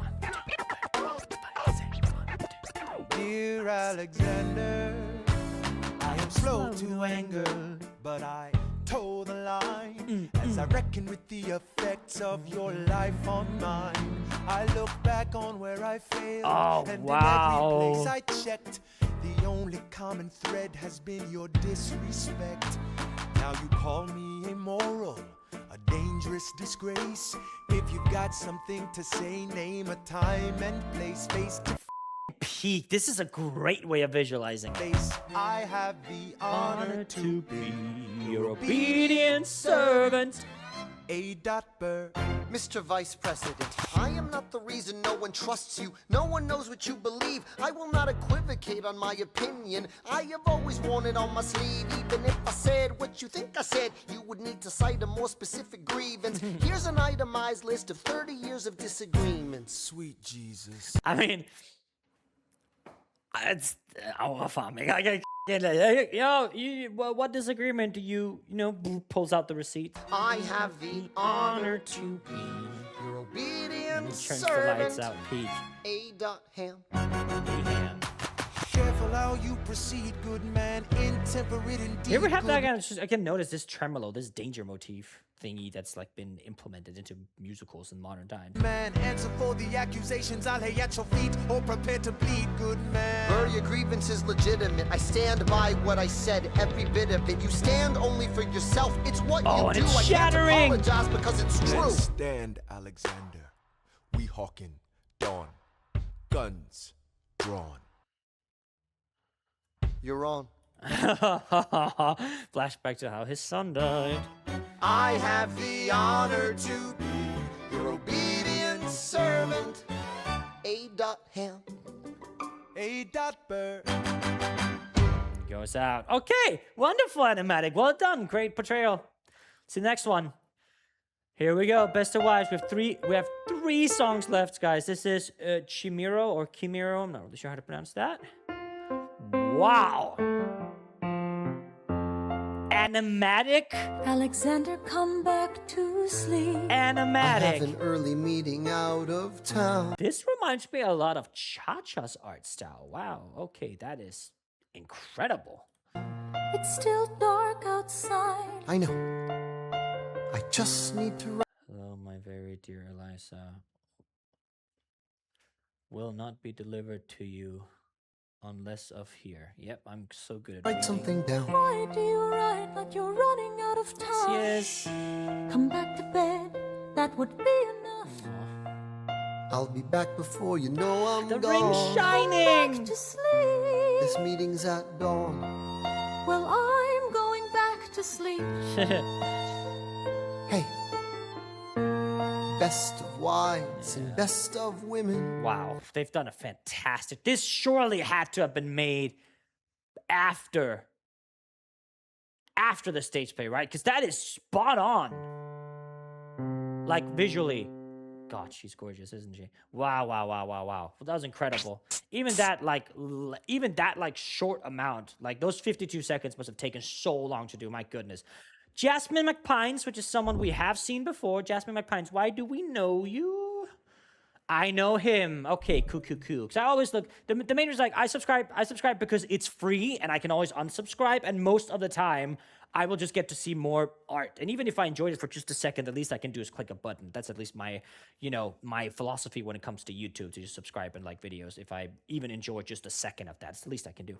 Dear Alexander, I am slow to anger, but I toe the line as I reckon with the effects of your life on mine. I look back on where I failed, and in every place I checked, the only common thread has been your disrespect. Now you call me immoral, a dangerous disgrace. If you've got something to say, name a time and place. Face to peak. This is a great way of visualizing. I have the honor to be your obedient servant. A. Burr. Mr. Vice President, I am not the reason no one trusts you. No one knows what you believe. I will not equivocate on my opinion. I have always worn it on my sleeve. Even if I said what you think I said, you would need to cite a more specific grievance. Here's an itemized list of 30 years of disagreements. Sweet Jesus. I mean, it's what disagreement do you pulls out the receipt? I have the honor to be your obedient Turns the servant. lights out, Pete. A. Ham. Careful how you proceed, good man. Intemperate indeed. You ever have that kind of, I can notice this tremolo, this danger motif thingy that's like been implemented into musicals in modern times. Man, answer for the accusations I lay at your feet, or prepare to bleed, good man. Burr, your grievance is legitimate. I stand by what I said, every bit of it. You stand only for yourself. It's what you and do. it's I shattering. can't apologize because it's true. Let's stand, Alexander. We hawking dawn, guns drawn. You're on. Flashback to how his son died. I have the honor to be your obedient servant. A. Ham. A. Burr. Goes out. Okay, wonderful animatic. Well done. Great portrayal. See the next one. Here we go. Best of Wives. We have three songs left, guys. This is Chimero or Kimiro. I'm not really sure how to pronounce that. Wow. Animatic. Alexander, come back to sleep. Animatic. I have an early meeting out of town. This reminds me a lot of Cha-Cha's art style. Wow. Okay, that is incredible. It's still dark outside. I know. I just need to. Hello, my very dear Eliza. Will not be delivered to you unless of here. Yep, I'm so good at Write reading. something down. Why do you write like you're running out of time? Yes. Come back to bed, that would be enough. I'll be back before you know I'm The gone. ring's shining. Back to sleep. This meeting's at dawn. Well, I'm going back to sleep. Hey. Best of wives and best of women. Wow, they've done a fantastic. This surely had to have been made after the stage play, right? Because that is spot on. Like visually. God, she's gorgeous, isn't she? Wow. Well, that was incredible. Even that short amount, like those 52 seconds must have taken so long to do. My goodness. Jasmine McPines, which is someone we have seen before. Jasmine McPines, why do we know you? I know him. Okay, cool. Because I always look. The main reason, like, I subscribe because it's free and I can always unsubscribe. And most of the time, I will just get to see more art. And even if I enjoyed it for just a second, the least I can do is click a button. That's at least my, my philosophy when it comes to YouTube, to just subscribe and like videos. If I even enjoy just a second of that, it's the least I can do.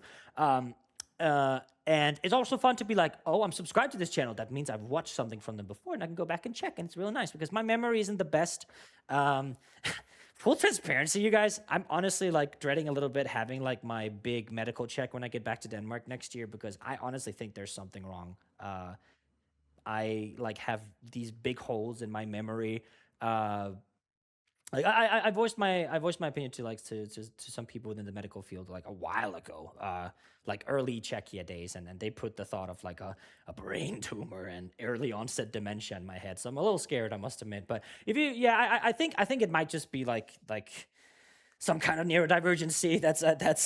And it's also fun to be like, oh, I'm subscribed to this channel. That means I've watched something from them before, and I can go back and check. And it's really nice because my memory isn't the best. Full transparency, you guys, I'm honestly like dreading a little bit having like my big medical check when I get back to Denmark next year, because I honestly think there's something wrong. I like have these big holes in my memory. Like I voiced my opinion to some people within the medical field like a while ago, like early Czechia days, and they put the thought of like a brain tumor and early onset dementia in my head. So I'm a little scared, I must admit. But if you, I think it might just be like some kind of neurodivergency that's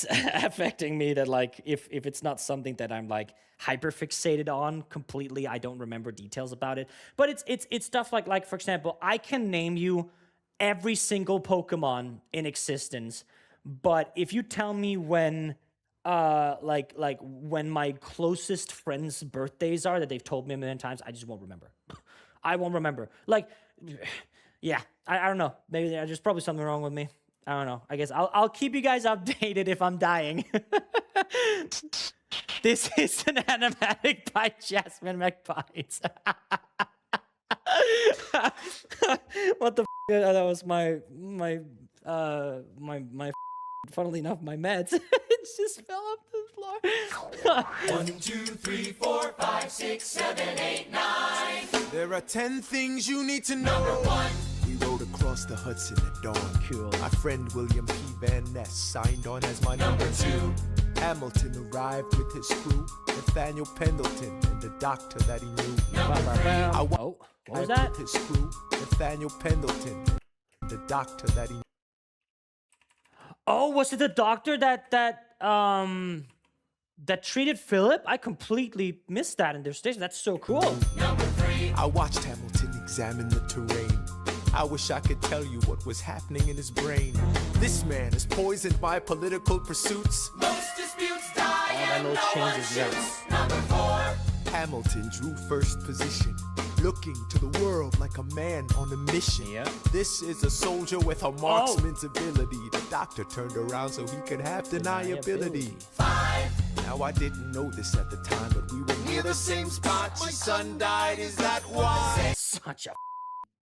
affecting me. That like if it's not something that I'm like hyper fixated on completely, I don't remember details about it. But it's stuff like for example, I can name you every single Pokemon in existence, but if you tell me when like when my closest friends' birthdays are that they've told me a million times, I just won't remember. I won't remember. Like, yeah, I don't know. Maybe there's probably something wrong with me. I don't know. I guess I'll keep you guys updated if I'm dying. This is an animatic by Jasmine McBites. What the f***? That was my funnily enough, my meds. It just fell off the floor. 1, 2, 3, 4, 5, 6, 7, 8, 9. There are 10 things you need to know. Number 1. We rode across the Hudson at dawn. Cool. My friend William P. Van Ness signed on as my number 2. Hamilton arrived with his crew, Nathaniel Pendleton and the doctor that he knew. Oh, what was that? With his crew, Nathaniel Pendleton, the doctor that he. Oh, was it the doctor that treated Philip? I completely missed that in their station. That's so cool. Number 3. I watched Hamilton examine the terrain. I wish I could tell you what was happening in his brain. This man has poisoned my political pursuits. Most disputes die and those no one changes, shoots. yes. Number 4. Hamilton drew first position, looking to the world like a man on a mission. Yeah. This is a soldier with a marksman's ability. The doctor turned around so he could have deniability. 5. Now I didn't know this at the time, but we were near the same spot. My son died, is that why? Such a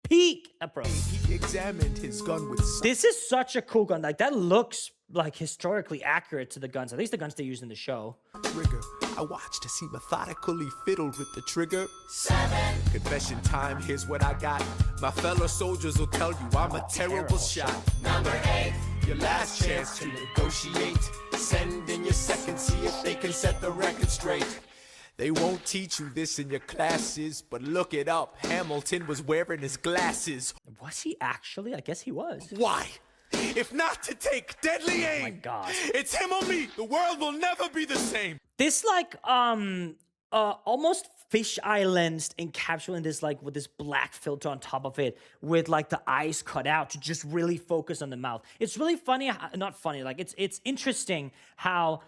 peak approach. He examined his gun with This is such a cool gun. Like, that looks like historically accurate to the guns, at least the guns they use in the show. trigger. I watched as he methodically fiddled with the trigger. 7. Confession time, here's what I got. My fellow soldiers will tell you I'm a terrible shot. Number 8. Your last chance to negotiate. Send in your second, see if they can set the record straight. They won't teach you this in your classes, but look it up. Hamilton was wearing his glasses. Was he actually? I guess he was. Why? If not to take deadly aim. Oh my God. It's him or me. The world will never be the same. This like almost fisheye lens encapsulating this like with this black filter on top of it with like the eyes cut out to just really focus on the mouth. It's really funny, not funny, like it's interesting how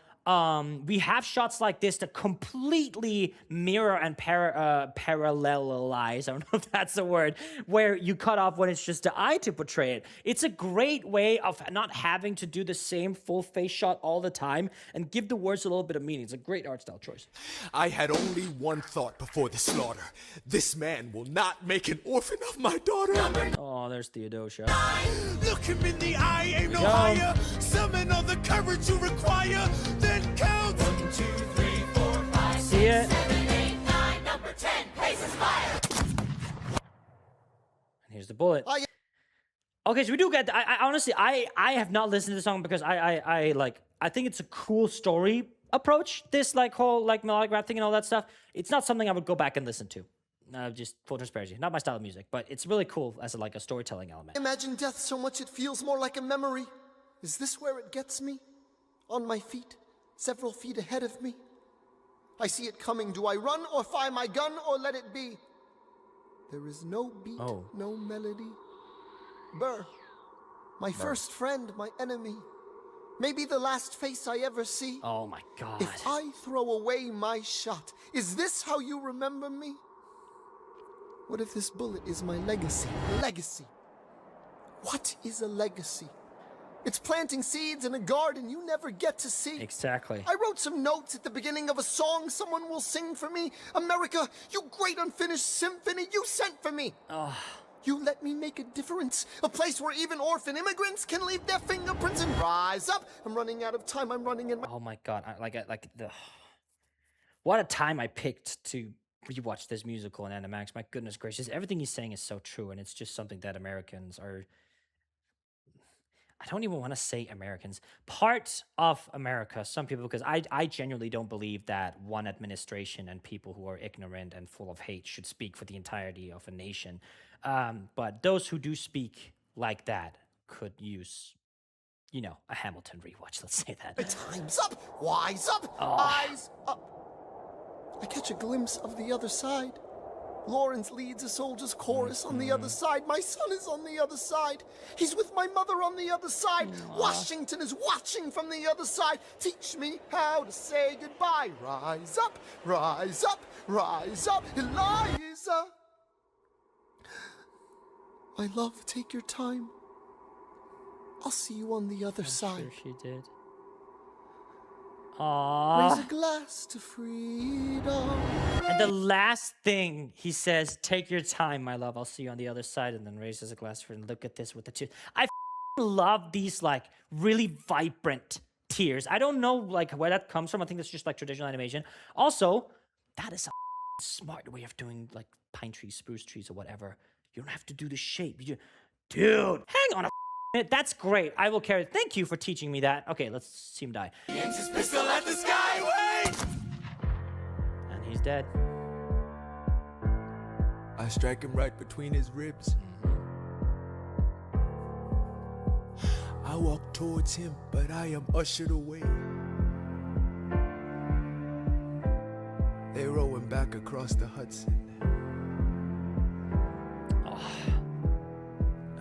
we have shots like this that completely mirror and parallelize, I don't know if that's a word, where you cut off when it's just the eye to portray it. It's a great way of not having to do the same full face shot all the time and give the words a little bit of meaning. It's a great art style choice. I had only one thought before the slaughter. This man will not make an orphan of my daughter. Oh, there's Theodosia. Look him in the eye, aim no higher. Summon all the courage you require. Then count. 1, 2, 3, 4, 5, 6, 7, 8, 9. Number 10. Paces fire. And here's the bullet. Okay, so we do get. I honestly, I have not listened to the song because I think it's a cool story approach. This like whole like melodic rap thing and all that stuff. It's not something I would go back and listen to. Just full transparency, not my style of music, but it's really cool as a storytelling element. Imagine death so much it feels more like a memory. Is this where it gets me? On my feet, several feet ahead of me. I see it coming. Do I run or fire my gun or let it be? There is no beat, no melody. Burr, My first friend, my enemy. Maybe the last face I ever see. Oh my God. If I throw away my shot, is this how you remember me? What if this bullet is my legacy? Legacy. What is a legacy? It's planting seeds in a garden you never get to see. Exactly. I wrote some notes at the beginning of a song someone will sing for me. America, you great unfinished symphony you sent for me. You let me make a difference. A place where even orphan immigrants can leave their fingerprints and rise up. I'm running out of time. I'm running in my... Oh my God. What a time I picked to rewatch this musical in Animatics. My goodness gracious. Everything he's saying is so true, and it's just something that Americans are... I don't even want to say Americans. Part of America, some people, because I genuinely don't believe that one administration and people who are ignorant and full of hate should speak for the entirety of a nation. But those who do speak like that could use, you know, a Hamilton rewatch, let's say that. Time's up! Wise up! Eyes up! I catch a glimpse of the other side. Lawrence leads a soldier's chorus on the other side. My son is on the other side. He's with my mother on the other side. Washington is watching from the other side. Teach me how to say goodbye. Rise up, rise up, rise up, Eliza. My love, take your time. I'll see you on the other side. Sure she did. Aww. Raise a glass to freedom. And the last thing he says, take your time, my love. I'll see you on the other side. And then raises a glass for and look at this with the tears. I love these like really vibrant tears. I don't know like where that comes from. I think that's just like traditional animation. Also, that is a smart way of doing like pine trees, spruce trees, or whatever. You don't have to do the shape. Dude, hang on a minute. That's great. I will carry it. Thank you for teaching me that. Okay, let's see him die. Aims his pistol at the skyway. And he's dead. I strike him right between his ribs. I walk towards him, but I am ushered away. They row him back across the Hudson.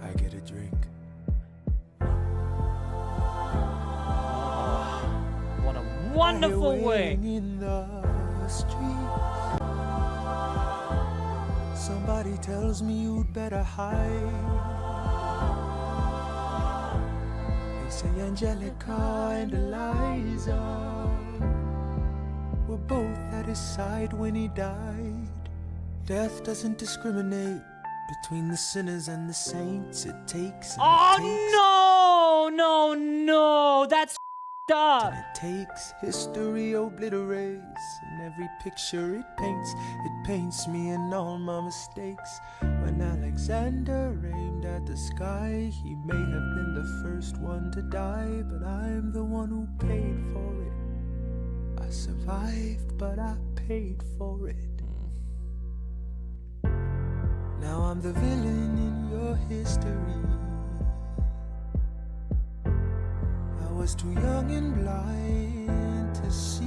I get a drink. What a wonderful way. In the street. Somebody tells me you'd better hide. They say Angelica and Eliza were both at his side when he died. Death doesn't discriminate between the sinners and the saints. It takes and Oh no, that's up. it takes. History obliterates, and every picture it paints me and all my mistakes. When Alexander aimed at the sky, he may have been the first one to die, but I'm the one who paid for it. I survived, but I paid for it. Now I'm the villain in your history. I was too young and blind to see.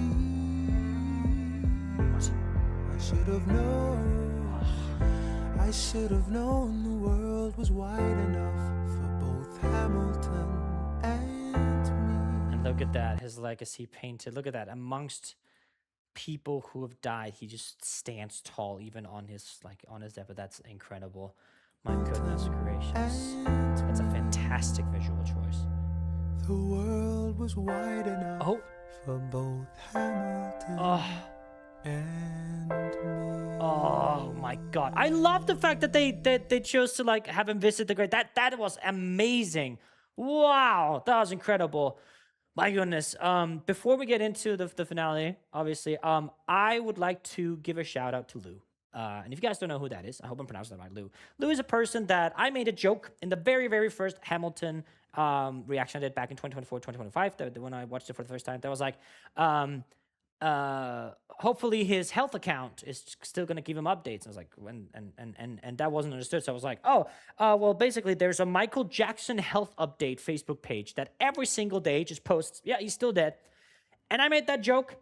I should have known. I should have known the world was wide enough for both Hamilton and me. And look at that, his legacy painted. Look at that, amongst people who have died, he just stands tall, even on his death. But that's incredible. My goodness gracious, that's a fantastic visual choice. The world was wide enough for both Hamilton and me. Oh my God, I love the fact that they chose to like have him visit the grave. That was amazing. Wow, that was incredible. My goodness. Before we get into the finale, obviously, I would like to give a shout out to Lou. And if you guys don't know who that is, I hope I'm pronouncing that right, Lou. Lou is a person that I made a joke in the very, very first Hamilton reaction I did back in 2024, 2025, when I watched it for the first time. That was like, hopefully his health account is still going to give him updates. I was like, and that wasn't understood. So I was like, well, basically there's a Michael Jackson health update Facebook page that every single day just posts, yeah, he's still dead. And I made that joke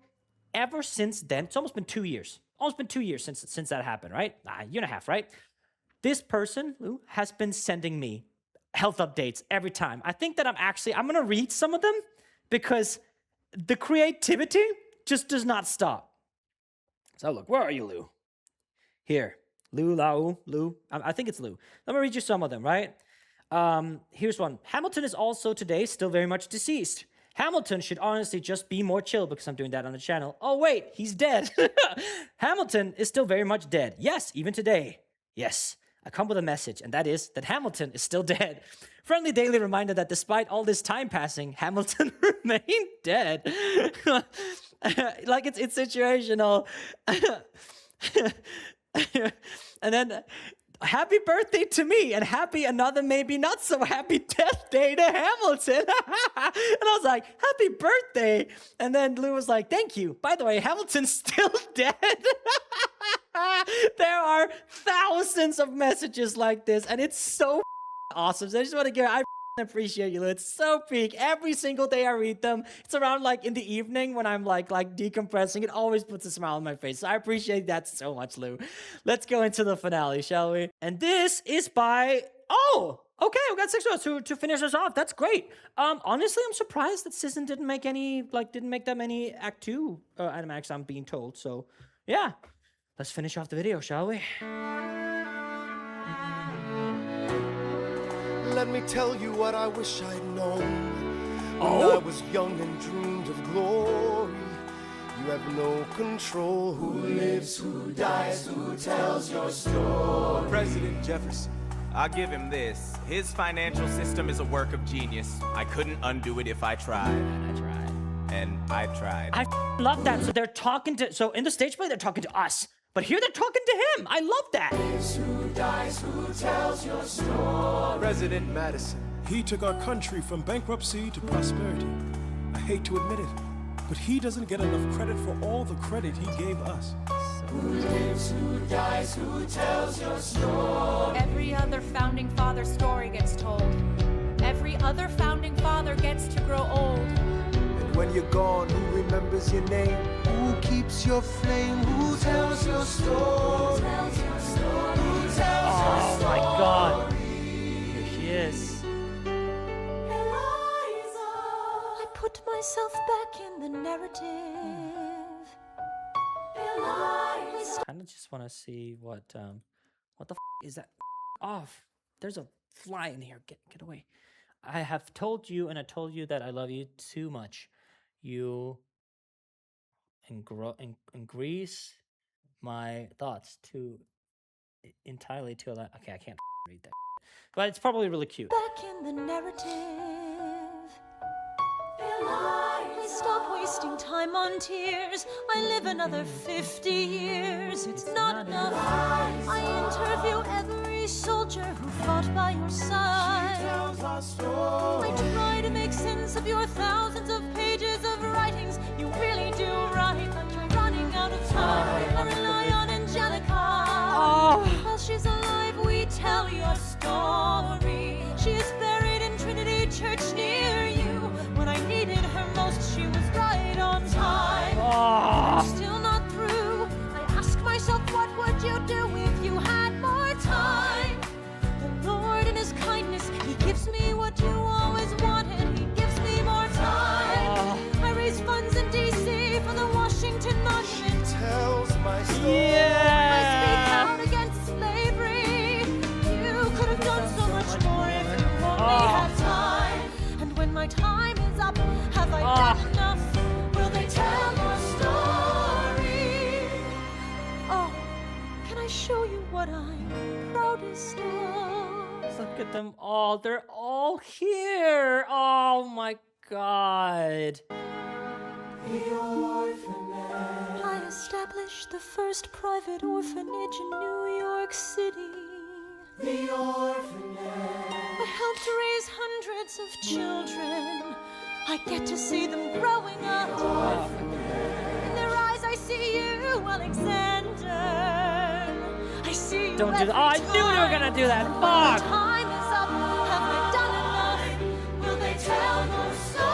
ever since then. It's almost been 2 years. Almost been 2 years since that happened, right? A year and a half, right? This person, Lou, has been sending me health updates every time. I think that I'm gonna read some of them because the creativity just does not stop. So look, where are you, Lou? Here, Lou. I think it's Lou. Let me read you some of them, right? Here's one. Hamilton is also today still very much deceased. Hamilton should honestly just be more chill because I'm doing that on the channel. Oh wait, he's dead. Hamilton is still very much dead. Yes, even today. Yes, I come with a message, and that is that Hamilton is still dead. Friendly daily reminder that despite all this time passing, Hamilton remained dead. Like it's situational. And then, happy birthday to me, and happy another maybe not so happy death day to Hamilton. And I was like, happy birthday. And then Lou was like, thank you. By the way, Hamilton's still dead. There are thousands of messages like this, and it's so awesome. So I just want to give, I appreciate you, Lou. It's so peak. Every single day I read them. It's around like in the evening when I'm like decompressing. It always puts a smile on my face. So I appreciate that so much, Lou. Let's go into the finale, shall we? And this is by, oh, okay, we got 6 minutes to finish us off. That's great. Honestly, I'm surprised that Sisson didn't make that many Act 2 animatics, I'm being told. So yeah, let's finish off the video, shall we? Let me tell you what I wish I'd known when I was young and dreamed of glory. You have no control. Who lives, who dies, who tells your story? President Jefferson. I'll give him this. His financial system is a work of genius. I couldn't undo it if I tried. And I tried. And I tried. I love that. So they're talking to, so in the stage play, they're talking to us. But here they're talking to him. I love that. Who dies, who tells your story? President Madison. He took our country from bankruptcy to prosperity. I hate to admit it, but he doesn't get enough credit for all the credit he gave us. Who lives, who dies, who tells your story? Every other founding father story gets told. Every other founding father gets to grow old. And when you're gone, who remembers your name? Who keeps your flame? Who tells your story? Who tells your story? Who tells your story? Oh my God. Here she is. Eliza, I put myself back in the narrative. Eliza. I kind of just want to see what the is that? Off. There's a fly in here. Get away. I have told you, and I told you that I love you too much. You increase my thoughts entirely to allow. Okay, I can't read that, but it's probably really cute. Back in the narrative. Please stop wasting time on tears. I live another 50 years. It's not enough. I interview every soldier who fought by your side. I try to make sense of your thousands of pages of writings. You really do write like you're running out of time. I rely on Angelica. While she's alive, we tell your story. She is buried in Trinity Church near you. When I needed her most, she was right on time. I'm still not through. I ask myself, what would you do if you had more time? The Lord in his kindness, he gives me what you always wanted. He gives me more time. I raise funds in D.C. for the Washington Monument. She tells my story. I speak out against slavery. You could have done so much more if you only had time. And when my time is up, have I done enough? Will they tell your story? Oh, can I show you what I'm proudest of? Look at them all. They're all here. Oh my God. I established the first private orphanage in New York City. The orphanage. I helped raise hundreds of children. I get to see them growing up. In their eyes I see you, Alexander. I see you. Don't do that. Oh, I knew they were gonna do that. Fuck. Time is up. Have I done enough? Will they tell your story?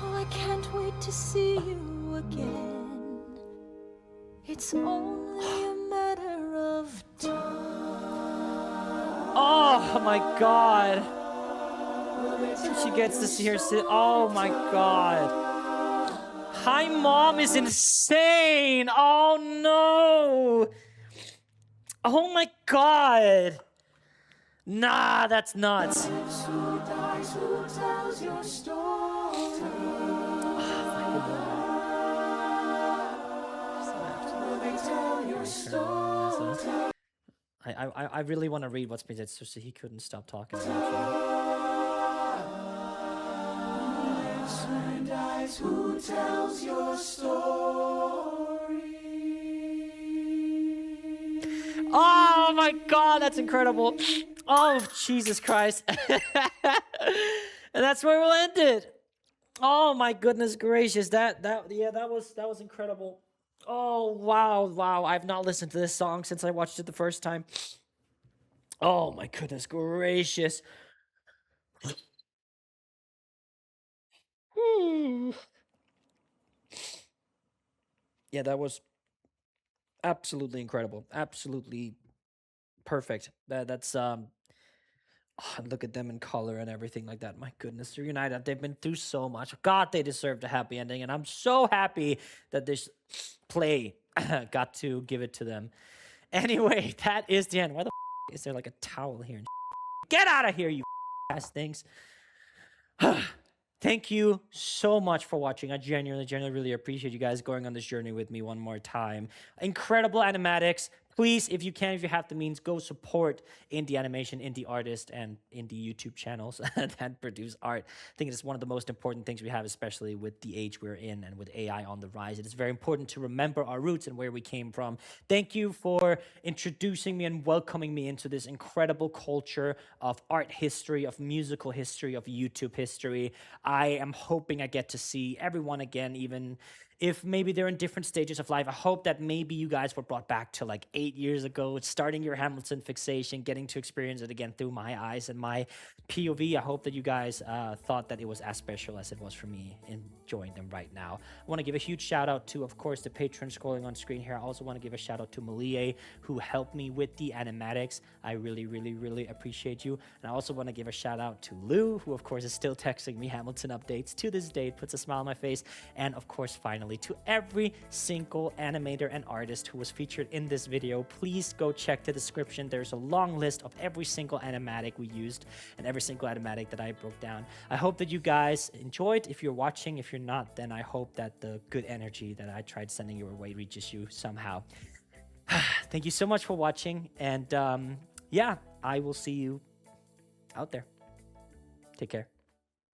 Oh, I can't wait to see you again. It's only a matter of time. Oh my god. She gets to see her sit. Oh my god. Hi Mom is insane. Oh no. Oh my god. Nah, that's nuts. Who dies, who tells your story? Will they tell your story? I really want to read what's been said, so he couldn't stop talking about you. Who dies, who tells your story? Oh my god, that's incredible. Oh, Jesus Christ. And that's where we'll end it. Oh my goodness gracious. That was incredible. Oh wow. I've not listened to this song since I watched it the first time. Oh my goodness gracious. Yeah, that was absolutely incredible. Absolutely perfect. That's look at them in color and everything like that. My goodness, they're united. They've been through so much. God, they deserved a happy ending, and I'm so happy that this play got to give it to them. Anyway, that is the end. Why the is there like a towel here? Get out of here, you ass things. Thank you so much for watching. I genuinely really appreciate you guys going on this journey with me one more time. Incredible animatics. Please, if you can, if you have the means, go support indie animation, indie artists, and indie YouTube channels that produce art. I think it's one of the most important things we have, especially with the age we're in and with AI on the rise. It is very important to remember our roots and where we came from. Thank you for introducing me and welcoming me into this incredible culture of art history, of musical history, of YouTube history. I am hoping I get to see everyone again, even if maybe they're in different stages of life. I hope that maybe you guys were brought back to like 8 years ago, starting your Hamilton fixation, getting to experience it again through my eyes and my POV. I hope that you guys thought that it was as special as it was for me enjoying them right now. I want to give a huge shout out to, of course, the patrons scrolling on screen here. I also want to give a shout out to Malie, who helped me with the animatics. I really appreciate you. And I also want to give a shout out to Lou, who of course is still texting me Hamilton updates to this day. It puts a smile on my face. And of course, finally, to every single animator and artist who was featured in this video, please go check the description. There's a long list of every single animatic we used and every single animatic that I broke down. I hope that you guys enjoyed. If you're watching, if you're not, then I hope that the good energy that I tried sending your way reaches you somehow. Thank you so much for watching, and yeah, I will see you out there. Take care.